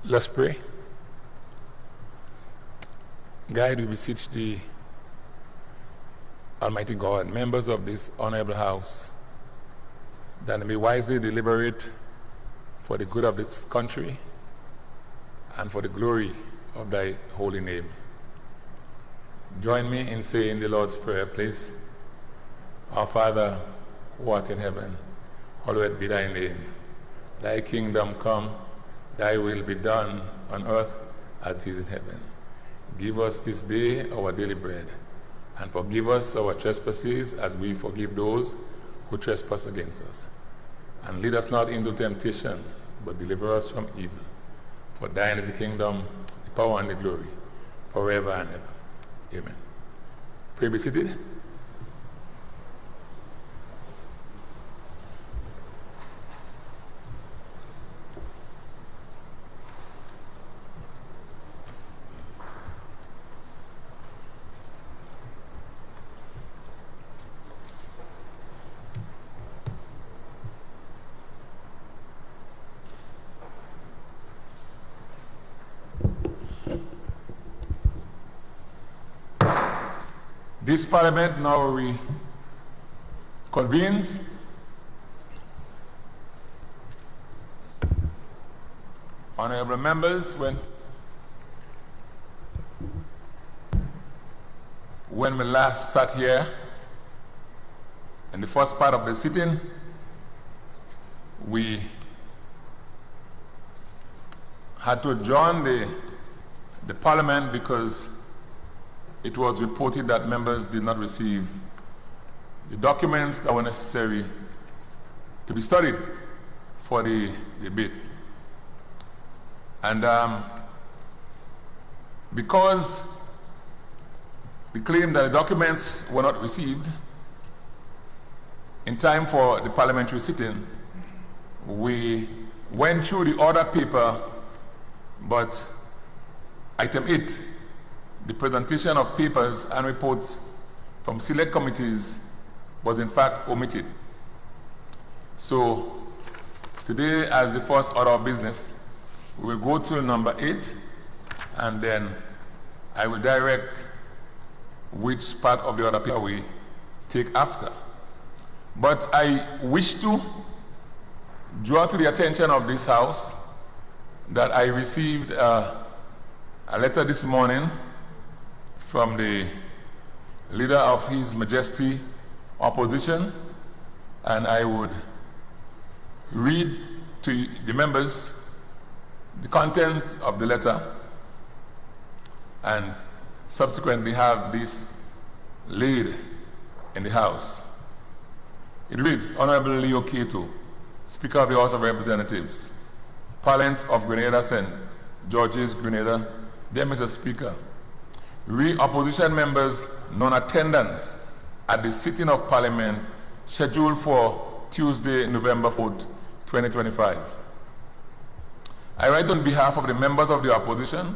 Let's pray. Guide, we beseech thee, Almighty God, members of this honorable house, that they may wisely deliberate for the good of this country and for the glory of thy holy name. Join me in saying the Lord's Prayer, please. Our Father, who art in heaven, hallowed be thy name. Thy kingdom come, thy will be done on earth as it is in heaven. Give us this day our daily bread, and forgive us our trespasses as we forgive those who trespass against us. And lead us not into temptation, but deliver us from evil. For thine is the kingdom, the power, and the glory, forever and ever. Amen. Pray be seated. This Parliament now reconvenes. Honorable members, when we last sat here in the first part of the sitting, we had to adjourn the Parliament because it was reported that members did not receive the documents that were necessary to be studied for the debate. And because we claimed that the documents were not received in time for the parliamentary sitting, we went through the order paper, but item 8, the presentation of papers and reports from select committees, was in fact omitted. So today, as the first order of business, we will go to number 8, and then I will direct which part of the order paper we take after. But I wish to draw to the attention of this House that I received a letter this morning from the leader of His Majesty Opposition, and I would read to the members the contents of the letter and subsequently have this laid in the House. It reads, Honorable Leo Cato, Speaker of the House of Representatives, Parliament of Grenada, St. George's, Grenada. Dear Mr. Speaker, opposition members' non-attendance at the sitting of Parliament scheduled for Tuesday, November 4th, 2025. I write on behalf of the members of the opposition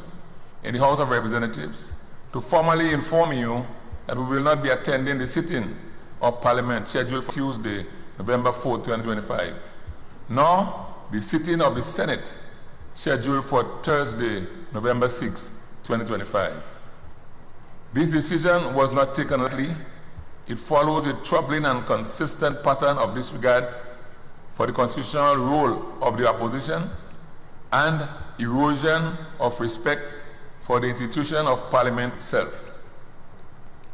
in the House of Representatives to formally inform you that we will not be attending the sitting of Parliament scheduled for Tuesday, November 4th, 2025, nor the sitting of the Senate scheduled for Thursday, November 6th, 2025. This decision was not taken lightly. It follows a troubling and consistent pattern of disregard for the constitutional role of the opposition and erosion of respect for the institution of Parliament itself.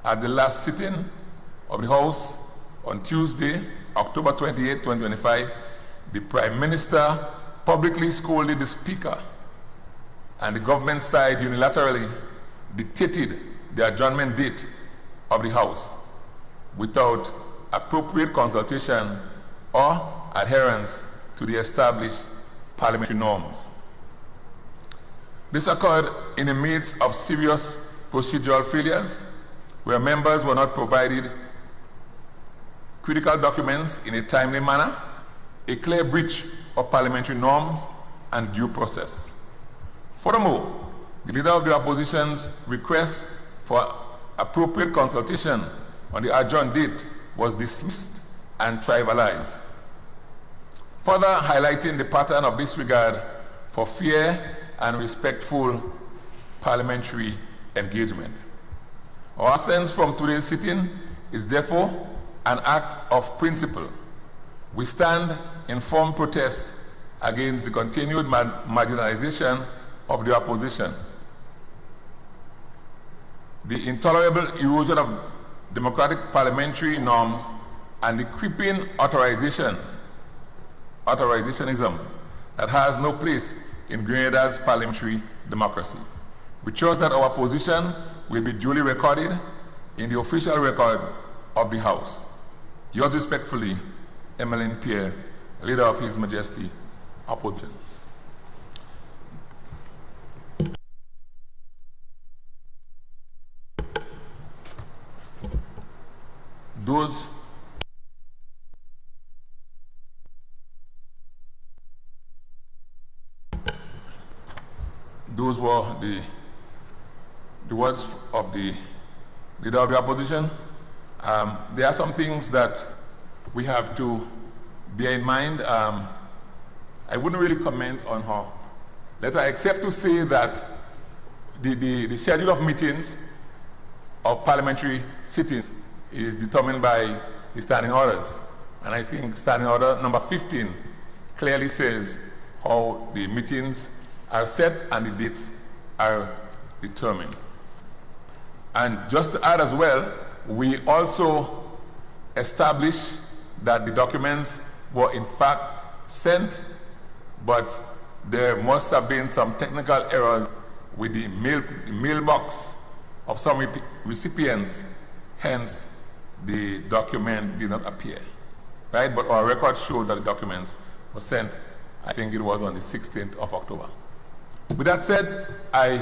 At the last sitting of the House on Tuesday, October 28, 2025, the Prime Minister publicly scolded the Speaker, and the government side unilaterally dictated the adjournment date of the House without appropriate consultation or adherence to the established parliamentary norms. This occurred in the midst of serious procedural failures where members were not provided critical documents in a timely manner, a clear breach of parliamentary norms and due process. Furthermore, the leader of the opposition's request for appropriate consultation on the adjourned date was dismissed and trivialized, further highlighting the pattern of disregard for fair and respectful parliamentary engagement. Our sense from today's sitting is therefore an act of principle. We stand in firm protest against the continued marginalization of the opposition, the intolerable erosion of democratic parliamentary norms, and the creeping authorizationism that has no place in Grenada's parliamentary democracy. We trust that our position will be duly recorded in the official record of the House. Yours respectfully, Emmeline Pierre, Leader of His Majesty, Opposition. Those were the words of the Leader of the Opposition. There are some things that we have to bear in mind. I wouldn't really comment on her letter, except to say that the schedule of meetings of parliamentary sittings is determined by the standing orders. And I think standing order number 15 clearly says how the meetings are set and the dates are determined. And just to add as well, we also established that the documents were in fact sent, but there must have been some technical errors with the mailbox of some recipients, hence the document did not appear, right? But our records show that the documents were sent, I think it was on the 16th of October. With that said, I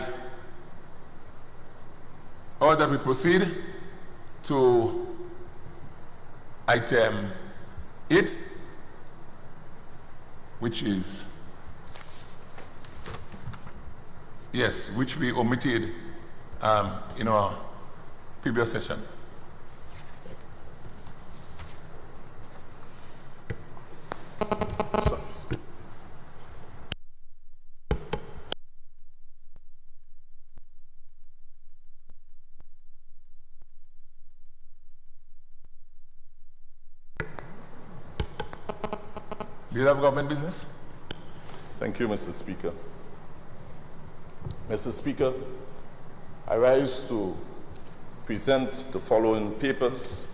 urge that we proceed to item 8, which we omitted in our previous session. Leader of Government Business. Thank you, Mr. Speaker. Mr. Speaker, I rise to present the following papers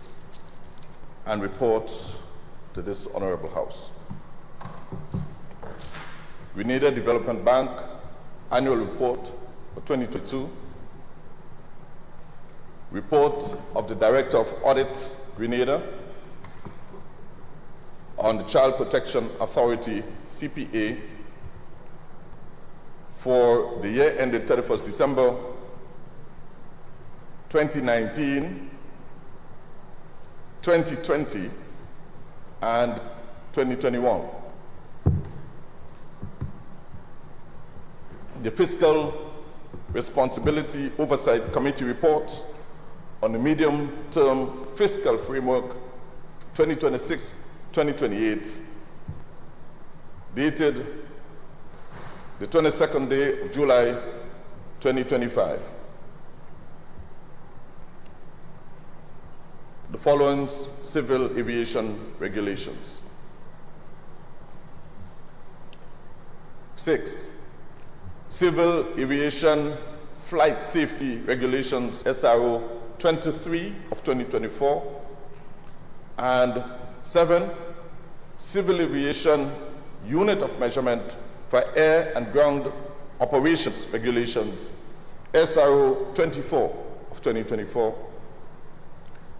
and reports to this Honorable House. Grenada Development Bank Annual Report for 2022. Report of the Director of Audit, Grenada, on the Child Protection Authority, CPA, for the year ended 31st December 2019, 2020, and 2021. The Fiscal Responsibility Oversight Committee report on the medium-term fiscal framework 2026-2028, dated the 22nd day of July 2025. The following civil aviation regulations. 6. Civil Aviation Flight Safety Regulations, SRO 23 of 2024. And 7. Civil Aviation Unit of Measurement for Air and Ground Operations Regulations, SRO 24 of 2024.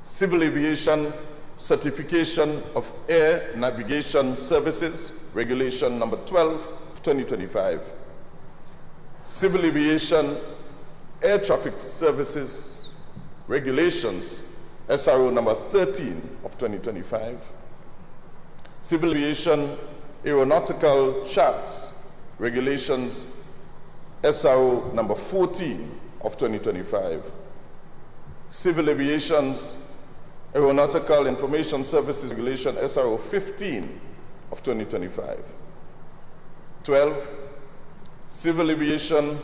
Civil Aviation Certification of Air Navigation Services, Regulation number 12 of 2025. Civil Aviation Air Traffic Services Regulations, SRO number 13 of 2025. Civil Aviation Aeronautical Charts Regulations, SRO number 14 of 2025. Civil Aviation's Aeronautical Information Services Regulation, SRO 15 of 2025. 12. Civil Aviation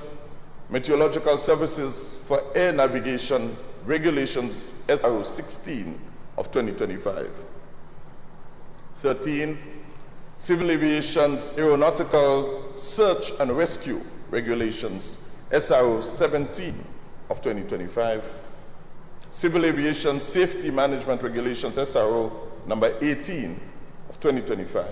Meteorological Services for Air Navigation Regulations SRO 16 of 2025. 13. Civil Aviation's Aeronautical Search and Rescue Regulations SRO 17 of 2025. Civil Aviation Safety Management Regulations SRO number 18 of 2025.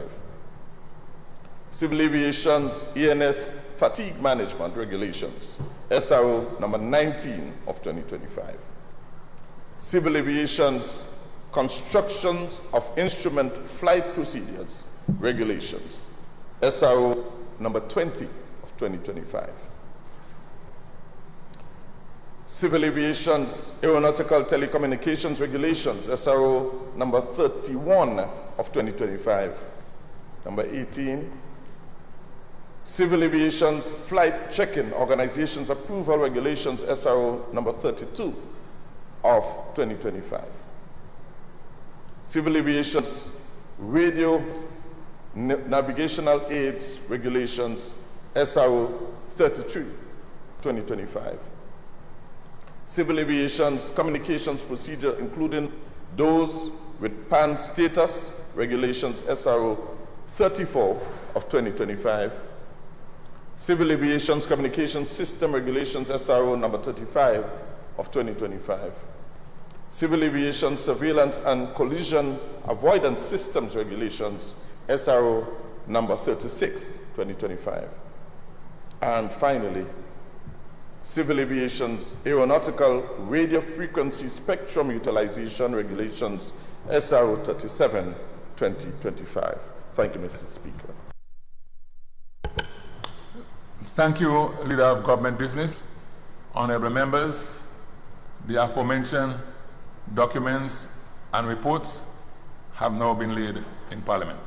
Civil Aviation ENS Fatigue Management Regulations SRO number 19 of 2025. Civil Aviation's Constructions of Instrument Flight Procedures Regulations SRO number 20 of 2025. Civil Aviation's Aeronautical Telecommunications Regulations SRO number 31 of 2025. Number 18. Civil Aviation's Flight Check-in Organizations Approval Regulations SRO number 32 of 2025. Civil Aviation's Radio Navigational Aids Regulations SRO 33 of 2025. Civil Aviation's Communications Procedure, including those with PAN status Regulations SRO 34 of 2025. Civil Aviation's Communication System Regulations SRO number 35 of 2025. Civil Aviation Surveillance and Collision Avoidance Systems Regulations SRO number 36, 2025. And finally, Civil Aviation's Aeronautical Radio Frequency Spectrum Utilization Regulations SRO 37, 2025. Thank you, Mr. Speaker. Thank you, Leader of Government Business. Honorable members, the aforementioned documents and reports have now been laid in Parliament.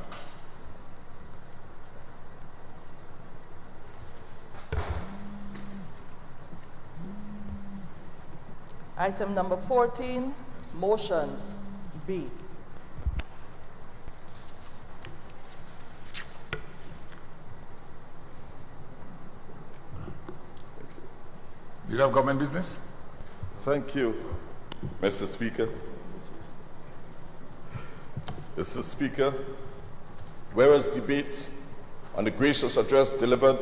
Item number 14, motions B. Leader of Government Business. Thank you, Mr. Speaker. Mr. Speaker, whereas debate on the gracious address delivered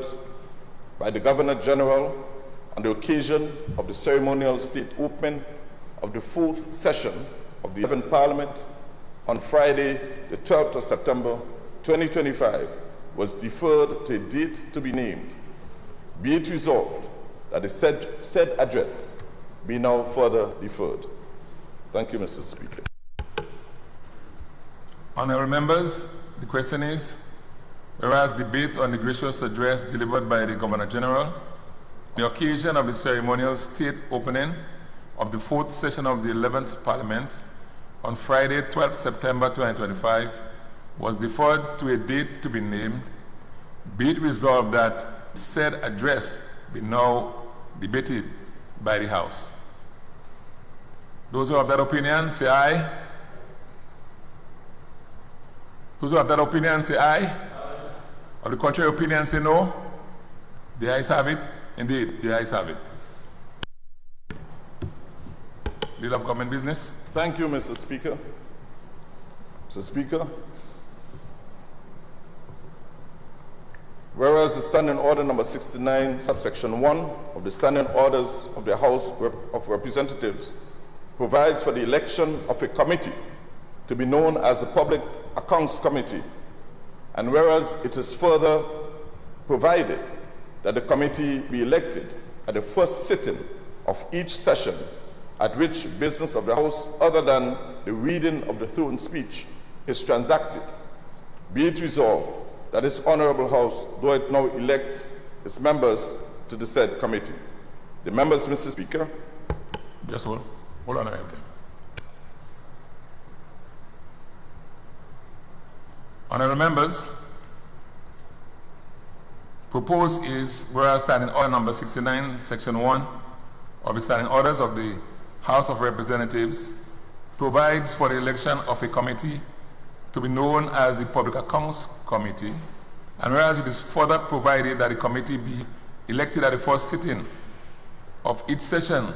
by the Governor General on the occasion of the ceremonial state opening of the 4th session of the 11th Parliament on Friday, the 12th of September, 2025, was deferred to a date to be named. Be it resolved that the said address be now further deferred. Thank you, Mr. Speaker. Honorable members, the question is, whereas debate on the gracious address delivered by the Governor General on the occasion of the ceremonial state opening of the 4th session of the 11th Parliament on Friday, 12th September 2025, was deferred to a date to be named, be it resolved that said address be now debated by the House. Those who have that opinion, say aye. Those who have that opinion, say aye. Aye. Of the contrary opinion, say no. The ayes have it. Indeed, the ayes have it. Leader of Government Business. Thank you, Mr. Speaker. Mr. Speaker, whereas the Standing Order number 69, subsection 1 of the Standing Orders of the House of Representatives provides for the election of a committee to be known as the Public Accounts Committee, and whereas it is further provided that the committee be elected at the first sitting of each session at which business of the House other than the reading of the throne speech is transacted, be it resolved that this Honorable House, though it now elect its members to the said committee. The members, Mr. Speaker. Just hold on a minute. Honorable members, proposed is, whereas Standing Order number 69, section 1 of the Standing Orders of the House of Representatives provides for the election of a committee to be known as the Public Accounts Committee, and whereas it is further provided that the committee be elected at the first sitting of each session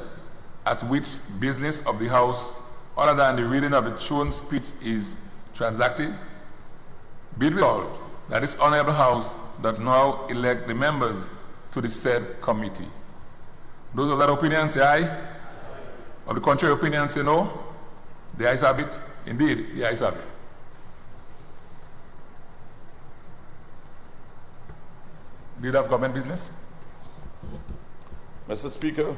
at which business of the House other than the reading of the sworn speech is transacted, be it resolved that this Honorable House does now elect the members to the said committee. Those of that opinion say aye. Of the contrary opinion say no. The ayes have it. Indeed, the ayes have it. Leader of Government Business. Mr. Speaker,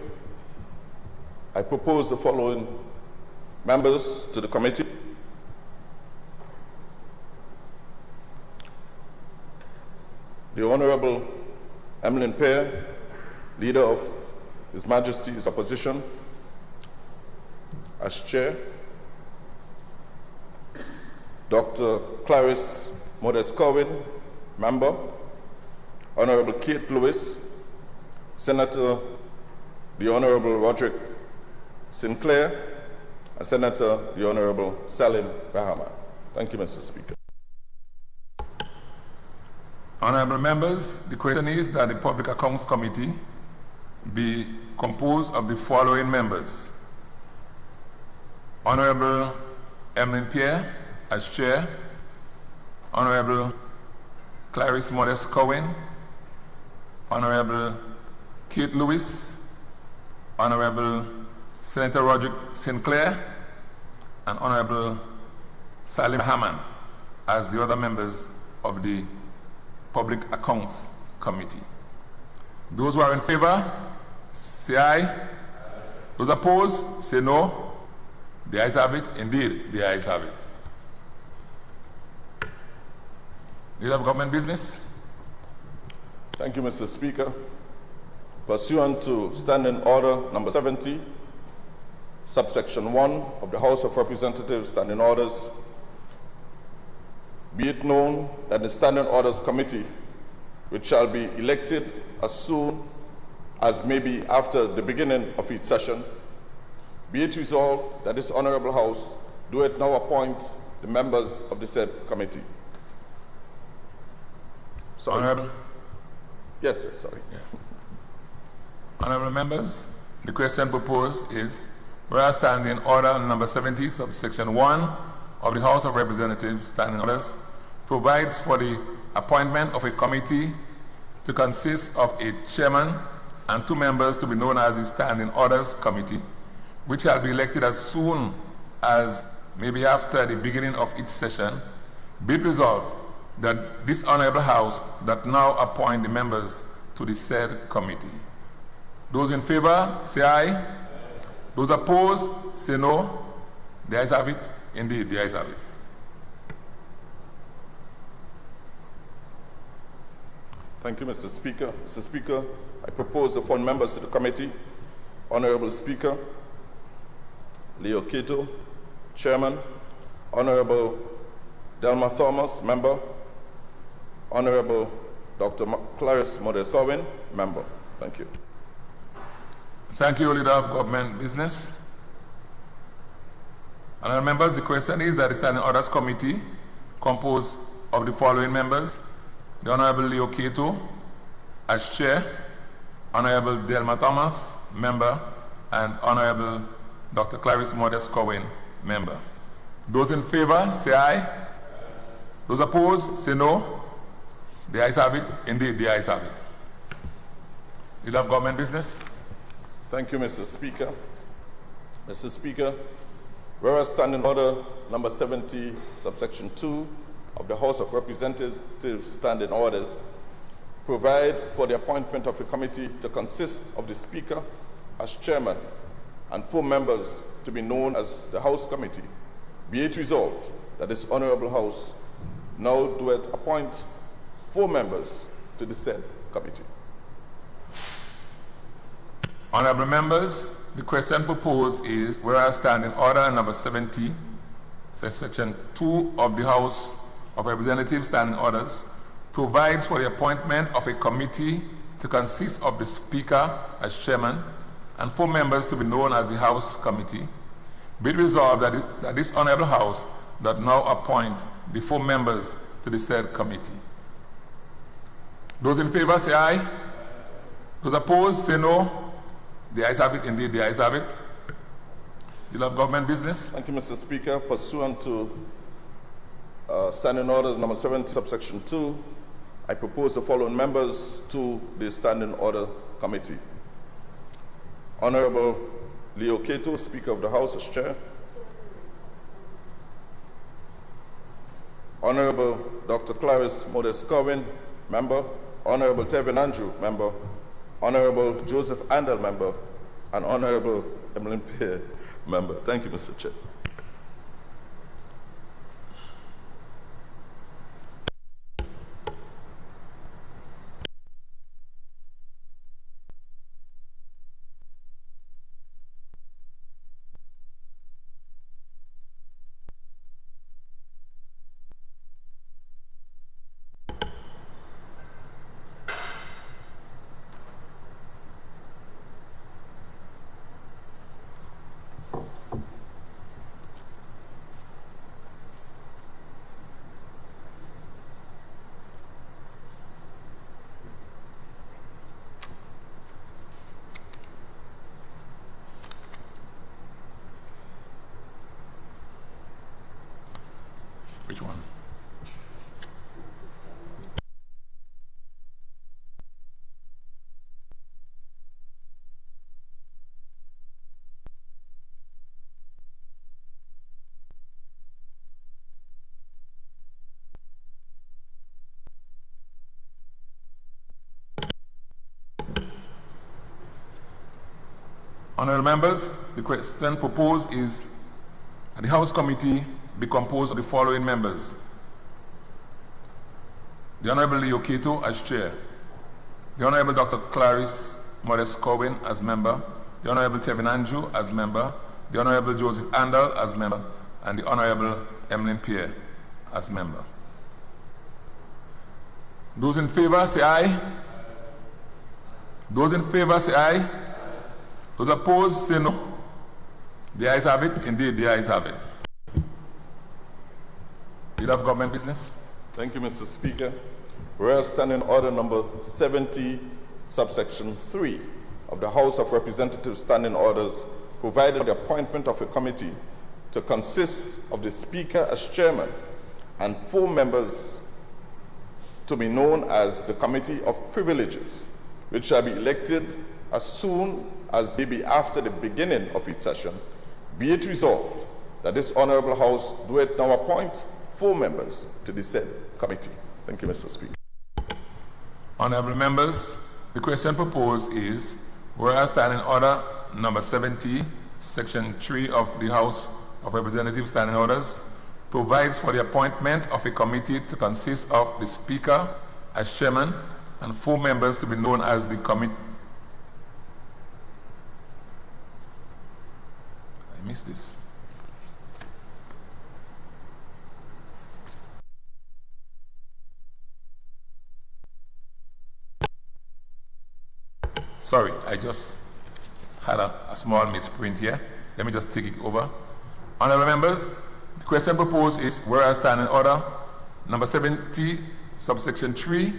I propose the following members to the committee. The Honorable Emlyn Pear, Leader of His Majesty's Opposition, as Chair. Dr. Clarice Modest-Corwin, Member. Honorable Kate Lewis, Senator the Honorable Roderick Sinclair, and Senator the Honorable Salim Bahama. Thank you, Mr. Speaker. Honorable members, the question is that the Public Accounts Committee be composed of the following members: Honorable Emlyn Pear as Chair, Honorable Clarice Modest-Corwin, Honorable Kate Lewis, Honorable Senator Roderick Sinclair, and Honorable Salim Haman as the other members of the Public Accounts Committee. Those who are in favor, say aye. Those opposed, say no. The ayes have it. Indeed, the ayes have it. Leader of Government Business. Thank you, Mr. Speaker. Pursuant to Standing Order number 70, subsection 1 of the House of Representatives Standing Orders, be it known that the Standing Orders Committee, which shall be elected as soon as may be after the beginning of each session, be it resolved that this Honorable House do it now appoint the members of the said committee. Sorry. Honorable. Yes, sir, sorry. Yeah. Honorable members, the question proposed is, whereas Standing Order number 70, subsection 1 of the House of Representatives Standing Orders provides for the appointment of a committee to consist of a chairman and 2 members to be known as the Standing Orders Committee, which shall be elected as soon as maybe after the beginning of each session, be it resolved that this Honorable House that now appoint the members to the said committee. Those in favor, say aye. Those opposed, say no. The ayes have it. Indeed, the ayes have it. Thank you, Mr. Speaker. Mr. Speaker, I propose the following members to the committee. Honorable Speaker, Leo Keto, Chairman. Honorable Delma Thomas, Member. Honorable Dr. Clarice Modest-Corwin, Member. Thank you. Thank you, Leader of Government Business. Honorable members, the question is that the Standing Orders Committee, composed of the following members: the Honorable Leo Keto as Chair, Honorable Delma Thomas, Member, and Honorable Dr. Clarice Modest-Corwin, Member. Those in favor, say aye. Those opposed, say no. The ayes have it. Indeed, the ayes have it. Leader of Government Business. Thank you, Mr. Speaker. Mr. Speaker, whereas Standing Order number 70, subsection 2 of the House of Representatives Standing Orders provide for the appointment of a committee to consist of the Speaker as Chairman and 4 members to be known as the House Committee, be it resolved that this Honorable House now doeth appoint 4 members to the said committee. Honorable members, the question proposed is, whereas Standing Order number 70, section 2 of the House of Representatives Standing Orders provides for the appointment of a committee to consist of the Speaker as Chairman and 4 members to be known as the House Committee, be it resolved that this Honorable House does now appoint the 4 members to the said committee. Those in favor say aye. Those opposed, say no. The ayes have it. Indeed, the ayes have it. You love government business? Thank you, Mr. Speaker. Pursuant to Standing Orders number 70, subsection 2, I propose the following members to the Standing Order Committee. Honorable Leo Keto, Speaker of the House, as Chair. Honorable Dr. Clarice Modest-Corwin, Member. Honorable Tevin Andrew, Member. Honorable Joseph Andel, Member. And Honorable Emmeline Pierre, Member. Thank you, Mr. Chair. Which one? Honourable members, the question proposed is that the House Committee be composed of the following members: the Honourable Leo Keto as Chair, the Honourable Dr. Clarice Modest-Corwin as Member, the Honourable Tevin Andrew as Member, the Honourable Joseph Andel as Member, and the Honourable Emmeline Pierre as Member. Those in favour say aye. Those in favour say aye. Those opposed say no. The ayes have it. Indeed, the ayes have it. Leader of Government Business. Thank you, Mr. Speaker. Whereas Standing Order number 70, subsection 3 of the House of Representatives Standing Orders provided the appointment of a committee to consist of the Speaker as Chairman and 4 members to be known as the Committee of Privileges, which shall be elected as soon as maybe after the beginning of each session. Be it resolved that this Honourable House do it now appoint 4 members to the said committee. Thank you, Mr. Speaker. Honourable members, the question proposed is, whereas Standing Order number 70, section 3 of the House of Representatives Standing Orders provides for the appointment of a committee to consist of the Speaker as Chairman and 4 members to be known as the committee. I missed this. Sorry, I just had a small misprint here. Let me just take it over. Honourable members, the question proposed is, whereas Standing Order number 70, subsection 3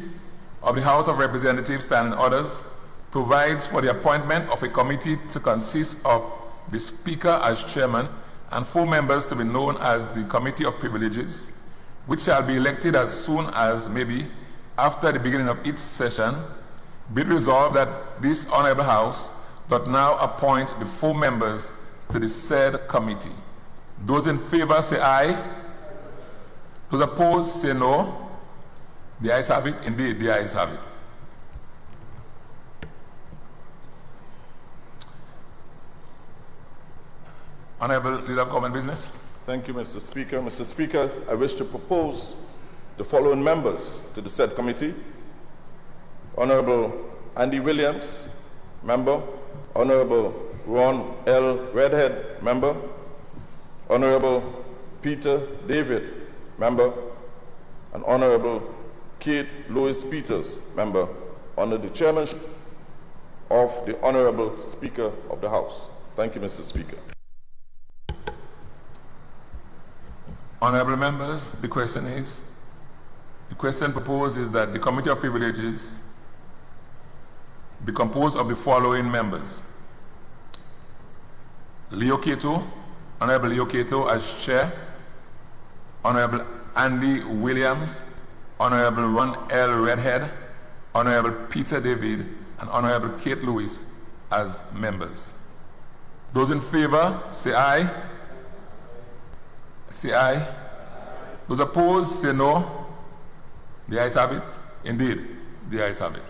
of the House of Representatives Standing Orders provides for the appointment of a committee to consist of the Speaker as Chairman and 4 members to be known as the Committee of Privileges, which shall be elected as soon as maybe after the beginning of each session. Be it resolved that this Honourable House doth now appoint the 4 members to the said committee. Those in favour say aye. Those opposed say no. The ayes have it. Indeed, the ayes have it. Honourable Leader of Government Business. Thank you, Mr. Speaker. Mr. Speaker, I wish to propose the following members to the said committee: Honourable Andy Williams, Member. Honourable Ron L. Redhead, Member. Honourable Peter David, Member. And Honourable Kate Louis Peters, Member, under the chairmanship of the Honourable Speaker of the House. Thank you, Mr. Speaker. Honourable members, the question proposed is that the Committee of Privileges be composed of the following members: Leo Cato, Honorable Leo Cato as Chair, Honorable Andy Williams, Honorable Ron L. Redhead, Honorable Peter David, and Honorable Kate Lewis as members. Those in favor, say aye. Say aye. Those opposed, say no. The ayes have it. Indeed, the ayes have it.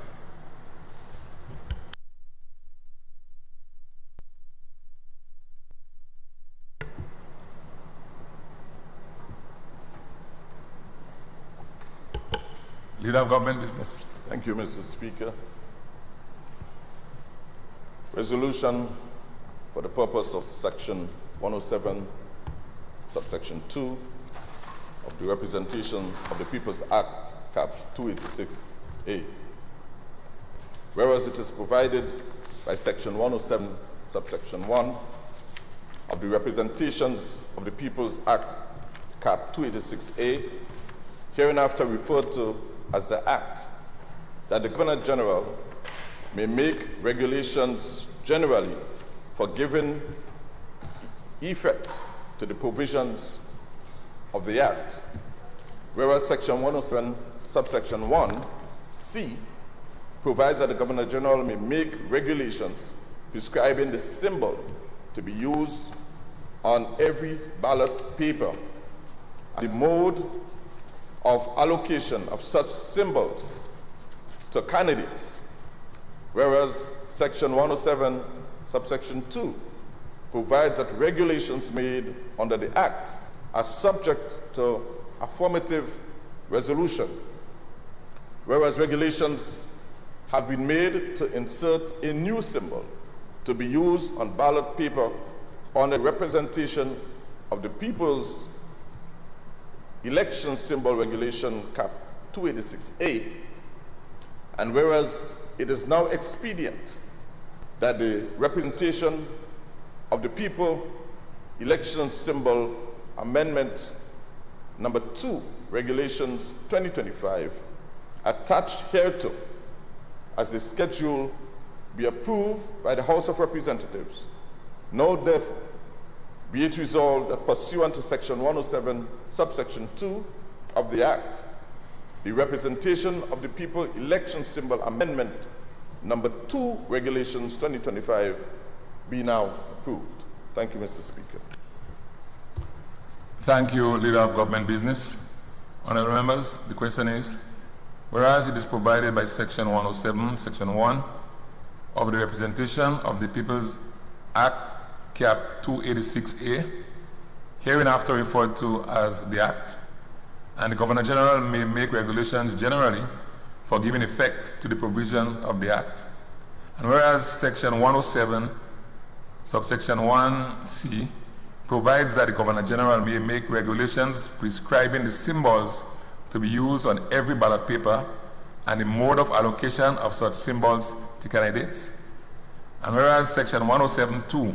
Leader of Government Business. Thank you, Mr. Speaker. Resolution for the purpose of Section 107, subsection 2 of the Representation of the People's Act, Cap 286A. Whereas it is provided by Section 107, subsection 1 of the Representations of the People's Act, Cap 286A, hereinafter referred to as the Act, that the Governor General may make regulations generally for giving effect to the provisions of the Act. Whereas Section 107, subsection 1C, provides that the Governor General may make regulations prescribing the symbol to be used on every ballot paper, and the mode of allocation of such symbols to candidates. Whereas Section 107, subsection 2, provides that regulations made under the Act are subject to affirmative resolution. Whereas regulations have been made to insert a new symbol to be used on ballot paper on a representation of the people's election symbol regulation, Cap 286A, and whereas it is now expedient that the representation of the people election symbol amendment number 2, regulations 2025, attached hereto as a schedule be approved by the House of Representatives. Now therefore be it resolved that pursuant to Section 107, subsection 2 of the Act, the Representation of the People Election Symbol Amendment number 2, regulations 2025, be now approved. Thank you, Mr. Speaker. Thank you, Leader of Government Business. Honourable members, the question is, whereas it is provided by Section 107, Section 1 of the Representation of the People's Act, Cap 286A, hereinafter referred to as the Act, and the Governor General may make regulations generally for giving effect to the provision of the Act. And whereas Section 107, subsection 1C, provides that the Governor General may make regulations prescribing the symbols to be used on every ballot paper and the mode of allocation of such symbols to candidates. And whereas Section 107(2)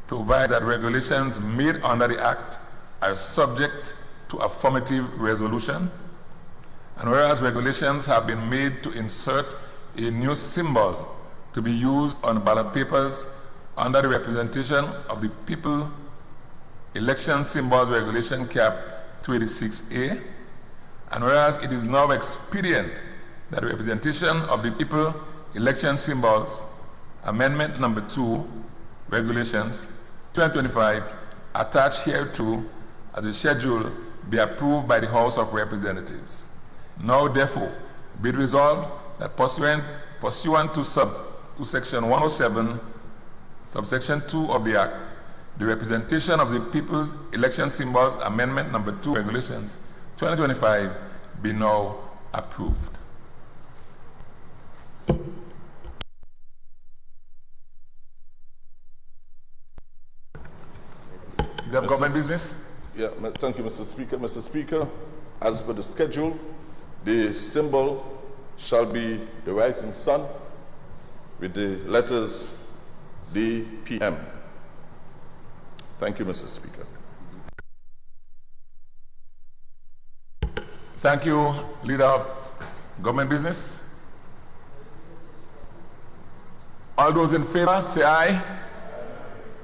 provides that regulations made under the Act are subject to affirmative resolution. And whereas regulations have been made to insert a new symbol to be used on ballot papers under the Representation of the People Election Symbols Regulation, Cap 286A, and whereas it is now expedient that the Representation of the People Election Symbols Amendment number 2, Regulations 2025, attached hereto as a schedule, be approved by the House of Representatives. Now, therefore, be it resolved that pursuant to Section 107, subsection 2 of the Act, the Representation of the People's Election Symbols Amendment number 2, Regulations 2025, be now approved. You have government business? Yeah, thank you, Mr. Speaker. Mr. Speaker, as per the schedule, the symbol shall be the rising sun with the letters DPM. Thank you, Mr. Speaker. Thank you, Leader of Government Business. All those in favor, say aye.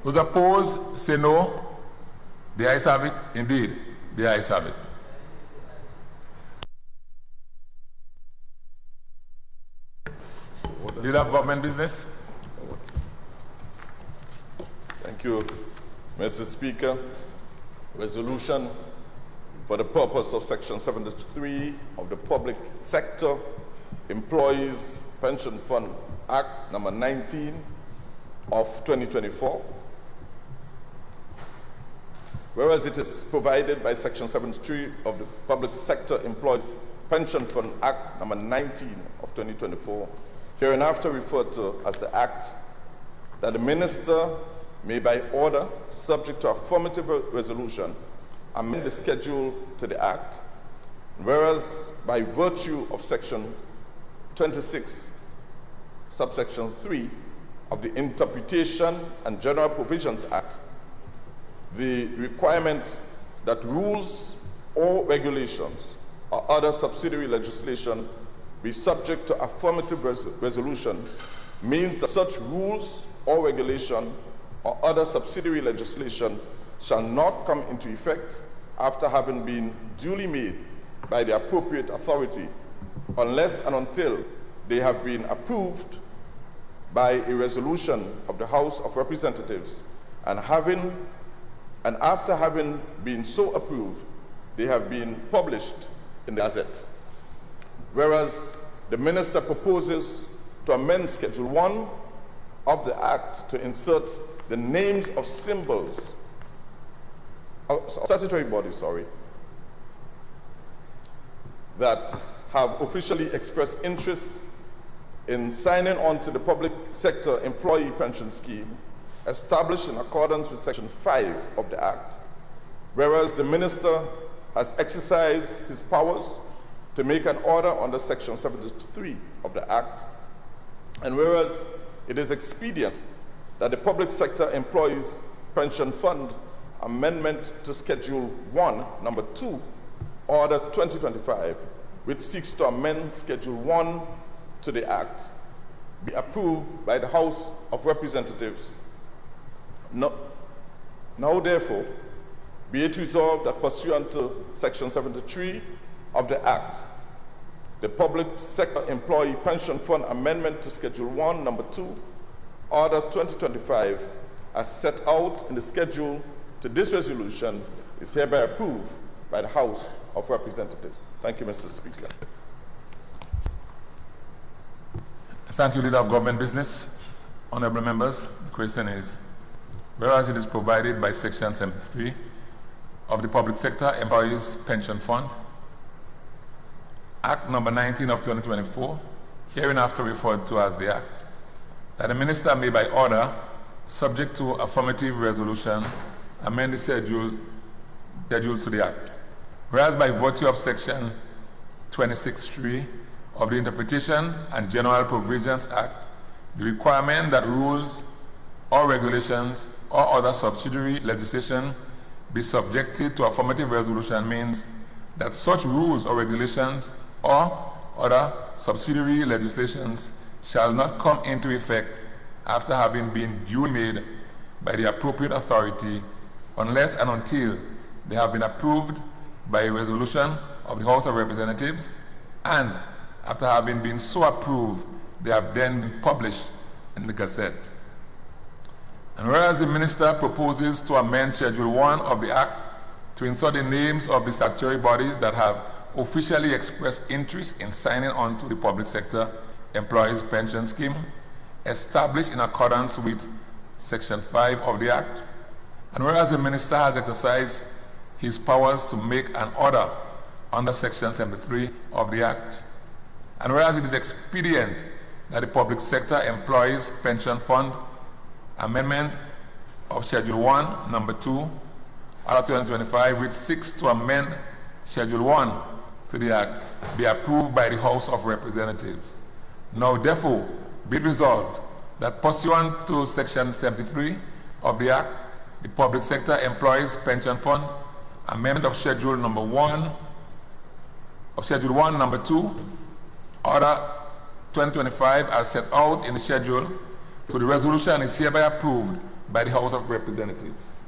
Those opposed, say no. The ayes have it. Indeed, the ayes have it. Leader of Government Business. Thank you, Mr. Speaker. Resolution for the purpose of Section 73 of the Public Sector Employees Pension Fund Act number 19 of 2024. Whereas it is provided by Section 73 of the Public Sector Employees Pension Fund Act number 19 of 2024, hereinafter referred to as the Act, that the Minister may by order, subject to affirmative resolution, amend the schedule to the Act, whereas by virtue of Section 26, subsection 3 of the Interpretation and General Provisions Act, the requirement that rules or regulations or other subsidiary legislation be subject to affirmative resolution means that such rules or regulation or other subsidiary legislation shall not come into effect after having been duly made by the appropriate authority unless and until they have been approved by a resolution of the House of Representatives and after having been so approved, they have been published in the Gazette. Whereas the Minister proposes to amend Schedule 1 of the Act to insert the names of symbols, statutory bodies, that have officially expressed interest in signing on to the Public Sector Employee Pension Scheme established in accordance with Section 5 of the Act, whereas the Minister has exercised his powers to make an order under Section 73 of the Act, and whereas it is expedient that the Public Sector Employees Pension Fund Amendment to Schedule 1, Number 2, Order 2025, which seeks to amend Schedule 1 to the Act, be approved by the House of Representatives. Now, therefore, be it resolved that pursuant to Section 73 of the Act, the Public Sector Employee Pension Fund Amendment to Schedule 1, Number 2, Order 2025, as set out in the schedule to this resolution, is hereby approved by the House of Representatives. Thank you, Mr. Speaker. Thank you, Leader of Government Business. Honorable members, the question is, whereas it is provided by Section 73 of the Public Sector Employees Pension Fund, Act number 19 of 2024, hereinafter referred to as the Act, that the Minister may by order, subject to affirmative resolution, amend the schedules to the Act. Whereas by virtue of Section 26(3) of the Interpretation and General Provisions Act, the requirement that rules or regulations or other subsidiary legislation be subjected to affirmative resolution means that such rules or regulations or other subsidiary legislations shall not come into effect after having been duly made by the appropriate authority unless and until they have been approved by a resolution of the House of Representatives, and after having been so approved, they have then been published in the Gazette. And whereas the Minister proposes to amend Schedule 1 of the Act to insert the names of the statutory bodies that have officially expressed interest in signing on to the Public Sector Employees Pension Scheme, established in accordance with Section 5 of the Act, and whereas the Minister has exercised his powers to make an order under Section 73 of the Act, and whereas it is expedient that the Public Sector Employees Pension Fund Amendment of Schedule 1, Number 2, Order 2025, which seeks to amend Schedule 1 to the Act, be approved by the House of Representatives. Now, therefore, be it resolved that pursuant to Section 73 of the Act, the Public Sector Employees Pension Fund Amendment of Schedule 1, Number 2, Order 2025, as set out in the schedule So the resolution is hereby approved by the House of Representatives.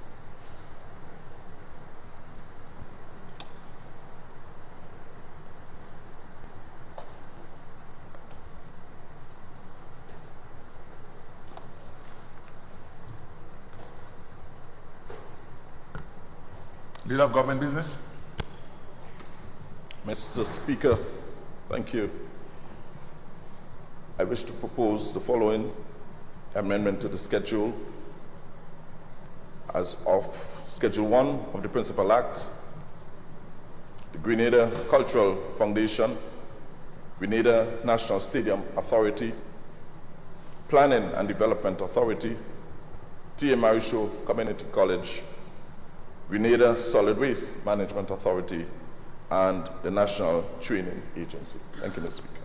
Leader of Government Business. Mr. Speaker, thank you. I wish to propose the following amendment to the schedule as of Schedule 1 of the Principal Act. The Grenada Cultural Foundation, Grenada National Stadium Authority, Planning and Development Authority, T.A. Marisho Community College, Grenada Solid Waste Management Authority, and the National Training Agency. Thank you, Mr. Speaker.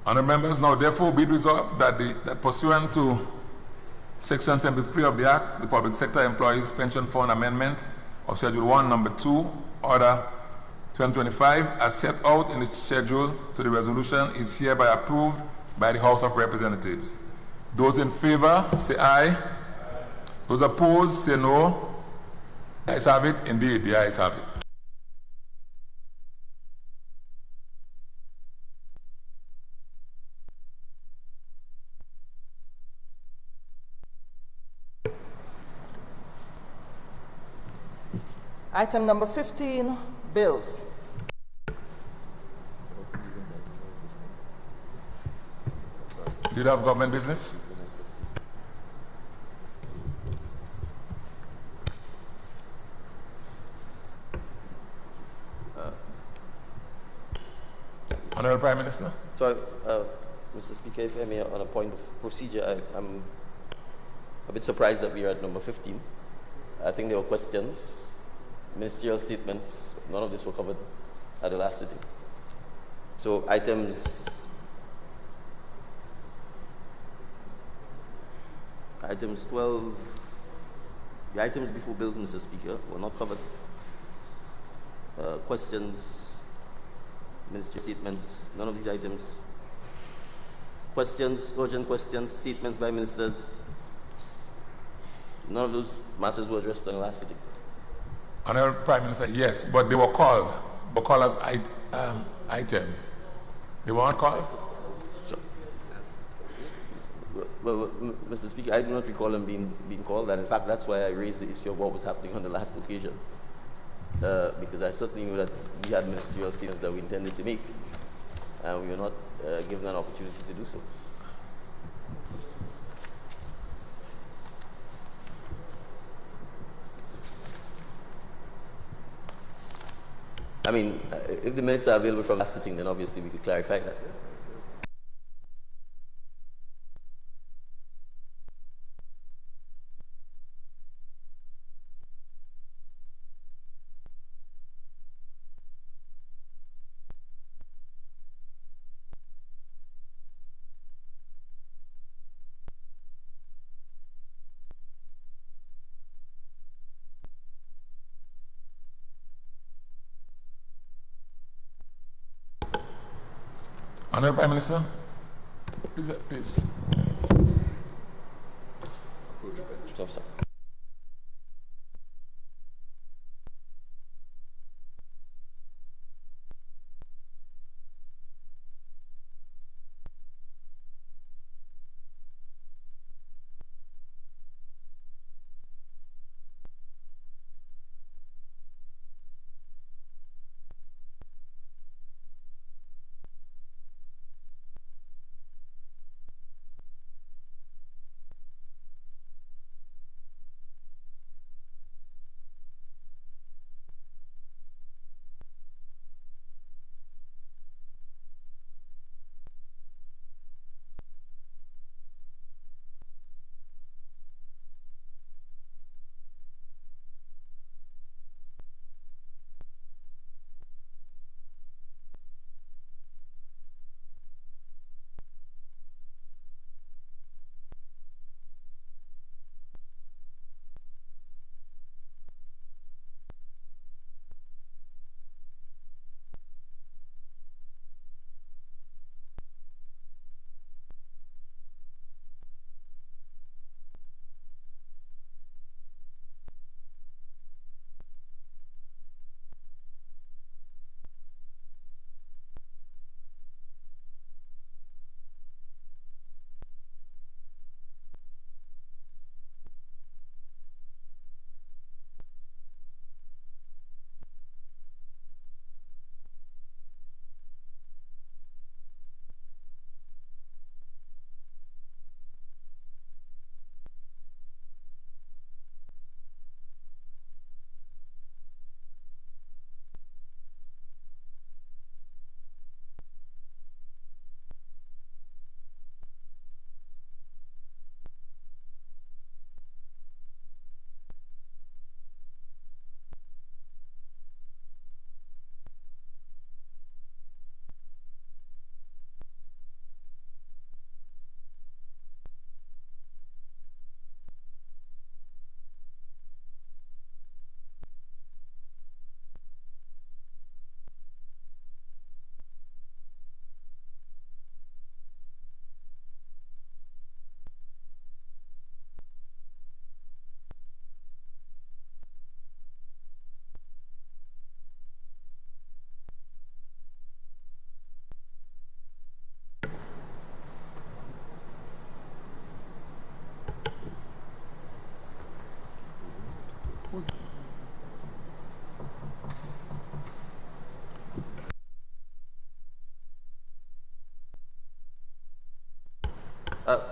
Honourable members, now therefore be it resolved that pursuant to Section 73 of the Act, the Public Sector Employees Pension Fund Amendment of Schedule 1, Number 2, Order 2025, as set out in the schedule to the resolution, is hereby approved by the House of Representatives. Those in favour, say aye. Those opposed, say no. The ayes have it. Indeed, the ayes have it. Item number 15, bills. Leader of Government Business. Honourable Prime Minister. So, Mr. Speaker, if I may, on a point of procedure, I'm a bit surprised that we are at number 15. I think there were questions, ministerial statements, none of this were covered at the last sitting. So items 12, the items before bills, Mr. Speaker, were not covered. Questions, ministerial statements, none of these items. Questions, urgent questions, statements by ministers, none of those matters were addressed on the last sitting. Honourable Prime Minister, yes, but they were called as items. They weren't called? Well, Mr. Speaker, I do not recall them being called, and in fact, that's why I raised the issue of what was happening on the last occasion. Because I certainly knew that we had ministerial statements that we intended to make, and we were not given an opportunity to do so. I mean, if the minutes are available from last sitting, then obviously we could clarify that. Honourable Prime Minister, please. So, sir.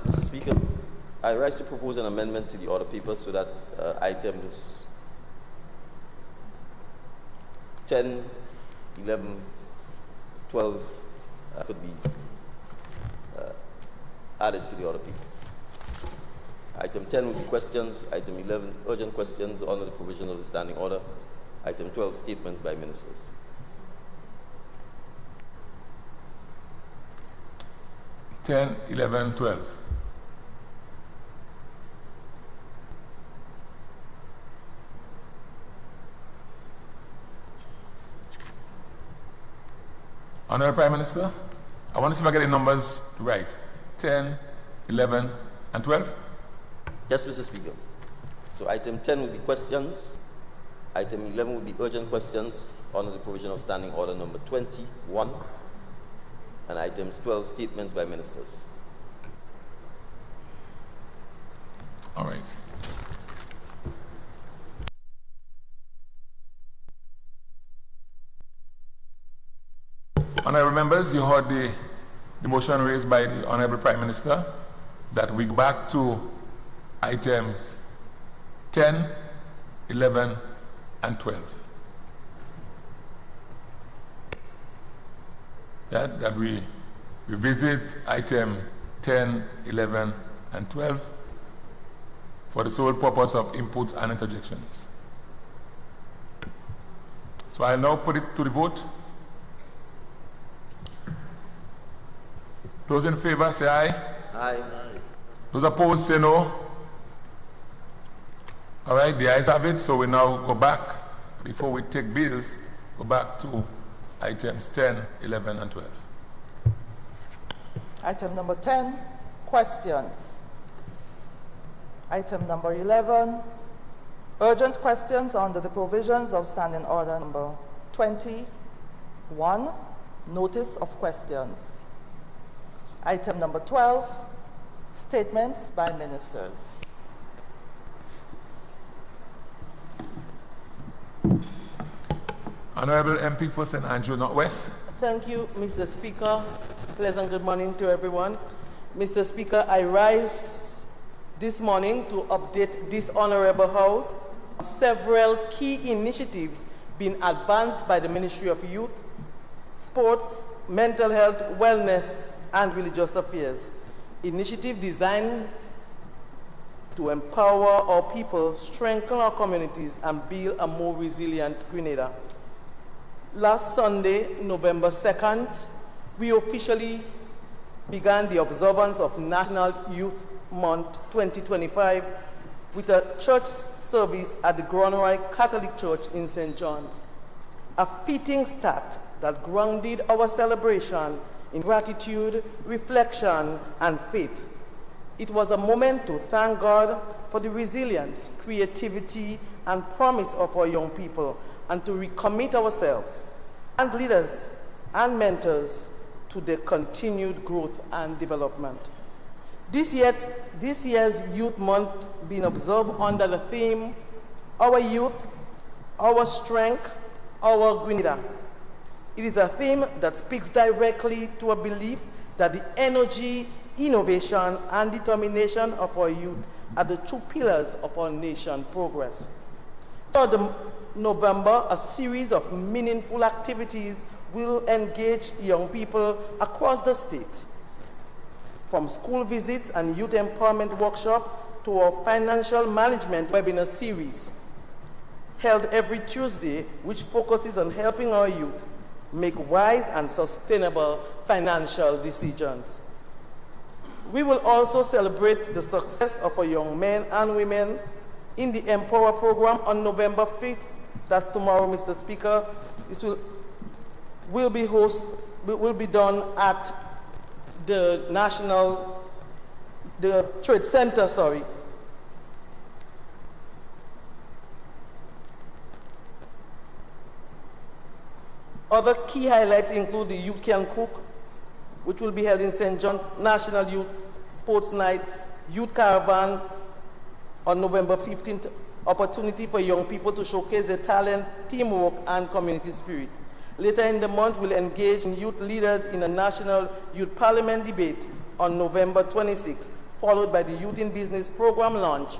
Mr. Speaker, I rise to propose an amendment to the order paper so that items 10, 11, 12 could be added to the order paper. Item 10 will be questions. Item 11, urgent questions under the provision of the standing order. Item 12, statements by ministers. Ten, 11, 12. Honorable Prime Minister, I want to see if I get the numbers right. 10, 11, and 12? Yes, Mr. Speaker. So item 10 will be questions. Item 11 will be urgent questions under the provision of standing order number 21. And items 12, statements by ministers. All right. Honorable members, you heard the motion raised by the Honorable Prime Minister that we go back to items 10, 11, and 12. That we revisit item 10, 11, and 12 for the sole purpose of inputs and interjections. So I'll now put it to the vote. Those in favor say aye. Aye. Those opposed say no. All right, the ayes have it, so we now go back, before we take bills, go back to items 10, 11, and 12. Item number 10, questions. Item number 11, urgent questions under the provisions of Standing Order number 21, notice of questions. Item number 12, statements by ministers. Honorable MP for St. Andrew Northwest. Thank you, Mr. Speaker. Pleasant good morning to everyone. Mr. Speaker, I rise this morning to update this Honorable House on several key initiatives being advanced by the Ministry of Youth, Sports, Mental Health, Wellness, and Religious Affairs. Initiative designed to empower our people, strengthen our communities, and build a more resilient Grenada. Last Sunday, November 2nd, we officially began the observance of National Youth Month 2025 with a church service at the Gronroy Catholic Church in St. John's. A fitting start that grounded our celebration in gratitude, reflection, and faith. It was a moment to thank God for the resilience, creativity, and promise of our young people, and to recommit ourselves and leaders and mentors to their continued growth and development. This year's Youth Month being observed under the theme, Our Youth, Our Strength, Our Grenada. It is a theme that speaks directly to a belief that the energy, innovation, and determination of our youth are the true pillars of our nation's progress. For the November, a series of meaningful activities will engage young people across the state, from school visits and youth empowerment workshop to our financial management webinar series, held every Tuesday, which focuses on helping our youth make wise and sustainable financial decisions. We will also celebrate the success of our young men and women in the Empower program on November 5th. That's tomorrow, Mr. Speaker. This will be done at the Trade Center, sorry. Other key highlights include the Youth Can Cook, which will be held in St. John's, National Youth Sports Night, Youth Caravan, on November 15th, opportunity for young people to showcase their talent, teamwork, and community spirit. Later in the month, we'll engage youth leaders in a national youth parliament debate on November 26th, followed by the Youth in Business program launch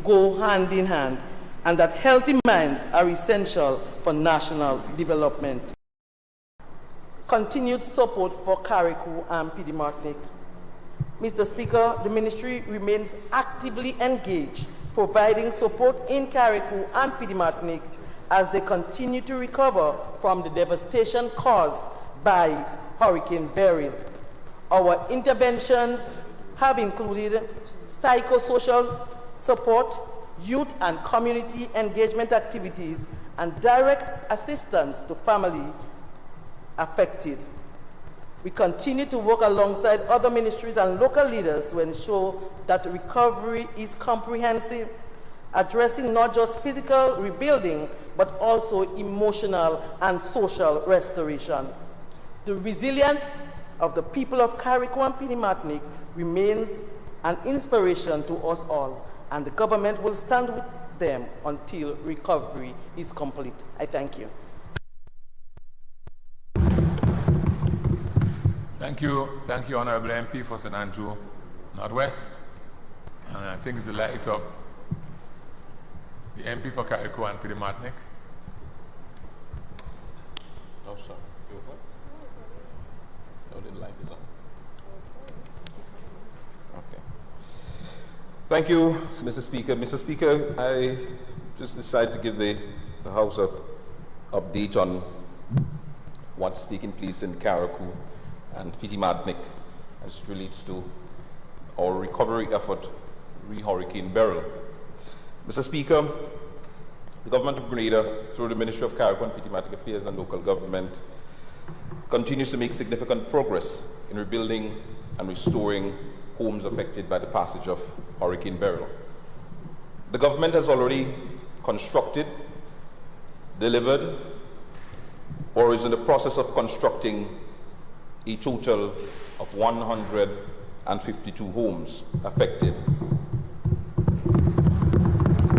go hand in hand, and that healthy minds are essential for national development. Continued support for Carriacou and Petite Martinique. Mr. Speaker, the Ministry remains actively engaged, providing support in Carriacou and Petite Martinique as they continue to recover from the devastation caused by Hurricane Beryl. Our interventions have included psychosocial support, youth and community engagement activities, and direct assistance to families affected. We continue to work alongside other ministries and local leaders to ensure that recovery is comprehensive, addressing not just physical rebuilding, but also emotional and social restoration. The resilience of the people of Carriacou and Petite Martinique remains an inspiration to us all, and the government will stand with them until recovery is complete. I thank you. Thank you, Honorable MP for St. Andrew Northwest. And I think it's the light of the MP for Carriacou and Petite Martinique. Oh, sorry. No, the light is on. Okay. Thank you, Mr. Speaker. Mr. Speaker, I just decided to give the House an update on what's taking place in Carriacou and Petite Martinique as it relates to our recovery effort re-Hurricane Beryl. Mr. Speaker, the Government of Grenada, through the Ministry of Carriacou and Petite Martinique Affairs and Local Government, continues to make significant progress in rebuilding and restoring homes affected by the passage of Hurricane Beryl. The government has already constructed, delivered, or is in the process of constructing a total of 152 homes affected,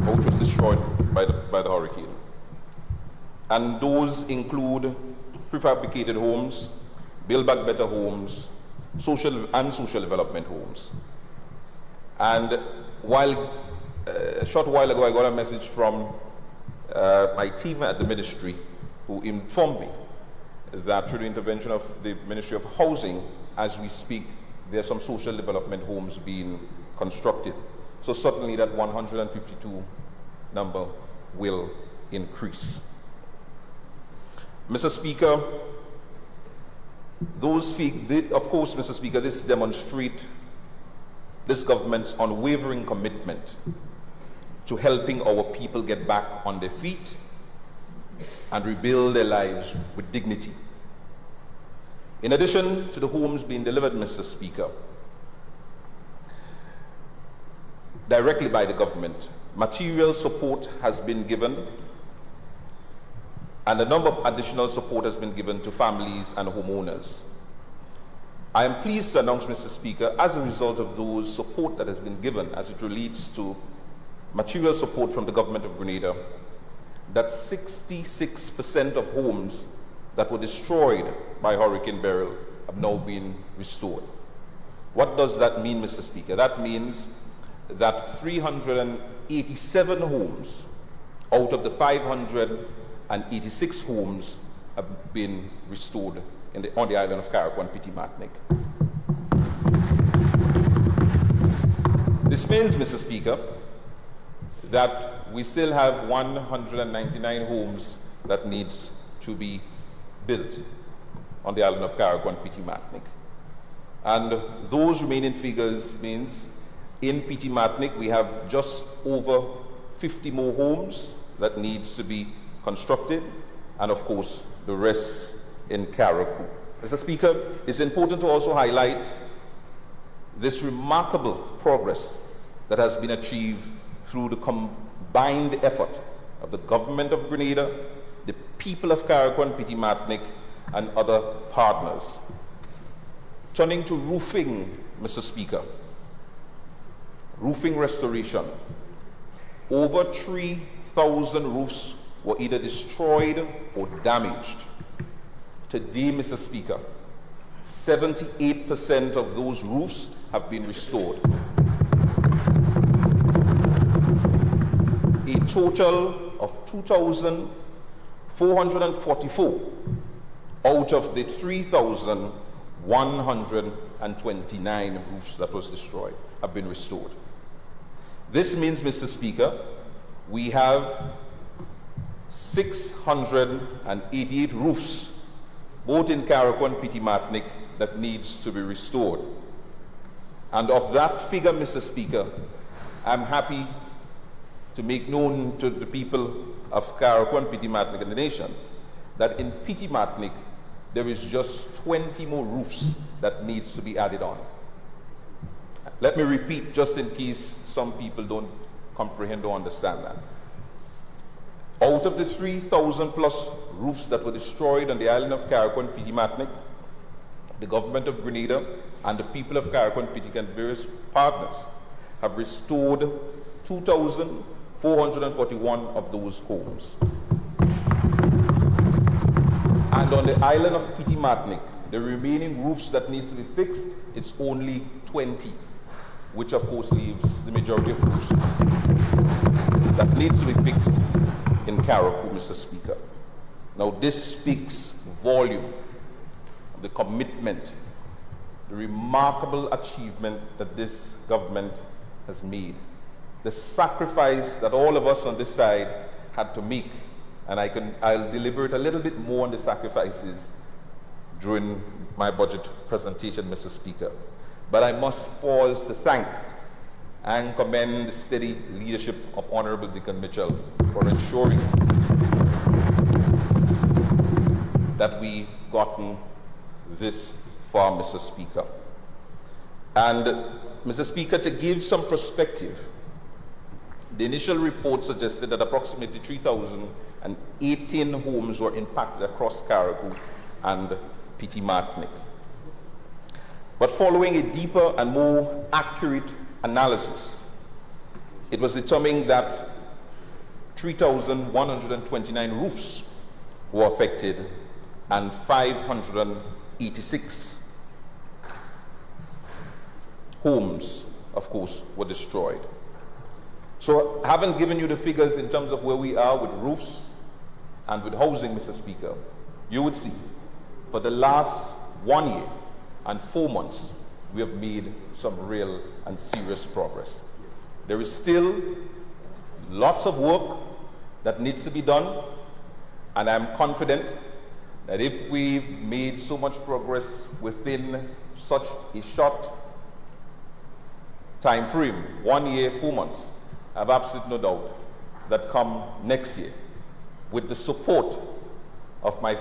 which was destroyed by the hurricane. And those include prefabricated homes, Build Back Better homes, social development homes. And a short while ago, I got a message from my team at the ministry who informed me that through the intervention of the Ministry of Housing, as we speak, there are some social development homes being constructed. So certainly that 152 number will increase. Mr. Speaker, of course, Mr. Speaker, this demonstrates this government's unwavering commitment to helping our people get back on their feet and rebuild their lives with dignity. In addition to the homes being delivered, Mr. Speaker, directly by the government, material support has been given, and a number of additional support has been given to families and homeowners. I am pleased to announce, Mr. Speaker, as a result of those support that has been given as it relates to material support from the Government of Grenada, that 66% of homes that were destroyed by Hurricane Beryl have now been restored. What does that mean, Mr. Speaker? That means that 387 homes out of the 586 homes have been restored on the island of Carriacou and Petite Martinique. This means, Mr. Speaker, that we still have 199 homes that needs to be built on the island of Carriacou and Petite Martinique. And those remaining figures means in Petite Martinique we have just over 50 more homes that needs to be constructed, and of course the rest in Carriacou. Mr. Speaker, it's important to also highlight this remarkable progress that has been achieved through the combined effort of the Government of Grenada, the people of Carriacou and Petite Martinique, and other partners. Turning to roofing, Mr. Speaker, roofing restoration. Over 3,000 roofs were either destroyed or damaged. Today, Mr. Speaker, 78% of those roofs have been restored. A total of 2,444 out of the 3,129 roofs that was destroyed have been restored. This means, Mr. Speaker, we have 688 roofs, both in Carriacou and Petite Martinique, that needs to be restored. And of that figure, Mr. Speaker, I'm happy to make known to the people of Carriacou and Petite Martinique and the nation that in Petite Martinique, there is just 20 more roofs that needs to be added on. Let me repeat, just in case some people don't comprehend or understand that. Out of the 3,000 plus roofs that were destroyed on the island of Carriacou and Petite Martinique, the government of Grenada and the people of Carriacou and Petite and various partners have restored 2,441 of those homes. And on the island of Petite Martinique, the remaining roofs that needs to be fixed, it's only 20, which of course leaves the majority of roofs that needs to be fixed in Carriacou, Mr. Speaker. Now this speaks volume of the commitment, the remarkable achievement that this government has made, the sacrifice that all of us on this side had to make. And I'll deliberate a little bit more on the sacrifices during my budget presentation, Mr. Speaker. But I must pause to thank and commend the steady leadership of Honorable Deacon Mitchell for ensuring that we've gotten this far, Mr. Speaker. And, Mr. Speaker, to give some perspective, the initial report suggested that approximately 3,018 homes were impacted across Carriacou and Petite Martinique. But following a deeper and more accurate analysis, it was determined that 3,129 roofs were affected and 586 homes, of course, were destroyed. So, having given you the figures in terms of where we are with roofs and with housing, Mr. Speaker, you would see for the last 1 year and 4 months, we have made some real and serious progress. There is still lots of work that needs to be done, and I'm confident that if we made so much progress within such a short time frame, 1 year, 4 months, I have absolutely no doubt that come next year, with the support of my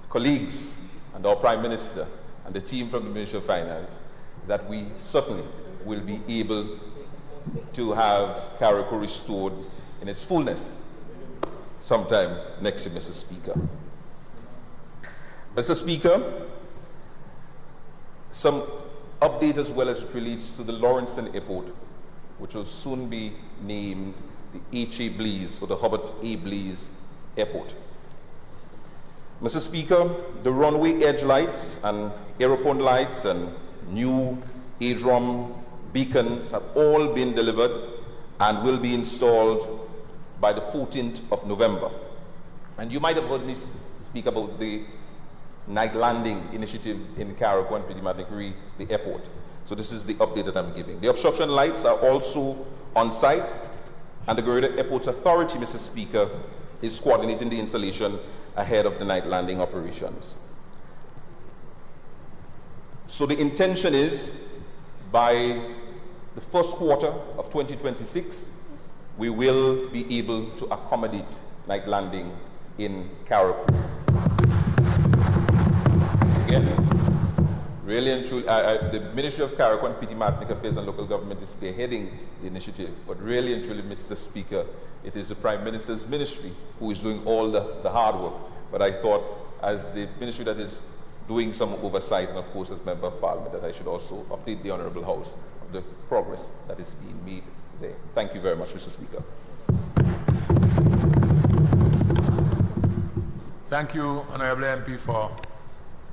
colleagues and our Prime Minister and the team from the Ministry of Finance, that we certainly will be able to have Carriacou restored in its fullness sometime next year, Mr. Speaker. Mr. Speaker, some update as well as it relates to the Lawrencetown Airport, which will soon be named the H.A. Blease, or the Hubert A. Blease Airport. Mr. Speaker, the runway edge lights and aeroport lights and new ADROM beacons have all been delivered and will be installed by the 14th of November. And you might have heard me speak about the night landing initiative in Carriacou and Petite Martinique, the airport. So this is the update that I'm giving. The obstruction lights are also on site, and the Grenada Airports Authority, Mr. Speaker, is coordinating the installation ahead of the night landing operations. So the intention is, by the first quarter of 2026, we will be able to accommodate night landing in Carriacou. Again, really and truly, the Ministry of Carriacou and Petite Martinique Affairs and Local Government is spearheading the initiative, but really and truly, Mr. Speaker, it is the Prime Minister's ministry who is doing all the hard work. But I thought, as the ministry that is doing some oversight, and of course as Member of Parliament, that I should also update the Honourable House of the progress that is being made there. Thank you very much, Mr. Speaker. Thank you, Honourable MP, for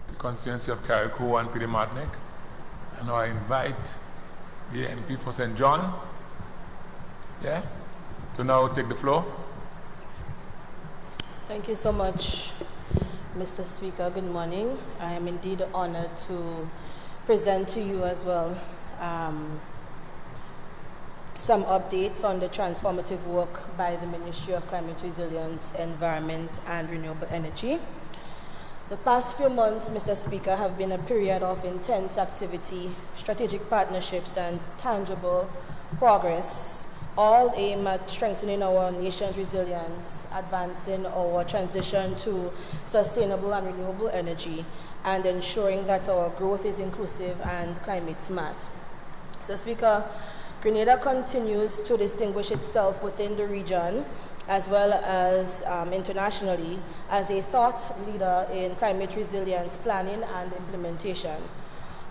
the constituency of Carriacou and Peter Martinique. And I invite the MP for St. John's, to now take the floor. Thank you so much, Mr. Speaker. Good morning. I am indeed honored to present to you as well some updates on the transformative work by the Ministry of Climate Resilience, Environment and Renewable Energy. The past few months, Mr. Speaker, have been a period of intense activity, strategic partnerships and tangible progress, all aimed at strengthening our nation's resilience, advancing our transition to sustainable and renewable energy, and ensuring that our growth is inclusive and climate smart. Mr. Speaker, Grenada continues to distinguish itself within the region as well as internationally as a thought leader in climate resilience planning and implementation.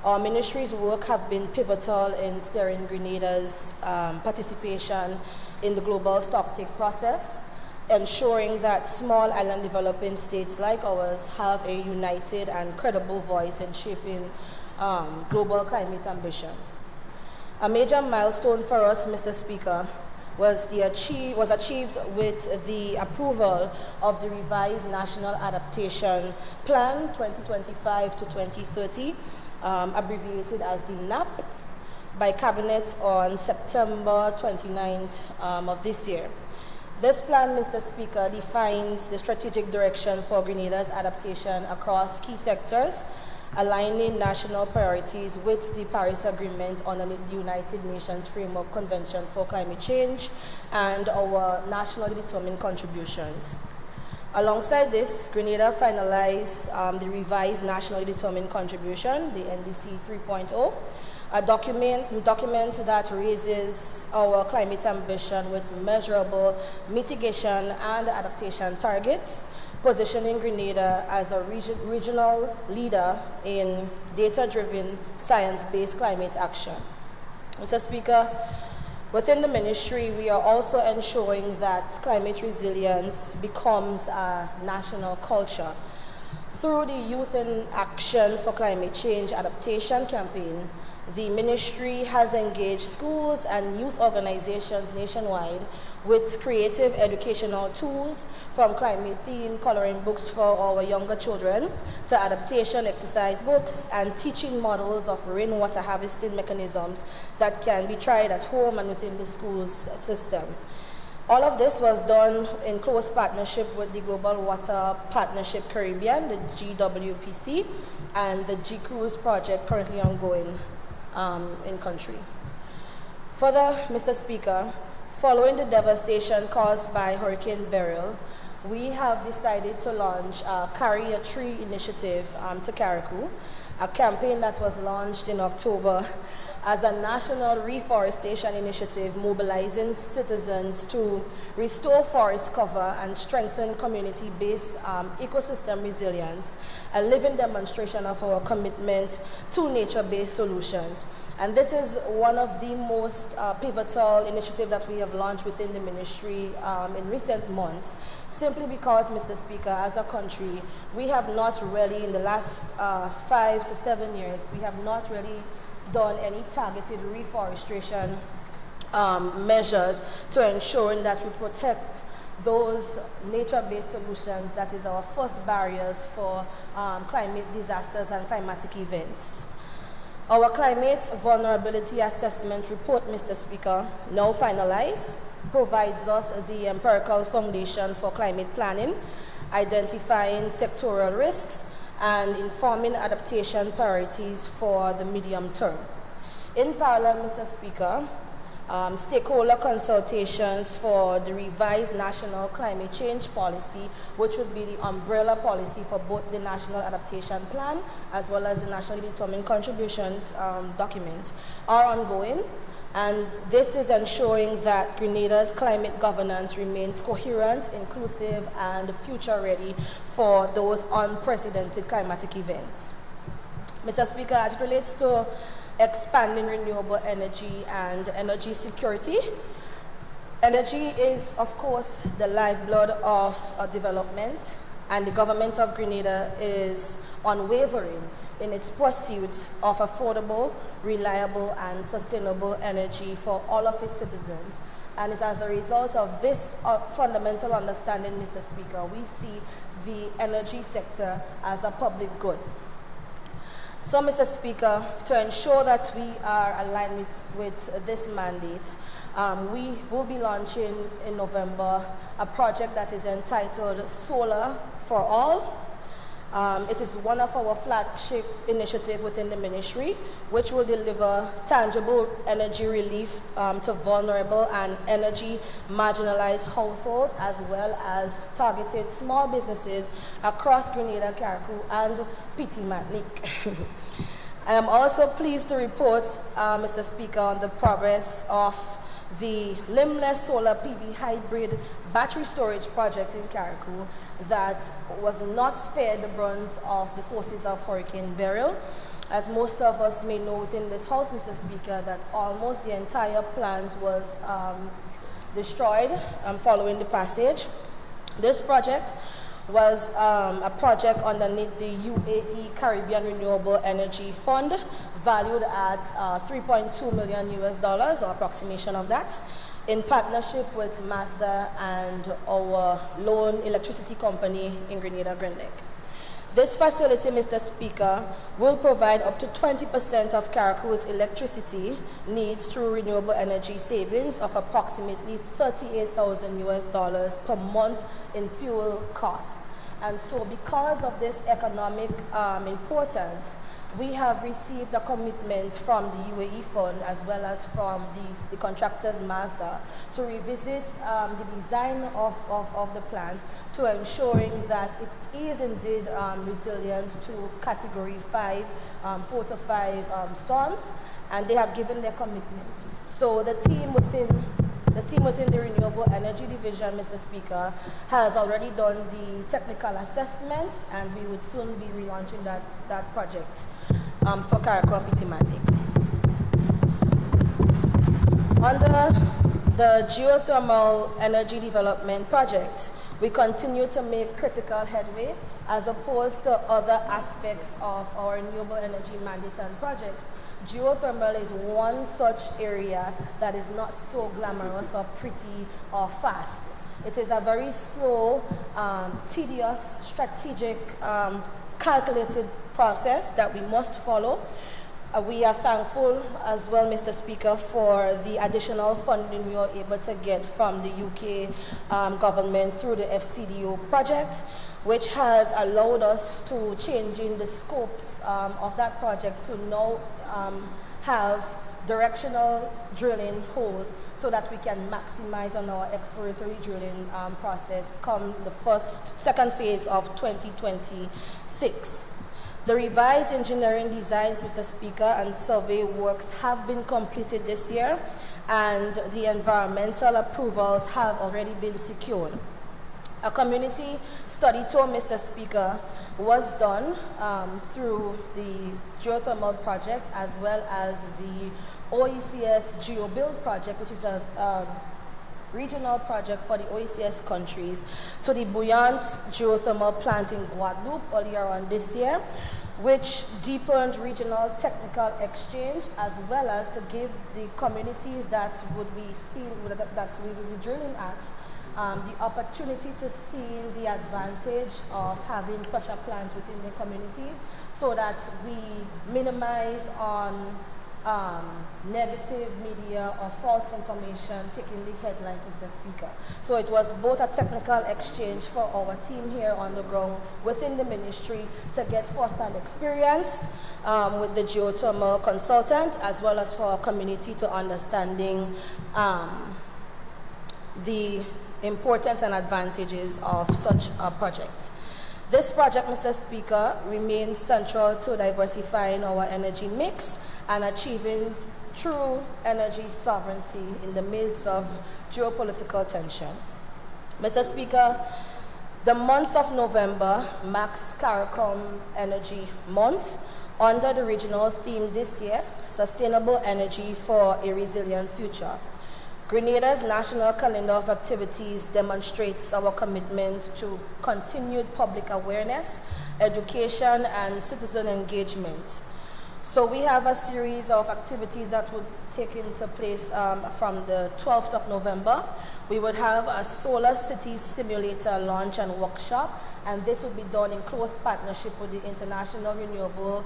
Our ministry's work have been pivotal in steering Grenada's participation in the global stocktake process, ensuring that small island developing states like ours have a united and credible voice in shaping global climate ambition. A major milestone for us, Mr. Speaker, was achieved with the approval of the revised National Adaptation Plan 2025 to 2030, abbreviated as the NAP, by Cabinet on September 29th of this year. This plan, Mr. Speaker, defines the strategic direction for Grenada's adaptation across key sectors, aligning national priorities with the Paris Agreement on the United Nations Framework Convention for Climate Change and our nationally determined contributions. Alongside this, Grenada finalized the revised nationally determined contribution, the NDC 3.0, a document that raises our climate ambition with measurable mitigation and adaptation targets, positioning Grenada as a regional leader in data-driven, science-based climate action. Mr. Speaker, within the ministry, we are also ensuring that climate resilience becomes a national culture. Through the Youth in Action for Climate Change Adaptation campaign, the ministry has engaged schools and youth organizations nationwide with creative educational tools, from climate-themed coloring books for our younger children to adaptation exercise books and teaching models of rainwater harvesting mechanisms that can be tried at home and within the school's system. All of this was done in close partnership with the Global Water Partnership Caribbean, the GWPC, and the GCRUISE project currently ongoing in country. Further, Mr. Speaker, following the devastation caused by Hurricane Beryl, we have decided to launch a Carry a Tree initiative to Carriacou, a campaign that was launched in October as a national reforestation initiative mobilizing citizens to restore forest cover and strengthen community-based ecosystem resilience, a living demonstration of our commitment to nature-based solutions. And this is one of the most pivotal initiatives that we have launched within the ministry in recent months, simply because, Mr. Speaker, as a country, we have not really, in the last 5 to 7 years, we have not really done any targeted reforestation measures to ensure that we protect those nature-based solutions that is our first barriers for climate disasters and climatic events. Our climate vulnerability assessment report, Mr. Speaker, now finalized, provides us the empirical foundation for climate planning, identifying sectoral risks, and informing adaptation priorities for the medium term. In parallel, Mr. Speaker, stakeholder consultations for the revised National Climate Change Policy, which would be the umbrella policy for both the National Adaptation Plan as well as the Nationally Determined Contributions document, are ongoing. And this is ensuring that Grenada's climate governance remains coherent, inclusive, and future-ready for those unprecedented climatic events. Mr. Speaker, as it relates to expanding renewable energy and energy security, energy is, of course, the lifeblood of development, and the government of Grenada is unwavering in its pursuit of affordable, reliable, and sustainable energy for all of its citizens. And it's as a result of this fundamental understanding, Mr. Speaker, we see the energy sector as a public good. So, Mr. Speaker, to ensure that we are aligned with this mandate, we will be launching in November a project that is entitled Solar for All. It is one of our flagship initiatives within the ministry, which will deliver tangible energy relief to vulnerable and energy marginalized households, as well as targeted small businesses across Grenada, Carriacou, and Petite Martinique. I am also pleased to report, Mr. Speaker, on the progress of the Limbless Solar PV Hybrid Battery Storage Project in Carriacou that was not spared the brunt of the forces of Hurricane Beryl. As most of us may know within this House, Mr. Speaker, that almost the entire plant was destroyed following the passage. This project was a project underneath the UAE Caribbean Renewable Energy Fund, valued at $3.2 million or approximation of that, in partnership with Mazda and our lone electricity company in Grenada, Grenlec. This facility, Mr. Speaker, will provide up to 20% of Carriacou's electricity needs through renewable energy savings of approximately $38,000 per month in fuel costs. And so because of this economic importance, we have received a commitment from the UAE Fund as well as from the contractors Mazda to revisit the design of the plant to ensuring that it is indeed resilient to Category 5, 4 to 5 storms, and they have given their commitment. So the team within the Renewable Energy Division, Mr. Speaker, has already done the technical assessments, and we would soon be relaunching that project for Carriacou and Petite Martinique. Under the Geothermal Energy Development Project, we continue to make critical headway as opposed to other aspects of our renewable energy mandate and projects. Geothermal is one such area that is not so glamorous or pretty or fast. It is a very slow, tedious, strategic, calculated process that we must follow. We are thankful as well, Mr. Speaker, for the additional funding we were able to get from the UK government through the FCDO project, which has allowed us to change in the scopes of that project to now have directional drilling holes so that we can maximize on our exploratory drilling process come the second phase of 2026. The revised engineering designs, Mr. Speaker, and survey works have been completed this year, and the environmental approvals have already been secured. A community study tour, Mr. Speaker, was done through the geothermal project as well as the OECS GeoBuild project, which is a regional project for the OECS countries, to the Bouillante geothermal plant in Guadeloupe earlier on this year, which deepened regional technical exchange as well as to give the communities that would be seen, that we will be drilling at, the opportunity to see the advantage of having such a plant within the communities so that we minimize on negative media or false information taking the headlines, Mr. Speaker. So it was both a technical exchange for our team here on the ground within the ministry to get first-hand experience with the geothermal consultant, as well as for our community to understanding the importance and advantages of such a project. This project, Mr. Speaker, remains central to diversifying our energy mix and achieving true energy sovereignty in the midst of geopolitical tension. Mr. Speaker, the month of November marks CARICOM Energy Month under the regional theme this year, Sustainable Energy for a Resilient Future. Grenada's national calendar of activities demonstrates our commitment to continued public awareness education, and citizen engagement. So we have a series of activities that would take into place from the 12th of November. We would have a Solar City Simulator launch and workshop, and this would be done in close partnership with the International Renewable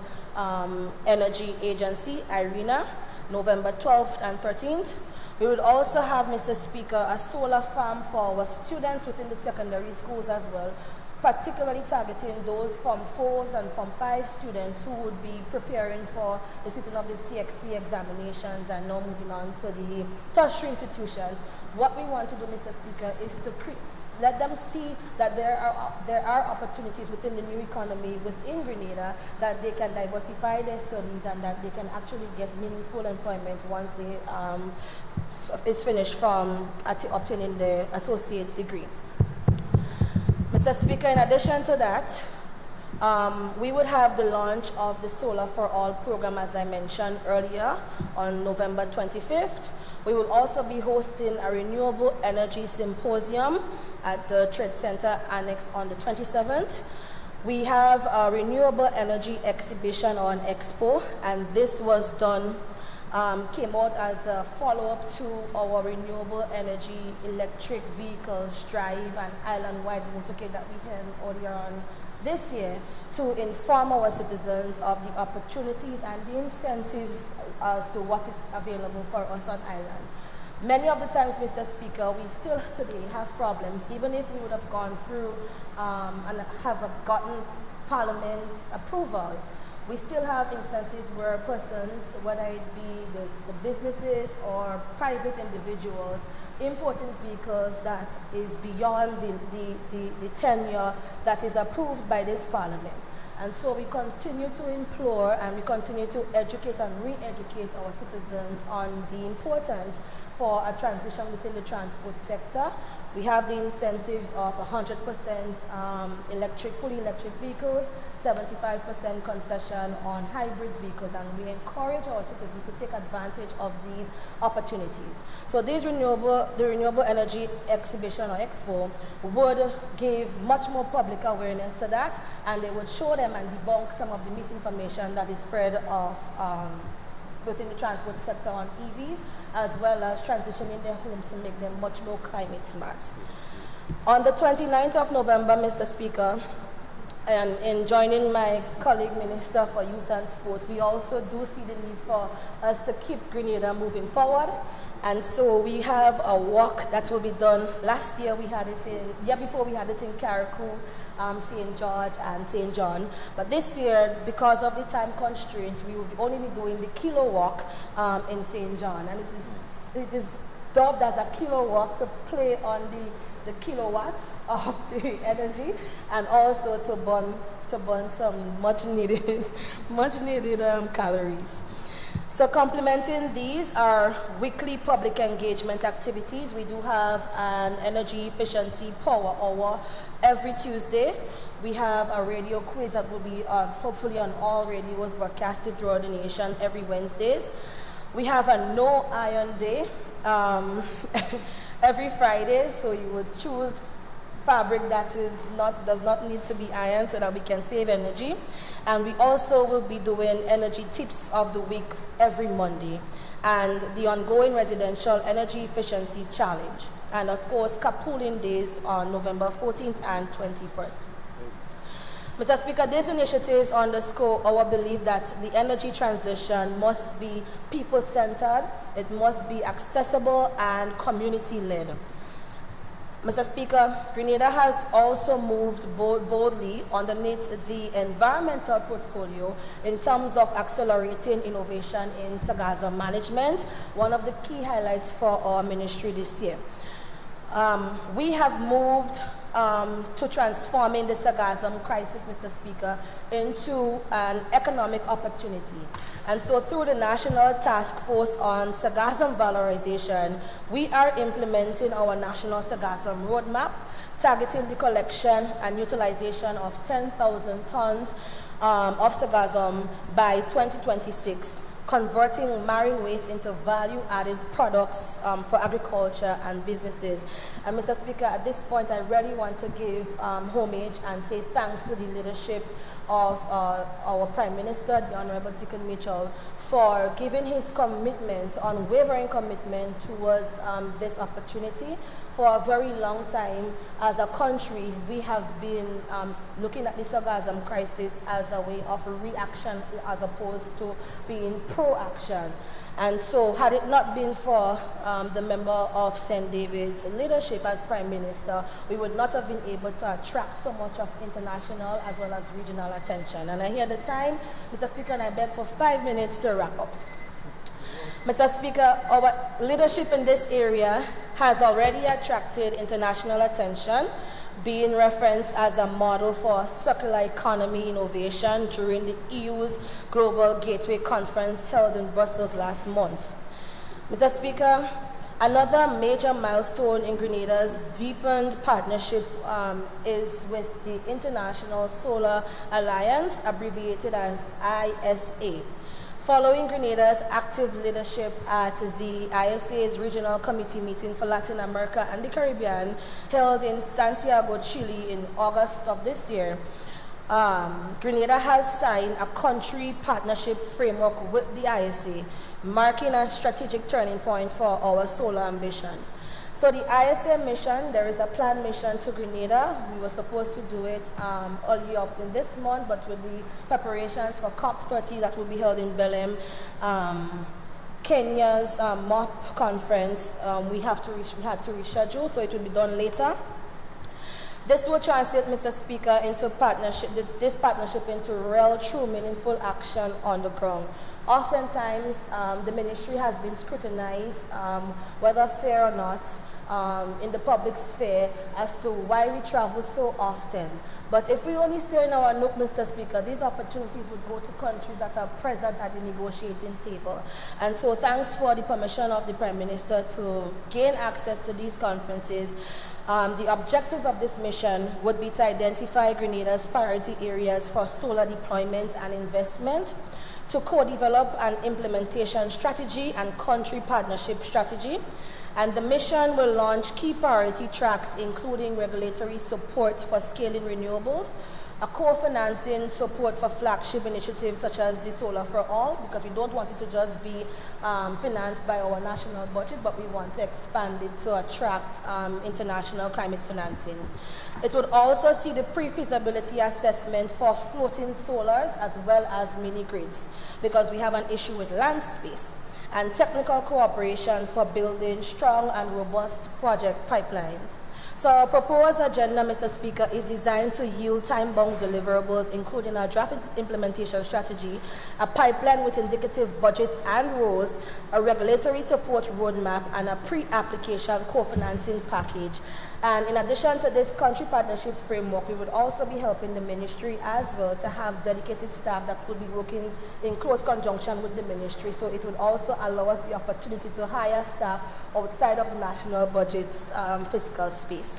Energy Agency, IRENA, November 12th and 13th. We would also have, Mr. Speaker, a solar farm for our students within the secondary schools as well, particularly targeting those Form 4s and Form 5 students who would be preparing for the sitting of the CXC examinations and now moving on to the tertiary institutions. What we want to do, Mr. Speaker, is to let them see that there are opportunities within the new economy within Grenada, that they can diversify their studies and that they can actually get meaningful employment once they is finished from obtaining the associate degree. Mr. Speaker, in addition to that, we would have the launch of the Solar for All program, as I mentioned earlier, on November 25th. We will also be hosting a renewable energy symposium at the Trade Center Annex on the 27th. We have a renewable energy exhibition on Expo, and this was done, came out as a follow-up to our renewable energy electric vehicles drive and island-wide motorcade that we had earlier on this year, to inform our citizens of the opportunities and the incentives as to what is available for us on island. Many of the times, Mr. Speaker, we still today have problems, even if we would have gone through and have gotten Parliament's approval. We still have instances where persons, whether it be the businesses or private individuals, importing vehicles that is beyond the tenure that is approved by this Parliament. And so we continue to implore and we continue to educate and re-educate our citizens on the importance for a transition within the transport sector. We have the incentives of 100% fully electric vehicles, 75% concession on hybrid vehicles, and we encourage our citizens to take advantage of these opportunities. So the renewable energy exhibition or expo would give much more public awareness to that, and they would show them and debunk some of the misinformation that is spread of within the transport sector on EVs, as well as transitioning their homes to make them much more climate smart. On the 29th of November, Mr. Speaker, and in joining my colleague Minister for Youth and Sport, we also do see the need for us to keep Grenada moving forward. And so we have a walk that will be done. Last year we had it year before we had it in Carriacou, St. George and St. John. But this year, because of the time constraints, we will only be doing the Kilo Walk in St. John. And it is dubbed as a Kilo Walk to play on the kilowatts of the energy, and also to burn some much needed calories. So complementing these are weekly public engagement activities. We do have an energy efficiency power hour every Tuesday. We have a radio quiz that will be hopefully on all radios broadcasted throughout the nation every Wednesdays. We have a no iron day every Friday, so you would choose fabric that does not need to be ironed so that we can save energy. And we also will be doing energy tips of the week every Monday, and the ongoing residential energy efficiency challenge, and of course carpooling days on November 14th and 21st. Mr. Speaker, these initiatives underscore our belief that the energy transition must be people-centered, it must be accessible and community-led. Mr. Speaker, Grenada has also moved boldly underneath the environmental portfolio in terms of accelerating innovation in Sagazam management, one of the key highlights for our ministry this year. We have moved to transforming the Sagazam crisis, Mr. Speaker, into an economic opportunity. And so through the National Task Force on Sagazam Valorization, we are implementing our National Sagazam Roadmap, targeting the collection and utilization of 10,000 tons of Sagazam by 2026, converting marine waste into value-added products for agriculture and businesses. And Mr. Speaker, at this point, I really want to give homage and say thanks to the leadership of our Prime Minister, the Honorable Dickon Mitchell, for giving his commitment, unwavering commitment towards this opportunity. For a very long time, as a country, we have been looking at the sargassum crisis as a way of reaction as opposed to being pro-action. And so, had it not been for the member of St. David's leadership as Prime Minister, we would not have been able to attract so much of international as well as regional attention. And I hear the time, Mr. Speaker, and I beg for 5 minutes to wrap up. Mr. Speaker, our leadership in this area has already attracted international attention, being referenced as a model for circular economy innovation during the EU's Global Gateway Conference held in Brussels last month. Mr. Speaker, another major milestone in Grenada's deepened partnership is with the International Solar Alliance, abbreviated as ISA. Following Grenada's active leadership at the ISA's Regional Committee meeting for Latin America and the Caribbean, held in Santiago, Chile in August of this year, Grenada has signed a country partnership framework with the ISA, marking a strategic turning point for our solar ambition. So the ISA mission, there is a planned mission to Grenada. We were supposed to do it early up in this month, but with the preparations for COP30 that will be held in Belém, Kenya's MOP conference, we had to reschedule, so it will be done later. This will translate, Mr. Speaker, into this partnership into real, true, meaningful action on the ground. Oftentimes, the ministry has been scrutinized, whether fair or not, in the public sphere as to why we travel so often. But if we only stay in our nook, Mr. Speaker, these opportunities would go to countries that are present at the negotiating table. And so thanks for the permission of the Prime Minister to gain access to these conferences. The objectives of this mission would be to identify Grenada's priority areas for solar deployment and investment, to co-develop an implementation strategy and country partnership strategy. And the mission will launch key priority tracks, including regulatory support for scaling renewables, a co-financing support for flagship initiatives such as the Solar for All, because we don't want it to just be financed by our national budget, but we want to expand it to attract international climate financing. It would also see the pre-feasibility assessment for floating solars as well as mini-grids, because we have an issue with land space, and technical cooperation for building strong and robust project pipelines. So our proposed agenda, Mr. Speaker, is designed to yield time-bound deliverables, including a draft implementation strategy, a pipeline with indicative budgets and roles, a regulatory support roadmap, and a pre-application co-financing package. And in addition to this country partnership framework, we would also be helping the ministry as well to have dedicated staff that would be working in close conjunction with the ministry. So it would also allow us the opportunity to hire staff outside of the national budget's fiscal space.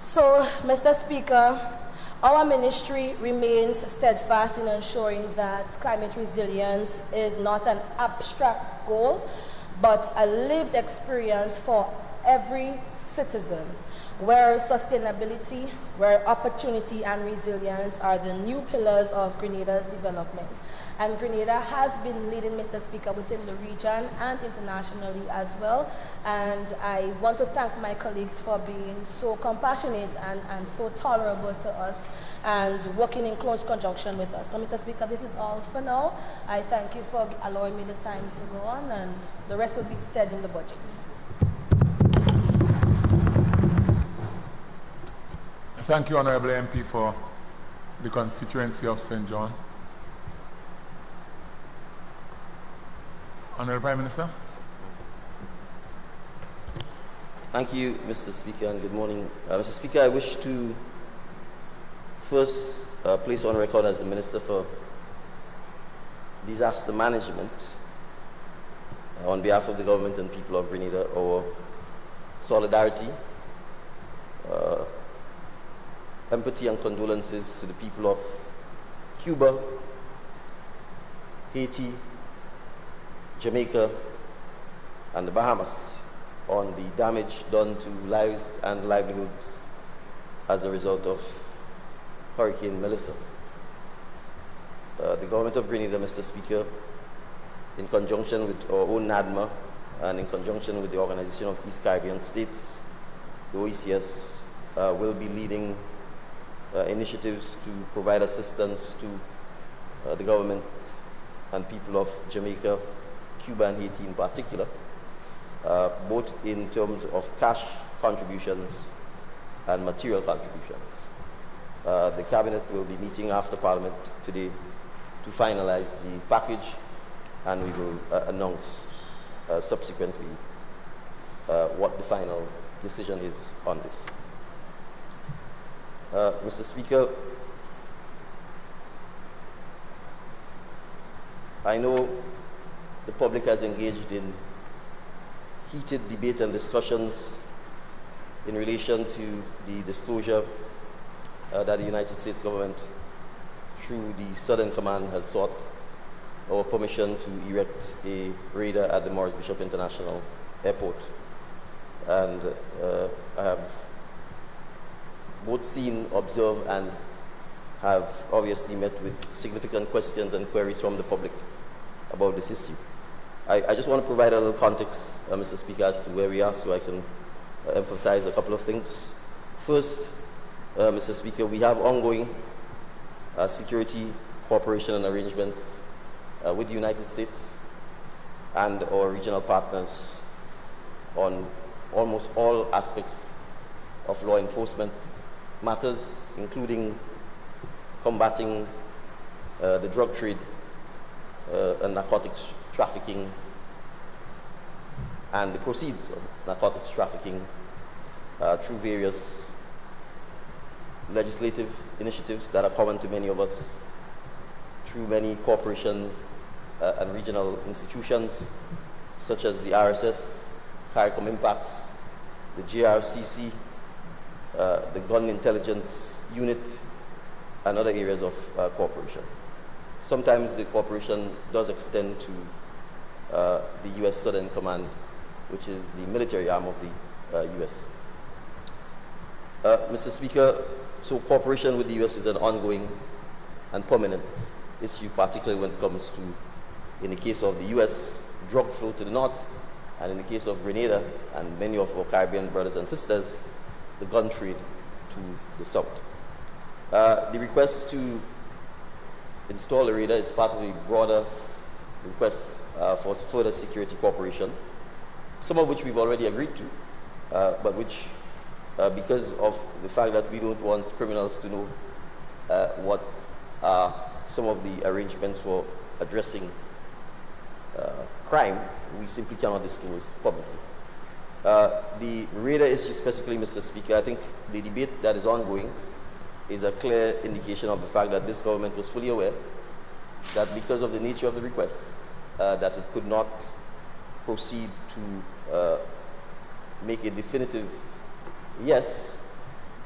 So, Mr. Speaker, our ministry remains steadfast in ensuring that climate resilience is not an abstract goal, but a lived experience for every citizen, where sustainability, where opportunity and resilience are the new pillars of Grenada's development. And Grenada has been leading, Mr. Speaker, within the region and internationally as well. And I want to thank my colleagues for being so compassionate and so tolerable to us and working in close conjunction with us. So, Mr. Speaker, this is all for now. I thank you for allowing me the time to go on, and the rest will be said in the budgets. Thank you, Honourable MP, for the constituency of St. John. Honourable Prime Minister. Thank you, Mr. Speaker, and good morning. Mr. Speaker, I wish to first place on record as the Minister for Disaster Management, on behalf of the government and people of Grenada, our solidarity, empathy and condolences to the people of Cuba, Haiti, Jamaica, and the Bahamas on the damage done to lives and livelihoods as a result of Hurricane Melissa. The government of Grenada, Mr. Speaker, in conjunction with our own NADMA and in conjunction with the Organization of East Caribbean States, the OECS, will be leading initiatives to provide assistance to the government and people of Jamaica, Cuba, and Haiti in particular, both in terms of cash contributions and material contributions. The Cabinet will be meeting after Parliament today to finalize the package, and we will announce subsequently what the final decision is on this. Mr. Speaker, I know the public has engaged in heated debate and discussions in relation to the disclosure that the United States government, through the Southern Command, has sought our permission to erect a radar at the Morris Bishop International Airport. And I have both seen, observed, and have obviously met with significant questions and queries from the public about this issue. I just want to provide a little context, Mr. Speaker, as to where we are, so I can emphasize a couple of things. First, Mr. Speaker, we have ongoing security cooperation and arrangements with the United States and our regional partners on almost all aspects of law enforcement matters, including combating the drug trade and narcotics trafficking and the proceeds of narcotics trafficking through various legislative initiatives that are common to many of us, through many cooperation and regional institutions such as the RSS, CARICOM Impacts, the JRCC, the Gun Intelligence Unit, and other areas of cooperation. Sometimes the cooperation does extend to the U.S. Southern Command, which is the military arm of the U.S. Mr. Speaker, so cooperation with the U.S. is an ongoing and permanent issue, particularly when it comes to, in the case of the U.S., drug flow to the north, and in the case of Grenada and many of our Caribbean brothers and sisters, the gun trade to the south. The request to install a radar is part of a broader request for further security cooperation, some of which we've already agreed to, but which, because of the fact that we don't want criminals to know what are some of the arrangements for addressing crime, we simply cannot disclose publicly. The radar issue specifically, Mr. Speaker, I think the debate that is ongoing is a clear indication of the fact that this government was fully aware that because of the nature of the request, that it could not proceed to make a definitive yes,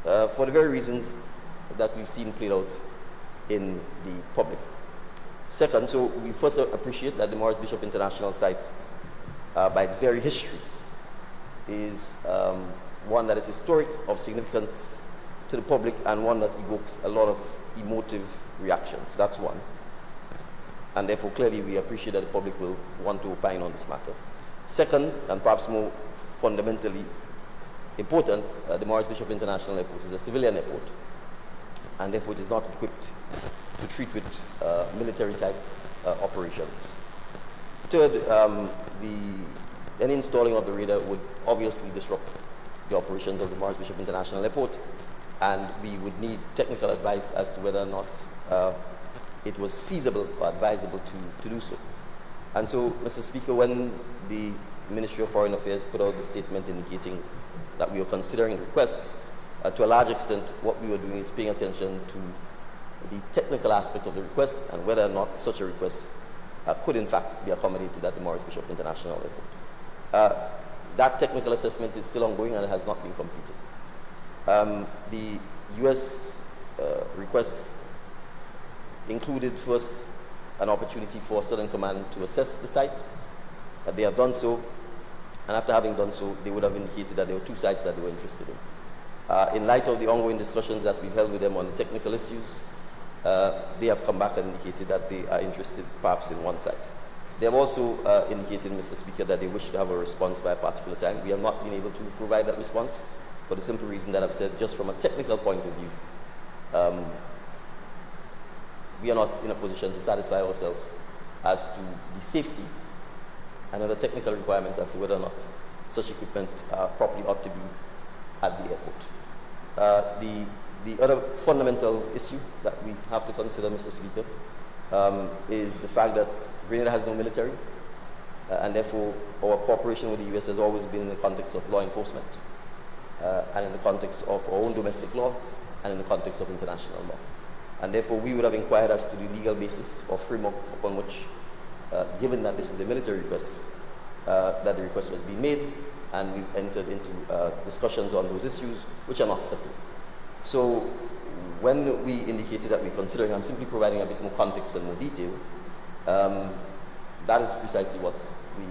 for the very reasons that we've seen played out in the public. Second, so we first appreciate that the Morris Bishop International site, by its very history, is one that is historic, of significance to the public, and one that evokes a lot of emotive reactions. That's one. And therefore, clearly, we appreciate that the public will want to opine on this matter. Second, and perhaps more fundamentally important, the Morris Bishop International Airport is a civilian airport, and therefore it is not equipped to treat with military-type operations. Third, any installing of the radar would obviously disrupt the operations of the Morris Bishop International Airport, and we would need technical advice as to whether or not it was feasible or advisable to do so. And so, Mr. Speaker, when the Ministry of Foreign Affairs put out the statement indicating that we were considering requests, to a large extent, what we were doing is paying attention to the technical aspect of the request and whether or not such a request could in fact be accommodated at the Morris Bishop International Airport. That technical assessment is still ongoing and it has not been completed. The U.S. request included first an opportunity for Southern Command to assess the site. They have done so, and after having done so, they would have indicated that there were 2 sites that they were interested in. In light of the ongoing discussions that we've held with them on the technical issues, they have come back and indicated that they are interested perhaps in 1 site. They have also indicated, Mr. Speaker, that they wish to have a response by a particular time. We have not been able to provide that response for the simple reason that I've said, just from a technical point of view, we are not in a position to satisfy ourselves as to the safety and other technical requirements as to whether or not such equipment properly ought to be at the airport. The other fundamental issue that we have to consider, Mr. Speaker, is the fact that Grenada has no military, and therefore our cooperation with the U.S. has always been in the context of law enforcement, and in the context of our own domestic law, and in the context of international law. And therefore we would have inquired as to the legal basis or framework upon which, given that this is a military request, that the request was being made, and we've entered into discussions on those issues which are not settled. So when we indicated that we're considering, I'm simply providing a bit more context and more detail, that is precisely what we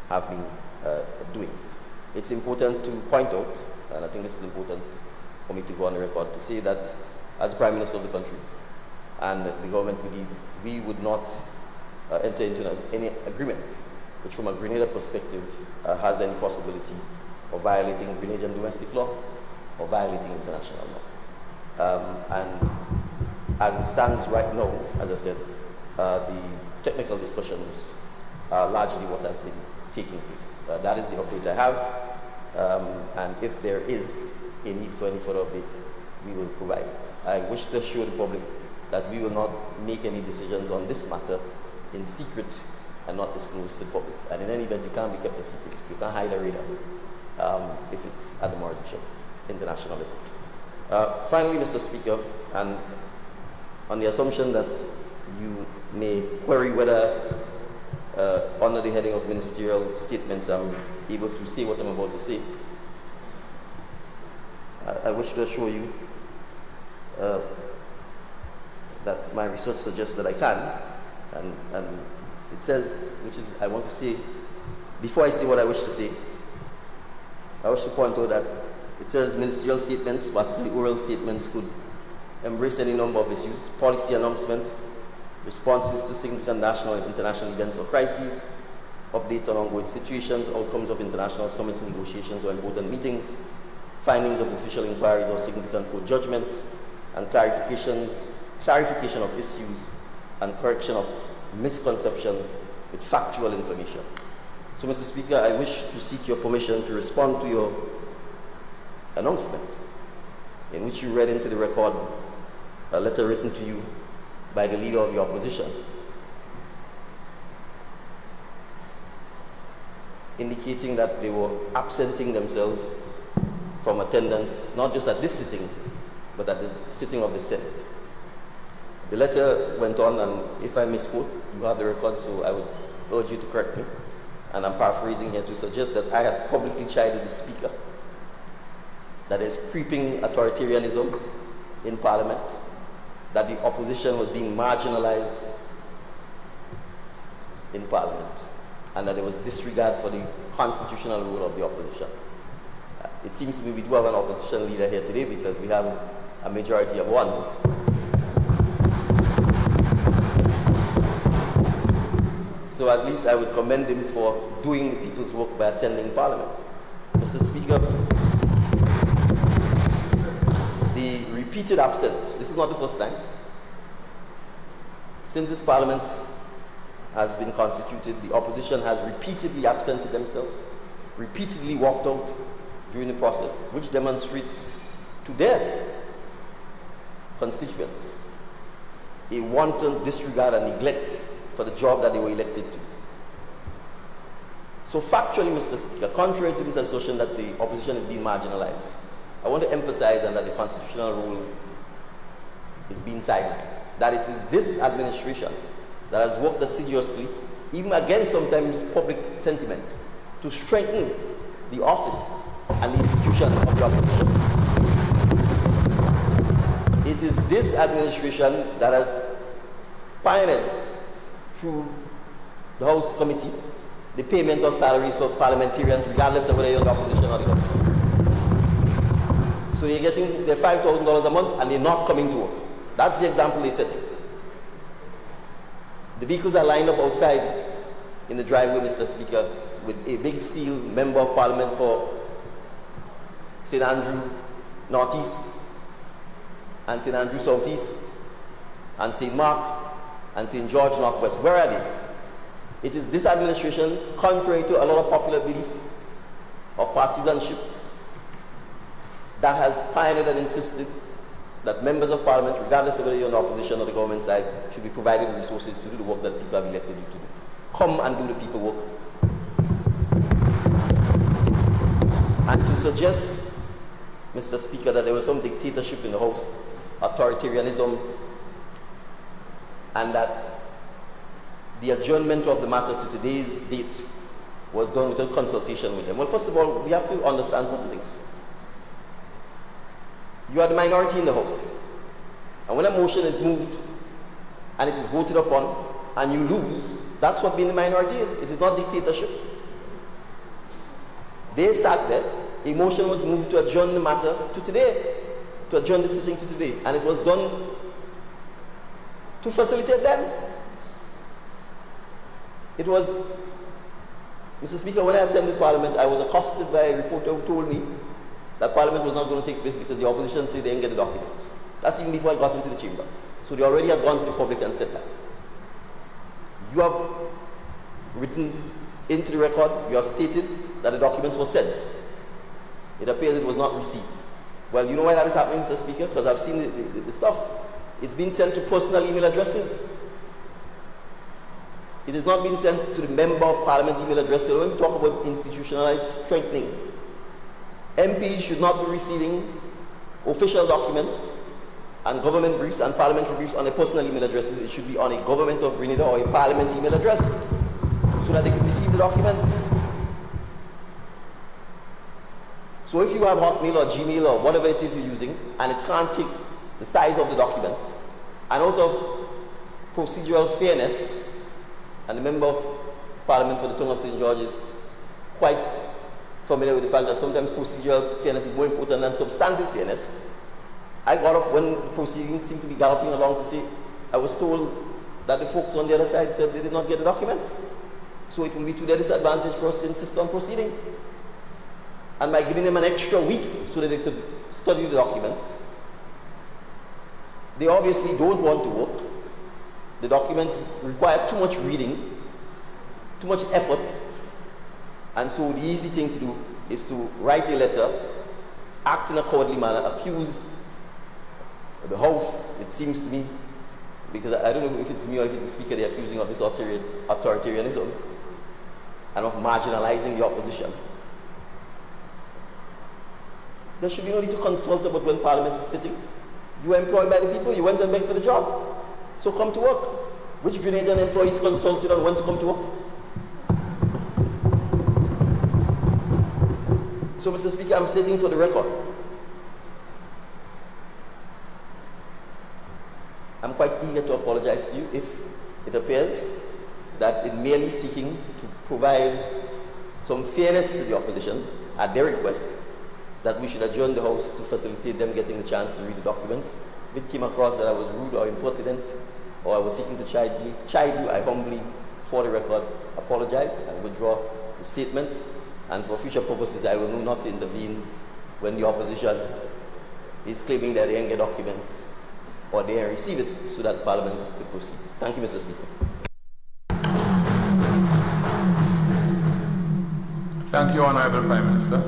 have been doing. It's important to point out, and I think this is important for me to go on the record, to say that as Prime Minister of the country and the government we would not enter into any agreement which from a Grenada perspective has any possibility of violating Grenadian domestic law or violating international law. And as it stands right now, as I said, the technical discussions are largely what has been taking place. That is the update I have, and if there is a need for any further update, we will provide it. I wish to assure the public that we will not make any decisions on this matter in secret and not disclose to the public. And in any event, it can't be kept a secret. You can't hide a radar if it's at the Morris Bishop International Airport. Finally, Mr. Speaker, and on the assumption that you may query whether under the heading of ministerial statements I'm able to say what I'm about to say, I wish to assure you that my research suggests that I can, and it says, which is, I want to say, before I say what I wish to say, I wish to point out that it says ministerial statements, particularly oral statements, could embrace any number of issues: policy announcements, responses to significant national and international events or crises, updates on ongoing situations, outcomes of international summits, negotiations, or important meetings, findings of official inquiries or significant court judgments, and clarification of issues and correction of misconception with factual information. So, Mr. Speaker, I wish to seek your permission to respond to your announcement, in which you read into the record a letter written to you by the leader of the opposition, indicating that they were absenting themselves from attendance, not just at this sitting, but at the sitting of the Senate. The letter went on, and if I misquote, you have the record, so I would urge you to correct me. And I'm paraphrasing here to suggest that I had publicly chided the Speaker that there's creeping authoritarianism in Parliament, that the opposition was being marginalized in Parliament, and that there was disregard for the constitutional role of the opposition. It seems to me we do have an opposition leader here today because we have a majority of one. So at least I would commend him for doing the people's work by attending Parliament. Mr. Speaker, the repeated absence, this is not the first time. Since this Parliament has been constituted, the opposition has repeatedly absented themselves, repeatedly walked out during the process, which demonstrates to their constituents a wanton disregard and neglect for the job that they were elected to. So factually, Mr. Speaker, contrary to this assertion that the opposition is being marginalized, I want to emphasize that the constitutional rule is being sidelined. That it is this administration that has worked assiduously, even against sometimes public sentiment, to strengthen the office and the institution of the opposition. It is this administration that has pioneered through the House Committee the payment of salaries for parliamentarians regardless of whether you're in the opposition or the government. So you're getting their $5,000 a month and they're not coming to work. That's the example they're setting. The vehicles are lined up outside in the driveway, Mr. Speaker, with a big seal, Member of Parliament for St. Andrew Northeast, and St. Andrew Southeast, and St. Mark, and St. George Northwest. Where are they? It is this administration, contrary to a lot of popular belief of partisanship, that has pioneered and insisted that members of parliament, regardless of whether you're on the opposition or the government side, should be provided with resources to do the work that people have elected you to do. Come and do the people work. And to suggest, Mr. Speaker, that there was some dictatorship in the House, authoritarianism, and that the adjournment of the matter to today's date was done without consultation with them. Well, first of all, we have to understand some things. You are the minority in the House. And when a motion is moved and it is voted upon and you lose, that's what being the minority is. It is not dictatorship. They sat there, a motion was moved to adjourn the matter to today, to adjourn the sitting to today, and it was done to facilitate them. It was, Mr. Speaker, when I attended Parliament, I was accosted by a reporter who told me that Parliament was not going to take place because the opposition said they didn't get the documents. That's even before I got into the chamber. So they already had gone to the public and said that. You have written into the record, you have stated that the documents were sent. It appears it was not received. Well, you know why that is happening, Mr. Speaker? Because I've seen the stuff. It's been sent to personal email addresses. It is not being sent to the member of parliament email address. So when we talk about institutionalized strengthening, MPs should not be receiving official documents and government briefs and parliamentary briefs on a personal email address. It should be on a government of Grenada or a parliament email address so that they can receive the documents. So if you have Hotmail or Gmail or whatever it is you're using and it can't take the size of the documents, and out of procedural fairness, and the member of parliament for the tongue of St. George is quite familiar with the fact that sometimes procedural fairness is more important than substantive fairness. I got up when the proceedings seemed to be galloping along to say, I was told that the folks on the other side said they did not get the documents. So it will be to their disadvantage for us to insist on proceeding. And by giving them an extra week so that they could study the documents, they obviously don't want to work. The documents require too much reading, too much effort, and so the easy thing to do is to write a letter, act in a cowardly manner, accuse the House, it seems to me, because I don't know if it's me or if it's the Speaker they're accusing of this authoritarianism and of marginalizing the opposition. There should be no need to consult about when Parliament is sitting. You were employed by the people, you went and begged for the job. So come to work. Which Grenadian employees consulted on when to come to work? So, Mr. Speaker, I'm stating for the record, I'm quite eager to apologize to you if it appears that in merely seeking to provide some fairness to the opposition at their request, that we should adjourn the House to facilitate them getting the chance to read the documents. If it came across that I was rude or impertinent, or I was seeking to chide you, I humbly, for the record, apologize and withdraw the statement. And for future purposes, I will not intervene when the opposition is claiming that they didn't get documents or they didn't receive it so that Parliament could proceed. Thank you, Mr. Speaker. Thank you, Honorable Prime Minister.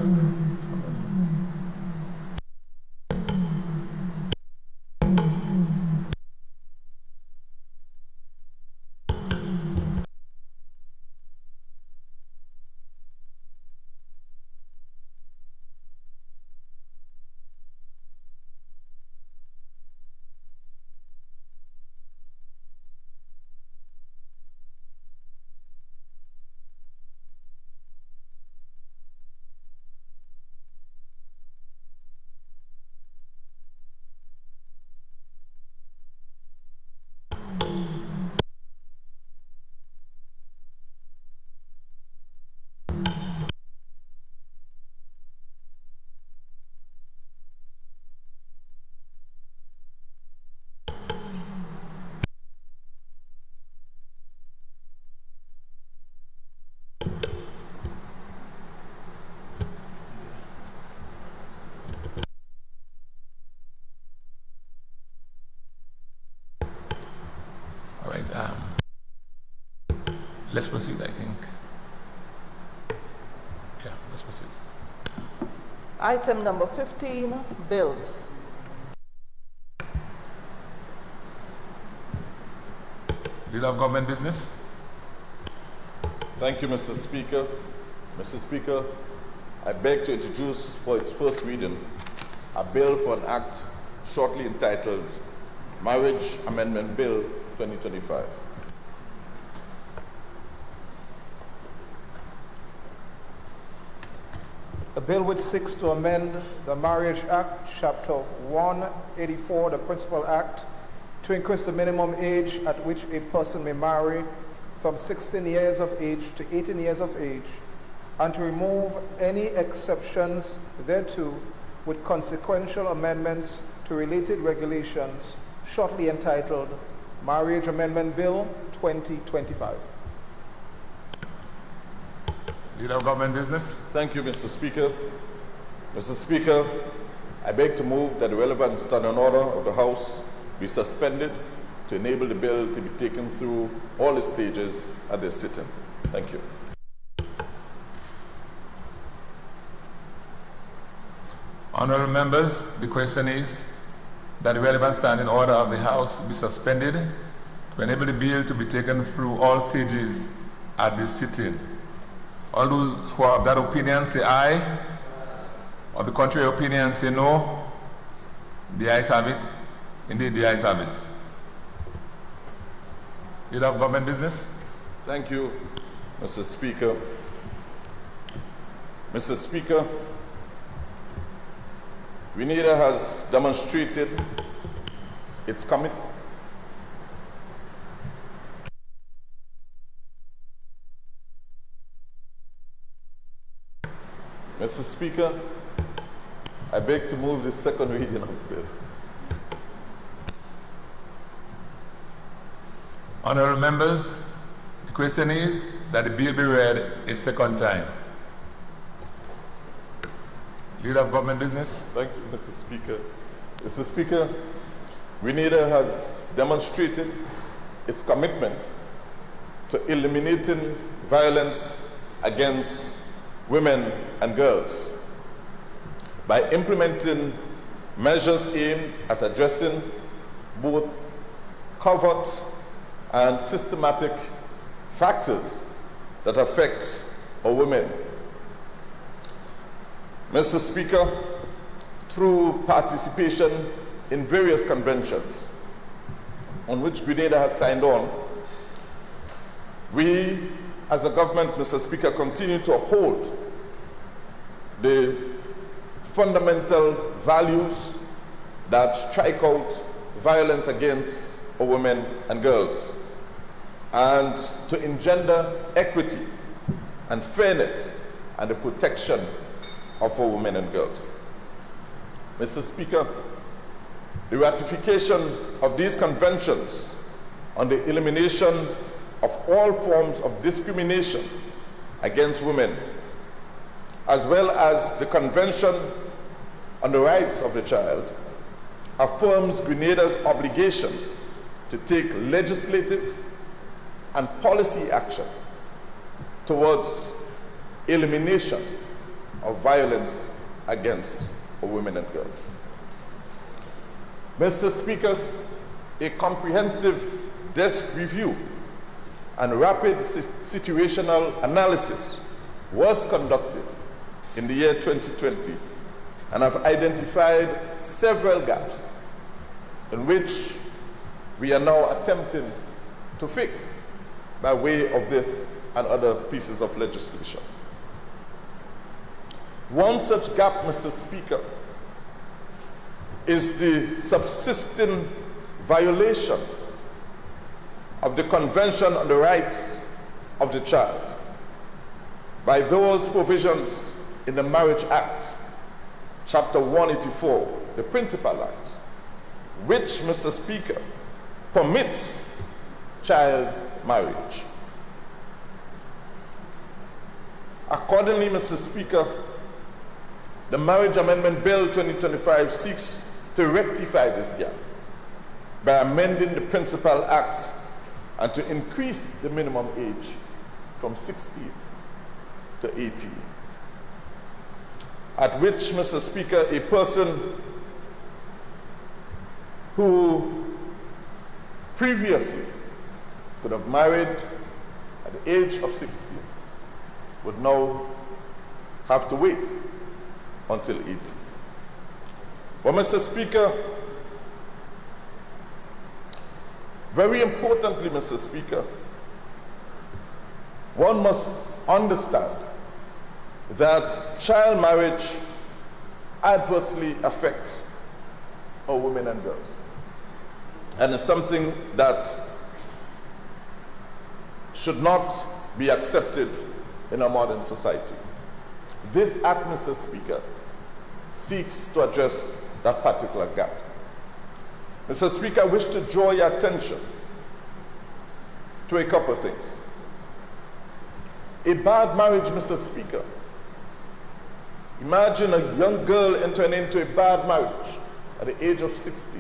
Right. Let's proceed, I think. Yeah, let's proceed. Item number 15, bills. Leader of Government Business. Thank you, Mr. Speaker. Mr. Speaker, I beg to introduce for its first reading a bill for an act shortly entitled Marriage Amendment Bill 2025. A bill which seeks to amend the Marriage Act, Chapter 184, the Principal Act, to increase the minimum age at which a person may marry from 16 years of age to 18 years of age, and to remove any exceptions thereto with consequential amendments to related regulations, shortly entitled Marriage Amendment Bill 2025. Leader of Government Business. Thank you, Mr. Speaker. Mr. Speaker, I beg to move that the relevant standing order of the House be suspended to enable the bill to be taken through all the stages at this sitting. Thank you. Honourable members, the question is that the relevant standing order of the House be suspended to enable the bill to be taken through all stages at this sitting. All those who are of that opinion say aye. Of the contrary opinion say no. The ayes have it. Indeed, the ayes have it. Leader of Government Business. Thank you, Mr. Speaker. Mr. Speaker, UNIDA has demonstrated its commitment. Mr. Speaker, I beg to move the second reading of the bill. Honourable members, the question is that the bill be read a second time. Leader of Government Business. Thank you, Mr. Speaker. Mr. Speaker, UNIDA has demonstrated its commitment to eliminating violence against women and girls by implementing measures aimed at addressing both covert and systematic factors that affect our women. Mr. Speaker, through participation in various conventions on which Grenada has signed on, we as a government, Mr. Speaker, continue to uphold the fundamental values that strike out violence against our women and girls, and to engender equity and fairness and the protection of our women and girls. Mr. Speaker, the ratification of these conventions on the elimination of all forms of discrimination against women, as well as the Convention on the Rights of the Child, affirms Grenada's obligation to take legislative and policy action towards elimination of violence against women and girls. Mr. Speaker, a comprehensive desk review and rapid situational analysis was conducted in the year 2020 and have identified several gaps in which we are now attempting to fix by way of this and other pieces of legislation. One such gap, Mr. Speaker, is the subsisting violation of the Convention on the Rights of the Child by those provisions in the Marriage Act, Chapter 184, the Principal Act, which, Mr. Speaker, permits child marriage. Accordingly, Mr. Speaker, the Marriage Amendment Bill 2025 seeks to rectify this gap by amending the Principal Act and to increase the minimum age from 16 to 18. At which, Mr. Speaker, a person who previously could have married at the age of 16 would now have to wait until 18. But, Mr. Speaker, very importantly, Mr. Speaker, one must understand that child marriage adversely affects our women and girls. And it's something that should not be accepted in a modern society. This act, Mr. Speaker, seeks to address that particular gap. Mr. Speaker, I wish to draw your attention to a couple of things. A bad marriage, Mr. Speaker. Imagine a young girl entering into a bad marriage at the age of 60,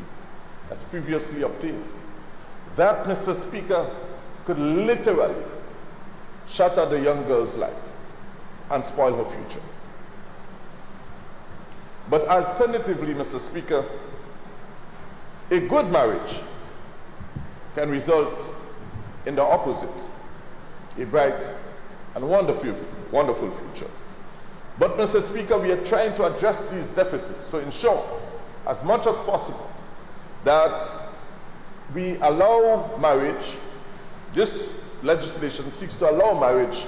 as previously obtained. That, Mr. Speaker, could literally shatter the young girl's life and spoil her future. But alternatively, Mr. Speaker, a good marriage can result in the opposite, a bright and wonderful future. But, Mr. Speaker, we are trying to address these deficits to ensure, as much as possible, that we allow marriage. This legislation seeks to allow marriage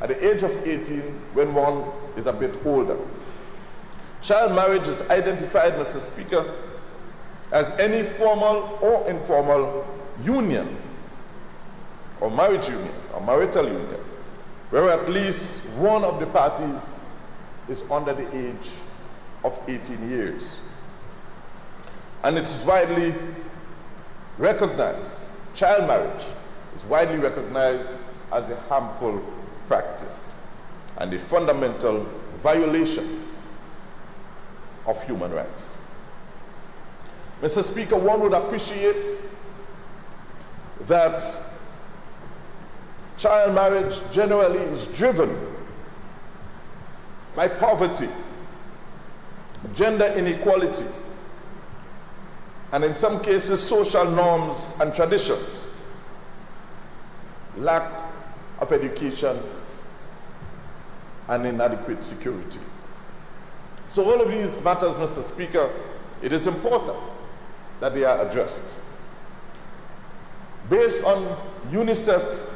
at the age of 18 when one is a bit older. Child marriage is identified, Mr. Speaker, as any formal or informal union or marriage union or marital union where at least one of the parties is under the age of 18 years. And it is widely recognized, child marriage is widely recognized as a harmful practice and a fundamental violation of human rights. Mr. Speaker, one would appreciate that child marriage generally is driven by poverty, gender inequality, and in some cases social norms and traditions, lack of education, and inadequate security. So all of these matters, Mr. Speaker, it is important that they are addressed. Based on UNICEF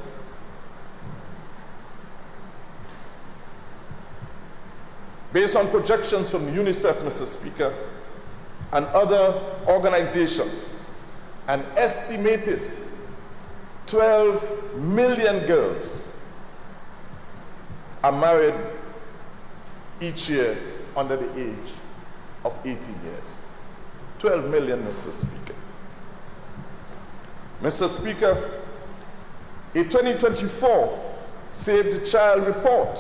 Based on projections from UNICEF, Mr. Speaker, and other organizations, an estimated 12 million girls are married each year under the age of 18 years. 12 million, Mr. Speaker. Mr. Speaker, a 2024 Save the Child report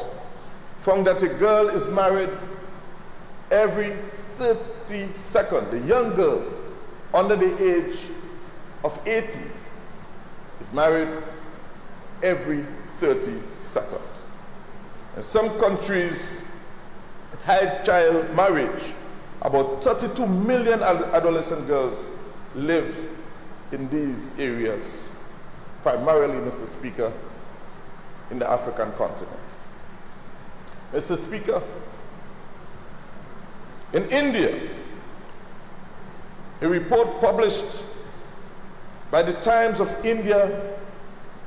found that a girl is married every 30 seconds. The young girl under the age of 18 is married every 30 seconds. In some countries, with high child marriage, about 32 million adolescent girls live in these areas, primarily, Mr. Speaker, in the African continent. Mr. Speaker, in India, a report published by the Times of India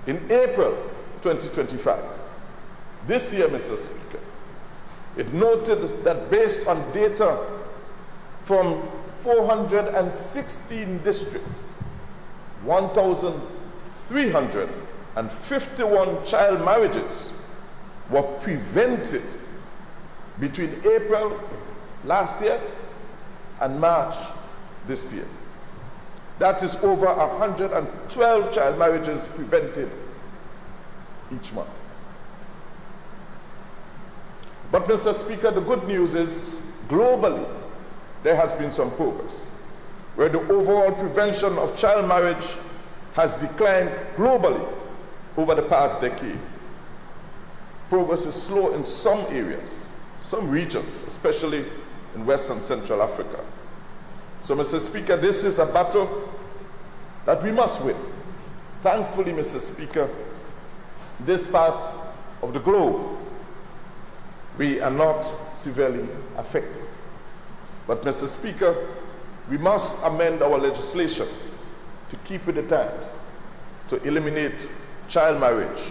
in April 2025, this year, Mr. Speaker, it noted that based on data from 416 districts, 1,351 child marriages were prevented between April last year and March this year. That is over 112 child marriages prevented each month. But, Mr. Speaker, the good news is, globally, there has been some progress, where the overall prevention of child marriage has declined globally over the past decade. Progress is slow in some areas, some regions, especially in West and Central Africa. So, Mr. Speaker, this is a battle that we must win. Thankfully, Mr. Speaker, this part of the globe, we are not severely affected. But, Mr. Speaker, we must amend our legislation to keep with the times, to eliminate child marriage.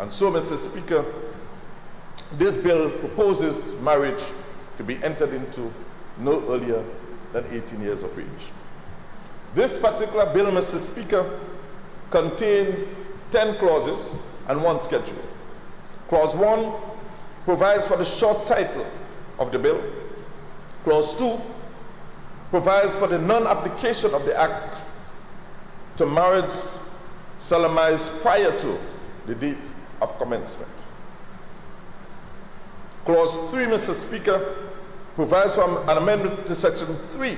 And so, Mr. Speaker, this bill proposes marriage to be entered into no earlier than 18 years of age. This particular bill, Mr. Speaker, contains 10 clauses and 1 schedule. Clause 1 provides for the short title of the bill. Clause 2 provides for the non-application of the Act to marriage solemnized prior to the date of commencement. Clause 3, Mr. Speaker, provides for an amendment to Section 3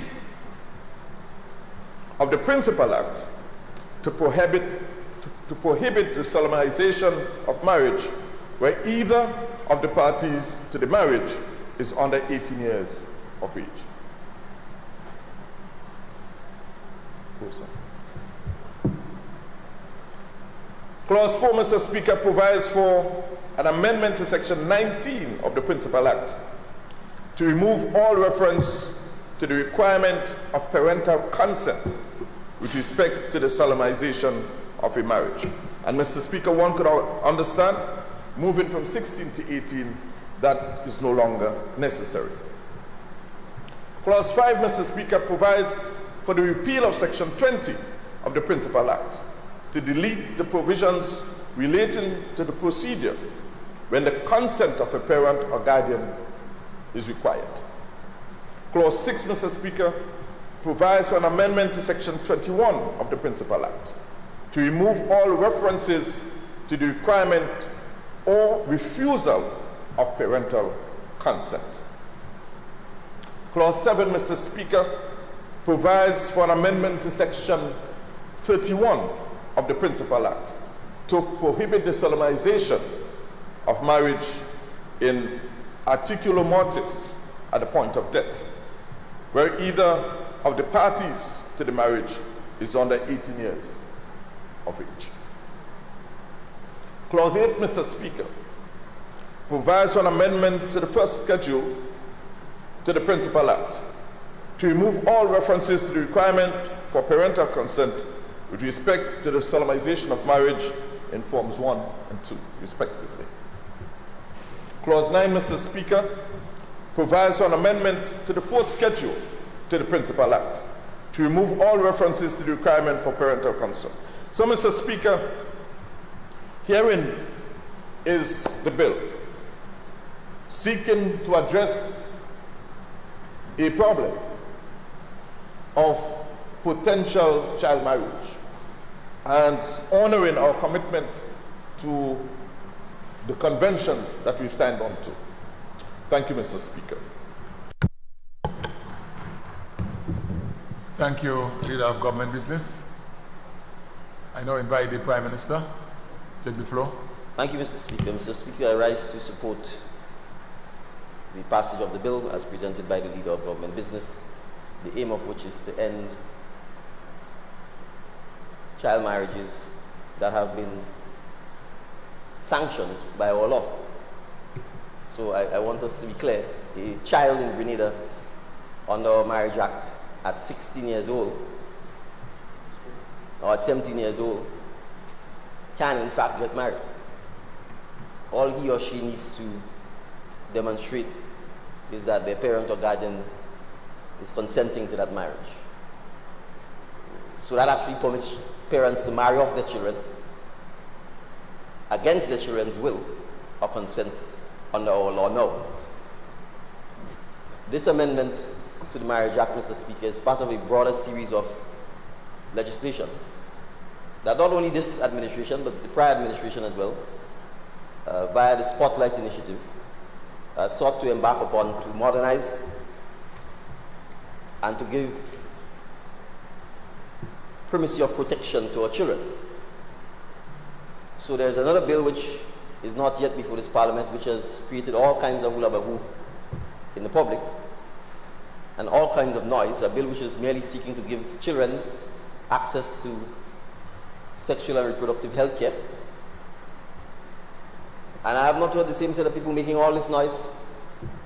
of the Principal Act to prohibit the solemnization of marriage where either of the parties to the marriage is under 18 years of age. Clause 4, Mr. Speaker, provides for an amendment to Section 19 of the Principal Act to remove all reference to the requirement of parental consent with respect to the solemnization of a marriage. And, Mr. Speaker, one could understand, moving from 16 to 18, that is no longer necessary. Clause 5, Mr. Speaker, provides for the repeal of Section 20 of the Principal Act to delete the provisions relating to the procedure when the consent of a parent or guardian is required. Clause 6, Mr. Speaker, provides for an amendment to Section 21 of the Principal Act to remove all references to the requirement or refusal of parental consent. Clause 7, Mr. Speaker, provides for an amendment to Section 31 of the Principal Act to prohibit the solemnization of marriage in articulo mortis at the point of death, where either of the parties to the marriage is under 18 years of age. Clause 8, Mr. Speaker, provides for an amendment to the first schedule to the Principal Act to remove all references to the requirement for parental consent with respect to the solemnization of marriage in Forms 1 and 2, respectively. Clause 9, Mr. Speaker, provides for an amendment to the fourth schedule to the Principal Act to remove all references to the requirement for parental consent. So, Mr. Speaker, herein is the bill seeking to address a problem of potential child marriage and honoring our commitment to the conventions that we've signed on to. Thank you, Mr. Speaker. Thank you, Leader of Government Business. I now invite the Prime Minister to take the floor. Thank you, Mr. Speaker. Mr. Speaker, I rise to support the passage of the bill as presented by the Leader of Government Business, the aim of which is to end child marriages that have been sanctioned by our law. So I want us to be clear. A child in Grenada under our Marriage Act at 16 years old or at 17 years old can in fact get married. All he or she needs to demonstrate is that their parent or guardian is consenting to that marriage. So that actually permits parents to marry off their children against their children's will or consent under our law now. This amendment to the Marriage Act, Mr. Speaker, is part of a broader series of legislation that not only this administration, but the prior administration as well, via the Spotlight Initiative, sought to embark upon to modernize and to give primacy of protection to our children. So there's another bill which is not yet before this parliament, which has created all kinds of hula-bagoo in the public and all kinds of noise, a bill which is merely seeking to give children access to sexual and reproductive health care. And I have not heard the same set of people making all this noise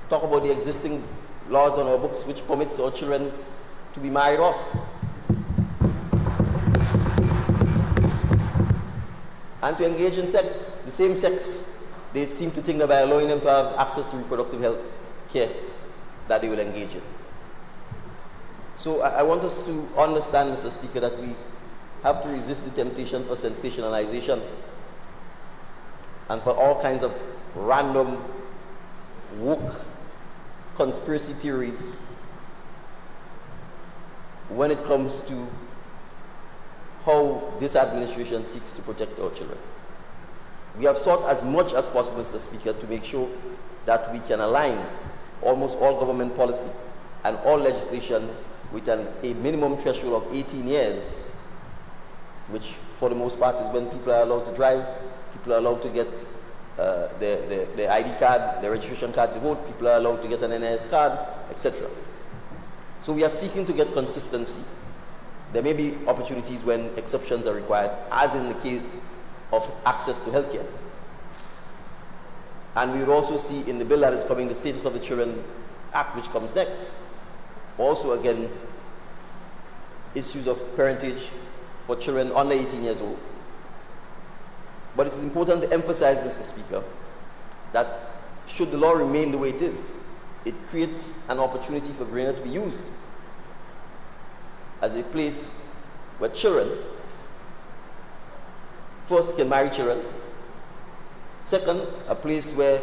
talk about the existing laws on our books which permits our children to be married off and to engage in sex, the same sex they seem to think that by allowing them to have access to reproductive health care that they will engage in. So I want us to understand, Mr. Speaker, that we have to resist the temptation for sensationalization and for all kinds of random woke conspiracy theories when it comes to how this administration seeks to protect our children. We have sought as much as possible, Mr. Speaker, to make sure that we can align almost all government policy and all legislation with a minimum threshold of 18 years, which for the most part is when people are allowed to drive, people are allowed to get their ID card, their registration card to vote, people are allowed to get an NIS card, etc. So we are seeking to get consistency. There may be opportunities when exceptions are required, as in the case of access to healthcare. And we would also see in the bill that is coming, the Status of the Children Act, which comes next, also again issues of parentage for children under 18 years old. But it is important to emphasize, Mr. Speaker, that should the law remain the way it is, it creates an opportunity for Grenada to be used as a place where children first can marry children, second, a place where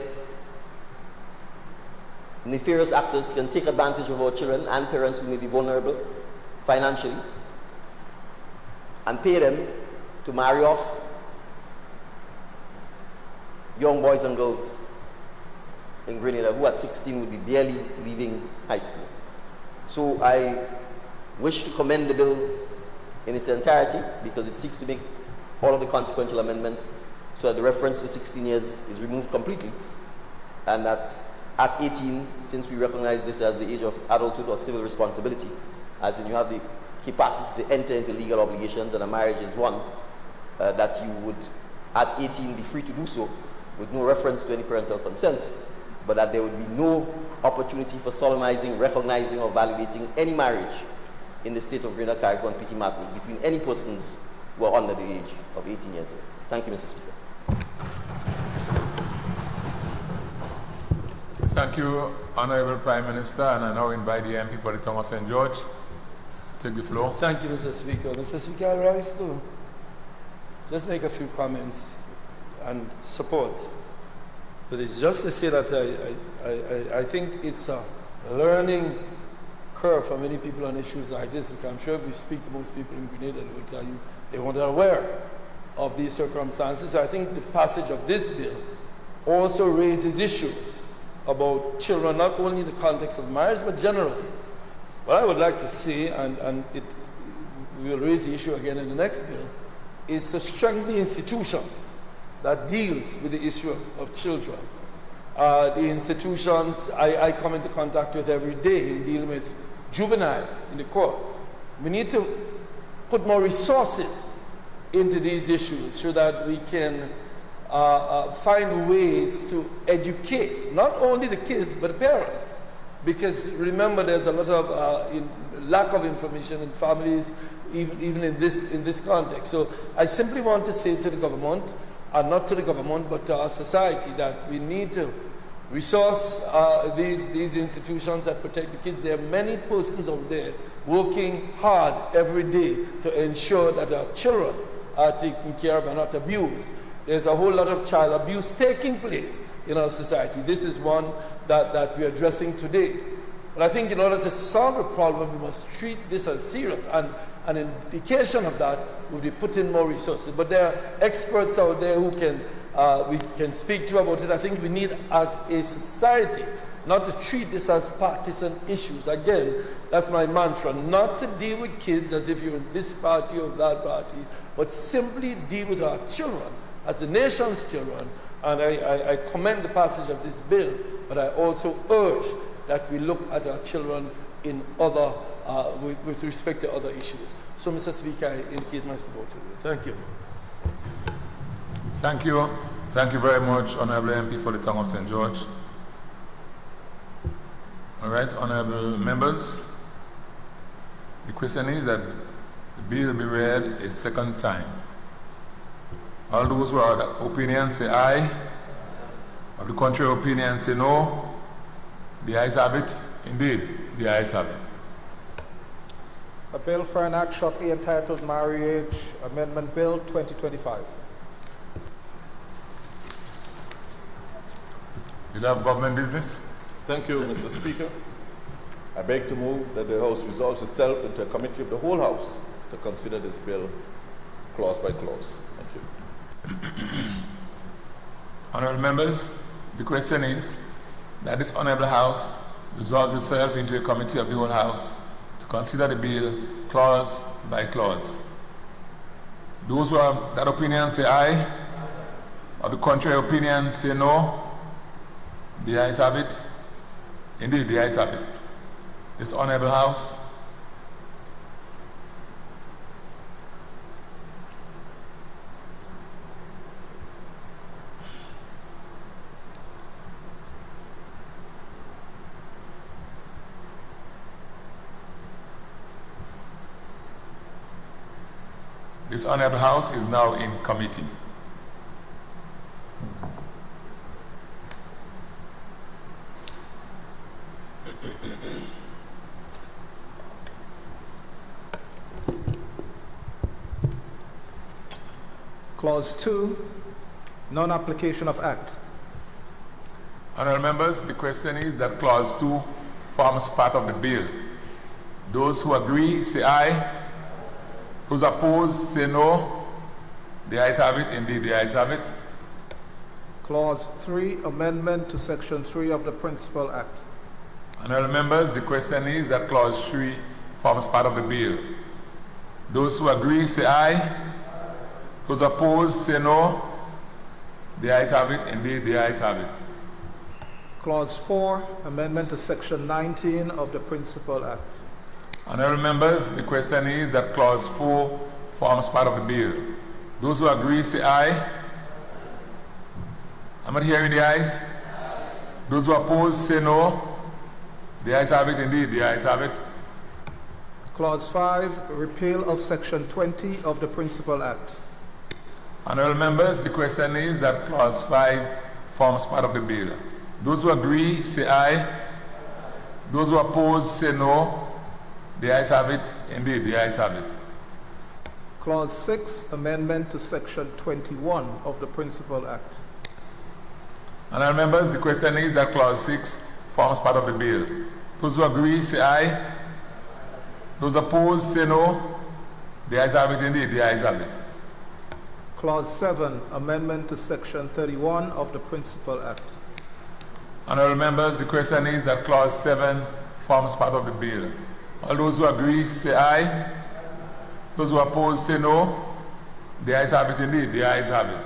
nefarious actors can take advantage of our children and parents who may be vulnerable financially and pay them to marry off young boys and girls in Grenada who at 16 would be barely leaving high school. So I wish to commend the bill in its entirety because it seeks to make all of the consequential amendments so that the reference to 16 years is removed completely, and that at 18, since we recognize this as the age of adulthood or civil responsibility, as in you have the capacity to enter into legal obligations, and a marriage is one, that you would at 18 be free to do so with no reference to any parental consent, but that there would be no opportunity for solemnizing, recognizing, or validating any marriage in the state of Grenada, Carriacou, and Petite Martinique between any persons who are under the age of 18 years old. Thank you, Mr. Speaker. Thank you, Honorable Prime Minister, and I now invite the MP for the Tongue of St. George to take the floor. Thank you, Mr. Speaker. Mr. Speaker, I rise to just make a few comments and support for this. Just to say that I think it's a learning curve for many people on issues like this, because I'm sure if we speak to most people in Grenada, they will tell you they weren't aware of these circumstances. So I think the passage of this bill also raises issues about children, not only in the context of marriage, but generally. What I would like to see, and we will raise the issue again in the next bill, is to strengthen the institutions that deals with the issue of children. The institutions I come into contact with every day in dealing with juveniles in the court. We need to put more resources into these issues so that we can find ways to educate not only the kids but the parents, because remember there's a lot of lack of information in families even in this context. So I simply want to say to the government, and not to the government but to our society, that we need to resource these institutions that protect the kids. There are many persons out there working hard every day to ensure that our children are taken care of and not abused. There's a whole lot of child abuse taking place in our society. This is one that we're addressing today. But I think in order to solve the problem, we must treat this as serious, and an indication of that will be put in more resources. But there are experts out there who we can speak to about it. I think we need, as a society, not to treat this as partisan issues. Again, that's my mantra, not to deal with kids as if you're in this party or that party, but simply deal with our children as the nation's children. And I commend the passage of this bill, but I also urge that we look at our children in other, with respect to other issues. So, Mr. Speaker, I indicate my support to you. Thank you. Thank you. Thank you very much, Honorable MP for the Tongue of St. George. All right, honorable members, the question is that the bill be read a second time. All those who are of the opinion say aye. Of the contrary opinion say no. The ayes have it. Indeed, the ayes have it. A bill for an act shortly entitled Marriage Amendment Bill 2025. You have government business? Thank you, Mr. Speaker. I beg to move that the House resolves itself into a committee of the whole House to consider this bill clause by clause. Thank you. Honorable members, the question is that this Honorable House resolves itself into a committee of the whole House to consider the bill clause by clause. Those who have that opinion say aye. Of the contrary opinion say no. The ayes have it. Indeed, the ayes have it. This Honorable House is now in committee. Clause 2, non-application of act. Honorable members, the question is that clause 2 forms part of the bill. Those who agree say aye. Those opposed say no. The ayes have it. Indeed, the ayes have it. Clause 3, amendment to section 3 of the Principal Act. Honorable members, the question is that clause 3 forms part of the bill. Those who agree say aye. Those opposed say no. The ayes have it. Indeed, the ayes have it. Clause 4, amendment to section 19 of the Principal Act. Honorable members, the question is that clause 4 forms part of the bill. Those who agree say aye. I'm not hearing the ayes. Those who oppose say no. The ayes have it. Indeed, the ayes have it. Clause 5, repeal of section 20 of the Principal Act. Honorable members, the question is that clause 5 forms part of the bill. Those who agree say aye. Those who oppose say no. The ayes have it. Indeed, the ayes have it. Clause 6, amendment to section 21 of the Principal Act. Honorable members, the question is that clause 6 forms part of the bill. Those who agree say aye. Those opposed say no. The ayes have it. Indeed, the ayes have it. Clause 7, amendment to section 31 of the Principal Act. Honorable members, the question is that clause 7 forms part of the bill. All those who agree say aye. Those who oppose say no. The ayes have it. Indeed, the ayes have it.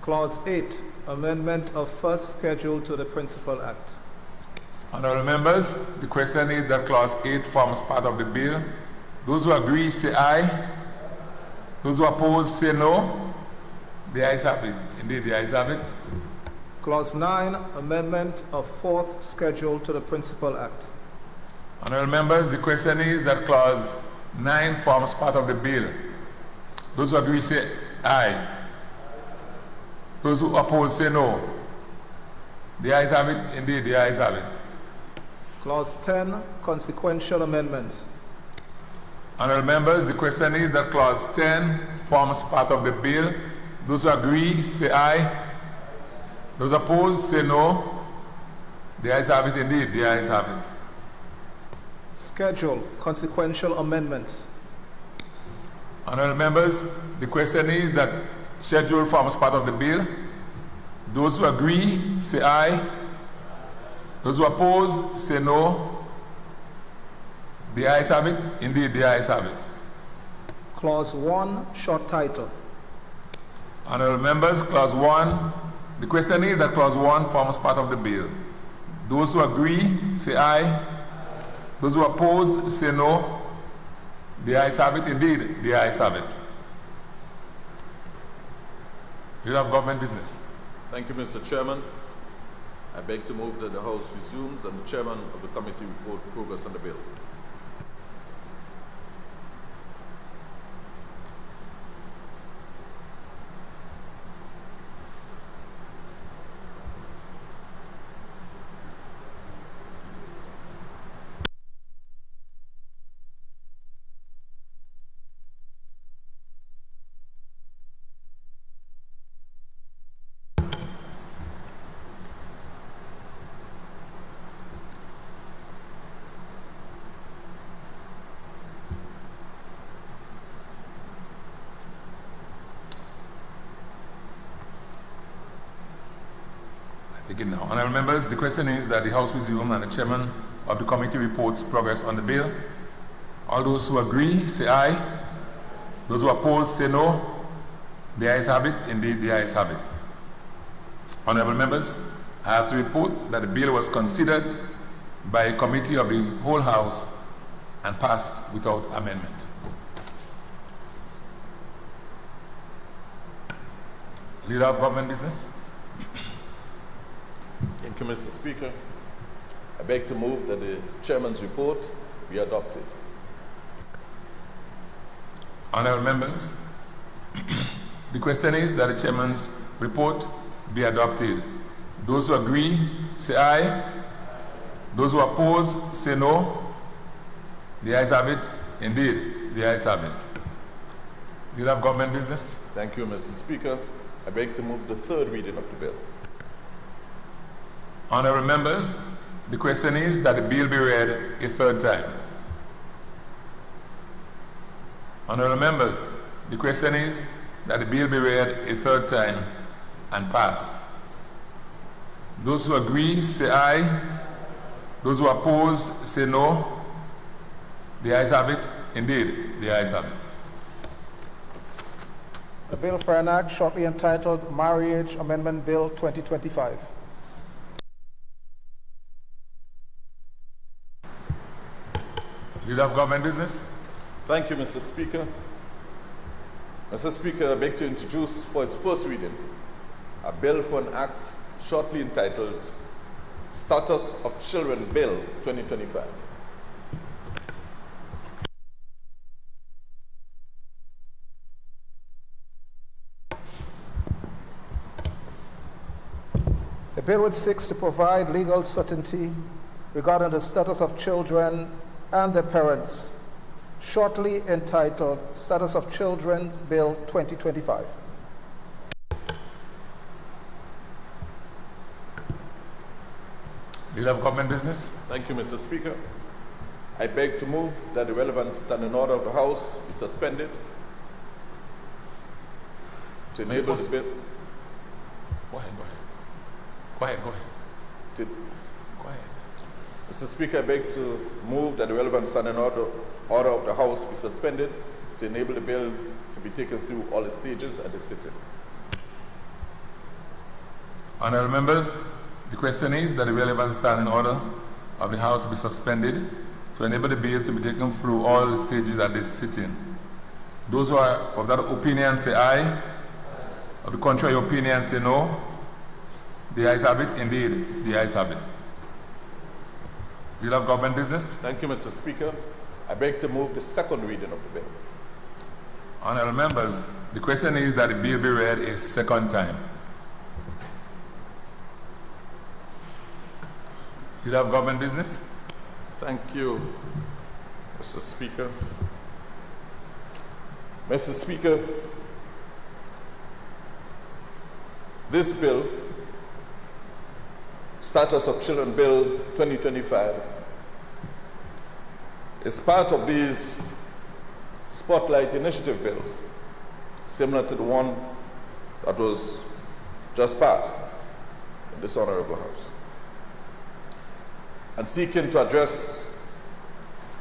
Clause 8, amendment of first schedule to the Principal Act. Honorable members, the question is that clause 8 forms part of the bill. Those who agree say aye. Those who oppose say no. The ayes have it. Indeed, the ayes have it. Clause 9, amendment of fourth schedule to the Principal Act. Honorable members, the question is that clause 9 forms part of the bill. Those who agree say aye. Those who oppose say no. The ayes have it. Indeed, the ayes have it. Clause 10, consequential amendments. Honorable members, the question is that clause 10 forms part of the bill. Those who agree say aye. Those opposed say no. The ayes have it. Indeed, the ayes have it. Schedule, consequential amendments. Honorable members, the question is that schedule forms part of the bill. Those who agree say aye. Those who oppose, say no. The ayes have it. Indeed, the ayes have it. Clause 1, short title. Honorable members, Clause 1. The question is that Clause 1 forms part of the bill. Those who agree, say aye. Those who oppose, say no. The ayes have it. Indeed, the ayes have it. You have government business. Thank you, Mr. Chairman. I beg to move that the House resumes and the Chairman of the committee report progress on the bill. Now, honorable members, the question is that the House resume and the chairman of the committee reports progress on the bill. All those who agree, say aye. Those who oppose, say no. The ayes have it. Indeed, the ayes have it. Honorable members, I have to report that the bill was considered by a committee of the whole House and passed without amendment. Leader of government business. Thank you, Mr. Speaker. I beg to move that the Chairman's report be adopted. Honorable members, the question is that the Chairman's report be adopted. Those who agree, say aye. Those who oppose, say no. The ayes have it. Indeed, the ayes have it. You have government business? Thank you, Mr. Speaker. I beg to move the third reading of the bill. Honorable members, the question is that the bill be read a third time. Honorable members, the question is that the bill be read a third time and pass. Those who agree, say aye. Those who oppose, say no. The ayes have it. Indeed, the ayes have it. The bill for an act shortly entitled Marriage Amendment Bill 2025. Leader of government business. Thank you, Mr. Speaker. Mr. Speaker, I beg to introduce for its first reading a bill for an act shortly entitled Status of Children Bill 2025. The bill which seeks to provide legal certainty regarding the status of children and their parents, shortly entitled Status of Children Bill 2025. Leader of government business. Thank you, Mr. Speaker. I beg to move that the relevant standing order of the House be suspended to enable the bill. Go ahead. Go ahead. Mr. Speaker, I beg to move that the relevant standing order of the House be suspended to enable the bill to be taken through all the stages at the sitting. Honorable members, the question is that the relevant standing order of the House be suspended to enable the bill to be taken through all the stages at this sitting. Those who are of that opinion say aye. Of the contrary opinion say no. The ayes have it. Indeed, the ayes have it. Leader of government business. Thank you, Mr. Speaker. I beg to move the second reading of the bill. Honorable members, the question is that the bill be read a second time. Leader of government business. Thank you, Mr. Speaker. Mr. Speaker, this bill, Status of Children Bill 2025, is part of these Spotlight Initiative bills, similar to the one that was just passed in this Honorable House. and seeking to address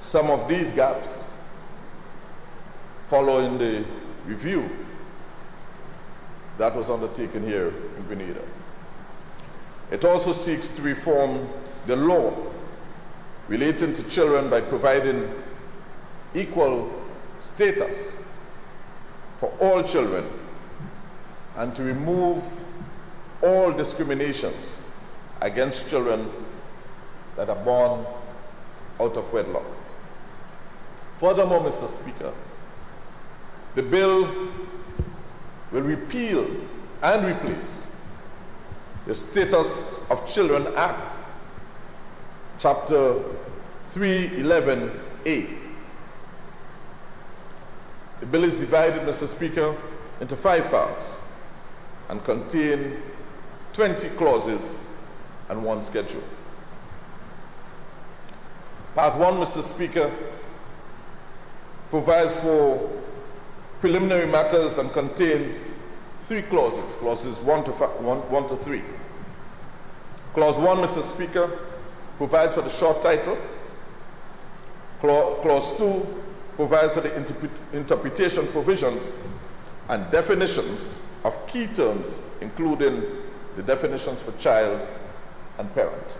some of these gaps following the review that was undertaken here in Grenada. It also seeks to reform the law relating to children by providing equal status for all children and to remove all discriminations against children that are born out of wedlock. Furthermore, Mr. Speaker, the bill will repeal and replace the Status of Children Act, Chapter 311A. The bill is divided, Mr. Speaker, into 5 parts and contain 20 clauses and 1 schedule. Part 1, Mr. Speaker, provides for preliminary matters and contains 3 clauses, clauses 1 to 3. Clause 1, Mr. Speaker, provides for the short title. Clause 2 provides for the interpretation provisions and definitions of key terms, including the definitions for child and parent.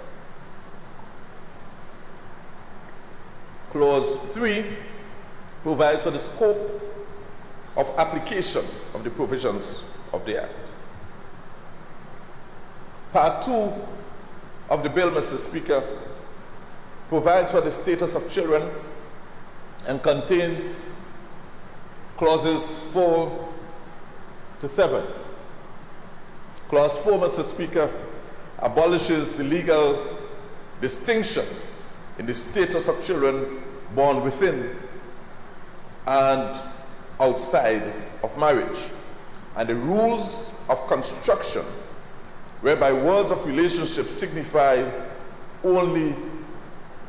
Clause 3 provides for the scope of application of the provisions of the Act. Part 2 of the bill, Mr. Speaker, provides for the status of children and contains clauses 4 to 7. Clause 4, Mr. Speaker, abolishes the legal distinction in the status of children born within and outside of marriage, and the rules of construction whereby words of relationship signify only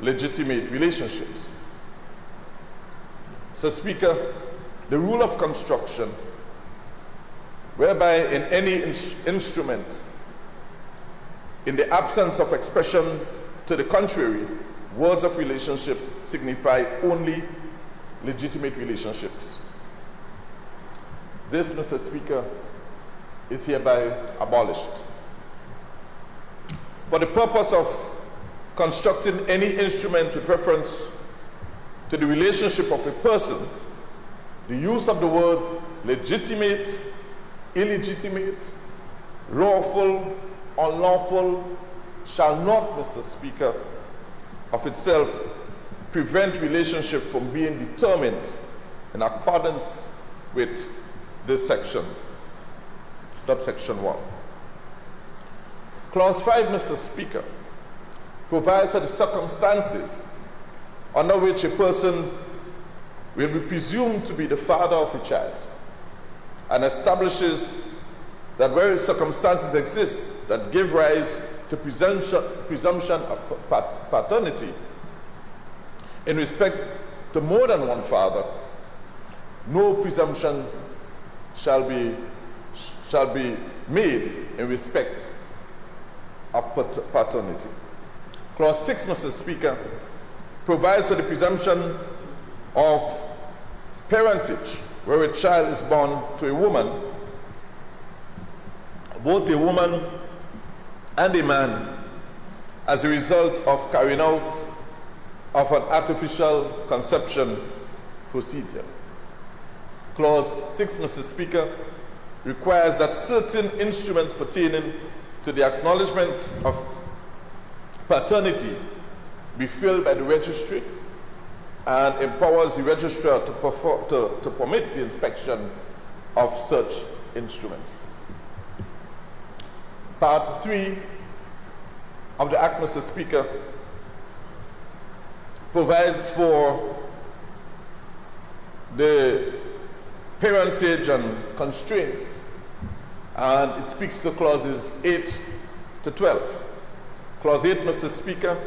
legitimate relationships. Mr. Speaker, the rule of construction whereby in any instrument, in the absence of expression to the contrary, words of relationship signify only legitimate relationships. This, Mr. Speaker, is hereby abolished. For the purpose of constructing any instrument with reference to the relationship of a person, the use of the words legitimate, illegitimate, lawful, unlawful shall not, Mr. Speaker, of itself prevent relationship from being determined in accordance with this section, subsection 1. Clause 5, Mr. Speaker, provides for the circumstances under which a person will be presumed to be the father of a child, and establishes that where circumstances exist that give rise to presumption of paternity in respect to more than one father, no presumption shall be made in respect of paternity. Clause 6, Mr. Speaker, provides for the presumption of parentage where a child is born to a woman, both a woman and a man, as a result of carrying out of an artificial conception procedure. Clause 6, Mr. Speaker, requires that certain instruments pertaining to the acknowledgement of paternity be filled by the registry, and empowers the registrar to permit the inspection of such instruments. Part 3 of the Act, Mr. Speaker, provides for the parentage and constraints, and it speaks to clauses 8 to 12. Clause 8, Mr. Speaker,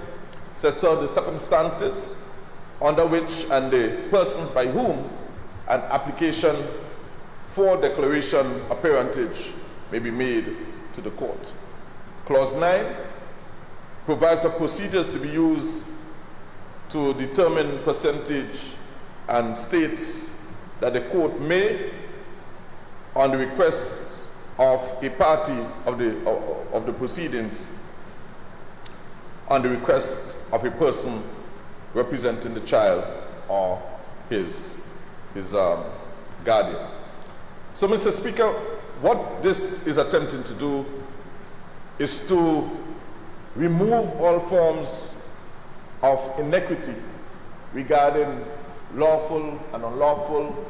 sets out the circumstances under which and the persons by whom an application for declaration of parentage may be made to the court. Clause 9 provides for procedures to be used to determine percentage and states that the court may, on the request of a party of the proceedings, on the request of a person representing the child or his guardian. So, Mr. Speaker, what this is attempting to do is to remove all forms of inequity regarding lawful and unlawful,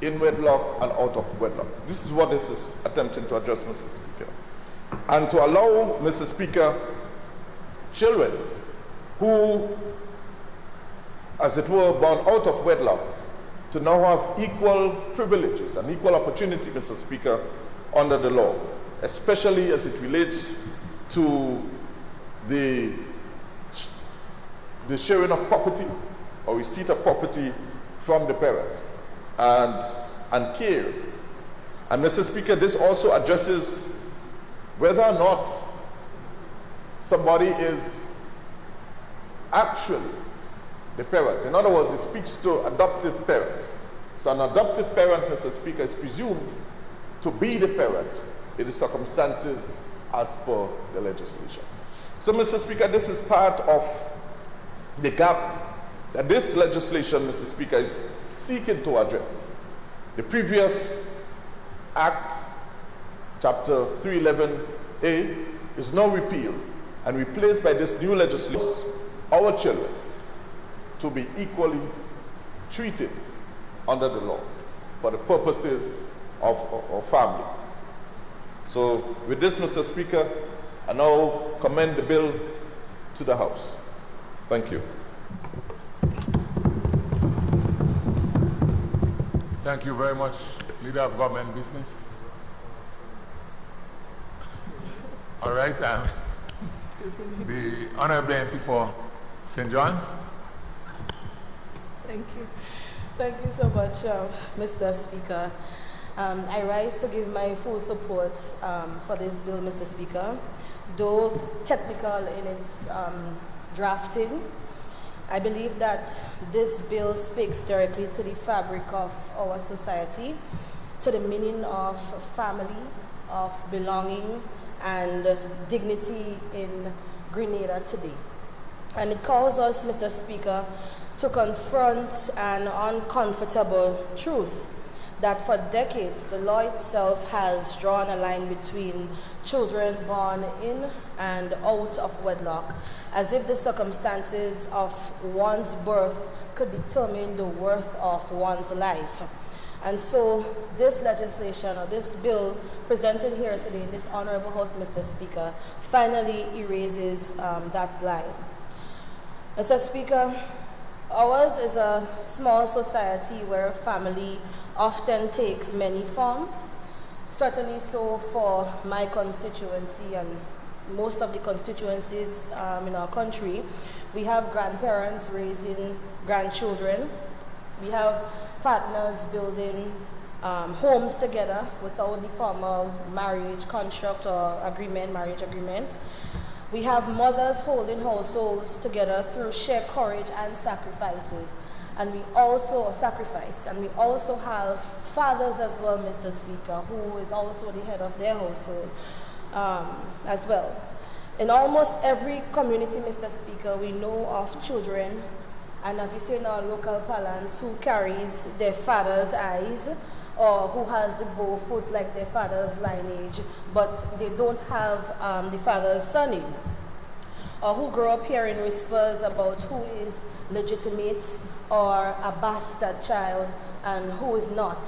in wedlock and out of wedlock. This is what this is attempting to address, Mr. Speaker. And to allow, Mr. Speaker, children who, as it were, born out of wedlock to now have equal privileges and equal opportunity, Mr. Speaker, under the law, especially as it relates to the sharing of property or receipt of property from the parents and care. And Mr. Speaker, this also addresses whether or not somebody is actually the parent. In other words, it speaks to adoptive parents. So an adoptive parent, Mr. Speaker, is presumed to be the parent in the circumstances as per the legislation. So, Mr. Speaker, this is part of the gap that this legislation, Mr. Speaker, is seeking to address. The previous Act, Chapter 311A, is now repealed and replaced by this new legislation. Our children to be equally treated under the law for the purposes of family. So with this, Mr. Speaker, I now commend the bill to the House. Thank you. Thank you very much, Leader of Government Business. All right, the Honorable MP for St. John's. Thank you. Thank you so much, Mr. Speaker. I rise to give my full support for this bill, Mr. Speaker. Though technical in its drafting, I believe that this bill speaks directly to the fabric of our society, to the meaning of family, of belonging, and dignity in Grenada today. And it calls us, Mr. Speaker, to confront an uncomfortable truth that for decades the law itself has drawn a line between children born in and out of wedlock, as if the circumstances of one's birth could determine the worth of one's life. And so this legislation, or this bill presented here today in this honorable House, Mr. Speaker, finally erases that line. Mr. Speaker, ours is a small society where family often takes many forms, certainly so for my constituency and most of the constituencies in our country. We have grandparents raising grandchildren. We have partners building homes together without the formal marriage construct or agreement, marriage agreement. We have mothers holding households together through sheer courage and sacrifices. And we also have fathers as well, Mr. Speaker, who is also the head of their household as well. In almost every community, Mr. Speaker, we know of children, and as we say in our local parlance, who carries their father's eyes, or who has the bow foot like their father's lineage, but they don't have the father's surname, or who grow up hearing whispers about who is legitimate or a bastard child and who is not.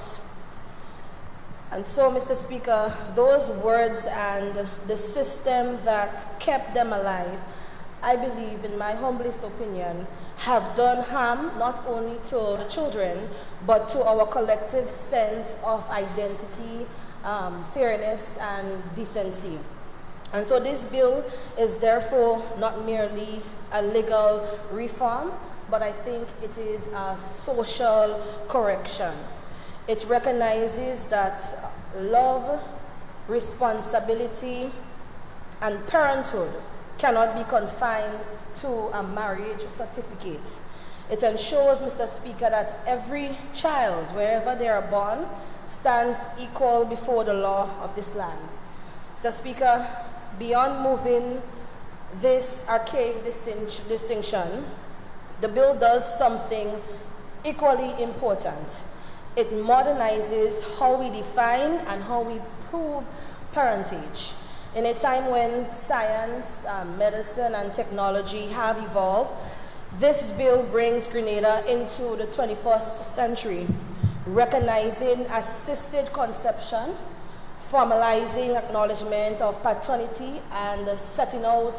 And so, Mr. Speaker, those words and the system that kept them alive, I believe, in my humblest opinion, have done harm not only to the children, but to our collective sense of identity, fairness, and decency. And so this bill is therefore not merely a legal reform, but I think it is a social correction. It recognizes that love, responsibility, and parenthood cannot be confined to a marriage certificate. It ensures, Mr. Speaker, that every child, wherever they are born, stands equal before the law of this land. Mr. Speaker, beyond moving this archaic distinction, the bill does something equally important. It modernizes how we define and how we prove parentage. In a time when science, medicine, and technology have evolved, this bill brings Grenada into the 21st century, recognizing assisted conception, formalizing acknowledgement of paternity, and setting out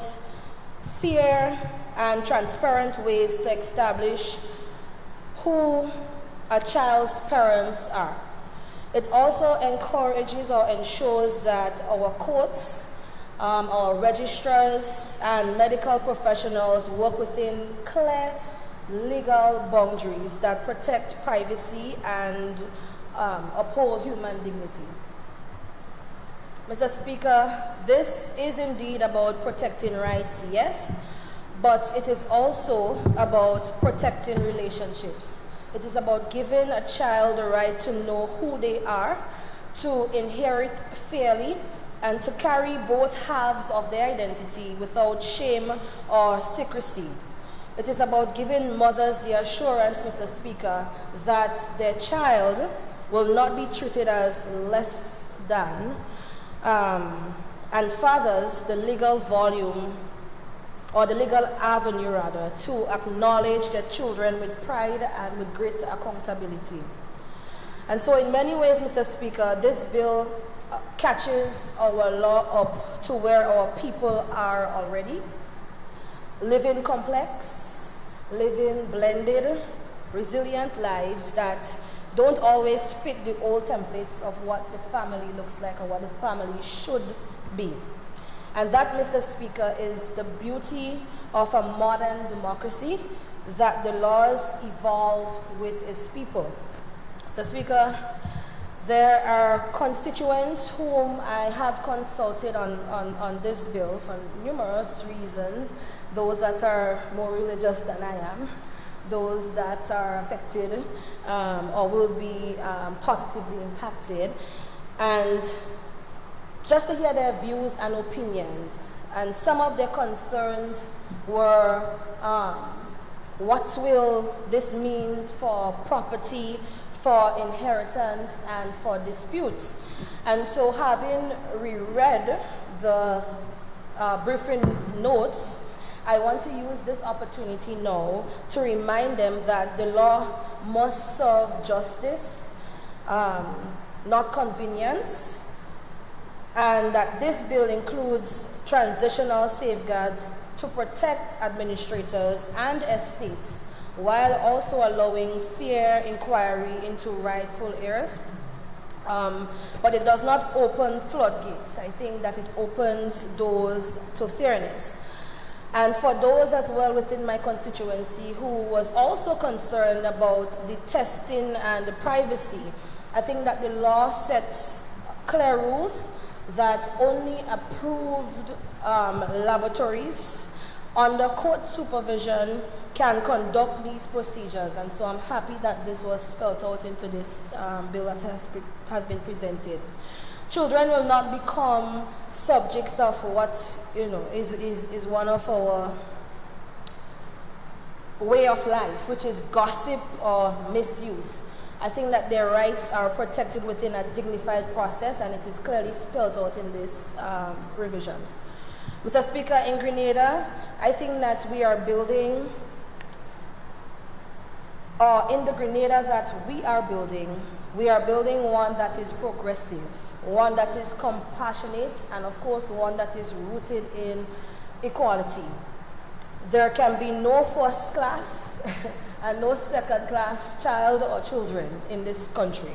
fair and transparent ways to establish who a child's parents are. It also encourages or ensures that our courts, our registrars, and medical professionals work within clear legal boundaries that protect privacy and uphold human dignity. Mr. Speaker, this is indeed about protecting rights, yes, but it is also about protecting relationships. It is about giving a child the right to know who they are, to inherit fairly, and to carry both halves of their identity without shame or secrecy. It is about giving mothers the assurance, Mr. Speaker, that their child will not be treated as less than, and fathers the legal volume, or the legal avenue rather, to acknowledge their children with pride and with great accountability. And so in many ways, Mr. Speaker, this bill catches our law up to where our people are already, living complex, living blended, resilient lives that don't always fit the old templates of what the family looks like or what the family should be. And that, Mr. Speaker, is the beauty of a modern democracy, that the laws evolve with its people. Mr. Speaker, there are constituents whom I have consulted on this bill for numerous reasons, those that are more religious than I am, those that are affected or will be positively impacted, and just to hear their views and opinions. And some of their concerns were, what will this mean for property, for inheritance, and for disputes? And so having reread the briefing notes, I want to use this opportunity now to remind them that the law must serve justice, not convenience, and that this bill includes transitional safeguards to protect administrators and estates, while also allowing fair inquiry into rightful heirs. But it does not open floodgates. I think that it opens doors to fairness. And for those as well within my constituency who was also concerned about the testing and the privacy, I think that the law sets clear rules that only approved laboratories under court supervision can conduct these procedures. And so I'm happy that this was spelled out into this bill that has been presented. Children will not become subjects of what is one of our way of life, which is gossip or misuse. I think that their rights are protected within a dignified process, and it is clearly spelled out in this revision. Mr. Speaker, in Grenada, I think that we are building, or in the Grenada that we are building one that is progressive, one that is compassionate, and of course one that is rooted in equality. There can be no first class and no second class child or children in this country.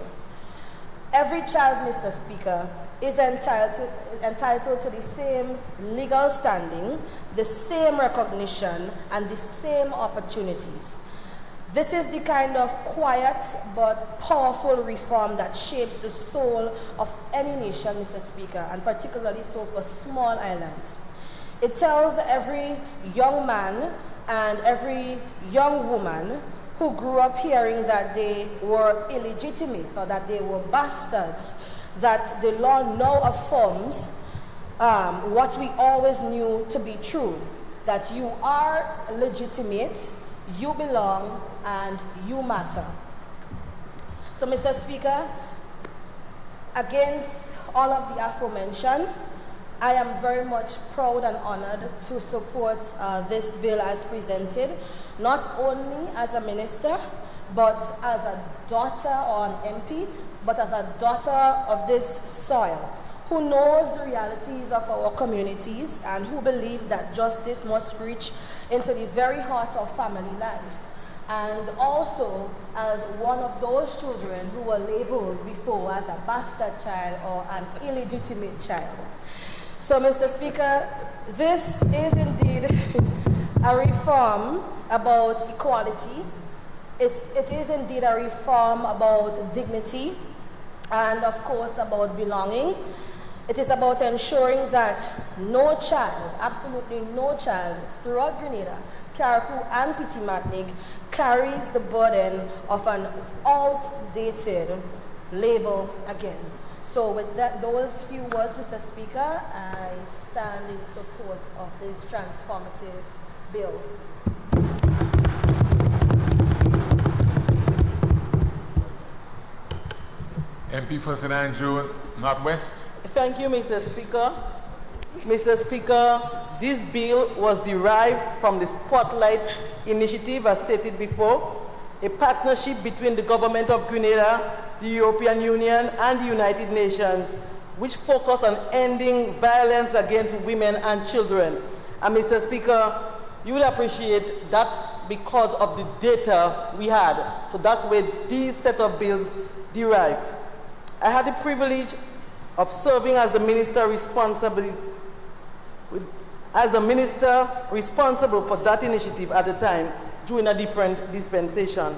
Every child, Mr. Speaker, is entitled to the same legal standing, the same recognition, and the same opportunities. This is the kind of quiet but powerful reform that shapes the soul of any nation, Mr. Speaker, and particularly so for small islands. It tells every young man and every young woman who grew up hearing that they were illegitimate or that they were bastards, that the law now affirms what we always knew to be true, that you are legitimate, you belong, and you matter. So, Mr. Speaker, against all of the aforementioned, I am very much proud and honored to support this bill as presented, not only as a minister, but as a daughter or an MP, but as a daughter of this soil, who knows the realities of our communities and who believes that justice must reach into the very heart of family life. And also as one of those children who were labeled before as a bastard child or an illegitimate child. So, Mr. Speaker, this is indeed a reform about equality. It is indeed a reform about dignity and, of course, about belonging. It is about ensuring that no child, absolutely no child, throughout Grenada, Carriacou and Petite Martinique carries the burden of an outdated label again. So with those few words, Mr. Speaker, I stand in support of this transformative bill. MP for St. Andrew, Northwest. Thank you, Mr. Speaker. Mr. Speaker, this bill was derived from the Spotlight Initiative, as stated before, a partnership between the Government of Grenada, the European Union, and the United Nations, which focus on ending violence against women and children. And Mr. Speaker, you will appreciate that's because of the data we had. So that's where these set of bills derived. I had the privilege of serving as the minister responsible for that initiative at the time during a different dispensation.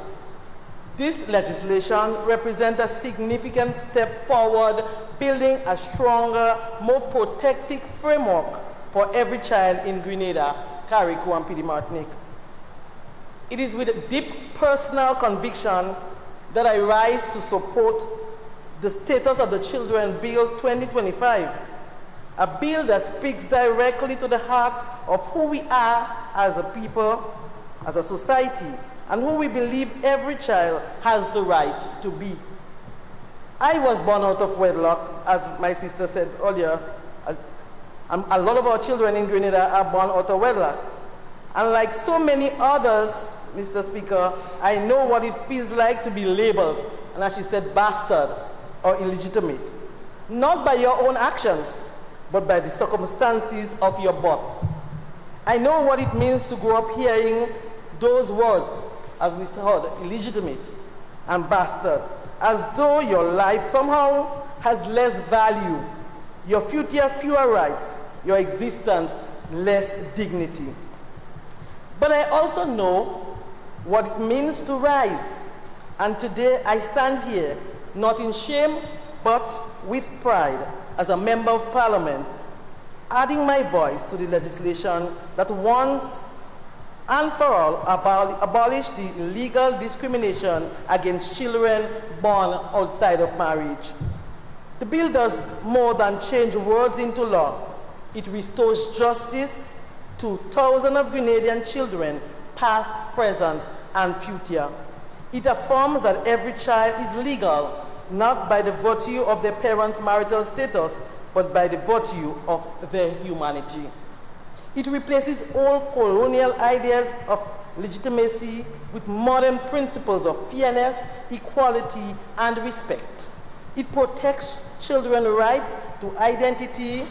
This legislation represents a significant step forward, building a stronger, more protective framework for every child in Grenada, Carriacou, and Petite Martinique. It is with deep personal conviction that I rise to support the Status of the Children Bill 2025, a bill that speaks directly to the heart of who we are as a people, as a society, and who we believe every child has the right to be. I was born out of wedlock, as my sister said earlier. A lot of our children in Grenada are born out of wedlock. And like so many others, Mr. Speaker, I know what it feels like to be labeled, and as she said, bastard or illegitimate. Not by your own actions, but by the circumstances of your birth. I know what it means to grow up hearing those words, as we heard, illegitimate and bastard, as though your life somehow has less value, your future fewer rights, your existence less dignity. But I also know what it means to rise, and today I stand here, not in shame, but with pride, as a member of parliament, adding my voice to the legislation that once and for all abolish the illegal discrimination against children born outside of marriage. The bill does more than change words into law. It restores justice to thousands of Grenadian children, past, present, and future. It affirms that every child is legal, not by the virtue of their parents' marital status, but by the virtue of their humanity. It replaces old colonial ideas of legitimacy with modern principles of fairness, equality, and respect. It protects children's rights to identity,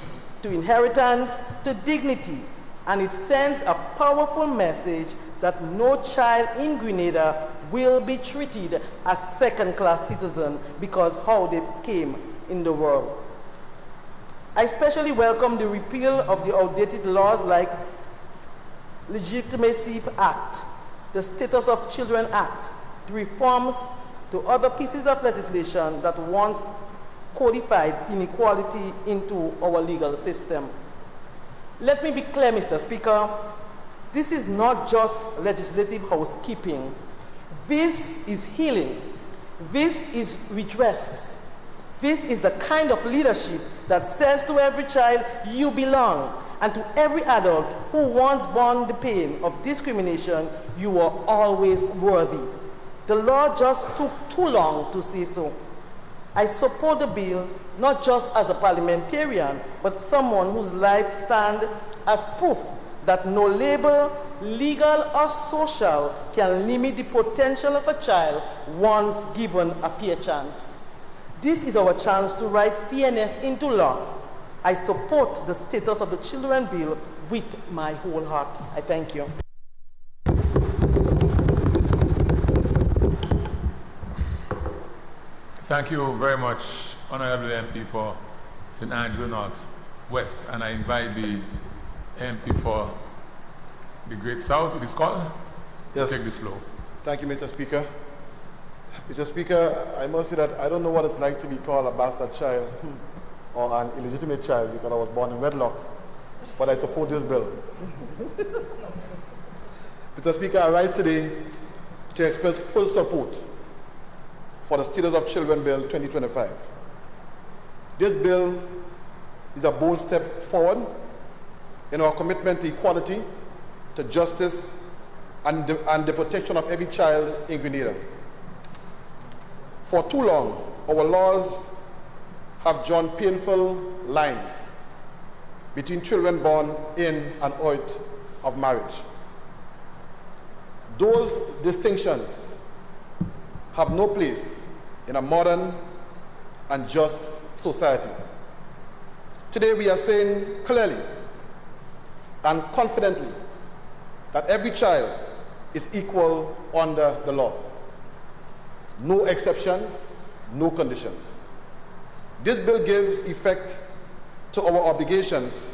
to inheritance, to dignity, and it sends a powerful message that no child in Grenada will be treated as second-class citizen because how they came in the world. I especially welcome the repeal of the outdated laws like Legitimacy Act, the Status of Children Act, the reforms to other pieces of legislation that once codified inequality into our legal system. Let me be clear, Mr. Speaker. This is not just legislative housekeeping. This is healing. This is redress. This is the kind of leadership that says to every child, you belong, and to every adult who once borne the pain of discrimination, you are always worthy. The law just took too long to say so. I support the bill not just as a parliamentarian, but someone whose life stands as proof that no label, legal or social, can limit the potential of a child once given a fair chance. This is our chance to write fairness into law. I support the status of the Children Bill with my whole heart. I thank you. Thank you very much, Honorable MP for St. Andrew North West, and I invite the MP for the Great South, it is called, yes. To take the floor. Thank you, Mr. Speaker. Mr. Speaker, I must say that I don't know what it's like to be called a bastard child or an illegitimate child because I was born in wedlock, but I support this bill. Mr. Speaker, I rise today to express full support for the Status of Children Bill 2025. This bill is a bold step forward in our commitment to equality, to justice, and the protection of every child in Grenada. For too long, our laws have drawn painful lines between children born in and out of marriage. Those distinctions have no place in a modern and just society. Today we are saying clearly and confidently that every child is equal under the law. No exceptions, no conditions. This bill gives effect to our obligations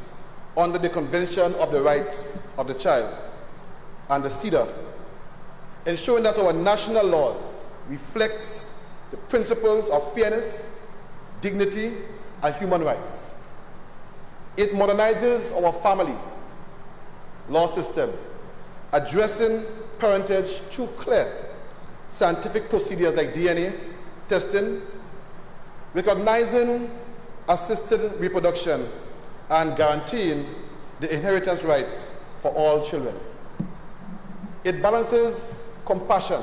under the Convention of the Rights of the Child and the CEDAW, ensuring that our national laws reflects the principles of fairness, dignity, and human rights. It modernizes our family law system, addressing parentage through clear scientific procedures like DNA testing, recognizing assisted reproduction, and guaranteeing the inheritance rights for all children. It balances compassion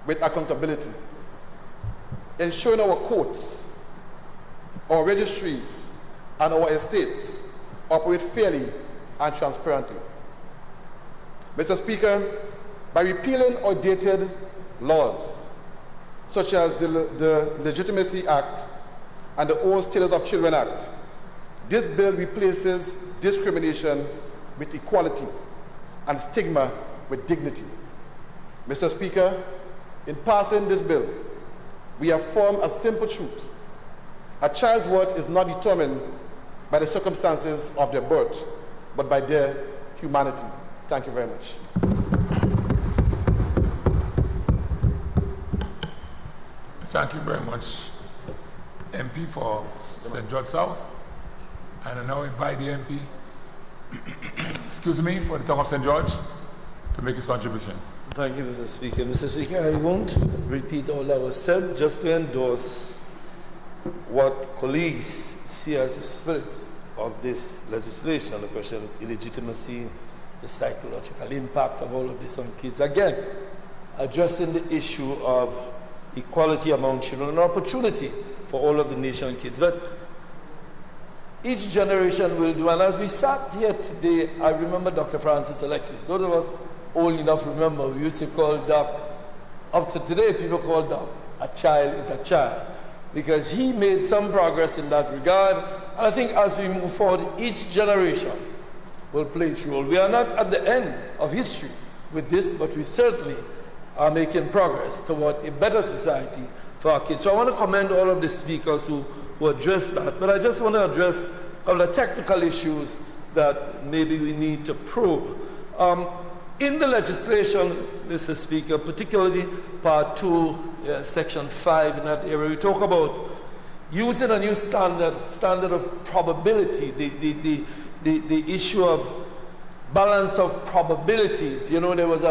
with accountability, ensuring our courts, our registries, and our estates operate fairly and transparently. Mr. Speaker, by repealing outdated laws, such as the Legitimacy Act and the Old Status of Children Act, this bill replaces discrimination with equality and stigma with dignity. Mr. Speaker, in passing this bill, we affirm a simple truth. A child's worth is not determined by the circumstances of their birth, but by their humanity. Thank you very much. Thank you very much, MP for St. George South. And I now invite the MP, excuse me, for the town of St. George to make his contribution. Thank you, Mr. Speaker. Mr. Speaker, I won't repeat all that was said, just to endorse what colleagues see as the spirit of this legislation, the question of illegitimacy, the psychological impact of all of this on kids. Again, addressing the issue of equality among children and opportunity for all of the nation's kids. But each generation will do, and as we sat here today, I remember Dr. Francis Alexis. Those of us old enough remember, we used to call Doc, up to today people call Doc, a child is a child, because he made some progress in that regard. And I think as we move forward, each generation will play its role. We are not at the end of history with this, but we certainly are making progress toward a better society for our kids. So I want to commend all of the speakers who addressed that, but I just want to address a couple of technical issues that maybe we need to probe. In the legislation, Mr. Speaker, particularly Part 2, Section 5, in that area, we talk about using a new standard of probability, the issue of balance of probabilities. You know, there was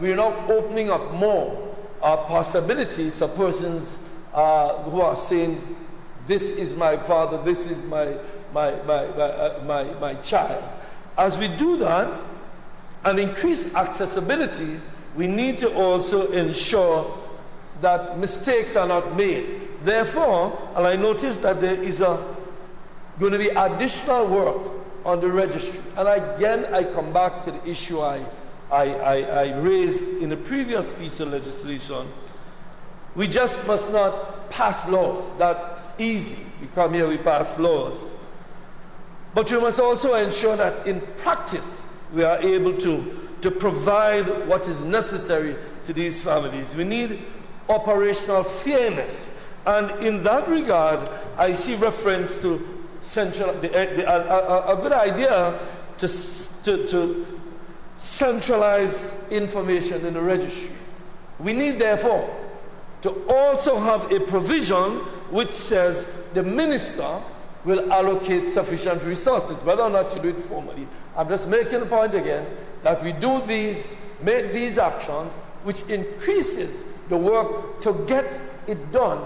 we're now opening up more possibilities for persons who are saying, this is my father, this is my child. As we do that and increase accessibility, we need to also ensure that mistakes are not made. Therefore, and I noticed that there is going to be additional work on the registry. And again, I come back to the issue I raised in the previous piece of legislation. We just must not pass laws. That's easy. We come here, we pass laws. But we must also ensure that in practice, we are able to provide what is necessary to these families. We need operational fairness. And in that regard, I see reference to a good idea to centralize information in the registry. We need, therefore, to also have a provision which says the minister will allocate sufficient resources, whether or not you do it formally. I'm just making the point again that we make these actions, which increases the work to get it done,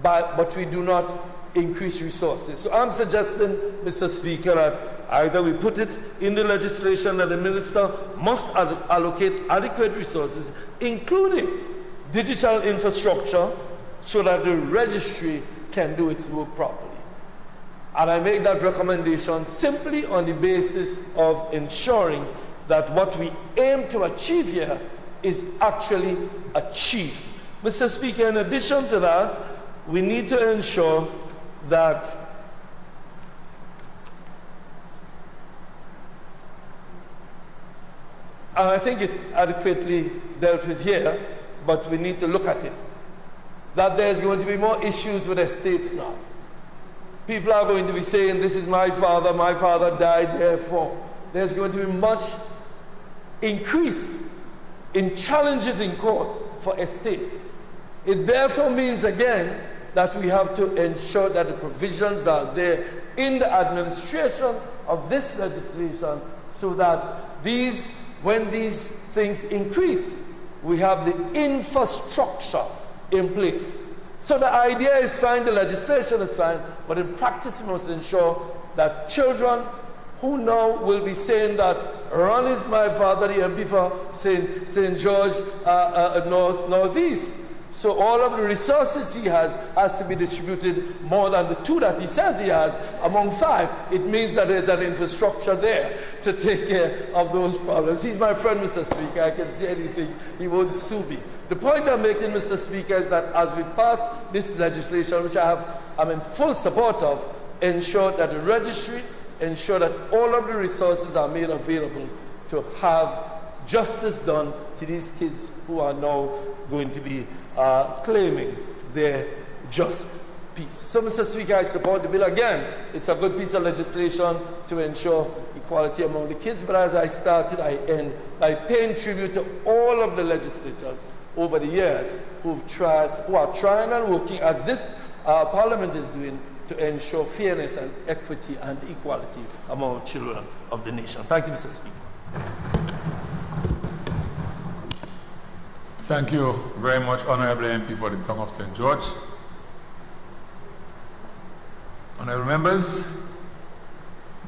but we do not increase resources. So I'm suggesting, Mr. Speaker, that either we put it in the legislation that the minister must allocate adequate resources, including digital infrastructure, so that the registry can do its work properly. And I make that recommendation simply on the basis of ensuring that what we aim to achieve here is actually achieved. Mr. Speaker, in addition to that, we need to ensure that and I think it's adequately dealt with here, but we need to look at it, that there's going to be more issues with estates now. People are going to be saying, this is my father died, therefore. There's going to be much increase in challenges in court for estates. It therefore means, again, that we have to ensure that the provisions are there in the administration of this legislation so that when these things increase, we have the infrastructure in place. So the idea is fine, the legislation is fine, but in practice we must ensure that children who now will be saying that Ron is my father, the MP for St. George Northeast. So all of the resources he has to be distributed more than the 2 that he says he has among 5. It means that there's an infrastructure there to take care of those problems. He's my friend, Mr. Speaker. I can say anything. He won't sue me. The point I'm making, Mr. Speaker, is that as we pass this legislation, which I'm in full support of, ensure that the registry, ensure that all of the resources are made available to have justice done to these kids who are now going to be claiming their just peace. So, Mr. Speaker, I support the bill. Again, it's a good piece of legislation to ensure equality among the kids, but as I started, I end by paying tribute to all of the legislators over the years who are trying and working, as this Parliament is doing, to ensure fairness and equity and equality among children of the nation. Thank you, Mr. Speaker. Thank you very much, Honourable MP for the tongue of St. George. Honourable members,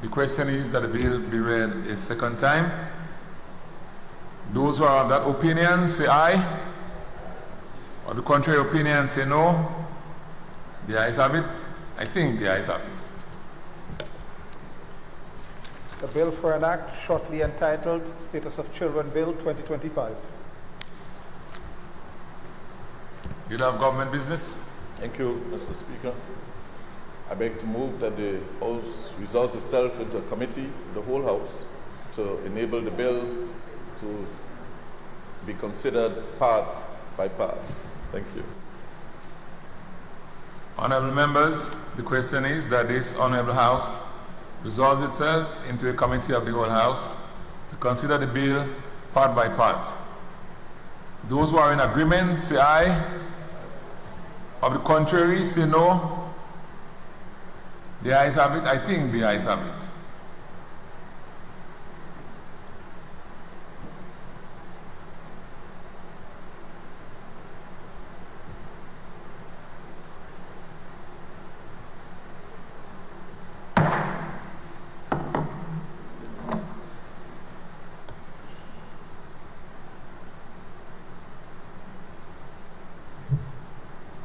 the question is that the bill be read a second time. Those who are of that opinion say aye, or the contrary opinion say no. The ayes have it. I think the ayes have it. The bill for an act shortly entitled Status of Children Bill 2025. Leader of Government Business. Thank you, Mr. Speaker. I beg to move that the House resolves itself into a committee, the whole House, to enable the bill to be considered part by part. Thank you. Honourable members, the question is that this Honourable House resolves itself into a committee of the whole House to consider the bill part by part. Those who are in agreement say aye. Of the contrary, say no. The ayes have it. I think the ayes have it.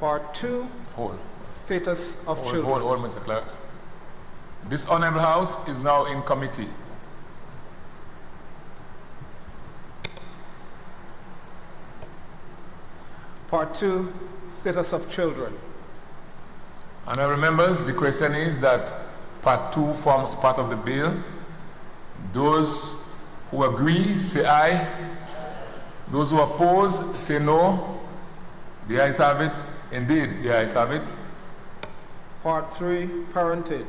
Part 2, Hold. status of Hold, children. hold, Mr. Clerk. This Honorable House is now in committee. Part 2, status of children. Honorable members, the question is that Part 2 forms part of the bill. Those who agree, say aye. Those who oppose, say no. The ayes have it. Indeed, the ayes have it. Part 3, parentage.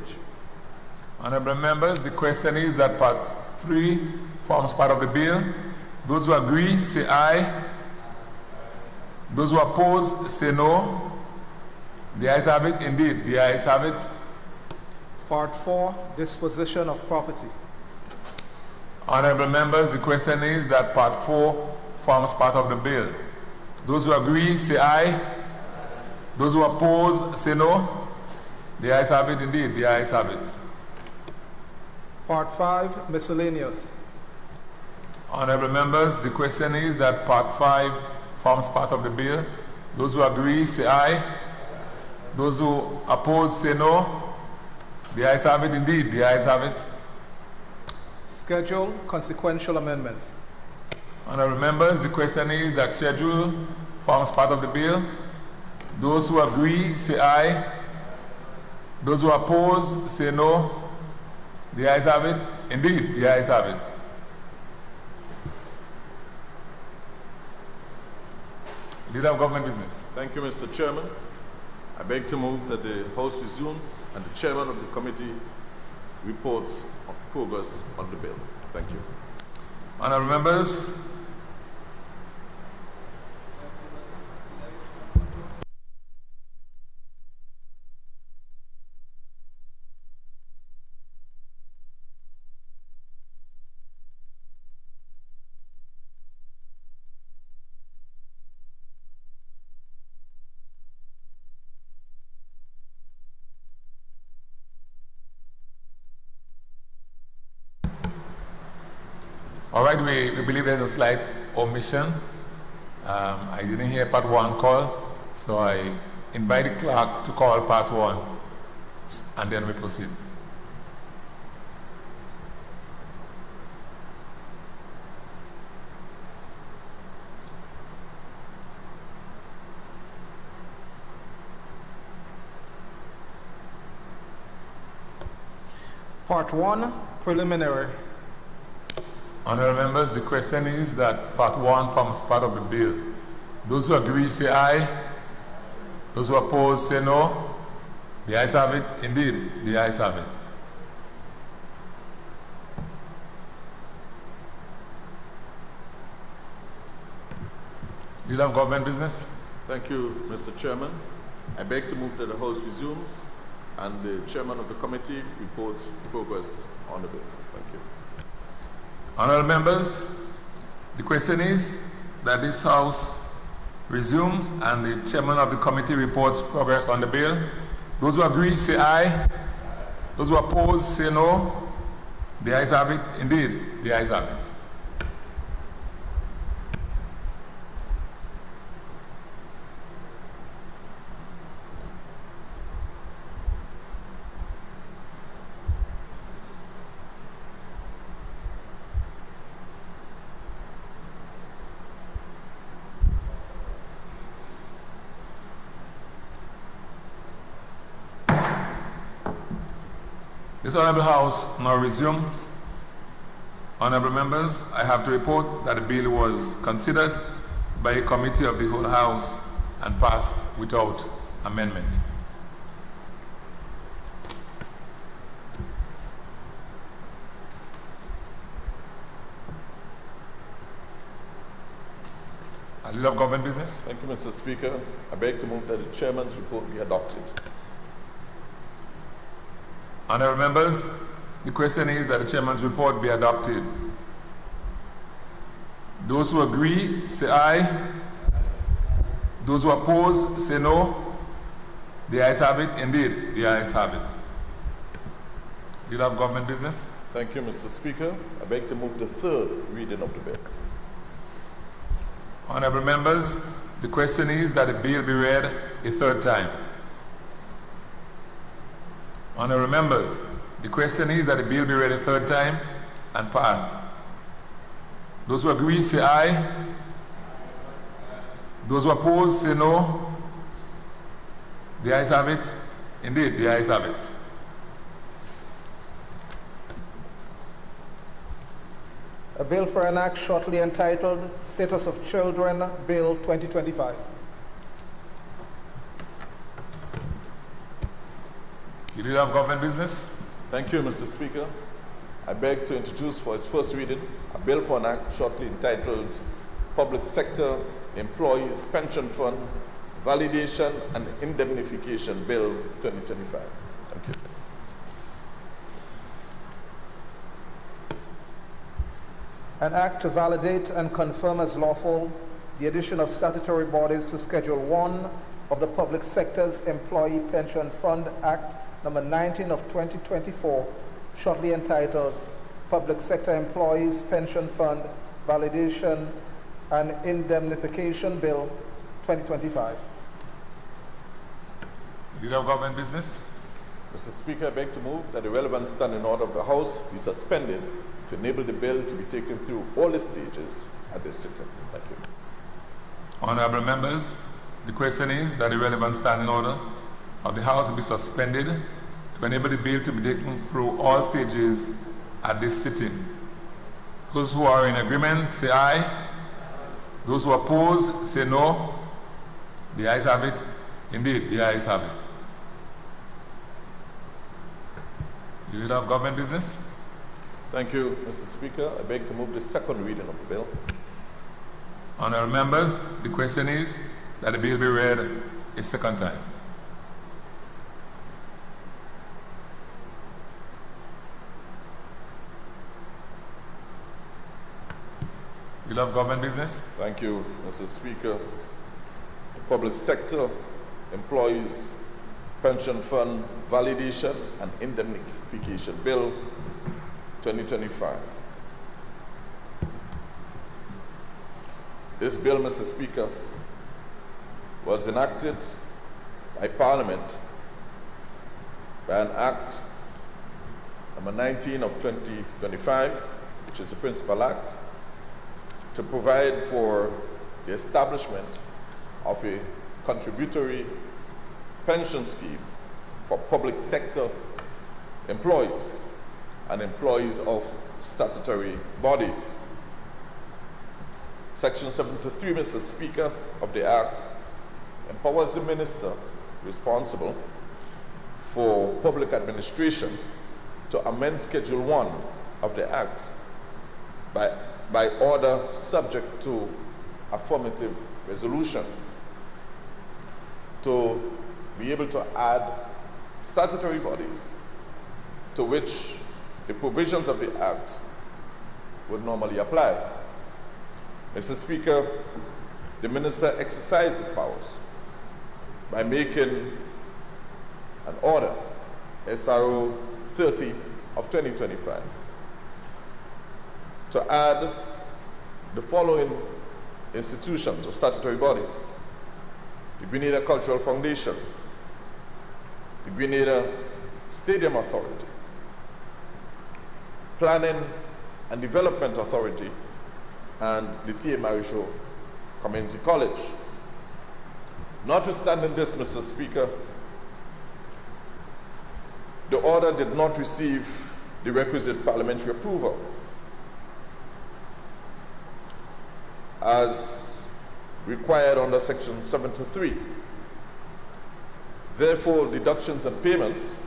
Honorable members, the question is that Part 3 forms part of the bill. Those who agree, say aye. Those who oppose, say no. The ayes have it. Indeed, the ayes have it. Part 4, disposition of property. Honorable members, the question is that Part 4 forms part of the bill. Those who agree, say aye. Those who oppose, say no. The ayes have it. Indeed, the ayes have it. Part 5, miscellaneous. Honorable members, the question is that Part 5 forms part of the bill. Those who agree, say aye. Those who oppose, say no. The ayes have it. Indeed, the ayes have it. Schedule consequential amendments. Honorable members, the question is that schedule forms part of the bill. Those who agree, say aye. Those who oppose, say no. The ayes have it. Indeed, the ayes have it. Leader of Government Business. Thank you, Mr. Chairman. I beg to move that the House resumes and the chairman of the committee reports on progress on the bill. Thank you. Honorable members, all right, we believe there's a slight omission. I didn't hear Part 1 call, so I invite the clerk to call Part 1 and then we proceed. Part 1, preliminary. Honorable members, the question is that Part 1 forms part of the bill. Those who agree, say aye. Those who oppose, say no. The ayes have it. Indeed, the ayes have it. Leader of Government Business. Thank you, Mr. Chairman. I beg to move that the House resumes and the chairman of the committee reports progress on the bill. Thank you. Honorable members, the question is that this House resumes and the chairman of the committee reports progress on the bill. Those who agree, say aye. Those who oppose, say no. The ayes have it. Indeed, the ayes have it. This Honorable House now resumes. Honorable members, I have to report that the bill was considered by a committee of the whole House and passed without amendment. Leader of Government Business. Thank you, Mr. Speaker. I beg to move that the chairman's report be adopted. Honorable members, the question is that the chairman's report be adopted. Those who agree, say aye. Those who oppose, say no. The ayes have it. Indeed, the ayes have it. Leader of Government Business. Thank you, Mr. Speaker. I beg to move the third reading of the bill. Honorable members, the question is that the bill be read a third time. Honorable members, the question is that the bill be read a third time and pass. Those who agree say aye. Those who oppose say no. The ayes have it. Indeed, the ayes have it. A bill for an act shortly entitled Status of Children, Bill 2025. The Leader of Government Business. Thank you, Mr. Speaker. I beg to introduce for its first reading a bill for an act shortly entitled Public Sector Employees Pension Fund Validation and Indemnification Bill 2025. Thank you. An act to validate and confirm as lawful the addition of statutory bodies to Schedule 1 of the Public Sector's Employee Pension Fund Act number 19 of 2024, shortly entitled Public Sector Employees Pension Fund Validation and Indemnification Bill 2025. Leader of Government Business. Mr. Speaker, I beg to move that the relevant standing order of the House be suspended to enable the bill to be taken through all the stages at this sitting. Thank you. Honorable members, the question is that the relevant standing order of the House be suspended to enable the bill to be taken through all stages at this sitting. Those who are in agreement say aye. Those who oppose say no. The ayes have it. Indeed, the ayes have it. The Leader of Government Business. Thank you, Mr. Speaker. I beg to move the second reading of the bill. Honorable members, the question is that the bill be read a second time. Leader of Government Business. Thank you, Mr. Speaker. The Public Sector Employees Pension Fund Validation and Indemnification Bill 2025. This bill, Mr. Speaker, was enacted by Parliament by an Act number 19 of 2025, which is the Principal Act, to provide for the establishment of a contributory pension scheme for public sector employees and employees of statutory bodies. Section 73, Mr. Speaker, of the Act empowers the minister responsible for public administration to amend Schedule 1 of the Act by order subject to affirmative resolution to be able to add statutory bodies to which the provisions of the Act would normally apply. Mr. Speaker, the minister exercises powers by making an order, SRO 30 of 2025, to add the following institutions or statutory bodies: the Grenada Cultural Foundation, the Grenada Stadium Authority, Planning and Development Authority, and the T.A. Marichaud Community College. Notwithstanding this, Mr. Speaker, the order did not receive the requisite parliamentary approval, as required under Section 73. Therefore, deductions and payments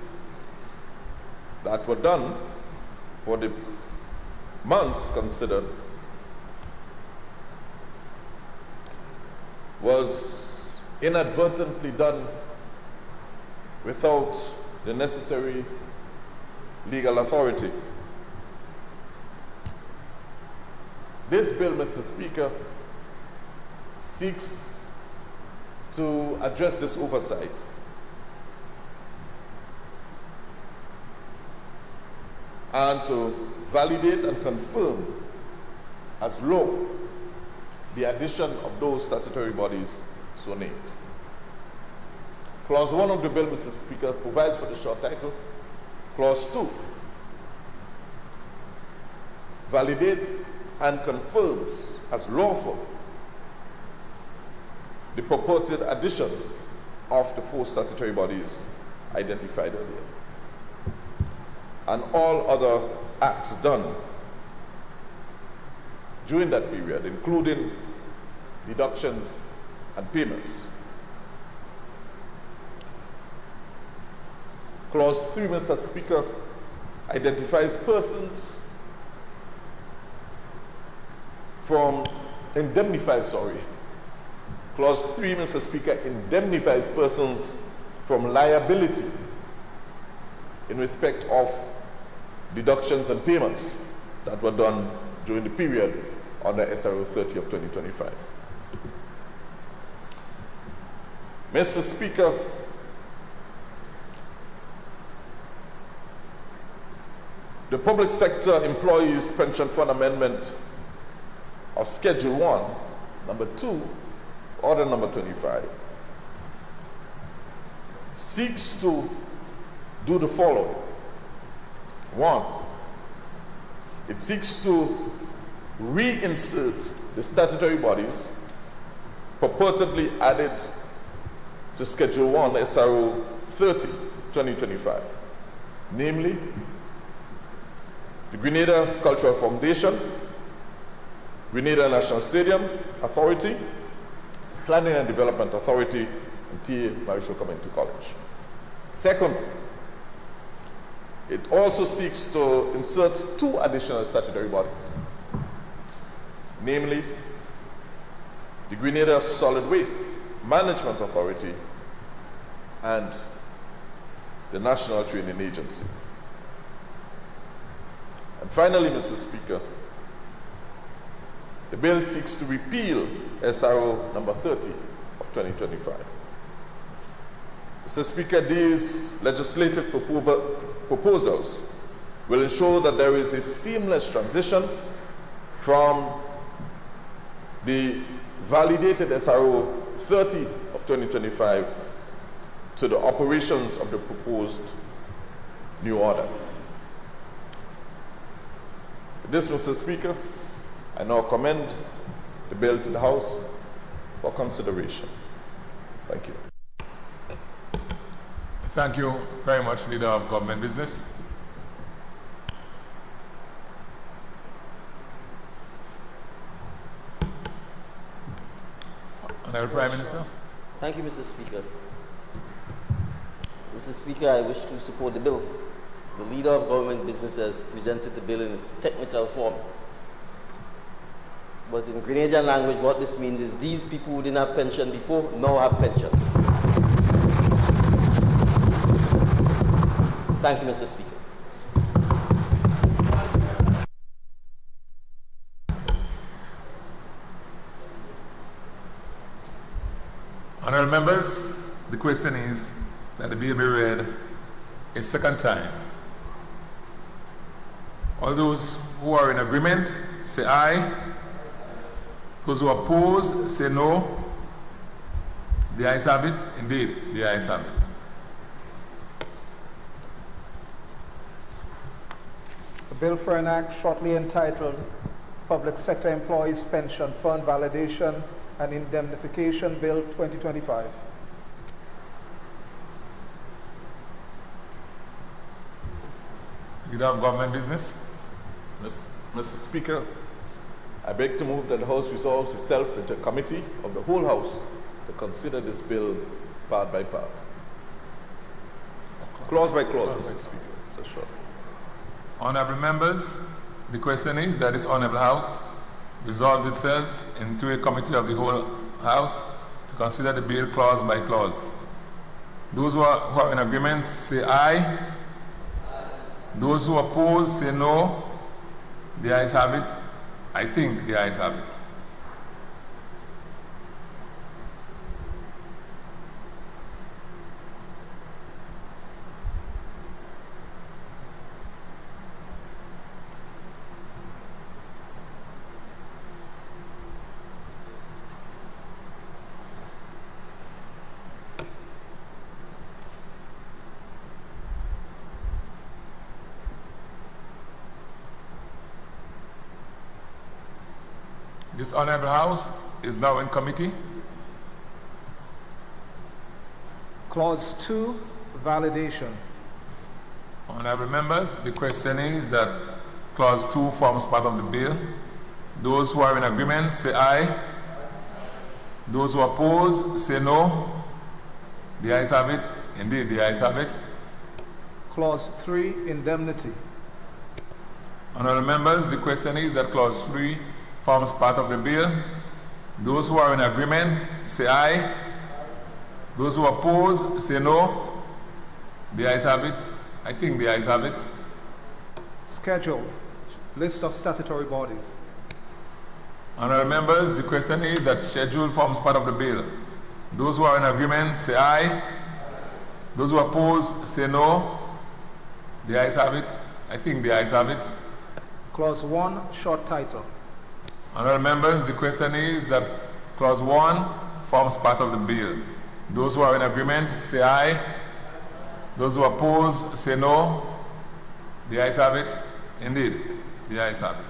that were done for the months considered was inadvertently done without the necessary legal authority. This bill, Mr. Speaker, seeks to address this oversight and to validate and confirm as law the addition of those statutory bodies so named. Clause 1 of the bill, Mr. Speaker, provides for the short title. Clause 2 validates and confirms as lawful the purported addition of the 4 statutory bodies identified earlier, and all other acts done during that period, including deductions and payments. Clause 3, Mr. Speaker, identifies persons Clause 3, Mr. Speaker, indemnifies persons from liability in respect of deductions and payments that were done during the period under SRO 30 of 2025. Mr. Speaker, the Public Sector Employees Pension Fund Amendment of Schedule 1, number 2, Order number 25, seeks to do the following. 1, it seeks to reinsert the statutory bodies purportedly added to Schedule 1 SRO 30, 2025, namely the Grenada Cultural Foundation, Grenada National Stadium Authority, Planning and Development Authority, and T.A. Marischal Community College. Second, it also seeks to insert 2 additional statutory bodies, namely the Grenada Solid Waste Management Authority and the National Training Agency. And finally, Mr. Speaker, the bill seeks to repeal SRO number 30 of 2025. Mr. Speaker, these legislative proposals will ensure that there is a seamless transition from the validated SRO 30 of 2025 to the operations of the proposed new order. With this, Mr. Speaker, I now commend the bill to the House for consideration. Thank you. Thank you very much, Leader of Government Business. Honorable Prime Minister. Thank you, Mr. Speaker. Mr. Speaker, I wish to support the bill. The Leader of Government Business has presented the bill in its technical form. But in Grenadian language, what this means is these people who didn't have pension before now have pension. Thank you, Mr. Speaker. Honourable members, the question is that the bill be read a second time. All those who are in agreement, say aye. Those who oppose, say no. The ayes have it. Indeed, the ayes have it. A bill for an act shortly entitled Public Sector Employees Pension Fund Validation and Indemnification Bill 2025. Leader of Government Business. Mr. Speaker, I beg to move that the House resolves itself into a committee of the whole House to consider this bill part by part. Clause by clause, Mr. Speaker. So short. Honourable members, the question is that this Honourable House resolves itself into a committee of the whole House to consider the bill clause by clause. Those who are in agreement say aye. Those who oppose say no. The ayes have it. I think the ayes have it. This Honorable House is now in committee. Clause 2, validation. Honorable members, the question is that Clause 2 forms part of the bill. Those who are in agreement say aye. Those who oppose say no. The ayes have it. Indeed, the ayes have it. Clause 3, indemnity. Honorable members, the question is that Clause 3 forms part of the bill. Those who are in agreement say aye. Those who oppose say no. The ayes have it. I think the ayes have it. Schedule, list of statutory bodies. Honorable members, the question is that schedule forms part of the bill. Those who are in agreement say aye. Those who oppose say no. The ayes have it. I think the ayes have it. Clause 1, short title. Honorable members, the question is that Clause 1 forms part of the bill. Those who are in agreement say aye. Those who oppose say no. The ayes have it. Indeed, the ayes have it.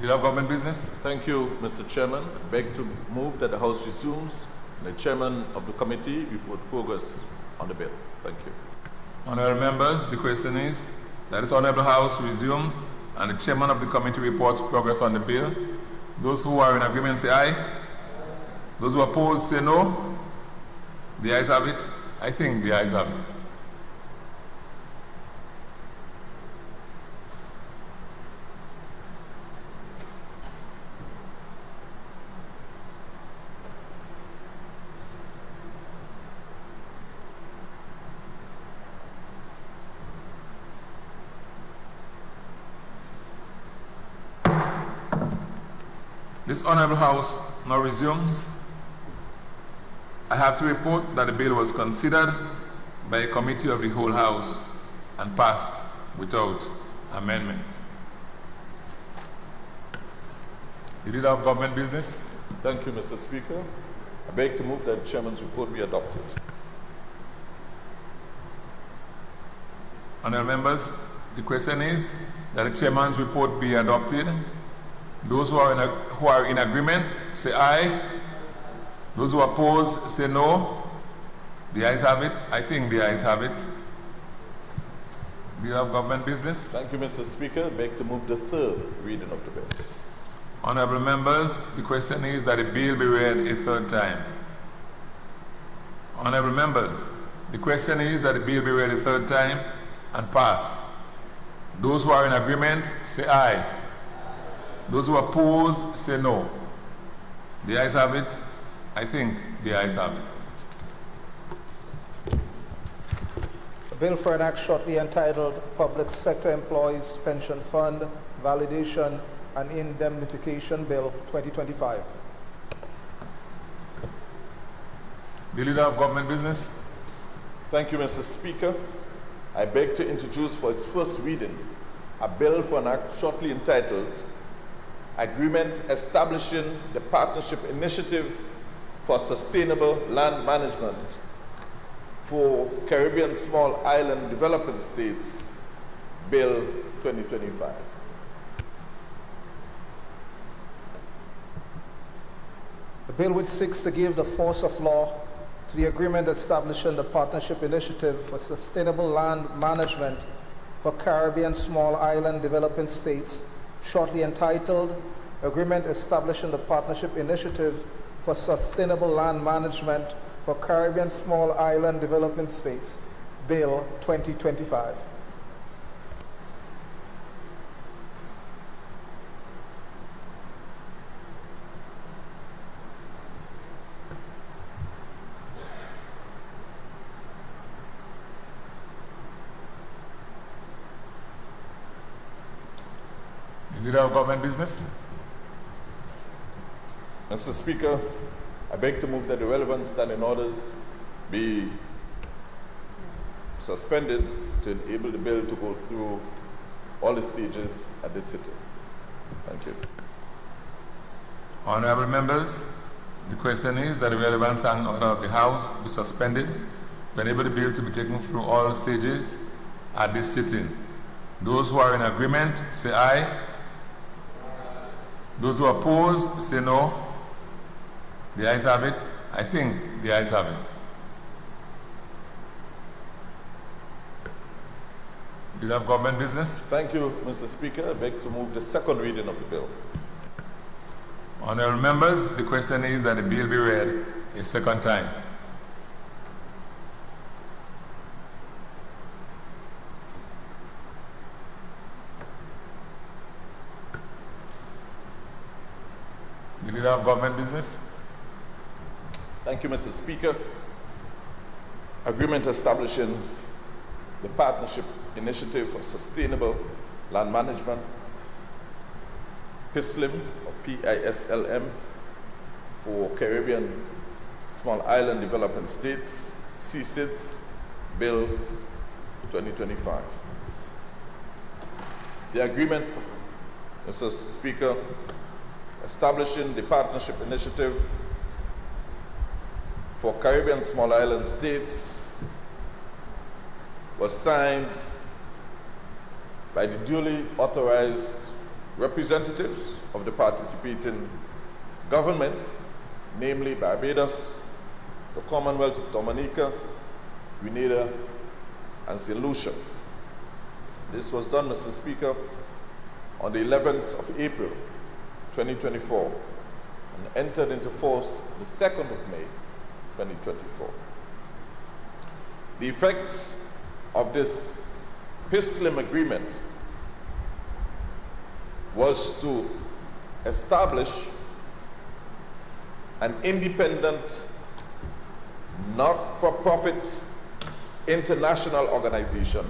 You have government business? Thank you, Mr. Chairman. I beg to move that the House resumes. The Chairman of the committee report progress on the bill. Thank you. Honorable members, the question is that this Honorable House resumes and the Chairman of the committee reports progress on the bill. Those who are in agreement say aye. Those who oppose say no. The ayes have it. I think the ayes have it. This Honorable House now resumes. I have to report that the bill was considered by a committee of the whole House and passed without amendment. The Leader of Government Business. Thank you, Mr. Speaker. I beg to move that the Chairman's report be adopted. Honourable members, the question is that the Chairman's report be adopted. Those who are in agreement say aye. Those who oppose say no. The ayes have it. I think the ayes have it. Do you have government business? Thank you, Mr. Speaker. I beg to move the third reading of the bill. Honourable members, the question is that the bill be read a third time. Honourable members, the question is that the bill be read a third time and pass. Those who are in agreement say aye. Those who oppose say no. The ayes have it. I think the ayes have it. A bill for an act shortly entitled Public Sector Employees Pension Fund Validation and Indemnification Bill 2025. The Leader of Government Business. Thank you, Mr. Speaker. I beg to introduce for its first reading a bill for an act shortly entitled Agreement Establishing the Partnership Initiative for Sustainable Land Management for Caribbean Small Island Developing States, Bill 2025. A bill which seeks to give the force of law to the agreement establishing the Partnership Initiative for Sustainable Land Management for Caribbean Small Island Developing States, shortly entitled Agreement Establishing the Partnership Initiative for Sustainable Land Management for Caribbean Small Island Developing States, Bill 2025. Leader of Government Business. Mr. Speaker, I beg to move that the relevant standing orders be suspended to enable the bill to go through all the stages at this sitting. Thank you. Honourable members, the question is that the relevant standing order of the House be suspended to enable the bill to be taken through all stages at this sitting. Those who are in agreement say aye. Those who oppose, say no. The ayes have it. I think the ayes have it. Do you have government business? Thank you, Mr. Speaker. I beg to move the second reading of the bill. Honourable members, the question is that the bill be read a second time. The leader of government business. Thank you, Mr. Speaker. Agreement establishing the Partnership Initiative for Sustainable Land Management, PISLM, or PISLM, for Caribbean Small Island Development States, CSIDS, Bill 2025. The agreement, Mr. Speaker, establishing the Partnership Initiative for Caribbean Small Island States was signed by the duly authorized representatives of the participating governments, namely Barbados, the Commonwealth of Dominica, Grenada, and St. Lucia. This was done, Mr. Speaker, on the 11th of April, 2024, and entered into force the 2nd of May, 2024. The effect of this PISLM agreement was to establish an independent, not-for-profit international organization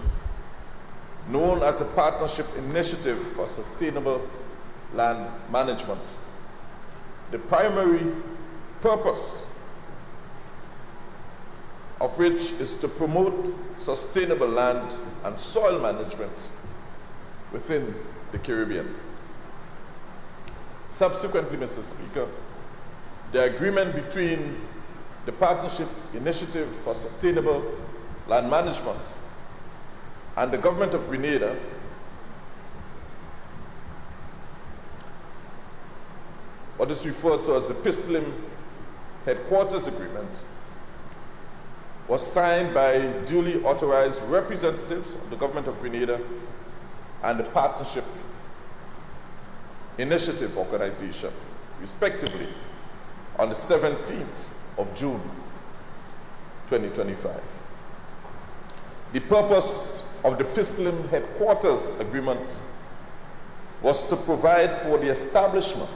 known as the Partnership Initiative for Sustainable Land Management. The primary purpose of which is to promote sustainable land and soil management within the Caribbean. Subsequently, Mr. Speaker, the agreement between the Partnership Initiative for Sustainable Land Management and the Government of Grenada what is referred to as the PISLM Headquarters Agreement was signed by duly authorized representatives of the Government of Grenada and the Partnership Initiative Organization, respectively, on the 17th of June, 2025. The purpose of the PISLM Headquarters Agreement was to provide for the establishment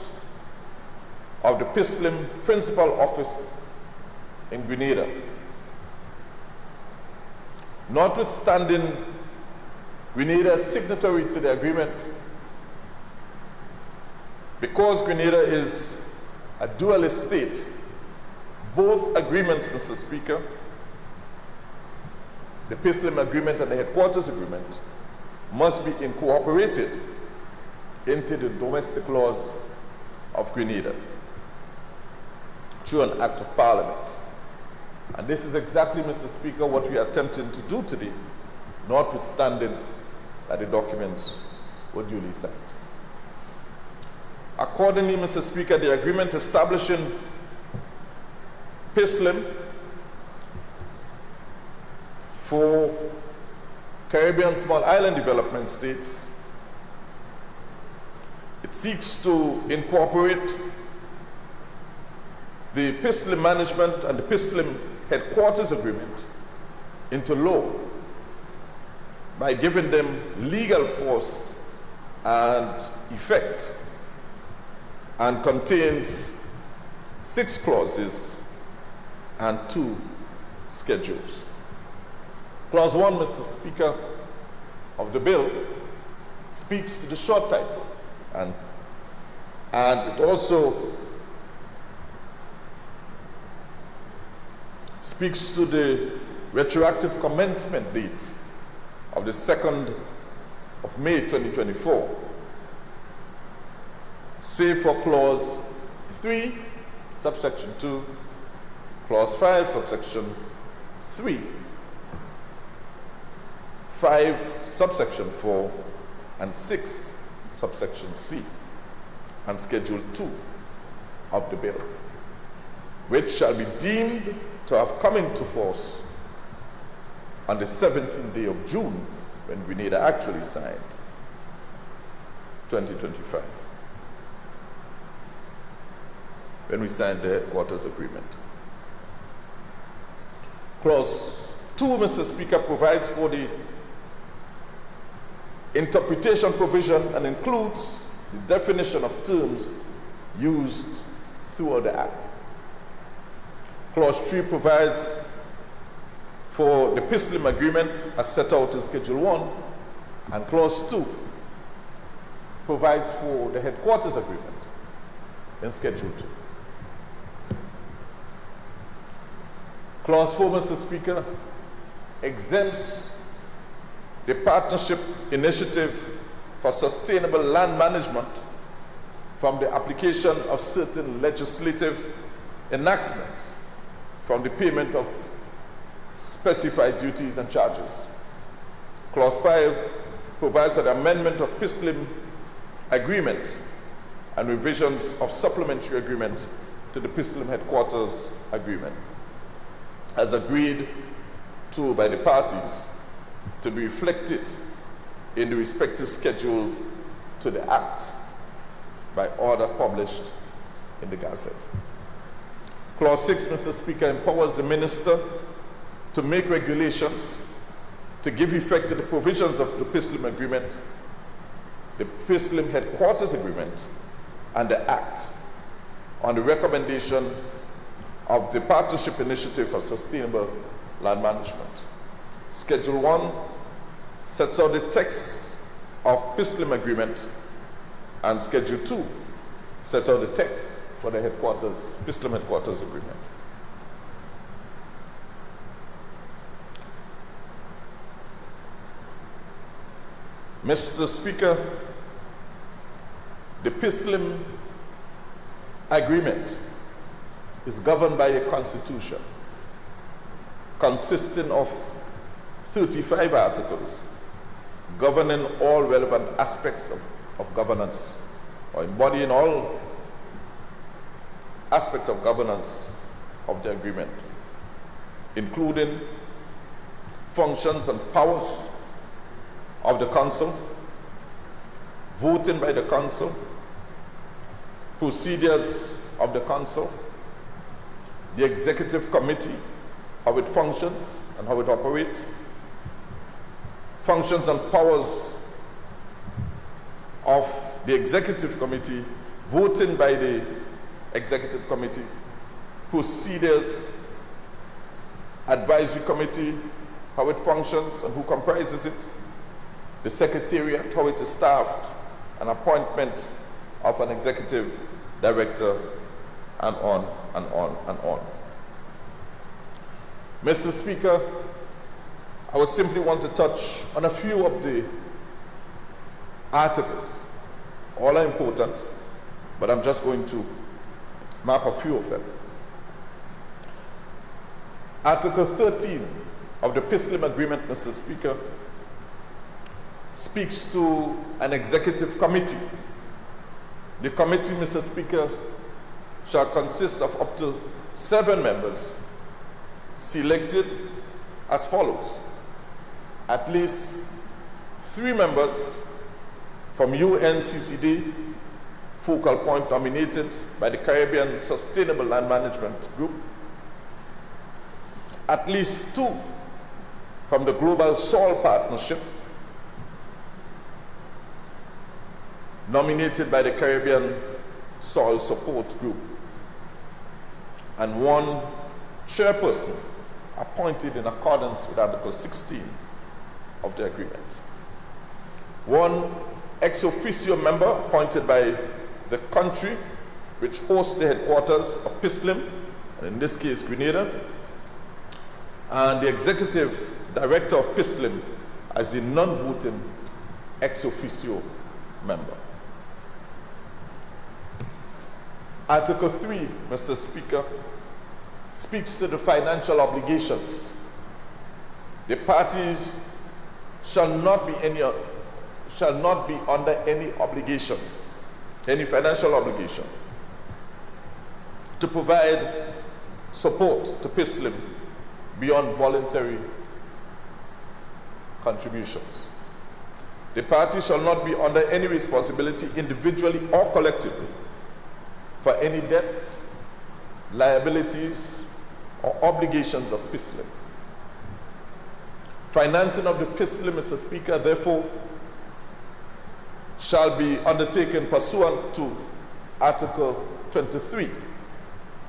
of the PISLM Principal Office in Grenada. Notwithstanding Grenada's signatory to the agreement, because Grenada is a dualist state, both agreements, Mr. Speaker, the PISLM agreement and the Headquarters Agreement, must be incorporated into the domestic laws of Grenada through an act of parliament. And this is exactly, Mr. Speaker, what we are attempting to do today, notwithstanding that the documents were duly signed. Accordingly, Mr. Speaker, the agreement establishing PISLM for Caribbean Small Island Development States, it seeks to incorporate the PISLM Management and the PISLM Headquarters Agreement into law by giving them legal force and effect, and contains 6 clauses and 2 schedules. Clause 1, Mr. Speaker, of the bill speaks to the short title, and it also speaks to the retroactive commencement date of the 2nd of May 2024, save for clause 3, subsection 2, clause 5, subsection 3, 5, subsection 4, and 6, subsection C. and Schedule 2 of the bill, which shall be deemed to have come into force on the 17th day of June, when Grenada actually signed 2025, when we signed the headquarters agreement. Clause 2, Mr. Speaker, provides for the interpretation provision and includes the definition of terms used throughout the Act. Clause 3 provides for the PISLM agreement as set out in Schedule 1, and Clause 2 provides for the headquarters agreement in Schedule 2. Clause 4, Mr. Speaker, exempts the Partnership Initiative for Sustainable Land Management from the application of certain legislative enactments from the payment of specified duties and charges. Clause 5 provides for the amendment of PISLM agreement and revisions of supplementary agreement to the PISLM headquarters agreement, as agreed to by the parties, to be reflected in the respective schedule to the Act by order published in the Gazette. Clause 6, Mr. Speaker, empowers the Minister to make regulations to give effect to the provisions of the PISLM agreement, the PISLM headquarters agreement, and the Act on the recommendation of the Partnership Initiative for Sustainable Land Management. Schedule 1 sets out the text of PISLM agreement, and Schedule 2 sets out the text for the PISLM headquarters agreement. Mr. Speaker, the PISLM agreement is governed by a constitution consisting of 35 articles governing all relevant aspects of governance, or embodying all aspects of governance of the agreement, including functions and powers of the Council, voting by the Council, procedures of the Council, the Executive Committee, how it functions and how it operates, functions and powers of the Executive Committee, voting by the Executive Committee, procedures, Advisory Committee, how it functions and who comprises it, the Secretariat, how it is staffed, an appointment of an Executive Director, and on and on and on. Mr. Speaker, I would simply want to touch on a few of the articles. All are important, but I'm just going to map a few of them. Article 13 of the PISLM agreement, Mr. Speaker, speaks to an executive committee. The committee, Mr. Speaker, shall consist of up to 7 members, selected as follows: at least 3 members from UNCCD, focal point nominated by the Caribbean Sustainable Land Management Group, at least 2 from the Global Soil Partnership, nominated by the Caribbean Soil Support Group, and 1 chairperson appointed in accordance with Article 16 of the agreement. 1 ex officio member appointed by the country which hosts the headquarters of PISLM, and in this case Grenada, and the executive director of PISLM as a non-voting ex officio member. Article 3, Mr. Speaker, speaks to the financial obligations. The parties shall not be under any obligation any financial obligation to provide support to PISLM beyond voluntary contributions. The party shall not be under any responsibility individually or collectively for any debts, liabilities, or obligations of PISLM. Financing of the PISLM, Mr. Speaker, therefore, shall be undertaken pursuant to Article 23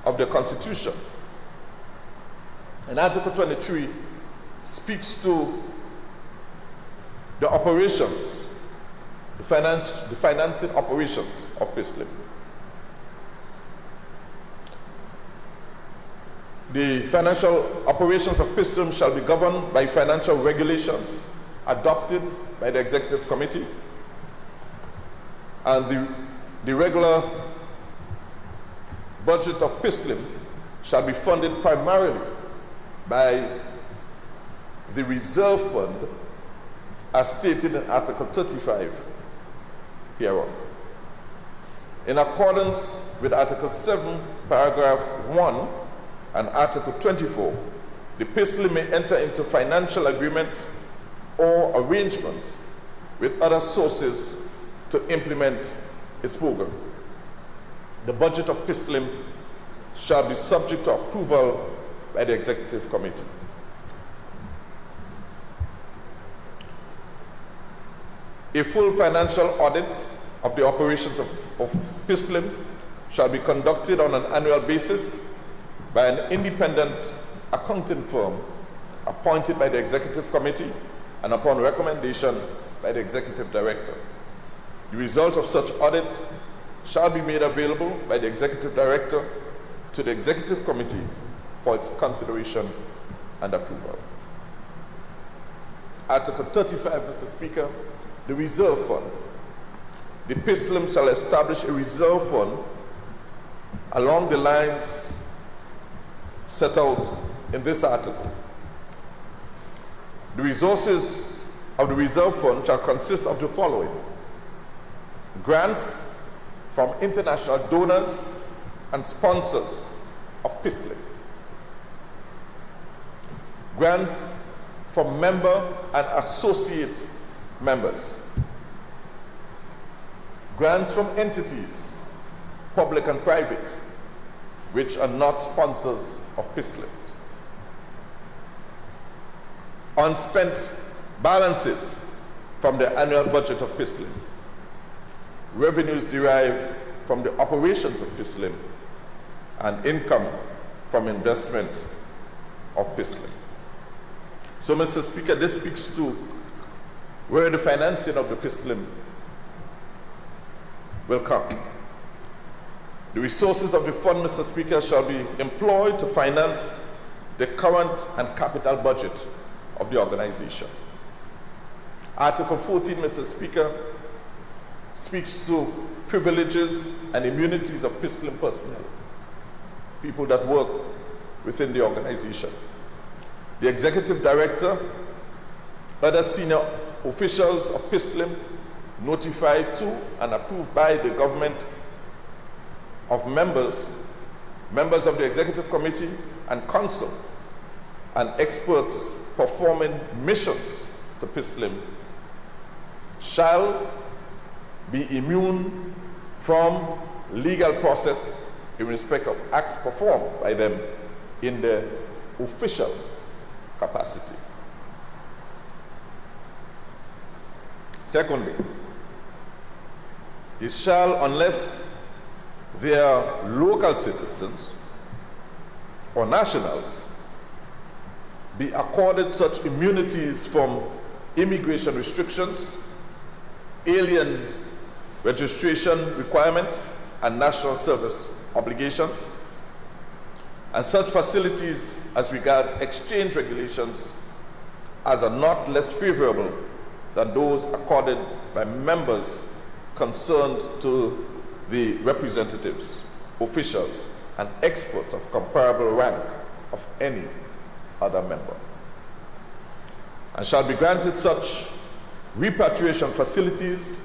of the Constitution. And Article 23 speaks to the operations, the financing operations of PISLM. The financial operations of PISLM shall be governed by financial regulations adopted by the Executive Committee, and the regular budget of PISLM shall be funded primarily by the reserve fund as stated in Article 35 hereof. In accordance with Article 7, Paragraph 1 and Article 24, the PISLM may enter into financial agreement or arrangements with other sources to implement its program. The budget of PISLM shall be subject to approval by the Executive Committee. A full financial audit of the operations of PISLM shall be conducted on an annual basis by an independent accounting firm appointed by the Executive Committee and upon recommendation by the Executive Director. The result of such audit shall be made available by the Executive Director to the Executive Committee for its consideration and approval. Article 35, Mr. Speaker, the Reserve Fund. The PISLM shall establish a reserve fund along the lines set out in this article. The resources of the reserve fund shall consist of the following: grants from international donors and sponsors of PISLM, grants from member and associate members, grants from entities, public and private, which are not sponsors of PISLM, unspent balances from the annual budget of PISLM, revenues derived from the operations of PISLM, and income from investment of PISLM. So, Mr. Speaker, this speaks to where the financing of the PISLM will come. The resources of the fund, Mr. Speaker, shall be employed to finance the current and capital budget of the organization. Article 14, Mr. Speaker, speaks to privileges and immunities of PISLM personnel, people that work within the organization. The Executive Director, other senior officials of PISLM notified to and approved by the government of members of the Executive Committee and Council, and experts performing missions to PISLM shall be immune from legal process in respect of acts performed by them in their official capacity. Secondly, it shall, unless they are local citizens or nationals, be accorded such immunities from immigration restrictions, alien registration requirements, and national service obligations, and such facilities as regards exchange regulations as are not less favorable than those accorded by members concerned to the representatives, officials, and experts of comparable rank of any other member, and shall be granted such repatriation facilities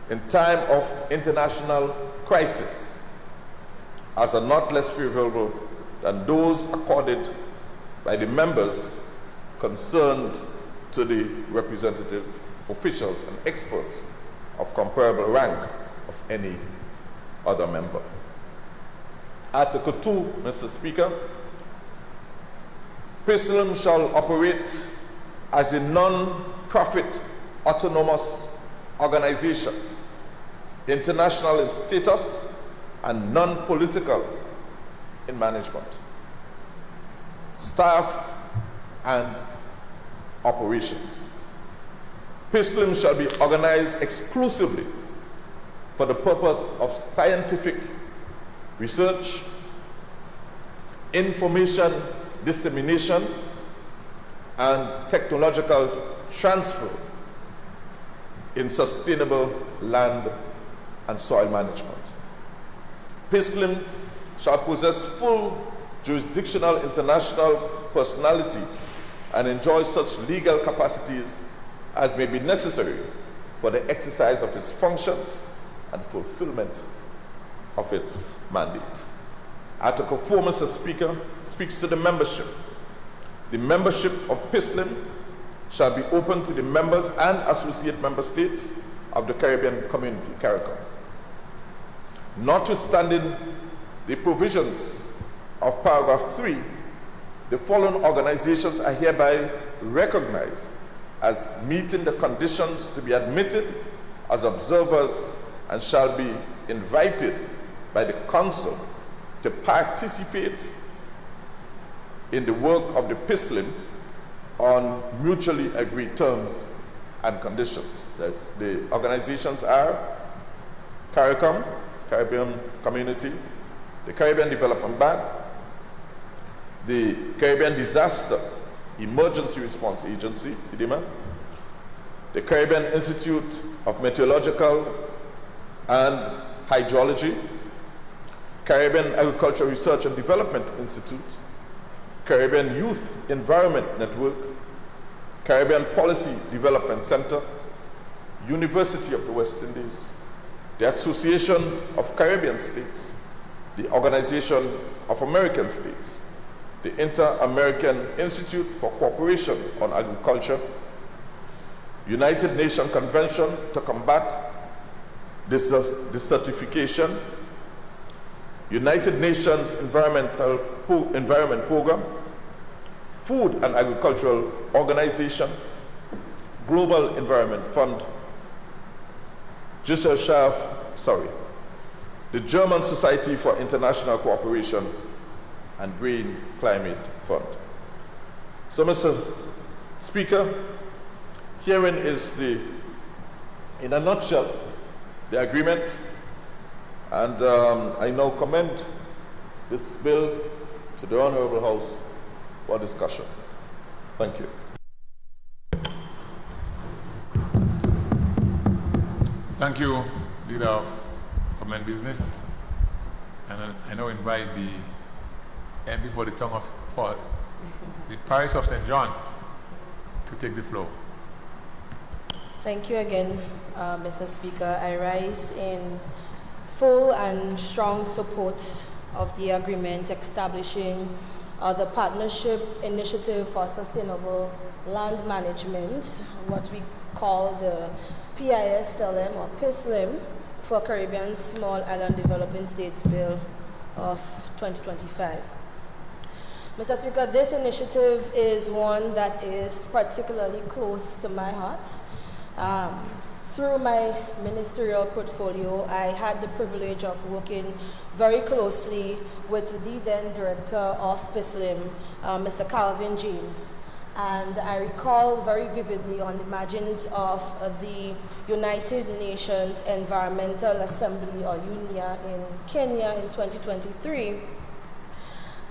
in time of international crisis as are not less favorable than those accorded by the members concerned to the representative officials and experts of comparable rank of any other member. Article 2, Mr. Speaker, PISLM shall operate as a non-profit autonomous organization, international in status and non-political in management, staff and operations. PISLM shall be organized exclusively for the purpose of scientific research, information dissemination, and technological transfer in sustainable land and soil management. PISLM shall possess full jurisdictional international personality and enjoy such legal capacities as may be necessary for the exercise of its functions and fulfillment of its mandate. Article 4, Mr. Speaker, speaks to the membership. The membership of PISLM shall be open to the members and associate member states of the Caribbean Community, CARICOM. Notwithstanding the provisions of paragraph 3, the following organizations are hereby recognized as meeting the conditions to be admitted as observers and shall be invited by the Council to participate in the work of the PISLM on mutually agreed terms and conditions. The organizations are CARICOM, Caribbean Community, the Caribbean Development Bank, the Caribbean Disaster Emergency Response Agency, CDEMA, the Caribbean Institute of Meteorological and Hydrology, Caribbean Agricultural Research and Development Institute, Caribbean Youth Environment Network, Caribbean Policy Development Center, University of the West Indies, the Association of Caribbean States, the Organization of American States, the Inter-American Institute for Cooperation on Agriculture, United Nations Convention to Combat Desertification, United Nations Environment Program, Food and Agricultural Organization, Global Environment Fund, the German Society for International Cooperation, and Green Climate Fund. So, Mr. Speaker, herein is in a nutshell, the agreement, and I now commend this bill to the Honorable House for discussion. Thank you. Thank you, Leader of Government Business. And I now invite the MP for the Parish of St. John to take the floor. Thank you again, Mr. Speaker. I rise in full and strong support of the agreement establishing the Partnership Initiative for Sustainable Land Management, what we call the PISLM or PISLM for Caribbean Small Island Developing States Bill of 2025. Mr. Speaker, this initiative is one that is particularly close to my heart. Through my ministerial portfolio, I had the privilege of working very closely with the then director of PISLM, Mr. Calvin James. And I recall very vividly on the margins of the United Nations Environmental Assembly, or UNEA, in Kenya in 2023,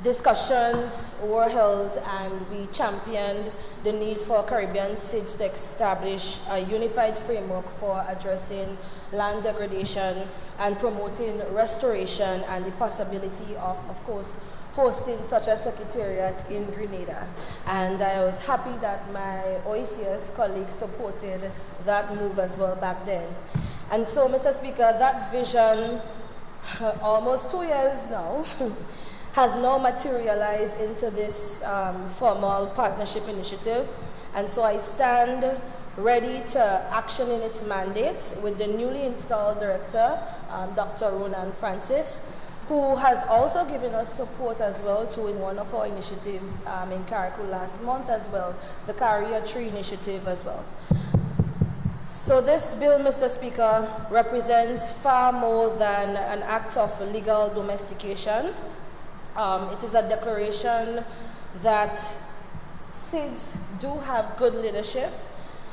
discussions were held and we championed the need for Caribbean states to establish a unified framework for addressing land degradation and promoting restoration, and the possibility of course, hosting such a secretariat in Grenada. And I was happy that my OECS colleagues supported that move as well back then. And so, Mr. Speaker, that vision, almost 2 years now, has now materialized into this formal partnership initiative. And so I stand ready to action in its mandate with the newly installed director, Dr. Ronan Francis, who has also given us support as well too in one of our initiatives in Carriacou last month as well, the Career Tree Initiative as well. So this bill, Mr. Speaker, represents far more than an act of legal domestication. It is a declaration that SIDS do have good leadership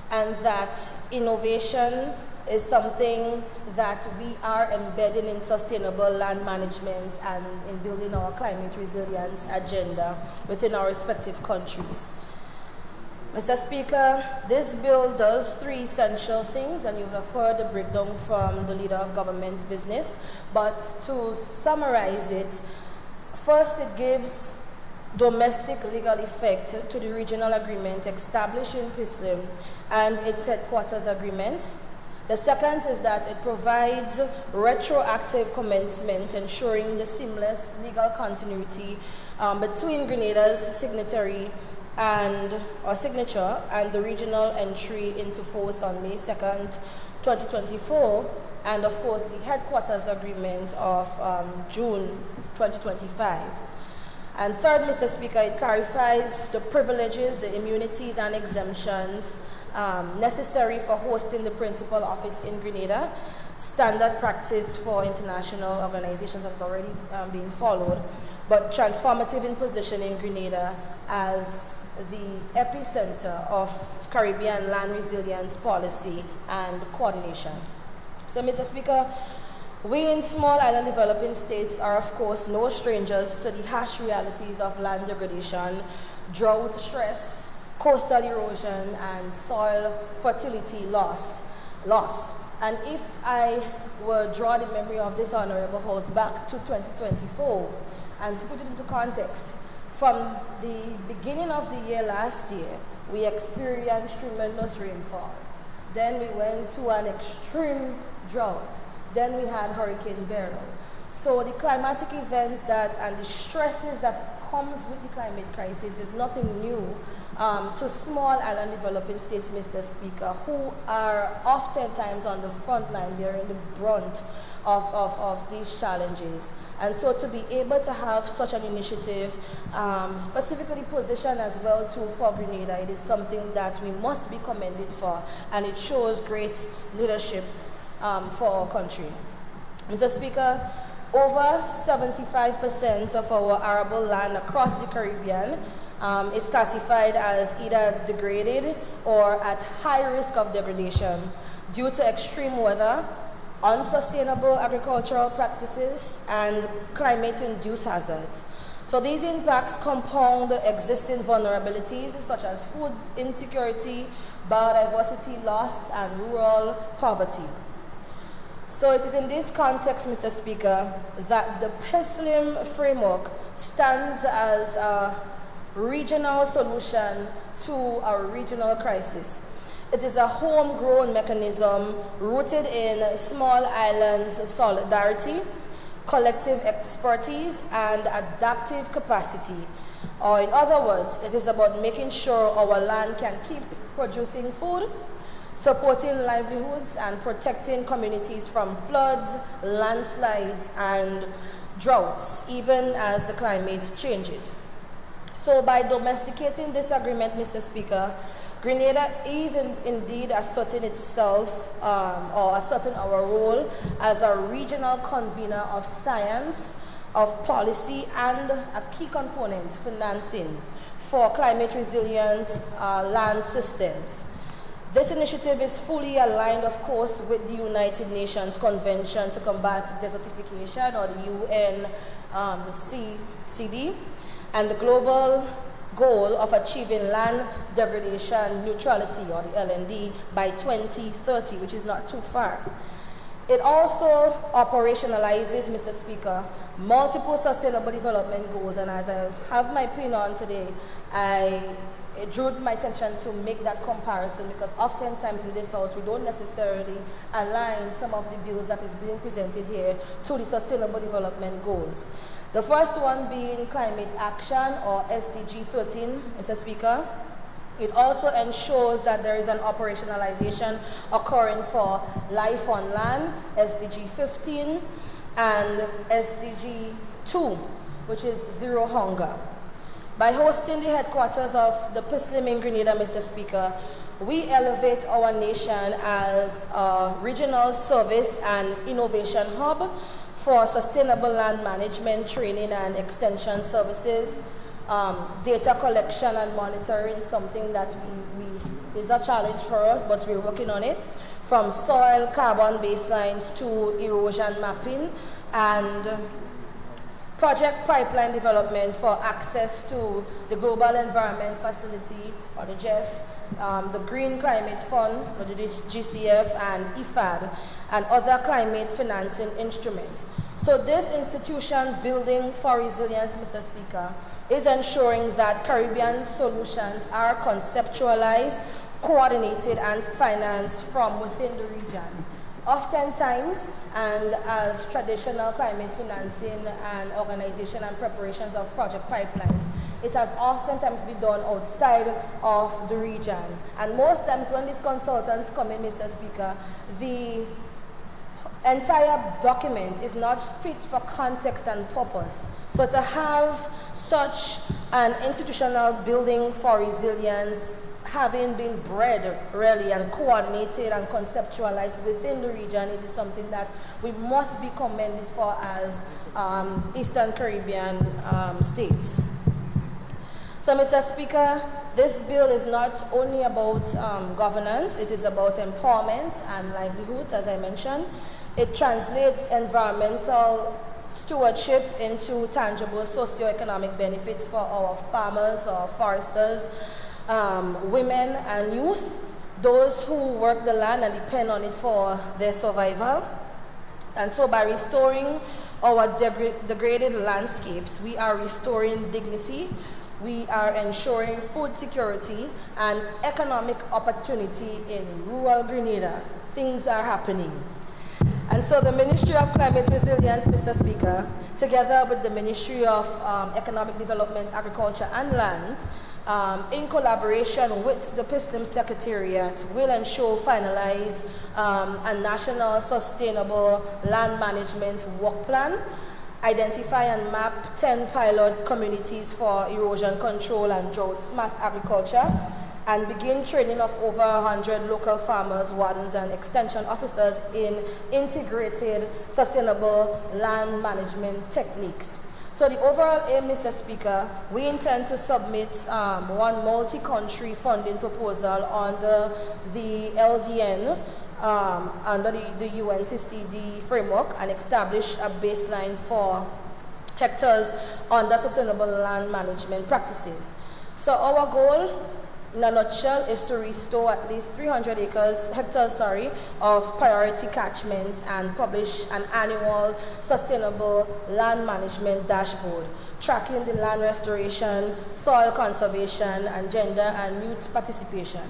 and that innovation is something that we are embedding in sustainable land management and in building our climate resilience agenda within our respective countries. Mr. Speaker, this bill does 3 essential things, and you have heard the breakdown from the Leader of Government's business, but to summarize it, first it gives domestic legal effect to the regional agreement established in PISLIM and its headquarters agreement. The second is that it provides retroactive commencement, ensuring the seamless legal continuity between Grenada's signature and the regional entry into force on May 2nd, 2024, and of course the headquarters agreement of June 2025. And third, Mr. Speaker, it clarifies the privileges, the immunities and exemptions necessary for hosting the principal office in Grenada. Standard practice for international organizations has already been followed, but transformative in position in Grenada as the epicenter of Caribbean land resilience policy and coordination. So, Mr. Speaker, we in small island developing states are, of course, no strangers to the harsh realities of land degradation, drought stress, coastal erosion, and soil fertility loss. And if I were draw the memory of this Honorable House back to 2024, and to put it into context, from the beginning of the year last year, we experienced tremendous rainfall. Then we went to an extreme drought. Then we had Hurricane Beryl. So the climatic events and the stresses that comes with the climate crisis is nothing new to small island developing states, Mr. Speaker, who are oftentimes on the front line bearing the brunt of these challenges. And so to be able to have such an initiative, specifically positioned as well too for Grenada, it is something that we must be commended for, and it shows great leadership for our country. Mr. Speaker, over 75% of our arable land across the Caribbean is classified as either degraded or at high risk of degradation due to extreme weather, unsustainable agricultural practices, and climate-induced hazards. So these impacts compound existing vulnerabilities such as food insecurity, biodiversity loss, and rural poverty. So it is in this context, Mr. Speaker, that the PISLIM framework stands as a regional solution to our regional crisis. It is a homegrown mechanism rooted in small islands solidarity, collective expertise, and adaptive capacity. Or in other words, it is about making sure our land can keep producing food, supporting livelihoods, and protecting communities from floods, landslides, and droughts, even as the climate changes. So by domesticating this agreement, Mr. Speaker, Grenada is indeed asserting itself or asserting our role as a regional convener of science, of policy, and a key component, financing, for climate resilient land systems. This initiative is fully aligned, of course, with the United Nations Convention to Combat Desertification, or the UNCCD, and the global goal of achieving land degradation neutrality, or the LND, by 2030, which is not too far. It also operationalizes, Mr. Speaker, multiple sustainable development goals, and as I have my pin on today, it drew my attention to make that comparison, because oftentimes in this house we don't necessarily align some of the bills that is being presented here to the sustainable development goals. The first one being climate action, or SDG 13, Mr. Speaker. It also ensures that there is an operationalization occurring for life on land, SDG 15, and SDG 2, which is zero hunger. By hosting the headquarters of the PISLIM in Grenada, Mr. Speaker, we elevate our nation as a regional service and innovation hub for sustainable land management, training and extension services, data collection and monitoring, something that is a challenge for us, but we're working on it, from soil carbon baselines to erosion mapping, and project pipeline development for access to the Global Environment Facility, or the GEF, the Green Climate Fund, or the GCF, and IFAD, and other climate financing instruments. So this institution building for resilience, Mr. Speaker, is ensuring that Caribbean solutions are conceptualized, coordinated, and financed from within the region. Oftentimes, and as traditional climate financing and organization and preparations of project pipelines, it has oftentimes been done outside of the region. And most times when these consultants come in, Mr. Speaker, the entire document is not fit for context and purpose. So to have such an institutional building for resilience, having been bred really and coordinated and conceptualized within the region, it is something that we must be commended for as Eastern Caribbean states. So, Mr. Speaker, this bill is not only about governance, it is about empowerment and livelihoods, as I mentioned. It translates environmental stewardship into tangible socioeconomic benefits for our farmers, our foresters, women and youth, those who work the land and depend on it for their survival. And so by restoring our degraded landscapes, we are restoring dignity, we are ensuring food security and economic opportunity in rural Grenada. Things are happening. And so the Ministry of Climate Resilience, Mr. Speaker, together with the Ministry of Economic Development, Agriculture and Lands, in collaboration with the PISLIM Secretariat, will ensure finalize a national sustainable land management work plan, identify and map 10 pilot communities for erosion control and drought smart agriculture, and begin training of over 100 local farmers, wardens, and extension officers in integrated sustainable land management techniques. So the overall aim, Mr. Speaker, we intend to submit one multi-country funding proposal under the LDN, under the UNCCD framework, and establish a baseline for hectares under sustainable land management practices. So our goal, in a nutshell, is to restore at least 300 hectares of priority catchments and publish an annual sustainable land management dashboard, tracking the land restoration, soil conservation, and gender and youth participation.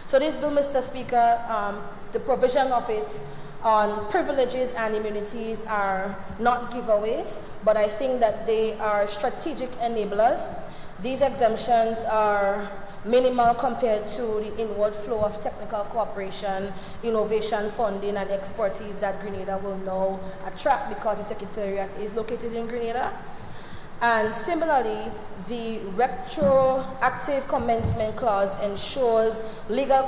So this bill, Mr. Speaker, the provision of it on privileges and immunities are not giveaways, but I think that they are strategic enablers. These exemptions are minimal compared to the inward flow of technical cooperation, innovation funding, and expertise that Grenada will now attract because the Secretariat is located in Grenada. And similarly, the retroactive commencement clause ensures legal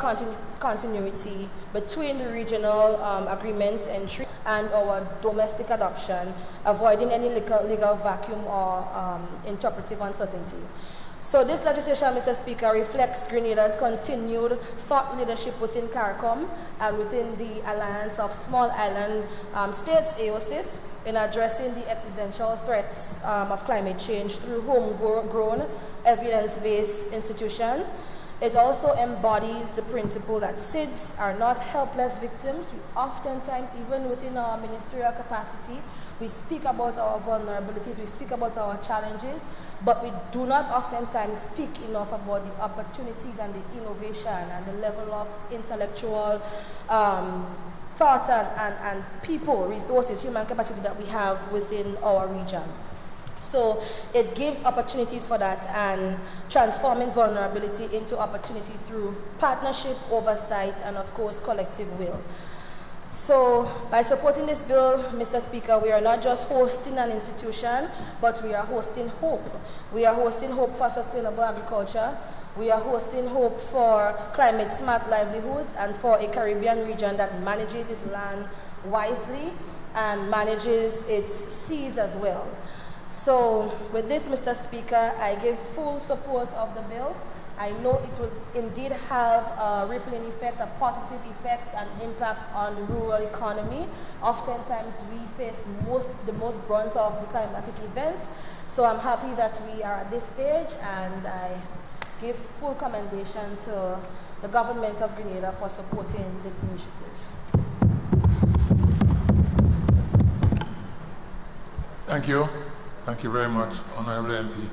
continuity between the regional agreements entry and our domestic adoption, avoiding any legal vacuum or interpretive uncertainty. So this legislation, Mr. Speaker, reflects Grenada's continued thought leadership within CARICOM and within the Alliance of Small Island States, AOSIS, in addressing the existential threats of climate change through homegrown, evidence-based institutions. It also embodies the principle that SIDS are not helpless victims. We oftentimes, even within our ministerial capacity, we speak about our vulnerabilities, we speak about our challenges, but we do not oftentimes speak enough about the opportunities and the innovation and the level of intellectual thoughts and people, resources, human capacity that we have within our region. So it gives opportunities for that and transforming vulnerability into opportunity through partnership, oversight, and of course, collective will. So by supporting this bill, Mr. Speaker, we are not just hosting an institution, but we are hosting hope. We are hosting hope for sustainable agriculture. We are hosting hope for climate-smart livelihoods and for a Caribbean region that manages its land wisely and manages its seas as well. So with this, Mr. Speaker, I give full support of the bill. I know it will indeed have a rippling effect, a positive effect and impact on the rural economy. Oftentimes we face the most brunt of the climatic events. So I'm happy that we are at this stage, and I give full commendation to the government of Grenada for supporting this initiative. Thank you. Thank you very much, Honorable MP,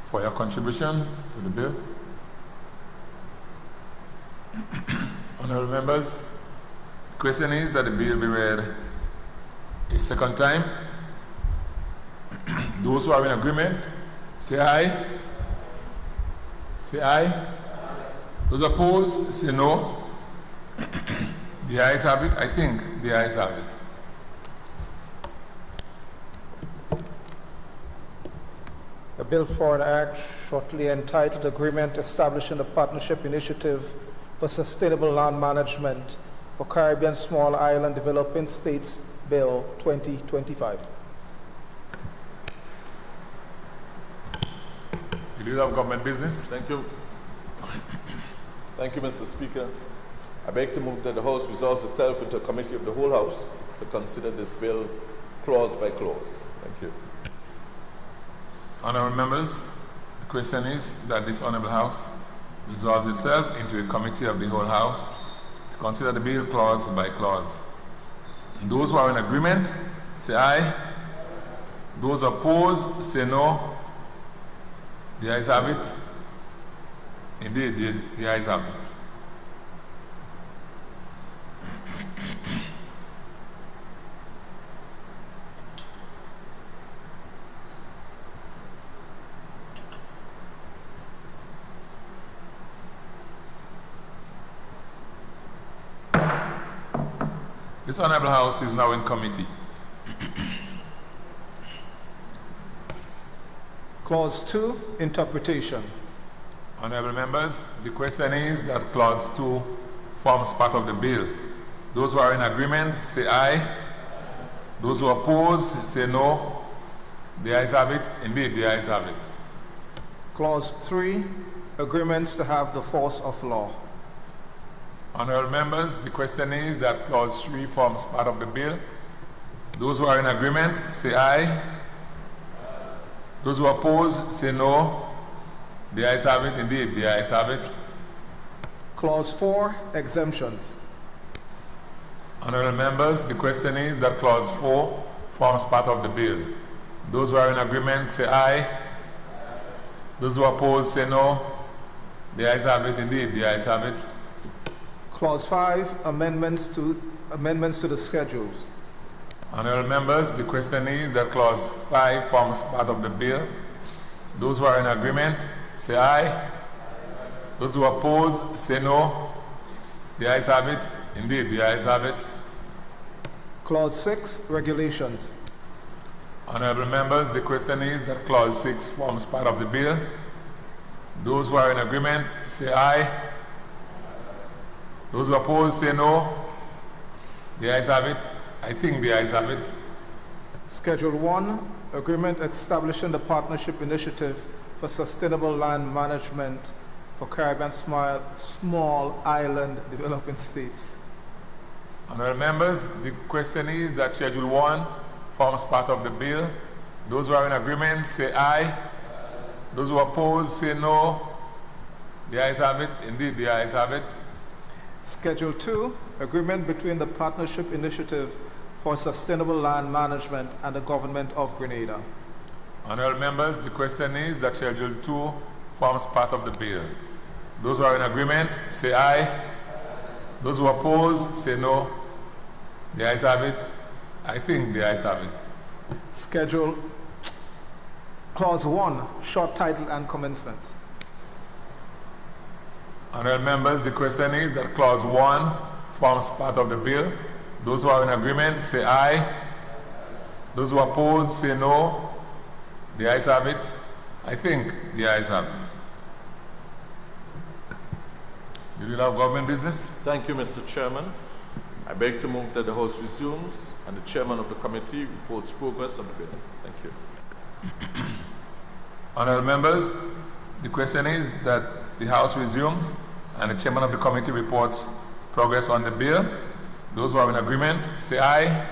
for your contribution to the bill. Honorable members, the question is that the bill be read a second time. Those who are in agreement, say aye. Say aye. Those opposed, say no. The ayes have it. I think the ayes have it. The Bill for an Act, shortly entitled Agreement Establishing a Partnership Initiative for Sustainable Land Management for Caribbean Small Island Developing States, Bill 2025. The Leader of Government Business. Thank you. Thank you, Mr. Speaker. I beg to move that the House resolves itself into a committee of the whole House to consider this bill clause by clause. Thank you. Honourable members, the question is that this Honourable House resolves itself into a committee of the whole House to consider the bill clause by clause. And those who are in agreement, say aye. Those opposed, say no. The ayes have it. Indeed, the ayes have it. This Honourable House is now in committee. Clause 2, interpretation. Honourable members, the question is that clause 2 forms part of the bill. Those who are in agreement, say aye. Those who oppose, say no. The ayes have it. Indeed, the ayes have it. Clause 3, agreements to have the force of law. Honourable members, the question is that clause 3 forms part of the bill. Those who are in agreement, say aye. Those who oppose, say no. The ayes have it. Indeed, the ayes have it. Clause 4, exemptions. Honourable members, the question is that clause 4 forms part of the bill. Those who are in agreement, say aye. Those who oppose, say no. The ayes have it. Indeed, the ayes have it. Clause 5, amendments to the schedules. Honourable members, the question is that clause 5 forms part of the bill. Those who are in agreement, say aye. Those who oppose, say no. The ayes have it. Indeed, the ayes have it. Clause 6, regulations. Honourable members, the question is that clause 6 forms part of the bill. Those who are in agreement, say aye. Those who oppose, say no. The ayes have it. I think the ayes have it. Schedule 1, agreement establishing the Partnership Initiative for Sustainable Land Management for Caribbean Small Island Developing States. Honourable members, the question is that Schedule 1 forms part of the bill. Those who are in agreement, say aye. Those who oppose, say no. The ayes have it. Indeed, the ayes have it. Schedule 2, agreement between the Partnership Initiative for Sustainable Land Management and the Government of Grenada. Honourable members, the question is that Schedule 2 forms part of the bill. Those who are in agreement, say aye. Those who oppose, say no. The ayes have it. I think the ayes have it. Schedule Clause 1, short title and commencement. Honourable members, the question is that Clause 1 forms part of the bill. Those who are in agreement, say aye. Those who oppose, say no. The ayes have it. I think the ayes have it. Do you have government business? Thank you, Mr. Chairman. I beg to move that the House resumes and the chairman of the committee reports progress on the bill. Thank you. Honourable members, the question is that the House resumes and the chairman of the committee reports progress on the bill. Those who are in agreement, say aye.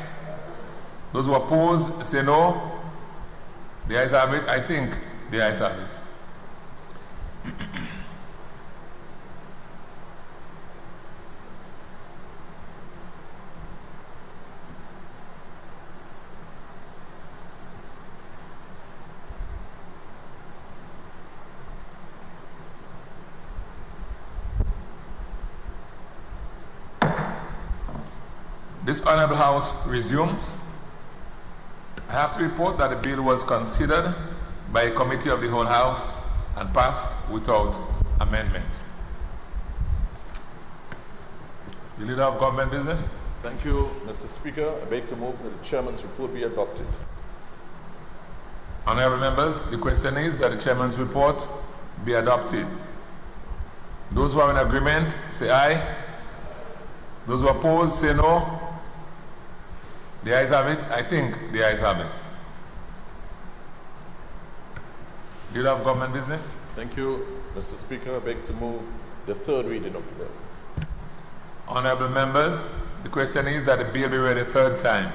Those who oppose, say no. The ayes have it. I think the ayes have it. This Honourable House resumes. I have to report that the bill was considered by a committee of the whole House and passed without amendment. The leader of government business. Thank you, Mr. Speaker. I beg to move that the chairman's report be adopted. Honourable members, the question is that the chairman's report be adopted. Those who are in agreement, say aye. Those who oppose, say no. The ayes have it. I think the ayes have it. Leader of government business. Thank you, Mr. Speaker. I beg to move the third reading of the bill. Honourable members, the question is that the bill be read a third time.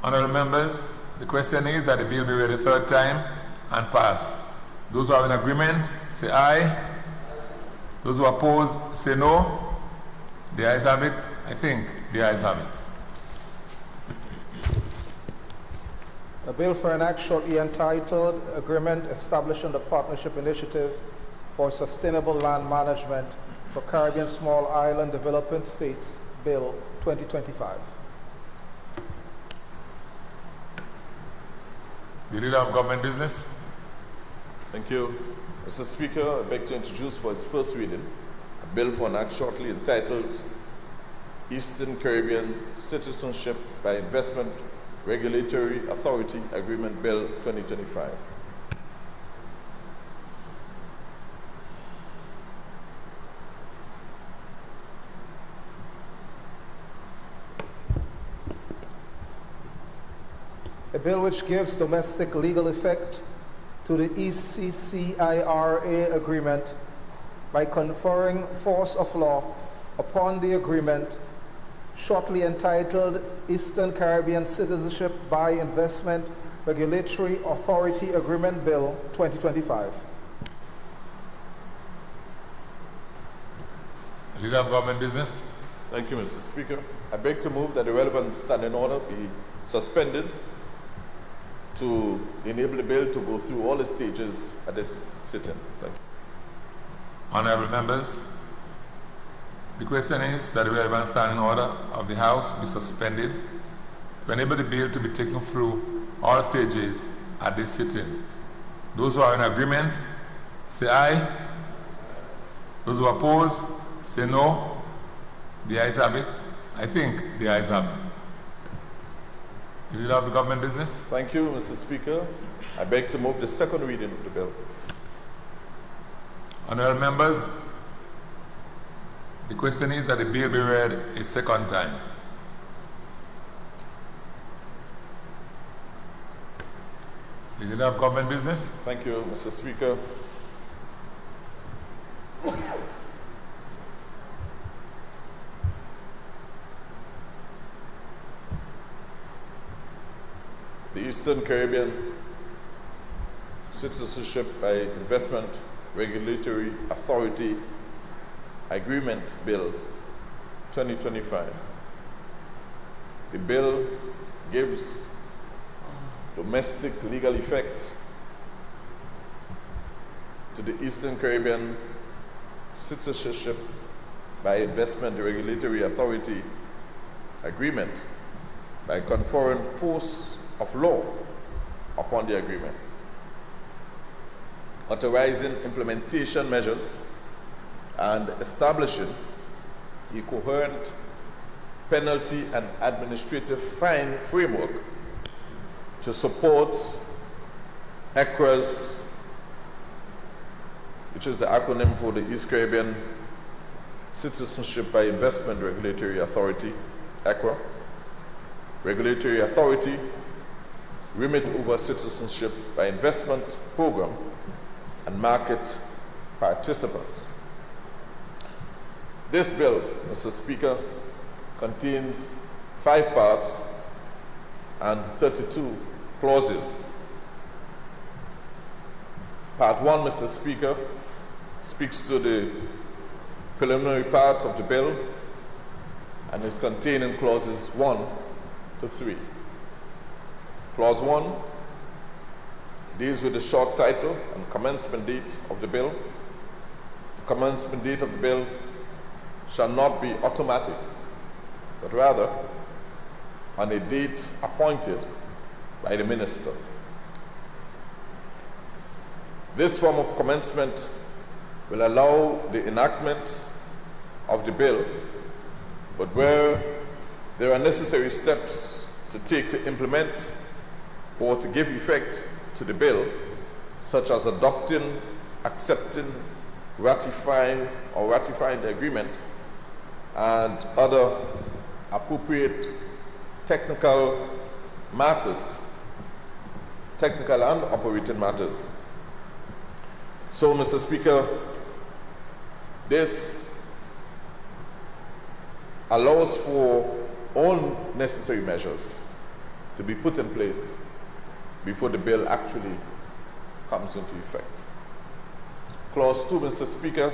Honourable members, the question is that the bill be read a third time and pass. Those who are in agreement, say aye. Those who oppose, say no. The ayes have it. I think the ayes have it. A bill for an act shortly entitled Agreement Establishing the Partnership Initiative for Sustainable Land Management for Caribbean Small Island Developing States, Bill 2025. The leader of government business. Thank you. Mr. Speaker, I beg to introduce for its first reading a bill for an act shortly entitled Eastern Caribbean Citizenship by Investment Regulatory Authority Agreement Bill 2025. A bill which gives domestic legal effect to the ECCIRA agreement by conferring force of law upon the agreement, shortly entitled Eastern Caribbean Citizenship by Investment Regulatory Authority Agreement Bill 2025. Leader of government business. Thank you, Mr. Speaker. I beg to move that the relevant standing order be suspended to enable the bill to go through all the stages at this sitting. Thank you. Honourable members, the question is that the relevant standing order of the House be suspended to enable the bill to be taken through all stages at this sitting. Those who are in agreement, say aye. Those who oppose, say no. The ayes have it. I think the ayes have it. You have the government business? Thank you, Mr. Speaker. I beg to move the second reading of the bill. Honourable members, the question is that the bill be read a second time. The leader of government business? Thank you, Mr. Speaker. The Eastern Caribbean Citizenship by Investment Regulatory Authority Agreement Bill 2025. The bill gives domestic legal effect to the Eastern Caribbean Citizenship by Investment Regulatory Authority Agreement by conferring force of law upon the agreement, authorizing implementation measures and establishing a coherent penalty and administrative fine framework to support ECRA's, which is the acronym for the East Caribbean Citizenship by Investment Regulatory Authority, ECRA, Regulatory Authority, Remit over Citizenship by Investment Program, and market participants. This bill, Mr. Speaker, contains 5 parts and 32 clauses. Part 1, Mr. Speaker, speaks to the preliminary part of the bill and is contained in clauses 1 to 3. Clause 1 deals with the short title and commencement date of the bill. The commencement date of the bill shall not be automatic, but rather on a date appointed by the minister. This form of commencement will allow the enactment of the bill, but where there are necessary steps to take to implement or to give effect to the bill, such as adopting, accepting, ratifying the agreement, and other appropriate technical matters, technical and operating matters. So, Mr. Speaker, this allows for all necessary measures to be put in place before the bill actually comes into effect. Clause 2, Mr. Speaker,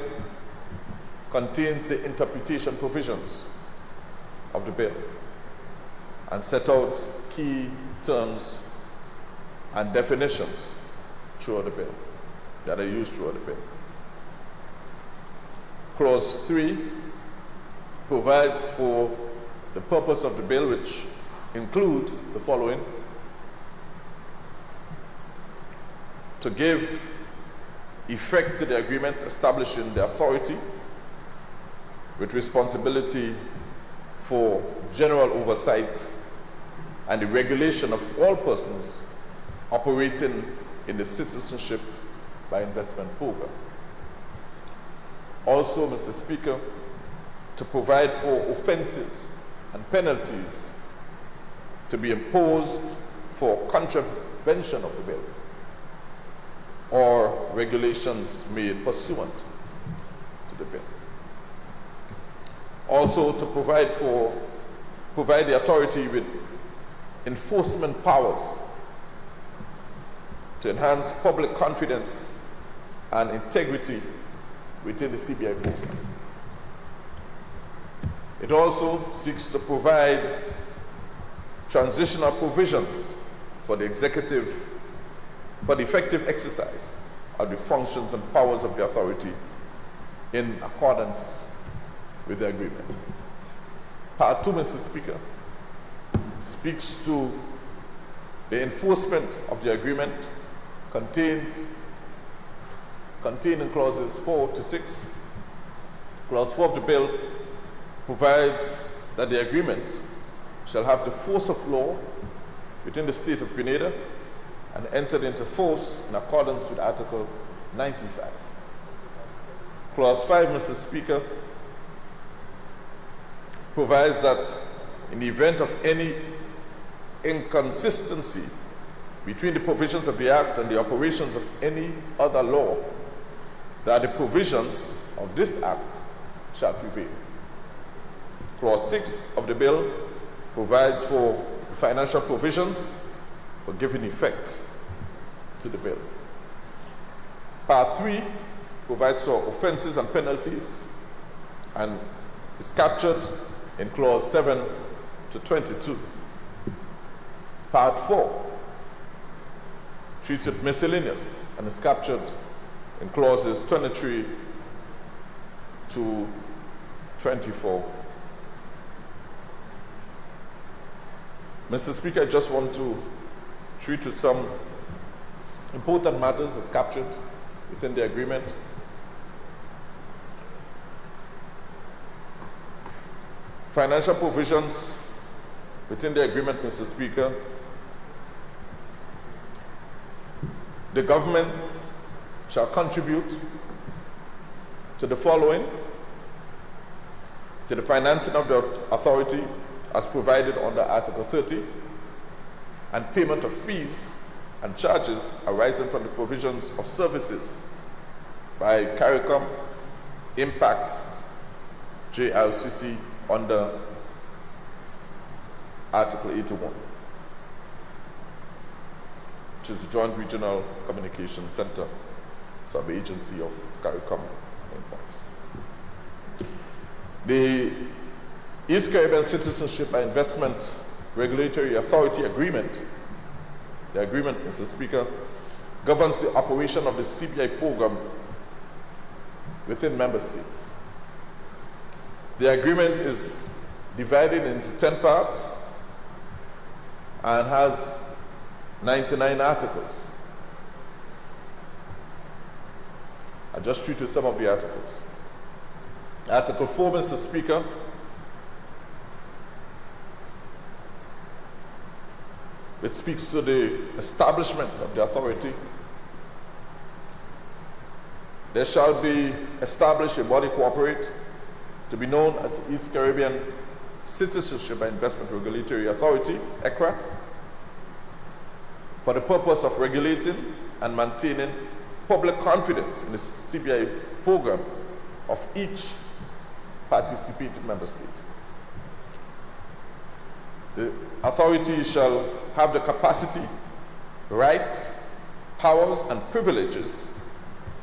contains the interpretation provisions of the bill and set out key terms and definitions throughout the bill that are used throughout the bill. Clause 3 provides for the purpose of the bill, which include the following: to give effect to the agreement establishing the authority with responsibility for general oversight and the regulation of all persons operating in the Citizenship by Investment Program. Also, Mr. Speaker, to provide for offenses and penalties to be imposed for contravention of the bill or regulations made pursuant to the bill. Also, to provide the authority with enforcement powers to enhance public confidence and integrity within the CBI program. It also seeks to provide transitional provisions for the executive, for the effective exercise of the functions and powers of the authority in accordance with the agreement. Part 2, Mr. Speaker, speaks to the enforcement of the agreement contained in clauses 4 to 6. Clause 4 of the bill provides that the agreement shall have the force of law within the state of Grenada and entered into force in accordance with Article 95. Clause 5, Mr. Speaker, provides that in the event of any inconsistency between the provisions of the Act and the operations of any other law, that the provisions of this Act shall prevail. Clause 6 of the bill provides for financial provisions for giving effect to the bill. Part 3 provides for offenses and penalties and is captured in clause 7 to 22. Part 4 treats it miscellaneous and is captured in clauses 23 to 24. Mr. Speaker, I just want to treat with some important matters as captured within the agreement. Financial provisions within the agreement, Mr. Speaker. The government shall contribute to the following: to the financing of the authority as provided under Article 30, and payment of fees and charges arising from the provisions of services by CARICOM, Impacts, JRCC under Article 81, which is the Joint Regional Communication Center, sub-agency of CARICOM Impacts. The East Caribbean Citizenship and Investment Regulatory Authority Agreement, the agreement, Mr. Speaker, governs the operation of the CBI program within member states. The agreement is divided into 10 parts and has 99 articles. I just treated some of the articles. Article 4, Mr. Speaker, which speaks to the establishment of the authority. There shall be established a body corporate to be known as the East Caribbean Citizenship and Investment Regulatory Authority, ECRA, for the purpose of regulating and maintaining public confidence in the CBI program of each participating member state. The authority shall have the capacity, rights, powers, and privileges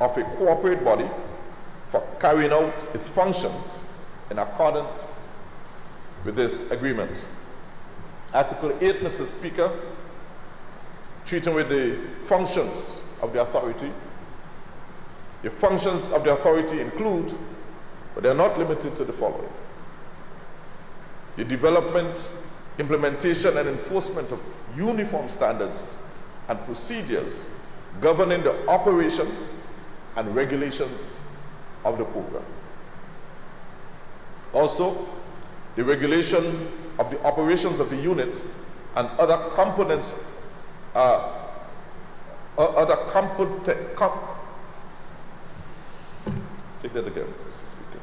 of a corporate body for carrying out its functions in accordance with this agreement. Article 8, Mr. Speaker, treating with the functions of the authority. The functions of the authority include, but they are not limited to, the following: the development, implementation, and enforcement of uniform standards and procedures governing the operations and regulations of the program. Also, the regulation of the operations of the unit and other components, take that again, Mr. Speaker.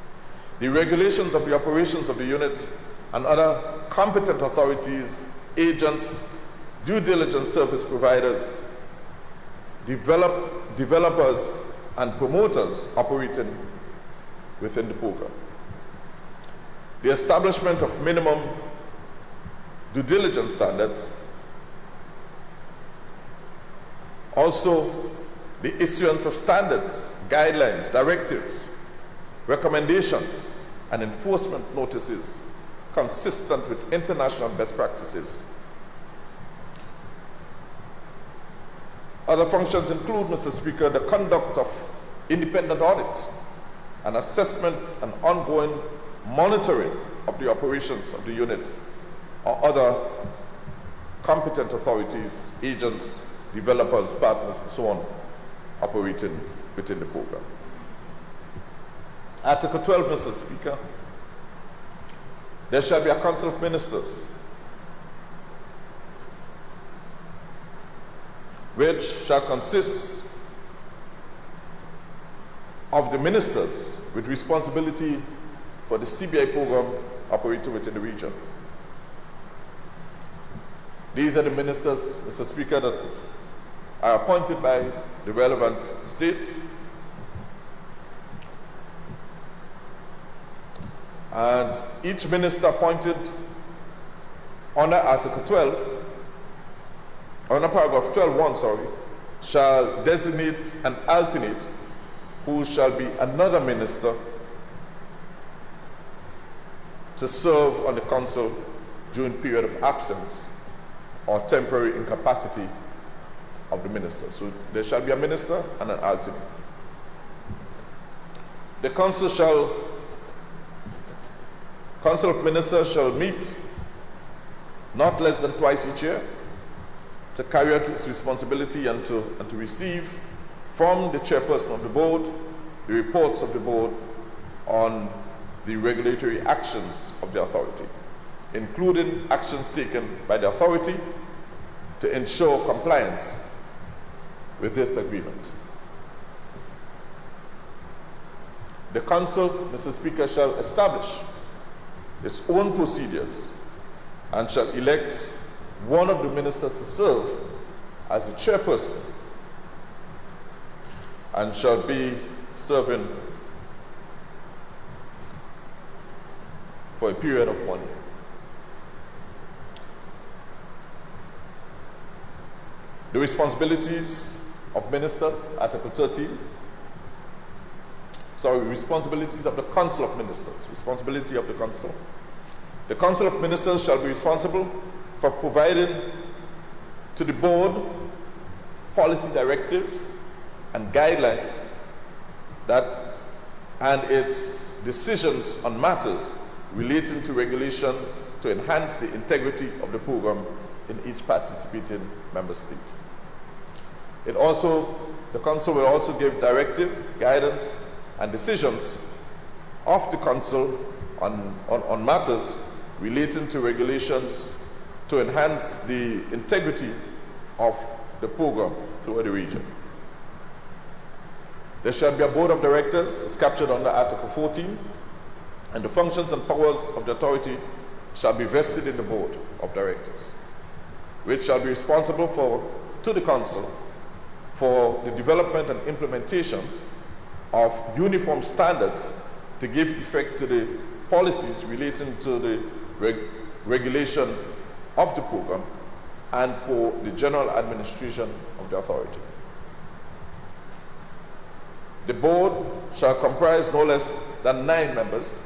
The regulations of the operations of the unit and other competent authorities, agents, due diligence service providers, developers, and promoters operating within the program. The establishment of minimum due diligence standards. Also, the issuance of standards, guidelines, directives, recommendations, and enforcement notices consistent with international best practices. Other functions include, Mr. Speaker, the conduct of independent audits, and assessment and ongoing monitoring of the operations of the unit or other competent authorities, agents, developers, partners, and so on, operating within the program. Article 12, Mr. Speaker, there shall be a Council of Ministers which shall consist of the ministers with responsibility for the CBI program operating within the region. These are the ministers, Mr. Speaker, that are appointed by the relevant states. And each minister appointed under Article 12, under paragraph 12.1, shall designate an alternate who shall be another minister to serve on the council during period of absence or temporary incapacity of the minister. So there shall be a minister and an alternate. The council of ministers shall meet not less than twice each year to carry out its responsibility and to receive from the chairperson of the board the reports of the board on the regulatory actions of the authority, including actions taken by the authority to ensure compliance with this agreement. The council, Mr. Speaker, shall establish its own procedures and shall elect one of the ministers to serve as the chairperson and shall be serving for a period of 1 year. The responsibilities of ministers, Article 13. Responsibilities of the Council of Ministers. Responsibility of the Council. The Council of Ministers shall be responsible for providing to the board policy directives and guidelines and its decisions on matters relating to regulation to enhance the integrity of the program in each participating member state. The Council will also give directive, guidance, and decisions of the Council on matters relating to regulations to enhance the integrity of the program throughout the region. There shall be a board of directors, as captured under Article 14, and the functions and powers of the authority shall be vested in the board of directors, which shall be responsible to the Council for the development and implementation of uniform standards to give effect to the policies relating to the regulation of the program and for the general administration of the authority. The board shall comprise no less than 9 members,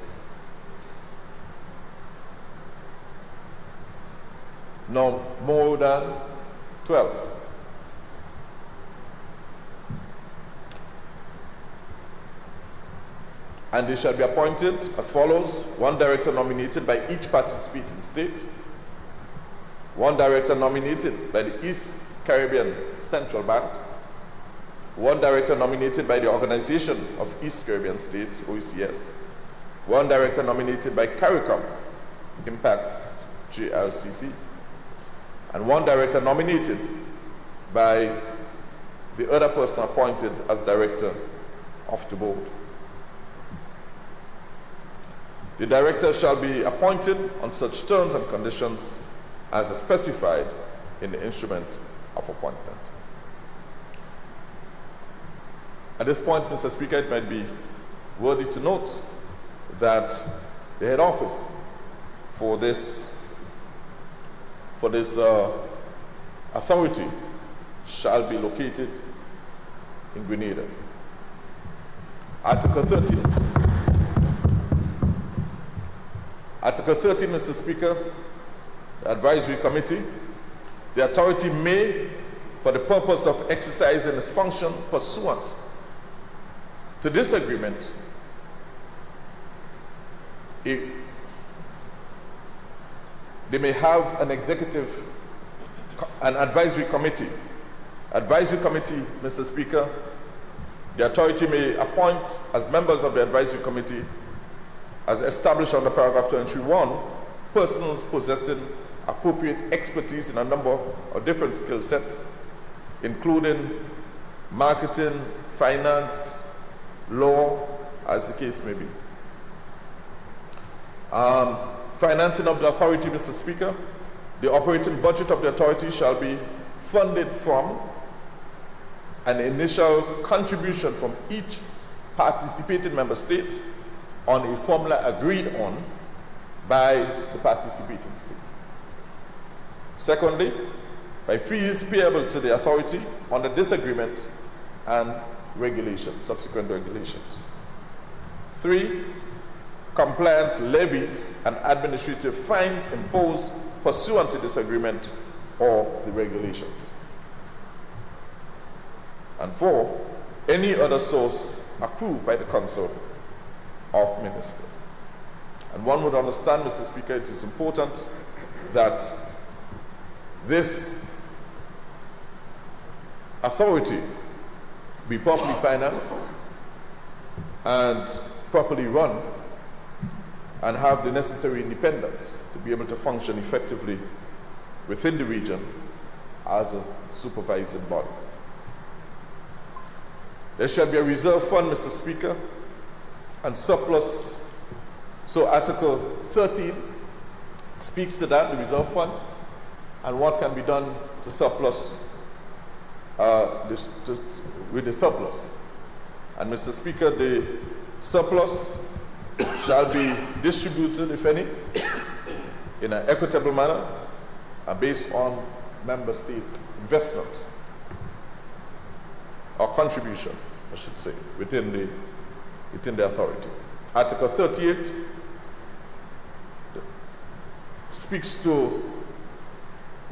no more than 12. And they shall be appointed as follows: 1 director nominated by each participating state, 1 director nominated by the East Caribbean Central Bank, 1 director nominated by the Organization of East Caribbean States, OECS, 1 director nominated by CARICOM, Impacts, JRCC, and 1 director nominated by the other person appointed as director of the board. The director shall be appointed on such terms and conditions as are specified in the instrument of appointment. At this point, Mr. Speaker, it might be worthy to note that the head office for this authority shall be located in Grenada. Article 13. Article 13, Mr. Speaker, the Advisory Committee. The authority may, for the purpose of exercising its function pursuant to this agreement, they may have an advisory committee. Advisory committee, Mr. Speaker, the authority may appoint as members of the advisory committee, as established under paragraph 23(1), persons possessing appropriate expertise in a number of different skill sets, including marketing, finance, law, as the case may be. Financing of the authority, Mr. Speaker. The operating budget of the authority shall be funded from an initial contribution from each participating member state on a formula agreed on by the participating state. Secondly, by fees payable to the authority under this agreement and regulations, subsequent regulations. 3, compliance levies and administrative fines imposed pursuant to this agreement or the regulations. And 4, any other source approved by the Council of Ministers. And one would understand, Mr. Speaker, it is important that this authority be properly financed and properly run and have the necessary independence to be able to function effectively within the region as a supervising body. There shall be a reserve fund, Mr. Speaker, and surplus. So Article 13 speaks to that, the reserve fund, and what can be done to surplus with the surplus. And Mr. Speaker, the surplus shall be distributed, if any, in an equitable manner and based on member states' investment or contribution, I should say, within the authority. Article 38 speaks to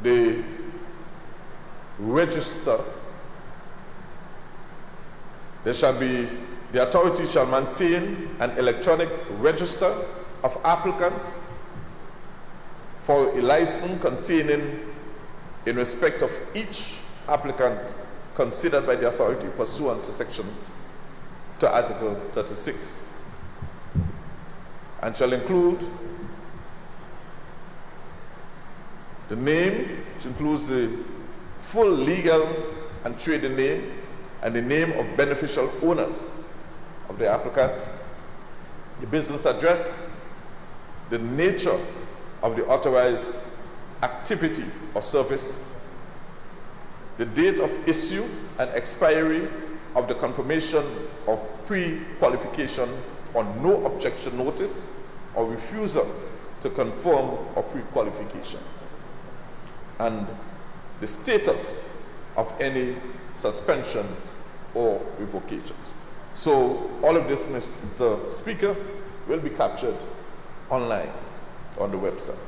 the register. The authority shall maintain an electronic register of applicants for a license containing, in respect of each applicant considered by the authority pursuant to Article 36, and shall include the name, which includes the full legal and trading name and the name of beneficial owners of the applicant, the business address, the nature of the authorized activity or service, the date of issue and expiry of the confirmation of pre-qualification on no objection notice or refusal to conform or pre-qualification, and the status of any suspension or revocations. So all of this, Mr. Speaker, will be captured online on the website.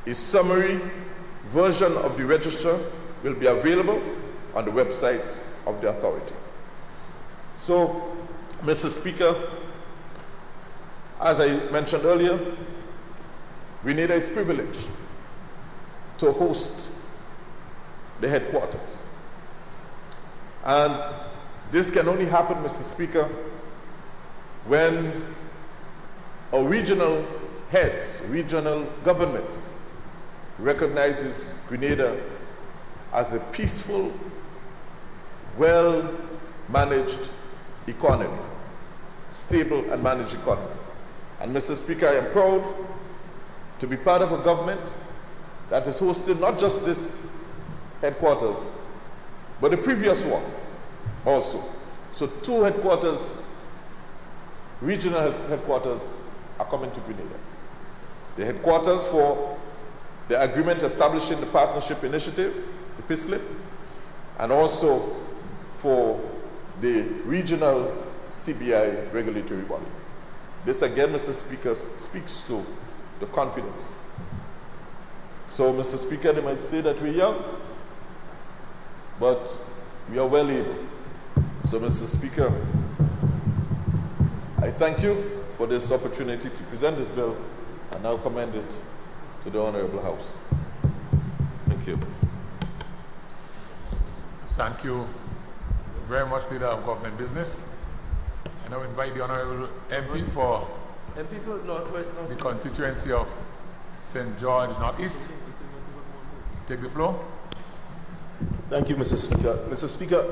A summary version of the register will be available on the website of the authority. So, Mr. Speaker, as I mentioned earlier, Grenada is privileged to host the headquarters. And this can only happen, Mr. Speaker, when our regional heads, regional governments, recognizes Grenada as a peaceful, well-managed economy, stable and managed economy. And Mr. Speaker, I am proud to be part of a government that has hosted not just this headquarters, but the previous one also. So 2 headquarters, regional headquarters, are coming to Grenada. The headquarters for the agreement establishing the partnership initiative, the PISLIP, and also for the regional CBI regulatory body. This again, Mr. Speaker, speaks to the confidence. So, Mr. Speaker, they might say that we're young, but we are well able. So, Mr. Speaker, I thank you for this opportunity to present this bill and now commend it to the Honorable House. Thank you. Thank you very much, Leader of Government Business. I now invite the Honorable MP for the constituency of St. George Northeast. Take the floor. Thank you, Mr. Speaker. Mr. Speaker,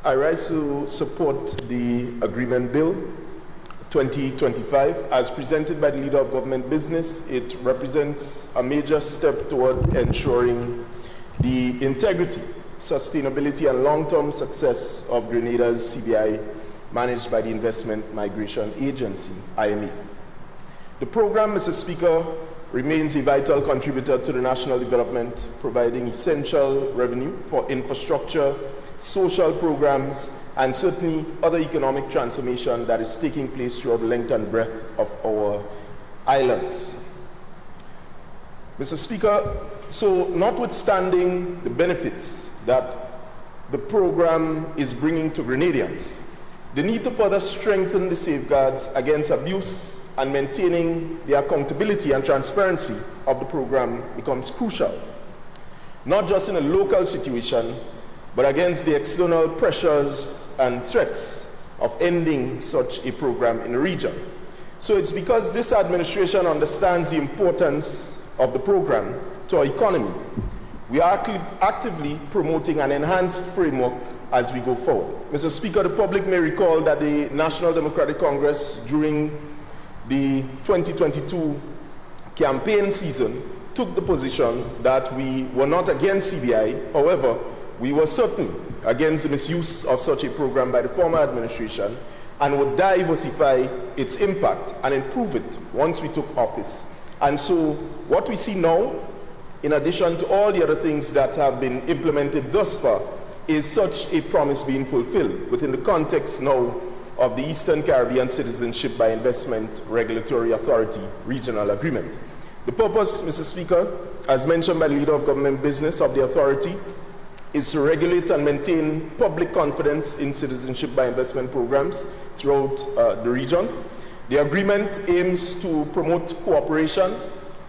I rise to support the Agreement Bill 2025 as presented by the Leader of Government Business. It represents a major step toward ensuring the integrity, sustainability, and long-term success of Grenada's CBI managed by the Investment Migration Agency, IME. The program, Mr. Speaker, remains a vital contributor to the national development, providing essential revenue for infrastructure, social programs, and certainly other economic transformation that is taking place throughout the length and breadth of our islands. Mr. Speaker, so notwithstanding the benefits that the program is bringing to Grenadians, the need to further strengthen the safeguards against abuse and maintaining the accountability and transparency of the program becomes crucial, not just in a local situation, but against the external pressures and threats of ending such a program in the region. So it's because this administration understands the importance of the program to our economy. We are actively promoting an enhanced framework as we go forward. Mr. Speaker, the public may recall that the National Democratic Congress during the 2022 campaign season took the position that we were not against CBI. However, we were certainly against the misuse of such a program by the former administration and would diversify its impact and improve it once we took office. And so what we see now, in addition to all the other things that have been implemented thus far, is such a promise being fulfilled within the context now of the Eastern Caribbean Citizenship by Investment Regulatory Authority Regional Agreement. The purpose, Mr. Speaker, as mentioned by the Leader of Government Business of the authority, is to regulate and maintain public confidence in citizenship by investment programs throughout the region. The agreement aims to promote cooperation,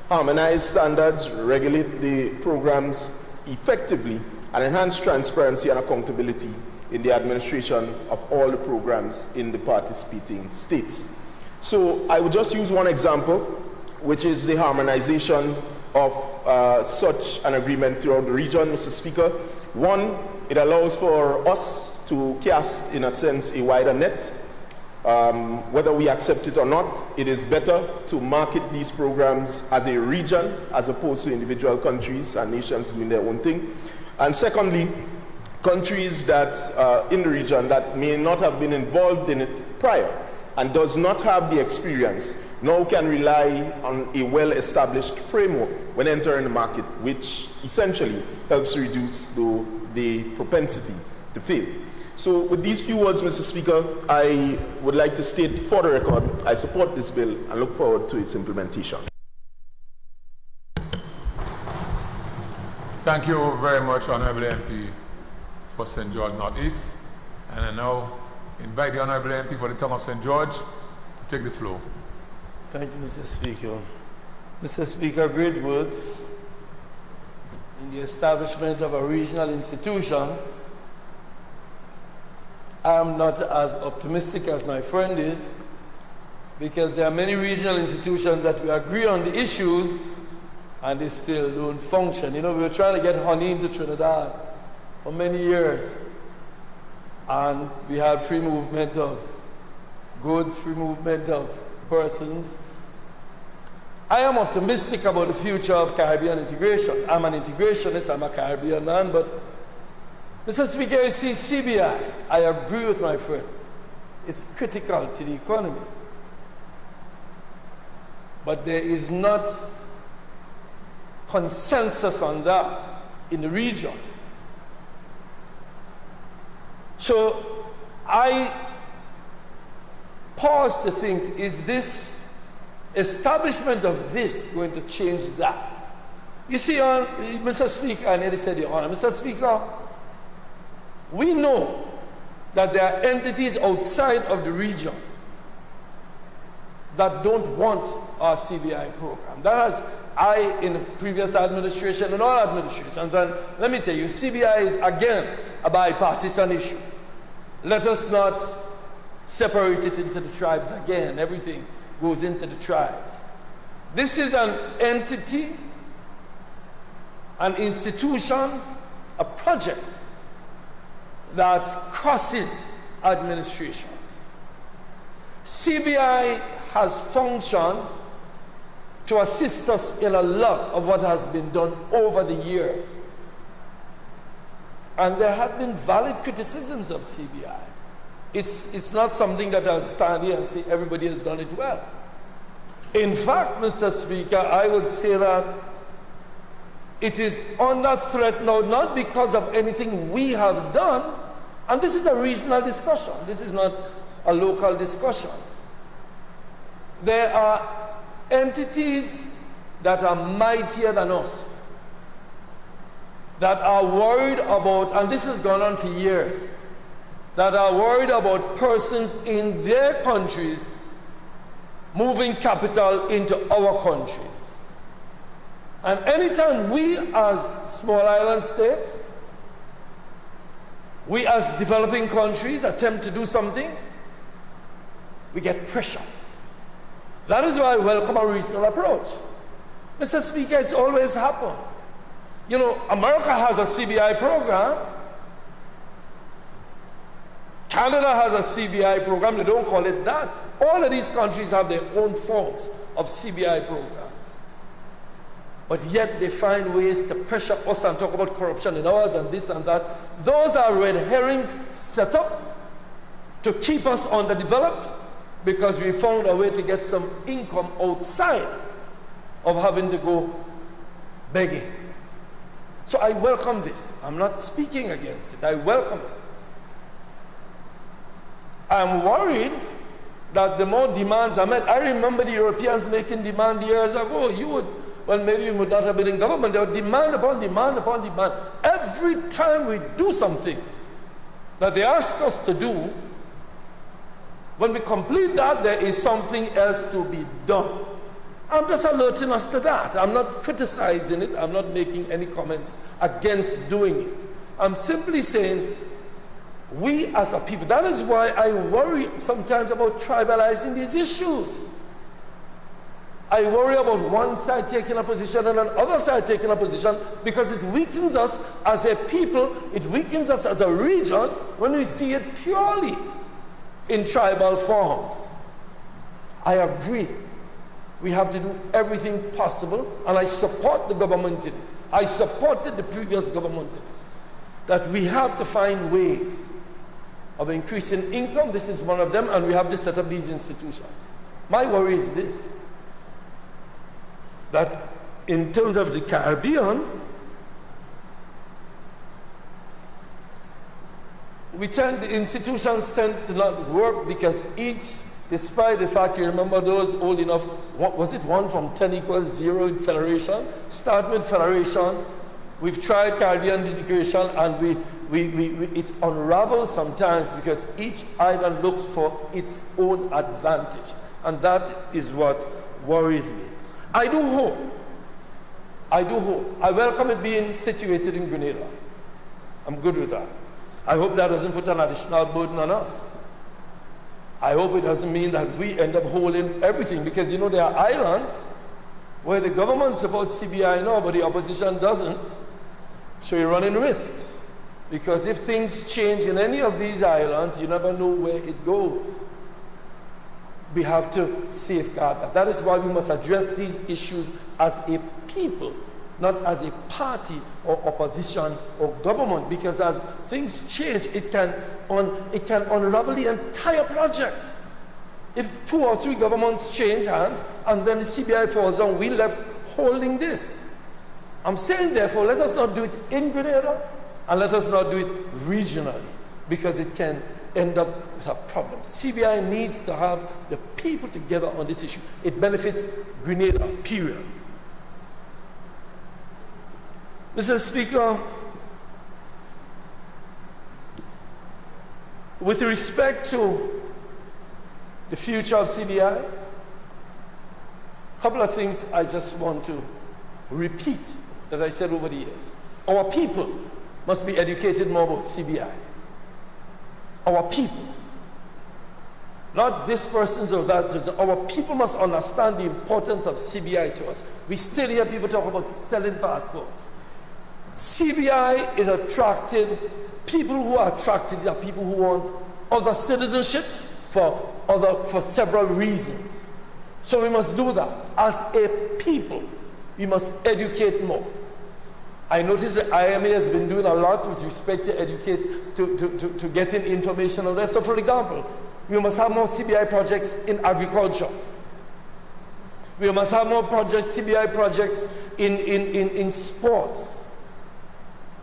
harmonize standards, regulate the programs effectively, and enhance transparency and accountability in the administration of all the programs in the participating states. So I would just use one example, which is the harmonization of such an agreement throughout the region, Mr. Speaker. One, it allows for us to cast, in a sense, a wider net. Whether we accept it or not, it is better to market these programs as a region as opposed to individual countries and nations doing their own thing. And secondly, countries that in the region that may not have been involved in it prior and does not have the experience now can rely on a well-established framework when entering the market, which essentially helps reduce the propensity to fail. So with these few words, Mr. Speaker, I would like to state for the record, I support this bill and look forward to its implementation. Thank you very much, Honourable MP for St. George Northeast. And I now invite the Honourable MP for the town of St. George to take the floor. Thank you, Mr. Speaker. Mr. Speaker, great words in the establishment of a regional institution. I am not as optimistic as my friend is, because there are many regional institutions that we agree on the issues and they still don't function. You know, we were trying to get honey into Trinidad for many years, and we had free movement of goods, free movement of persons. I am optimistic about the future of Caribbean integration. I'm an integrationist, I'm a Caribbean man, but Mr. Speaker, you see, CBI, I agree with my friend, it's critical to the economy. But there is not consensus on that in the region. So I pause to think, is this establishment of this going to change that? You see, Mr. Speaker, I nearly said your Honor, Mr. Speaker, we know that there are entities outside of the region that don't want our CBI program. That has, in the previous administration and all administrations, and let me tell you, CBI is again a bipartisan issue. Let us not separate it into the tribes again. Everything goes into the tribes. This is an entity, an institution, a project that crosses administrations. CBI has functioned to assist us in a lot of what has been done over the years. And there have been valid criticisms of CBI. It's not something that I'll stand here and say everybody has done it well. In fact, Mr. Speaker, I would say that it is under threat now, not because of anything we have done, and this is a regional discussion. This is not a local discussion. There are entities that are mightier than us, that are worried about, and this has gone on for years, that are worried about persons in their countries moving capital into our countries. And anytime we as small island states, we as developing countries attempt to do something, we get pressure. That is why I welcome a regional approach. Mr. Speaker, it's always happened. You know, America has a CBI program. Canada has a CBI program. They don't call it that. All of these countries have their own forms of CBI programs. But yet they find ways to pressure us and talk about corruption in ours and this and that. Those are red herrings set up to keep us underdeveloped because we found a way to get some income outside of having to go begging. So I welcome this. I'm not speaking against it. I welcome it. I'm worried that the more demands are met. I remember the Europeans making demand years ago. Well, maybe you would not have been in government. They would demand upon demand upon demand. Every time we do something that they ask us to do, when we complete that, there is something else to be done. I'm just alerting us to that. I'm not criticizing it. I'm not making any comments against doing it. I'm simply saying, we as a people, that is why I worry sometimes about tribalizing these issues. I worry about one side taking a position and another side taking a position because it weakens us as a people, it weakens us as a region when we see it purely in tribal forms. I agree. We have to do everything possible, and I support the government in it. I supported the previous government in it. That we have to find ways of increasing income. This is one of them, and we have to set up these institutions. My worry is this, that in terms of the Caribbean, the institutions tend to not work because each, despite the fact, you remember those old enough, was it 1 from 10 equals 0 in federation? Start with federation. We've tried Caribbean integration and it unravels sometimes because each island looks for its own advantage. And that is what worries me. I do hope. I welcome it being situated in Grenada. I'm good with that. I hope that doesn't put an additional burden on us. I hope it doesn't mean that we end up holding everything because, you know, there are islands where the government supports CBI now, but the opposition doesn't. So you're running risks because if things change in any of these islands, you never know where it goes. We have to safeguard that. That is why we must address these issues as a people, not as a party or opposition or government, because as things change, it can unravel the entire project. If 2 or 3 governments change hands and then the CBI falls down, we left holding this. I'm saying, therefore, let us not do it in Grenada and let us not do it regionally, because it can end up with a problem. CBI needs to have the people together on this issue. It benefits Grenada, period. Mr. Speaker, with respect to the future of CBI, a couple of things I just want to repeat that I said over the years. Our people must be educated more about CBI. Our people. Not this person's or that person. Our people must understand the importance of CBI to us. We still hear people talk about selling passports. CBI is attracted, people who are attracted are people who want other citizenships for several reasons. So we must do that. As a people, we must educate more. I notice that IMA has been doing a lot with respect to educate, to getting information on that. So for example, we must have more CBI projects in agriculture. We must have more projects, CBI projects in sports.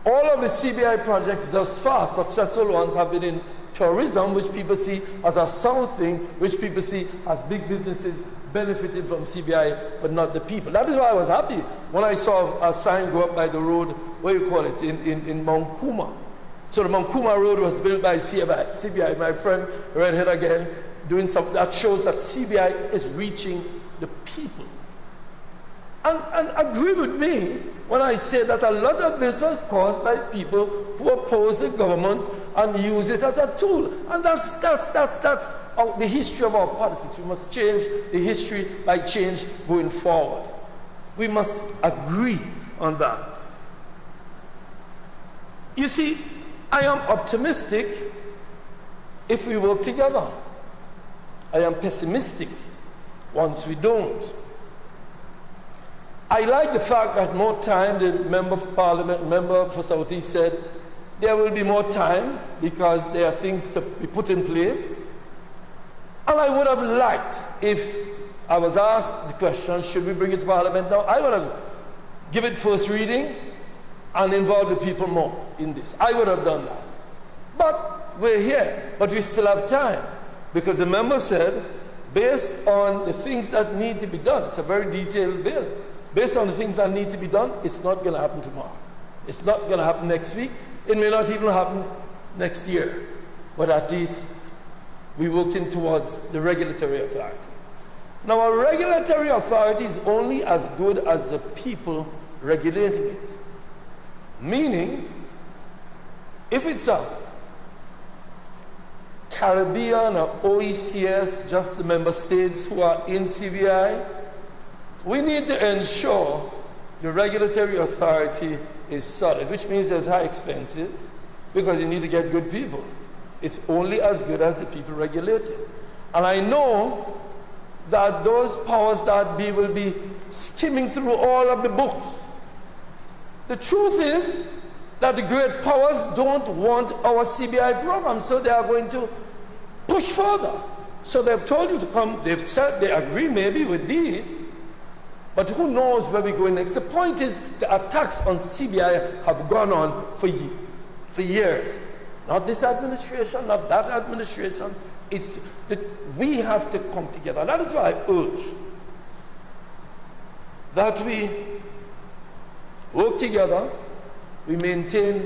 All of the CBI projects thus far, successful ones, have been in tourism, which people see as a sound thing, which people see as big businesses benefiting from CBI, but not the people. That is why I was happy when I saw a sign go up by the road, what do you call it, in Mount Kuma. So the Mount Kuma Road was built by CBI. My friend, Redhead again, doing something that shows that CBI is reaching the people. And agree with me when I say that a lot of this was caused by people who oppose the government and use it as a tool. And that's the history of our politics. We must change the history by change going forward. We must agree on that. You see, I am optimistic if we work together. I am pessimistic once we don't. I like the fact that more time, the Member of Parliament, member for South East said, there will be more time because there are things to be put in place. And I would have liked, if I was asked the question, should we bring it to Parliament now? I would have given it first reading and involved the people more in this. I would have done that. But we're here, but we still have time because the member said, based on the things that need to be done, it's a very detailed bill. Based on the things that need to be done, it's not going to happen tomorrow. It's not going to happen next week. It may not even happen next year. But at least we're working towards the regulatory authority. Now, a regulatory authority is only as good as the people regulating it. Meaning, if it's a Caribbean or OECS, just the member states who are in CBI, we need to ensure the regulatory authority is solid, which means there's high expenses because you need to get good people. It's only as good as the people regulating. And I know that those powers that be will be skimming through all of the books. The truth is that the great powers don't want our CBI program, so they are going to push further. So they've told you to come, they've said they agree maybe with these, but who knows where we're going next. The point is the attacks on CBI have gone on for years. Not this administration, not that administration. It's that we have to come together. And that is why I urge that we work together, we maintain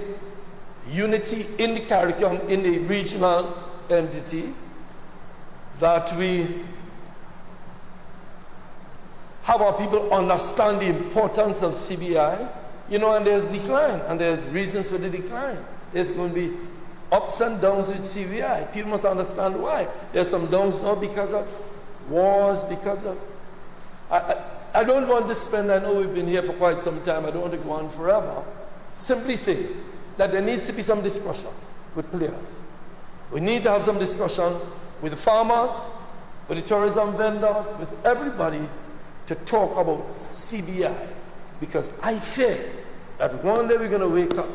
unity in the curriculum, in the regional entity, that we have our people understand the importance of CBI, and there's decline, and there's reasons for the decline. There's going to be ups and downs with CBI. People must understand why. There's some downs now because of wars, because of... I don't want to spend, I know we've been here for quite some time, I don't want to go on forever. Simply say that there needs to be some discussion with players. We need to have some discussions with the farmers, with the tourism vendors, with everybody, to talk about CBI, because I fear that one day we're going to wake up,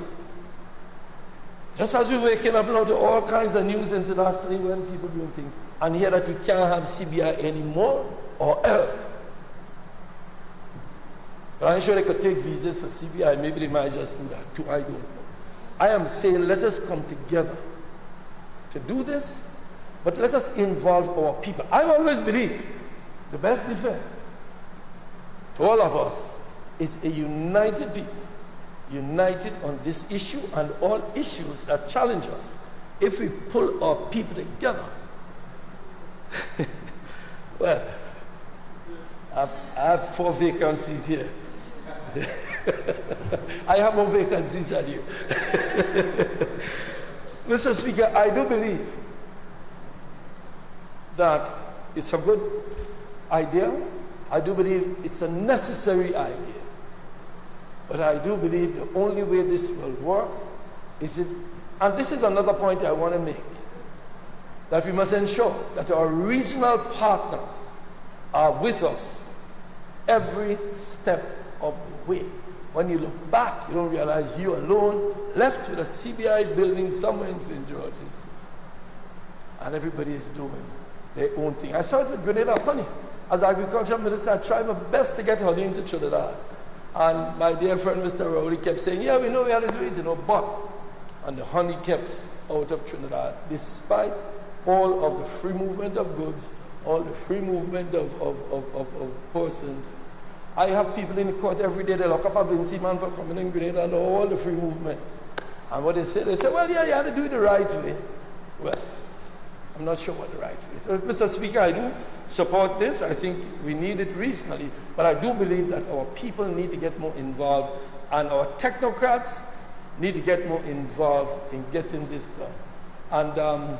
just as we're waking up now to all kinds of news internationally when people doing things, and hear that we can't have CBI anymore or else. But I'm sure they could take visas for CBI, maybe they might just do that too, I don't know. I am saying let us come together to do this, but let us involve our people. I always believe the best defense to all of us is a united people, united on this issue and all issues that challenge us. If we pull our people together, well, I have 4 vacancies here. I have more vacancies than you. Mr. Speaker, I do believe that it's a good idea. I do believe it's a necessary idea. But I do believe the only way this will work is if, and this is another point I want to make, that we must ensure that our regional partners are with us every step of the way. When you look back, you don't realize you alone, left with a CBI building somewhere in St. George's, and everybody is doing their own thing. I started with Grenada honey. As agriculture minister, I tried my best to get honey into Trinidad. And my dear friend, Mr. Rowley, kept saying, yeah, we know we had to do it, but, and the honey kept out of Trinidad, despite all of the free movement of goods, all the free movement of persons. I have people in the court every day, they lock up a Vinci man for coming in Grenada and all the free movement. And what they say, well, yeah, you had to do it the right way. Well, I'm not sure what the right way is. So, Mr. Speaker, I do support this. I think we need it regionally, but I do believe that our people need to get more involved, and our technocrats need to get more involved in getting this done. And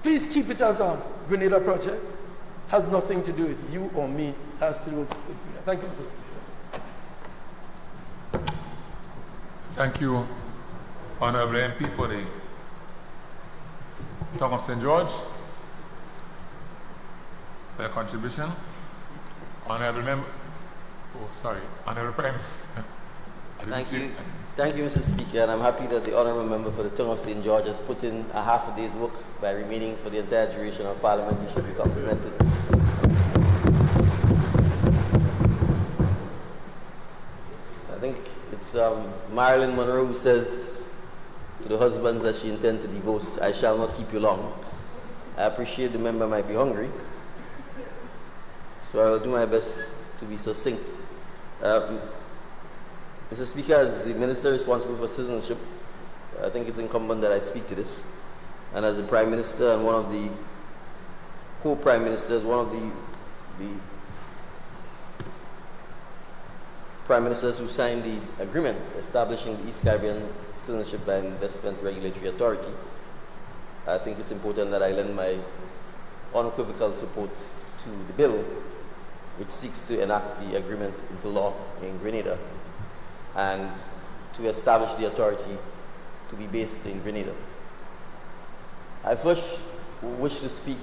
please keep it as a Grenada project. Has nothing to do with you or me. It has to do with Grenada. Thank you, Mr. Speaker. Thank you, Honorable MP, for the talk of St. George, for your contribution. Honorable Member, Honorable Prime Minister. Thank you, Mr. Speaker, and I'm happy that the Honourable Member for the Tongue of St. George has put in a half a day's work by remaining for the entire duration of Parliament. He should be complimented. I think it's Marilyn Monroe who says to the husbands that she intends to divorce, I shall not keep you long. I appreciate the member might be hungry, so I will do my best to be succinct. Mr. Speaker, as the Minister responsible for citizenship, I think it's incumbent that I speak to this. And as the Prime Minister and one of the co-Prime Ministers, one of the Prime Ministers who signed the agreement establishing the East Caribbean Citizenship and Investment Regulatory Authority, I think it's important that I lend my unequivocal support to the bill which seeks to enact the agreement into law in Grenada and to establish the authority to be based in Grenada. I first wish to speak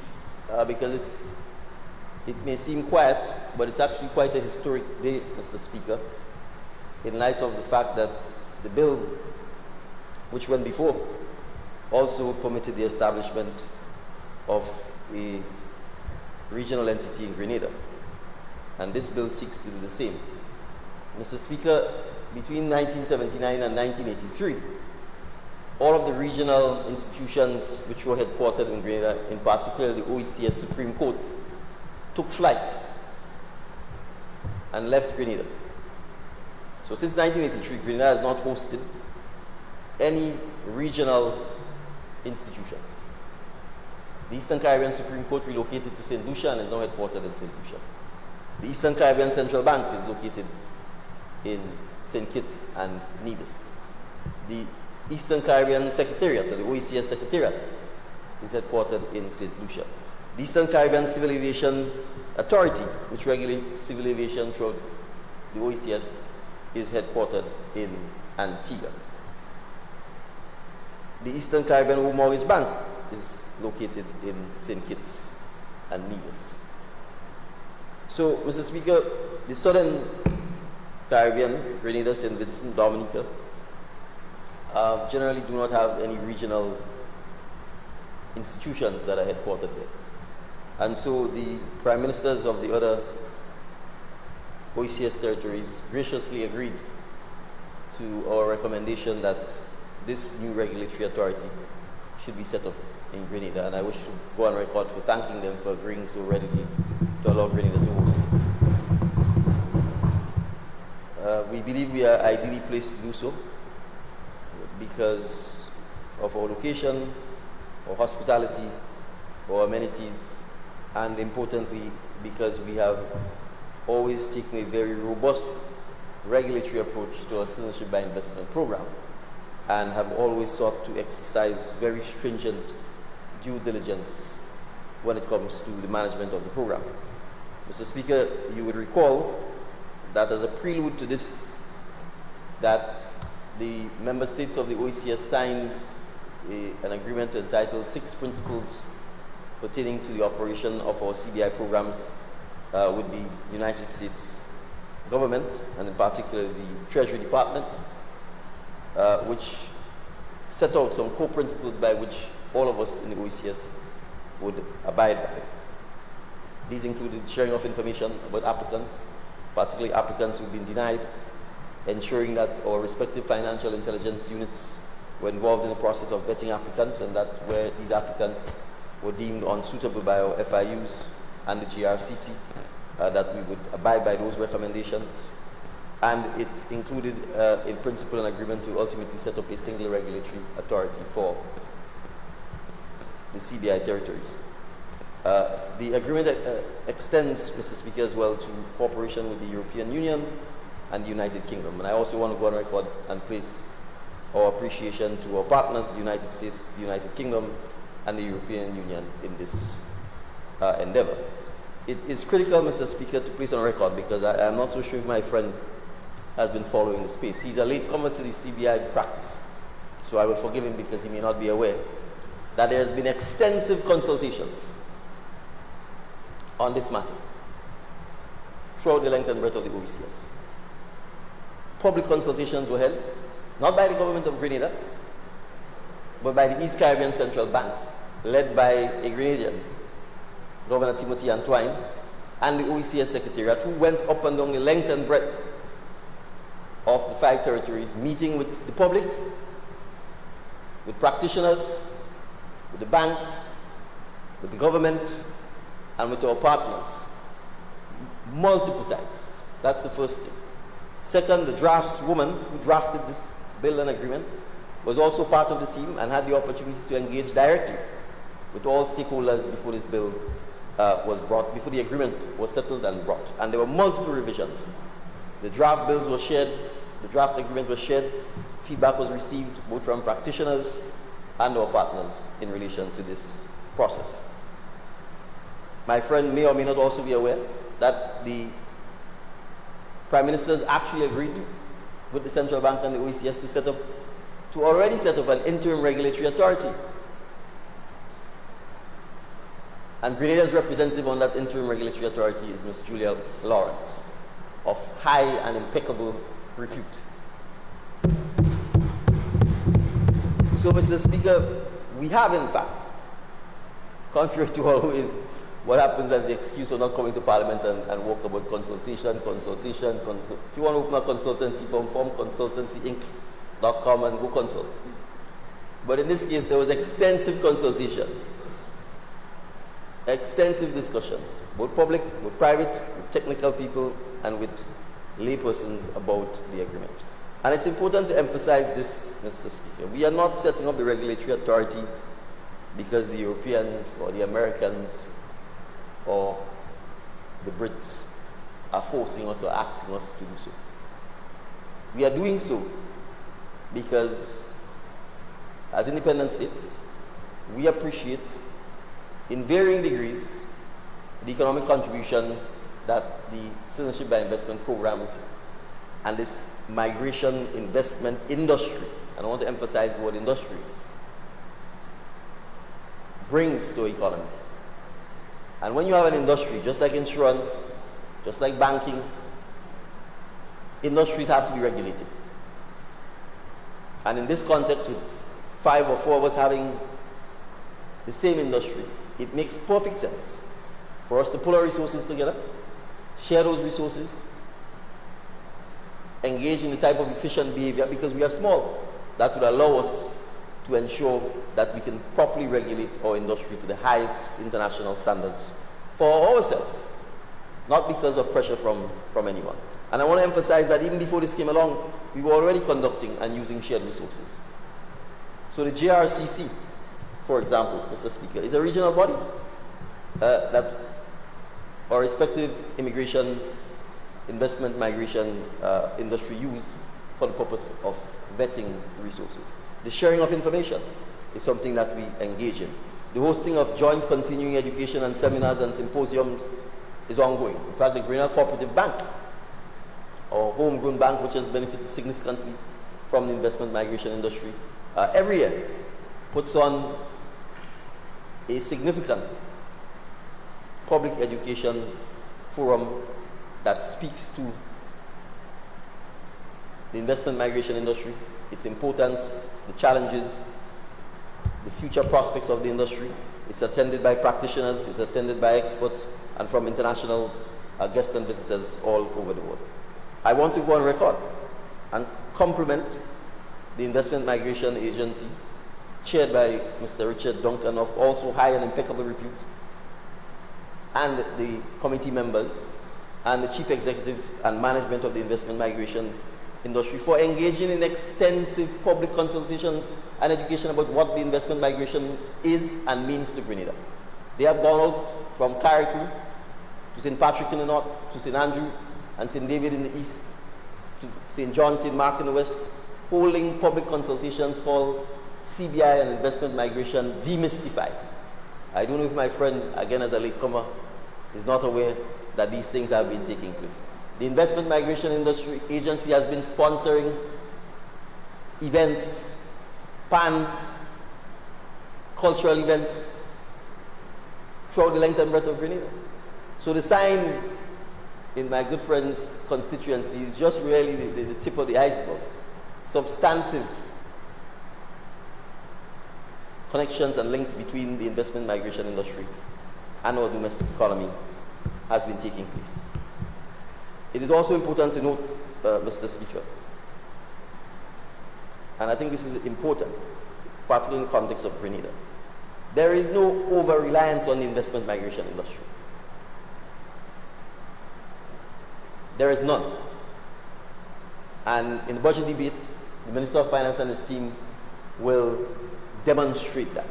because it may seem quiet, but it's actually quite a historic day, Mr. Speaker, in light of the fact that the bill which went before also permitted the establishment of a regional entity in Grenada. And this bill seeks to do the same. Mr. Speaker, between 1979 and 1983, all of the regional institutions which were headquartered in Grenada, in particular the OECS Supreme Court, took flight and left Grenada. So since 1983, Grenada has not hosted any regional institutions. The Eastern Caribbean Supreme Court relocated to St. Lucia and is now headquartered in St. Lucia. The Eastern Caribbean Central Bank is located in St. Kitts and Nevis. The Eastern Caribbean Secretariat, or the OECS Secretariat, is headquartered in St. Lucia. The Eastern Caribbean Civil Aviation Authority, which regulates civil aviation throughout the OECS, is headquartered in Antigua. The Eastern Caribbean Home Mortgage Bank is located in St. Kitts and Nevis. So, Mr. Speaker, the Southern Caribbean, Grenada, St. Vincent, Dominica, generally do not have any regional institutions that are headquartered there. And so the Prime Ministers of the other OECS territories graciously agreed to our recommendation that this new regulatory authority should be set up in Grenada. And I wish to go on record for thanking them for agreeing so readily to allow Grenada to host. We believe we are ideally placed to do so because of our location, our hospitality, our amenities, and importantly, because we have always taken a very robust regulatory approach to our citizenship by investment program and have always sought to exercise very stringent due diligence when it comes to the management of the program. Mr. Speaker, you would recall that as a prelude to this, that the member states of the OECS signed an agreement entitled 6 Principles pertaining to the operation of our CBI programs with the United States government, and in particular the Treasury Department, which set out some core principles by which all of us in the OECS would abide by. These included sharing of information about applicants, particularly applicants who've been denied, ensuring that our respective financial intelligence units were involved in the process of vetting applicants, and that where these applicants were deemed unsuitable by our FIUs and the GRCC, that we would abide by those recommendations. And it included, in principle, an agreement to ultimately set up a single regulatory authority for the CBI territories. The agreement extends, Mr. Speaker, as well to cooperation with the European Union and the United Kingdom. And I also want to go on record and place our appreciation to our partners, the United States, the United Kingdom, and the European Union in this endeavor. It is critical, Mr. Speaker, to place on record, because I am not so sure if my friend has been following the space. He's a latecomer to the CBI practice, so I will forgive him because he may not be aware that there has been extensive consultations on this matter throughout the length and breadth of the OECS. Public consultations were held, not by the government of Grenada, but by the East Caribbean Central Bank, led by a Grenadian, Governor Timothy Antoine, and the OECS Secretariat, who went up and down the length and breadth of the 5 territories, meeting with the public, with practitioners, with the banks, with the government, and with our partners, multiple times. That's the first thing. Second, the draftswoman who drafted this bill and agreement was also part of the team and had the opportunity to engage directly with all stakeholders before this bill was brought, before the agreement was settled and brought. And there were multiple revisions. The draft bills were shared, the draft agreement was shared, feedback was received both from practitioners and our partners in relation to this process. My friend may or may not also be aware that the Prime Ministers actually agreed with the Central Bank and the OECS to already set up an interim regulatory authority. And Grenada's representative on that interim regulatory authority is Ms. Julia Lawrence, of high and impeccable repute. So, Mr. Speaker, we have in fact, contrary to always what happens as the excuse of not coming to Parliament and walk about consultation. If you want to open a consultancy firm, form consultancyinc.com and go consult. But in this case, there was extensive consultations, extensive discussions, both public, both private, with technical people, and with laypersons about the agreement. And it's important to emphasize this, Mr. Speaker. We are not setting up the regulatory authority because the Europeans or the Americans or the Brits are forcing us or asking us to do so. We are doing so because, as independent states, we appreciate, in varying degrees, the economic contribution that the citizenship by investment programs and this migration investment industry, and I want to emphasize the word industry, brings to economies. And when you have an industry, just like insurance, just like banking, industries have to be regulated. And in this context, with 5 or 4 of us having the same industry, it makes perfect sense for us to pull our resources together, share those resources, engage in the type of efficient behavior, because we are small. That would allow us to ensure that we can properly regulate our industry to the highest international standards for ourselves, not because of pressure from anyone. And I want to emphasize that even before this came along, we were already conducting and using shared resources. So the JRCC, for example, Mr. Speaker, is a regional body that our respective immigration, investment, migration industry use for the purpose of vetting resources. The sharing of information is something that we engage in. The hosting of joint continuing education and seminars and symposiums is ongoing. In fact, the Grenada Cooperative Bank, our homegrown bank, which has benefited significantly from the investment migration industry, every year puts on a significant public education forum that speaks to the investment migration industry, its importance, the challenges, the future prospects of the industry, It's attended by practitioners, it's attended by experts, and from international guests and visitors all over the world. I want to go on record and compliment the Investment Migration Agency, chaired by Mr. Richard Duncan, of also high and impeccable repute, and the committee members, and the chief executive and management of the investment migration industry for engaging in extensive public consultations and education about what the investment migration is and means to Grenada. They have gone out from Carriacou to St. Patrick in the north, to St. Andrew and St. David in the east, to St. John, St. Mark in the west, holding public consultations called CBI and Investment Migration Demystified. I don't know if my friend, again as a latecomer, is not aware that these things have been taking place. The Investment Migration Industry Agency has been sponsoring events, cultural events, throughout the length and breadth of Grenada. So the sign in my good friend's constituency is just really the tip of the iceberg. Substantive connections and links between the investment migration industry and our domestic economy has been taking place. It is also important to note, Mr. Speaker, and I think this is important, particularly in the context of Grenada, there is no over-reliance on the investment migration industry. There is none. And in the budget debate, the Minister of Finance and his team will demonstrate that.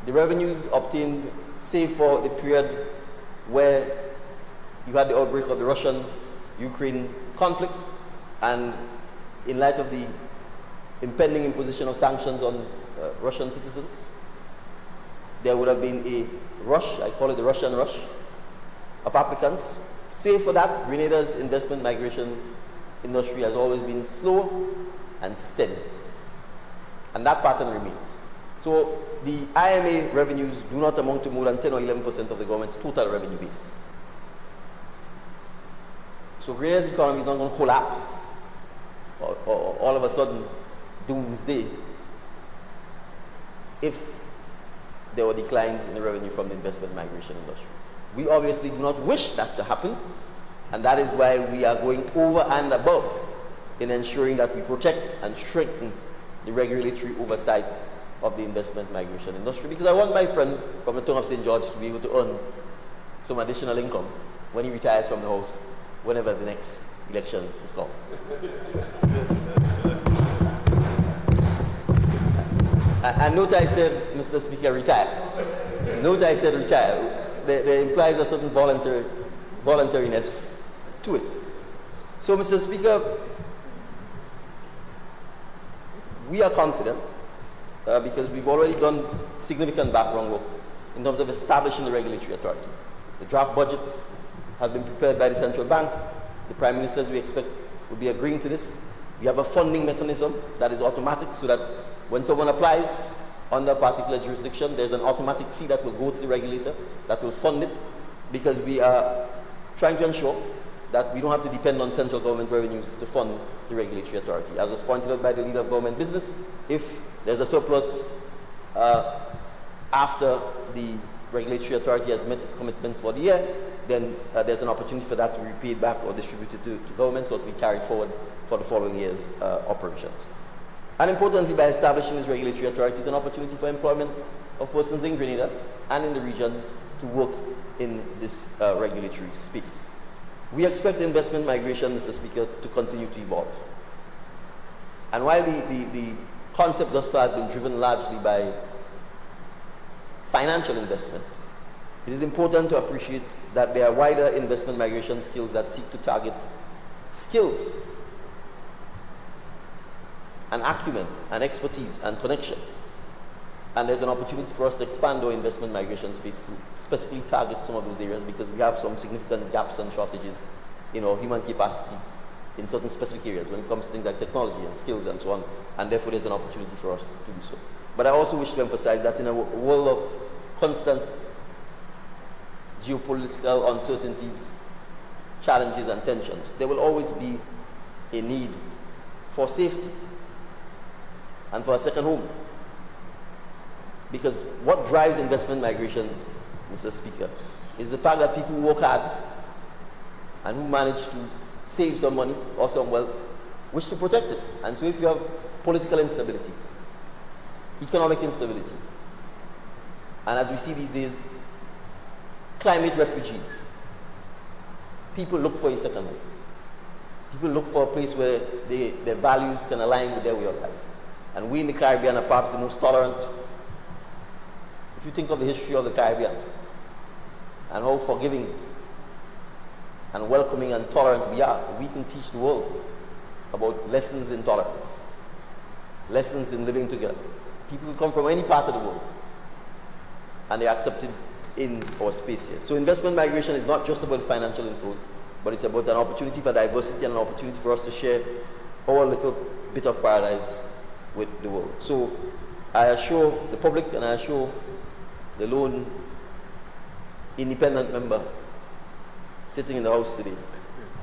The revenues obtained, save for the period where you had the outbreak of the Russian-Ukraine conflict, and in light of the impending imposition of sanctions on Russian citizens, there would have been a rush, I call it the Russian rush, of applicants. Save for that, Grenada's investment migration industry has always been slow and steady. And that pattern remains. So the IMA revenues do not amount to more than 10 or 11% of the government's total revenue base. So Grenada's economy is not going to collapse or all of a sudden doomsday if there were declines in the revenue from the investment migration industry. We obviously do not wish that to happen, and that is why we are going over and above in ensuring that we protect and strengthen the regulatory oversight of the investment migration industry, because I want my friend from the town of St. George to be able to earn some additional income when he retires from the house, whenever the next election is called. And note I said, Mr. Speaker, retire. Note I said retire. There implies a certain voluntariness to it. So, Mr. Speaker, we are confident because we've already done significant background work in terms of establishing the regulatory authority. The draft budgets have been prepared by the central bank. The Prime Ministers, we expect, will be agreeing to this. We have a funding mechanism that is automatic, so that when someone applies under a particular jurisdiction, there's an automatic fee that will go to the regulator that will fund it, because we are trying to ensure that we don't have to depend on central government revenues to fund the regulatory authority. As was pointed out by the leader of government business, if there's a surplus after the regulatory authority has met its commitments for the year, then there's an opportunity for that to be repaid back or distributed to government, so it will be carried forward for the following year's operations. And importantly, by establishing this regulatory authority, is an opportunity for employment of persons in Grenada and in the region to work in this regulatory space. We expect investment migration, Mr. Speaker, to continue to evolve. And while the concept thus far has been driven largely by financial investment, it is important to appreciate that there are wider investment migration skills that seek to target skills and acumen and expertise and connection. And there's an opportunity for us to expand our investment migration space to specifically target some of those areas, because we have some significant gaps and shortages in our human capacity in certain specific areas when it comes to things like technology and skills and so on, and therefore there's an opportunity for us to do so. But I also wish to emphasize that in a world of constant geopolitical uncertainties, challenges and tensions, there will always be a need for safety and for a second home. Because what drives investment migration, Mr. Speaker, is the fact that people work hard and who manage to save some money or some wealth, wish to protect it. And so if you have political instability, economic instability, and as we see these days, climate refugees, people look for a second home. People look for a place where their values can align with their way of life. And we in the Caribbean are perhaps the most tolerant. If you think of the history of the Caribbean and how forgiving and welcoming and tolerant we are, we can teach the world about lessons in tolerance, lessons in living together. People who come from any part of the world and they're accepted in our space here. So investment migration is not just about financial inflows, but it's about an opportunity for diversity and an opportunity for us to share our little bit of paradise with the world. So I assure the public and I assure the lone independent member sitting in the House today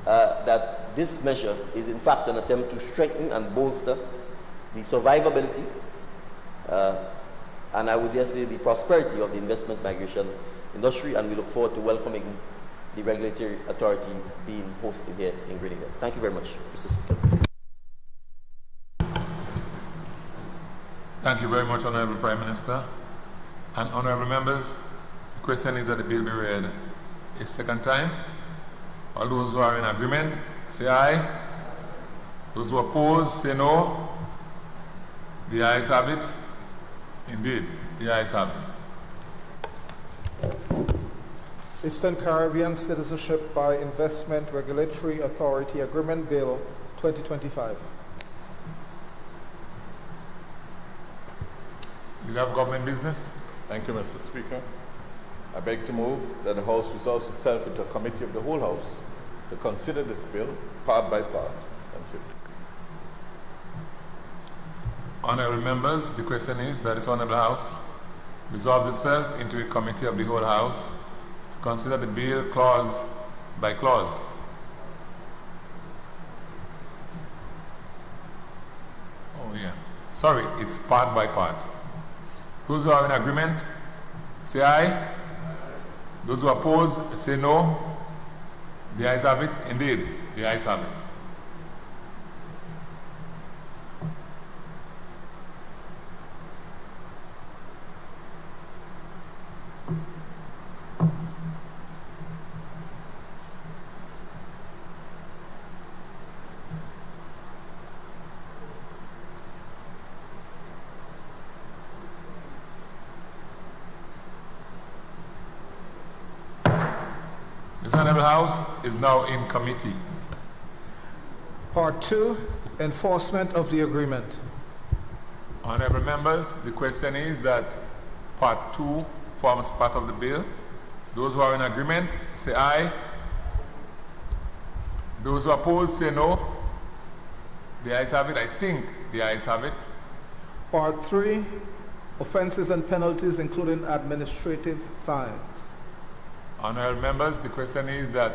that this measure is in fact an attempt to strengthen and bolster the survivability and I would dare say the prosperity of the investment migration industry, and we look forward to welcoming the regulatory authority being hosted here in Grenada. Thank you very much, Mr. Speaker. Thank you very much, Honorable Prime Minister. And honorable members, the question is that the bill be read a second time. All those who are in agreement, say aye. Those who oppose, say no. The ayes have it. Indeed, the ayes have it. Eastern Caribbean Citizenship by Investment Regulatory Authority Agreement Bill 2025. You have government business? Thank you, Mr. Speaker. I beg to move that the House resolves itself into a committee of the whole House to consider this bill part by part. Thank you. Honorable members, the question is that this Honorable House resolves itself into a committee of the whole House to consider the bill clause by clause. Oh yeah, sorry, it's part by part. Those who are in agreement, say aye. Those who oppose, say no. The ayes have it. Indeed, the ayes have it. This Honorable House is now in committee. Part 2, Enforcement of the Agreement. Honorable members, the question is that Part 2 forms part of the bill. Those who are in agreement, say aye. Those who oppose, say no. The ayes have it. I think the ayes have it. Part 3, Offenses and Penalties, including administrative fines. Honorable members, the question is that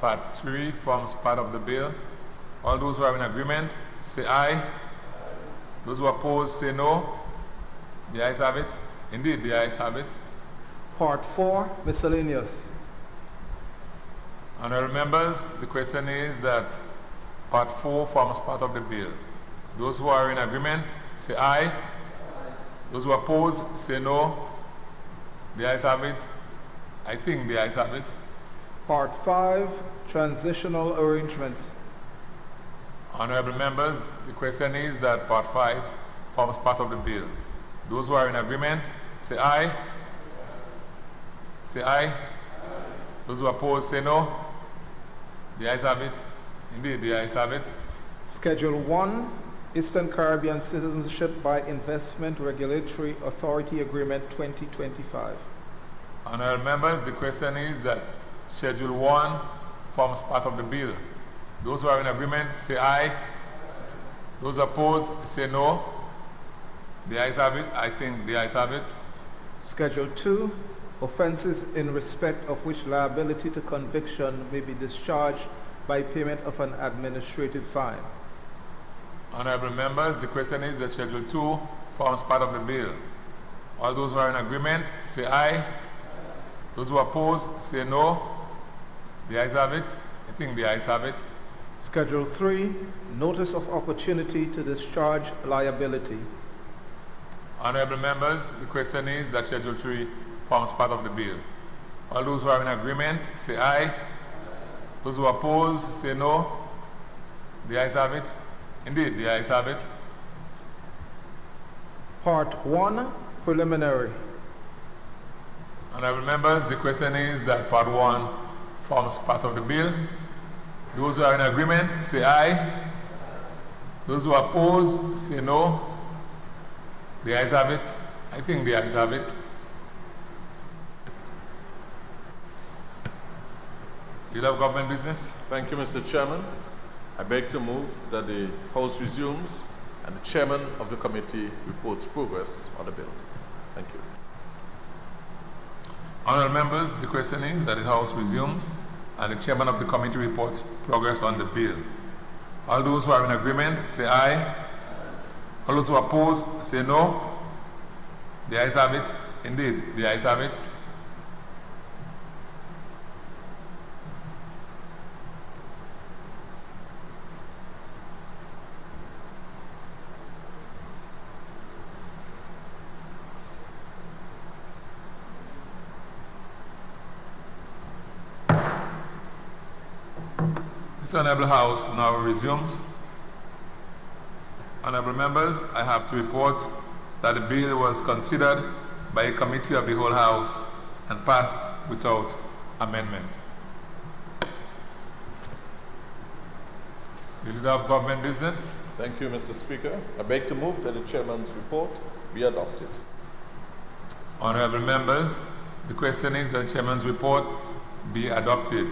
Part 3 forms part of the bill. All those who are in agreement, say aye. Those who oppose, say no. The ayes have it. Indeed, the ayes have it. Part 4, Miscellaneous. Honorable members, the question is that Part 4 forms part of the bill. Those who are in agreement, say aye. Those who oppose, say no. The ayes have it. I think the ayes have it. Part 5, Transitional Arrangements. Honorable members, the question is that Part 5 forms part of the bill. Those who are in agreement, say aye. Say aye. Those who oppose, say no. The ayes have it. Indeed, the ayes have it. Schedule 1, Eastern Caribbean Citizenship by Investment Regulatory Authority Agreement 2025. Honorable members, the question is that Schedule 1 forms part of the bill. Those who are in agreement, say aye. Those opposed, say no. The ayes have it. I think the ayes have it. Schedule 2, Offenses in respect of which liability to conviction may be discharged by payment of an administrative fine. Honorable members, the question is that Schedule 2 forms part of the bill. All those who are in agreement, say aye. Those who oppose, say no. The ayes have it. I think the ayes have it. Schedule 3, notice of opportunity to discharge liability. Honorable members, the question is that Schedule 3 forms part of the bill. All those who are in agreement, say aye. Those who oppose, say no. The ayes have it. Indeed, the ayes have it. Part 1, preliminary. Honorable members, the question is that Part 1 forms part of the bill. Those who are in agreement, say aye. Those who oppose, say no. The ayes have it. I think the ayes have it. Leader of Government Business. Thank you, Mr. Chairman. I beg to move that the House resumes and the Chairman of the committee reports progress on the bill. Thank you. Honourable members, the question is that the House resumes and the Chairman of the committee reports progress on the bill. All those who are in agreement, say aye. All those who oppose, say no. The ayes have it. Indeed, the ayes have it. This Honourable House now resumes. Honourable members, I have to report that the bill was considered by a committee of the whole House and passed without amendment. The Leader of Government Business. Thank you, Mr. Speaker. I beg to move that the Chairman's report be adopted. Honourable members, the question is that the Chairman's report be adopted.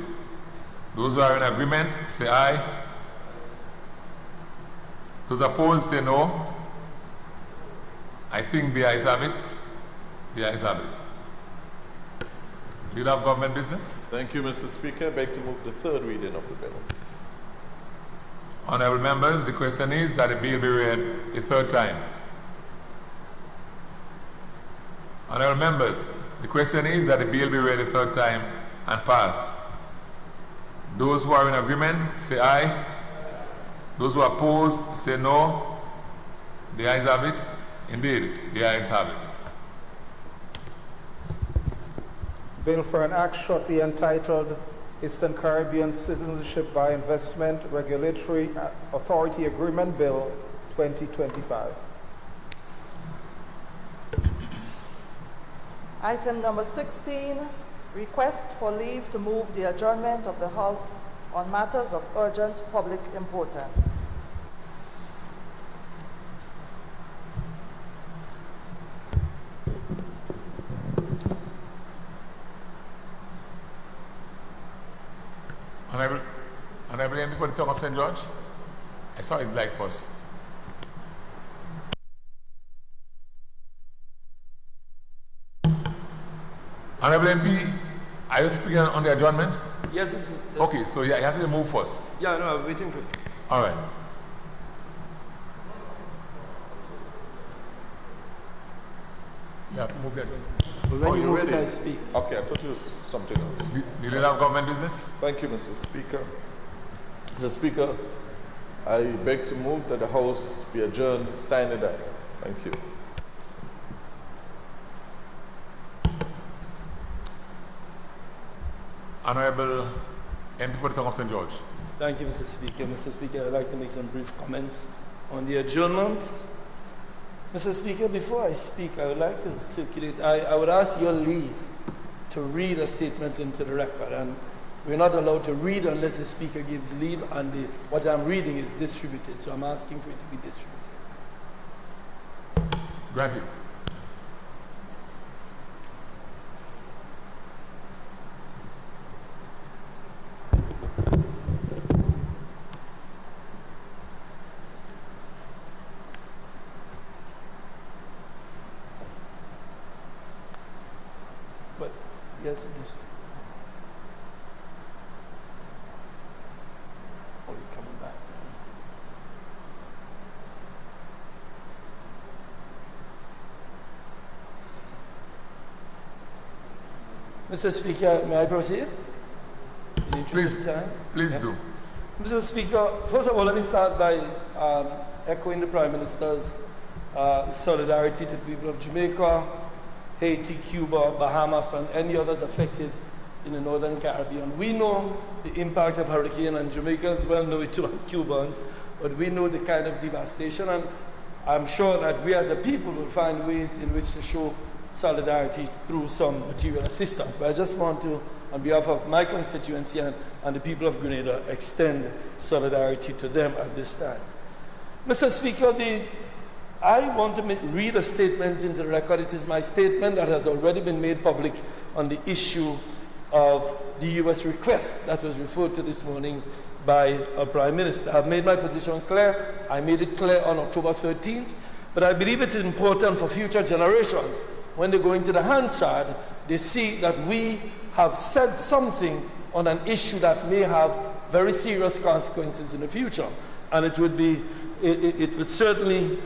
Those who are in agreement, say aye. Those opposed, say no. I think the ayes have it. The ayes have it. Leader of Government Business. Thank you, Mr. Speaker. I beg to move the third reading of the bill. Honourable members, the question is that the bill be read a third time. Honourable members, the question is that the bill be read a third time and pass. Those who are in agreement, say aye. Those who oppose, say no. The ayes have it. Indeed, the ayes have it. Bill for an act shortly entitled Eastern Caribbean Citizenship by Investment Regulatory Authority Agreement Bill 2025. Item number 16, request for leave to move the adjournment of the House on matters of urgent public importance. Honourable MP for the town of St. George. I saw his light first. Honourable MP, are you speaking on the adjournment? Yes, yes. Okay, so yeah, he has to move first. Yeah, no, I'm waiting for you. All right. You have to move that. But when you move ready? it, I speak. Okay, I thought it was something else. The Leader of Government Business. Thank you, Mr. Speaker. Mr. Speaker, I beg to move that the House be adjourned sine die. Thank you. Honourable MP for the town of St. George. Thank you, Mr. Speaker. Mr. Speaker, I'd like to make some brief comments on the adjournment. Mr. Speaker, before I speak, I would like to circulate, I would ask your leave to read a statement into the record, and we're not allowed to read unless the Speaker gives leave, and what I'm reading is distributed, so I'm asking for it to be distributed. Granted. But, yes, it is. Oh, he's coming back. Mr. Speaker, may I proceed? Please do. Mr. Speaker, first of all, let me start by echoing the Prime Minister's solidarity to the people of Jamaica, Haiti, Cuba, Bahamas, and any others affected in the Northern Caribbean. We know the impact of hurricane, and Jamaicans well know it too, and Cubans, but we know the kind of devastation, and I'm sure that we as a people will find ways in which to show solidarity through some material assistance. But I just want to, on behalf of my constituency and the people of Grenada, extend solidarity to them at this time. Mr. Speaker, I want to read a statement into the record. It is my statement that has already been made public on the issue of the U.S. request that was referred to this morning by our Prime Minister. I've made my position clear. I made it clear on October 13th, but I believe it is important for future generations. When they go into the Hansard, they see that we have said something on an issue that may have very serious consequences in the future. And it would certainly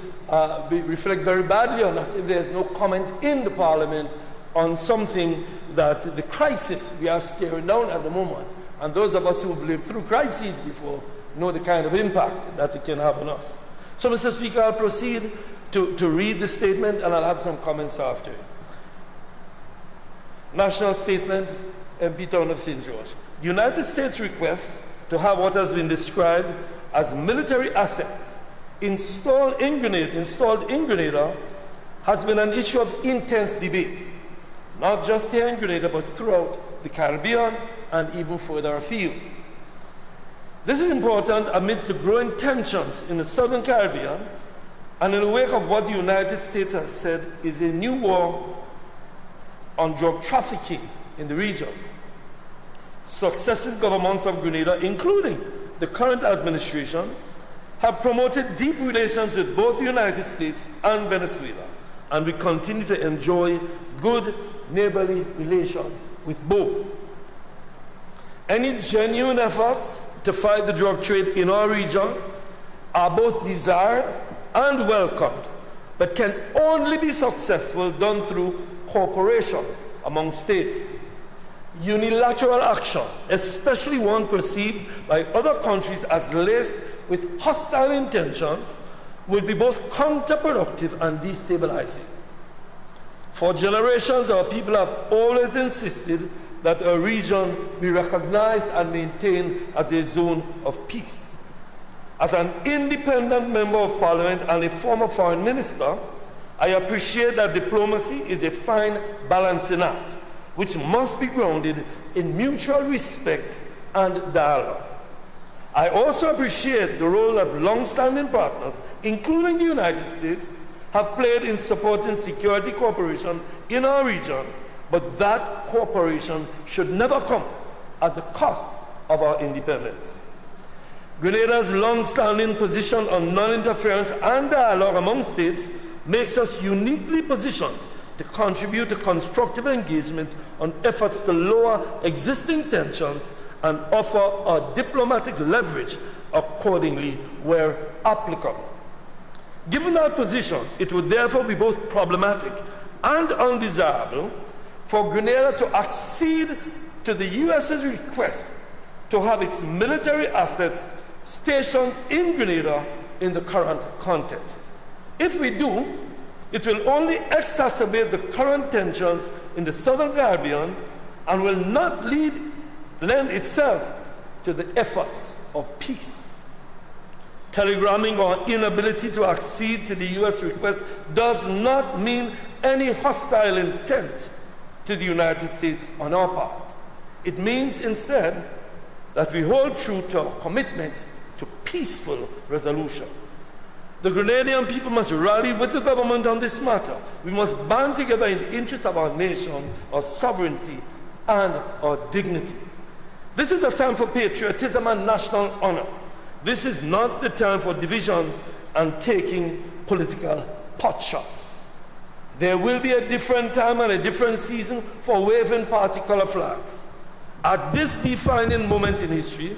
reflect very badly on us if there is no comment in the Parliament on something that the crisis we are staring down at the moment. And those of us who have lived through crises before know the kind of impact that it can have on us. So, Mr. Speaker, I'll proceed to read the statement, and I'll have some comments after it. National Statement, MP Town of St. George. The United States request to have what has been described as military assets installed in Grenada has been an issue of intense debate, not just here in Grenada, but throughout the Caribbean and even further afield. This is important amidst the growing tensions in the Southern Caribbean and in the wake of what the United States has said is a new war on drug trafficking in the region. Successive governments of Grenada, including the current administration, have promoted deep relations with both the United States and Venezuela, and we continue to enjoy good neighborly relations with both. Any genuine efforts to fight the drug trade in our region are both desired and welcomed, but can only be successful done through cooperation among states. Unilateral action, especially one perceived by other countries as laced with hostile intentions, will be both counterproductive and destabilizing. For generations, our people have always insisted that our region be recognized and maintained as a zone of peace. As an independent member of Parliament and a former foreign minister, I appreciate that diplomacy is a fine balancing act, which must be grounded in mutual respect and dialogue. I also appreciate the role that long-standing partners, including the United States, have played in supporting security cooperation in our region, but that cooperation should never come at the cost of our independence. Grenada's long-standing position on non-interference and dialogue among states makes us uniquely positioned to contribute to constructive engagement on efforts to lower existing tensions and offer our diplomatic leverage accordingly where applicable. Given our position, it would therefore be both problematic and undesirable for Grenada to accede to the US's request to have its military assets stationed in Grenada in the current context. If we do, it will only exacerbate the current tensions in the Southern Caribbean and will not lend itself to the efforts of peace. Telegramming our inability to accede to the U.S. request does not mean any hostile intent to the United States on our part. It means instead that we hold true to our commitment to peaceful resolution. The Grenadian people must rally with the government on this matter. We must band together in the interest of our nation, our sovereignty, and our dignity. This is a time for patriotism and national honor. This is not the time for division and taking political potshots. There will be a different time and a different season for waving party color flags. At this defining moment in history,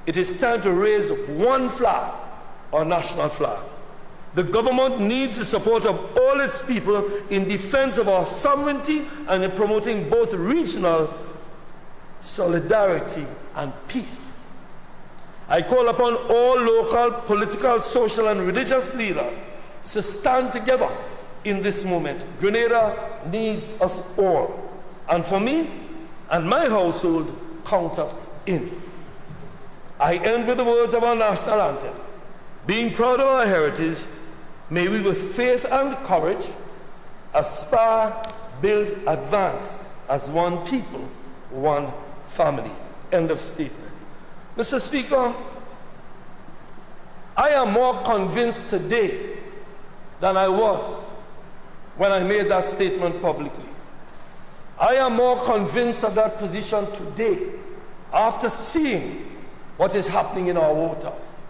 it is time to raise one flag, our national flag. The government needs the support of all its people in defense of our sovereignty and in promoting both regional solidarity and peace. I call upon all local, political, social, and religious leaders to stand together in this moment. Grenada needs us all. And for me and my household, count us in. I end with the words of our national anthem. Being proud of our heritage, may we with faith and courage aspire, build, advance as one people, one family. End of statement. Mr. Speaker, I am more convinced today than I was when I made that statement publicly. I am more convinced of that position today after seeing what is happening in our waters.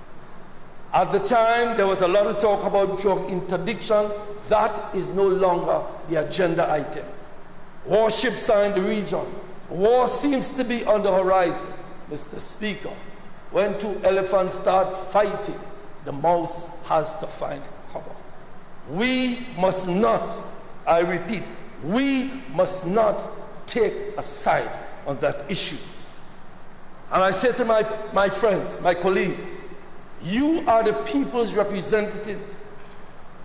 At the time, there was a lot of talk about drug interdiction. That is no longer the agenda item. Warships are in the region. War seems to be on the horizon. Mr. Speaker, when two elephants start fighting, the mouse has to find cover. We must not, I repeat, we must not take a side on that issue. And I say to my friends, my colleagues, you are the people's representatives.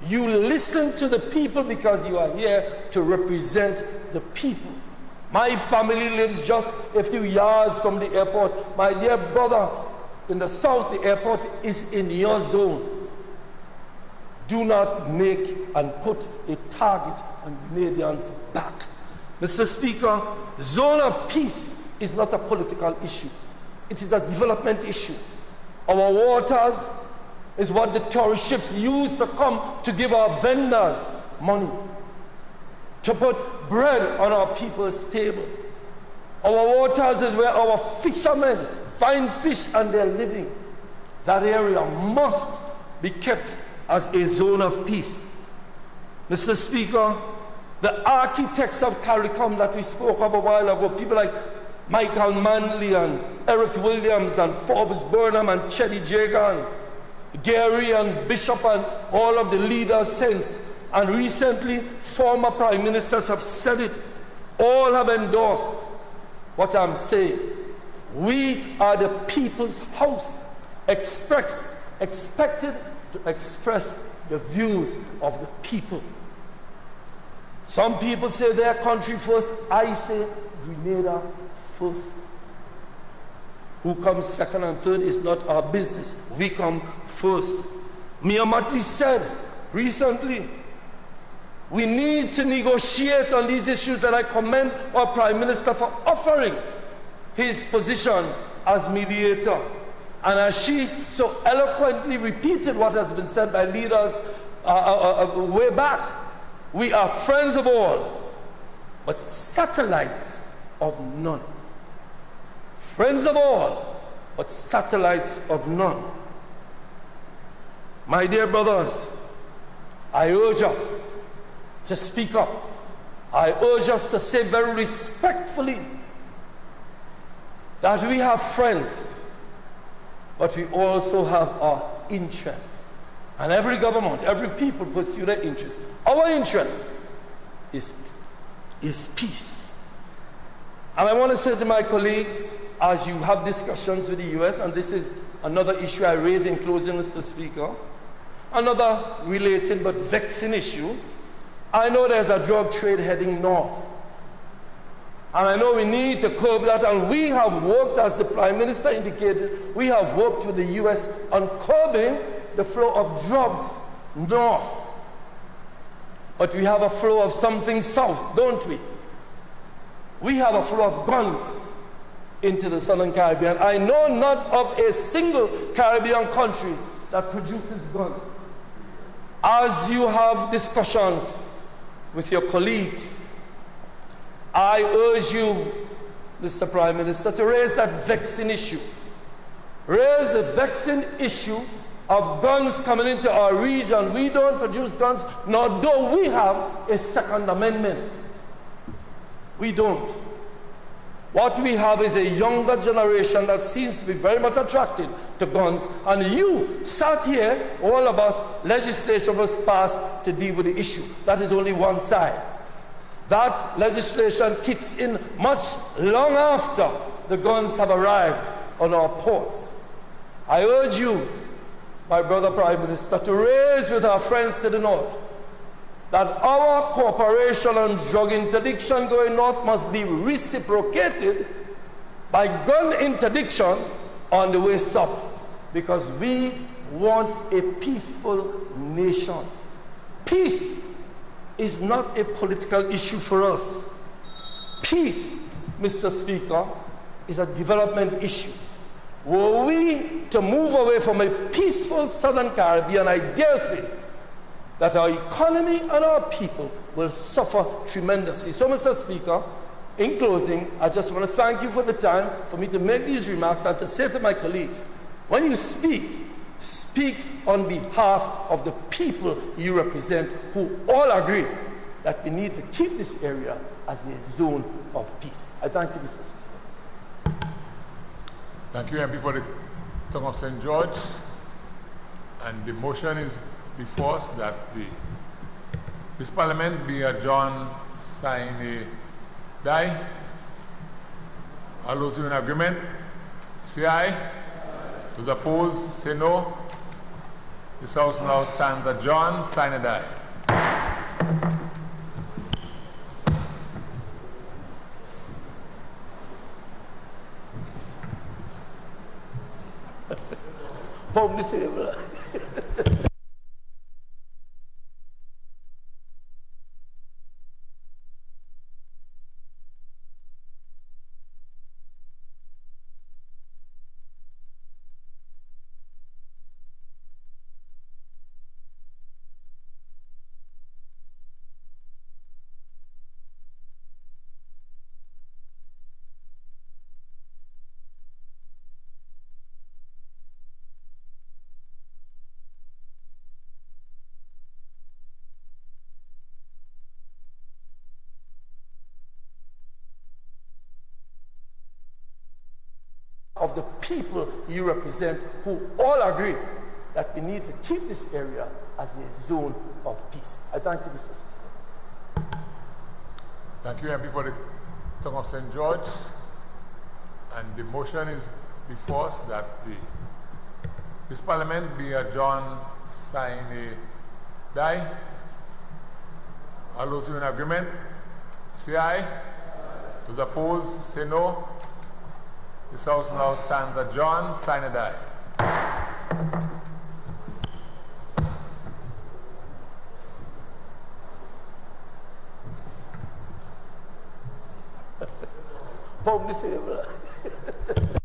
You listen to the people because you are here to represent the people. My family lives just a few yards from the airport. My dear brother in the south, the airport is in your zone. Do not make and put a target on Grenadians' back. Mr. Speaker, the zone of peace is not a political issue. It is a development issue. Our waters is what the tourist ships use to come to give our vendors money, to put bread on our people's table. Our waters is where our fishermen find fish and they're living. That area must be kept as a zone of peace. Mr. Speaker, the architects of CARICOM that we spoke of a while ago, people like Michael Manley and Eric Williams and Forbes Burnham and Chetty Jagan, Gary and Bishop and all of the leaders since, and recently former prime ministers have said it, all have endorsed what I'm saying. We are the people's house, expected to express the views of the people. Some people say their country first, I say Grenada first. Who comes second and third is not our business. We come first. Mia Mottley said recently, we need to negotiate on these issues, and I commend our Prime Minister for offering his position as mediator. And as she so eloquently repeated what has been said by leaders way back, we are friends of all, but satellites of none. Friends of all, but satellites of none. My dear brothers, I urge us to speak up. I urge us to say very respectfully that we have friends, but we also have our interests. And every government, every people pursue their interests. Our interest is peace. And I want to say to my colleagues, as you have discussions with the US, and this is another issue I raise in closing, Mr. Speaker, another related but vexing issue, I know there's a drug trade heading north. And I know we need to curb that, and we have worked, as the Prime Minister indicated, we have worked with the US on curbing the flow of drugs north. But we have a flow of something south, don't we? We have a flow of guns into the Southern Caribbean. I know not of a single Caribbean country that produces guns. As you have discussions with your colleagues, I urge you, Mr. Prime Minister, to raise that vexing issue. Raise the vexing issue of guns coming into our region. We don't produce guns, nor do we have a Second Amendment. We don't. What we have is a younger generation that seems to be very much attracted to guns. And you sat here, all of us, legislation was passed to deal with the issue. That is only one side. That legislation kicks in much long after the guns have arrived on our ports. I urge you, my brother Prime Minister, to raise with our friends to the north that our cooperation on drug interdiction going north must be reciprocated by gun interdiction on the way south, because we want a peaceful nation. Peace is not a political issue for us. Peace, Mr. Speaker, is a development issue. Were we to move away from a peaceful Southern Caribbean, I dare say that our economy and our people will suffer tremendously. So, Mr. Speaker, in closing, I just want to thank you for the time for me to make these remarks and to say to my colleagues, when you speak, speak on behalf of the people you represent, who all agree that we need to keep this area as a zone of peace. I thank you, Mr. Speaker. Thank you, MP, for the tongue of St. George. And the motion is before us that this Parliament be adjourned, sine die. All those in agreement, say aye. Those opposed, say no. This House now stands adjourned, sine die. Of the people you represent, who all agree that we need to keep this area as a zone of peace. I thank you, Mr. Speaker. Thank you, MP, for the tongue of St. George. And the motion is before us that this Parliament be adjourned, sine die. All those in agreement, say aye. Those opposed, say no. This House now stands adjourned, sine die. Public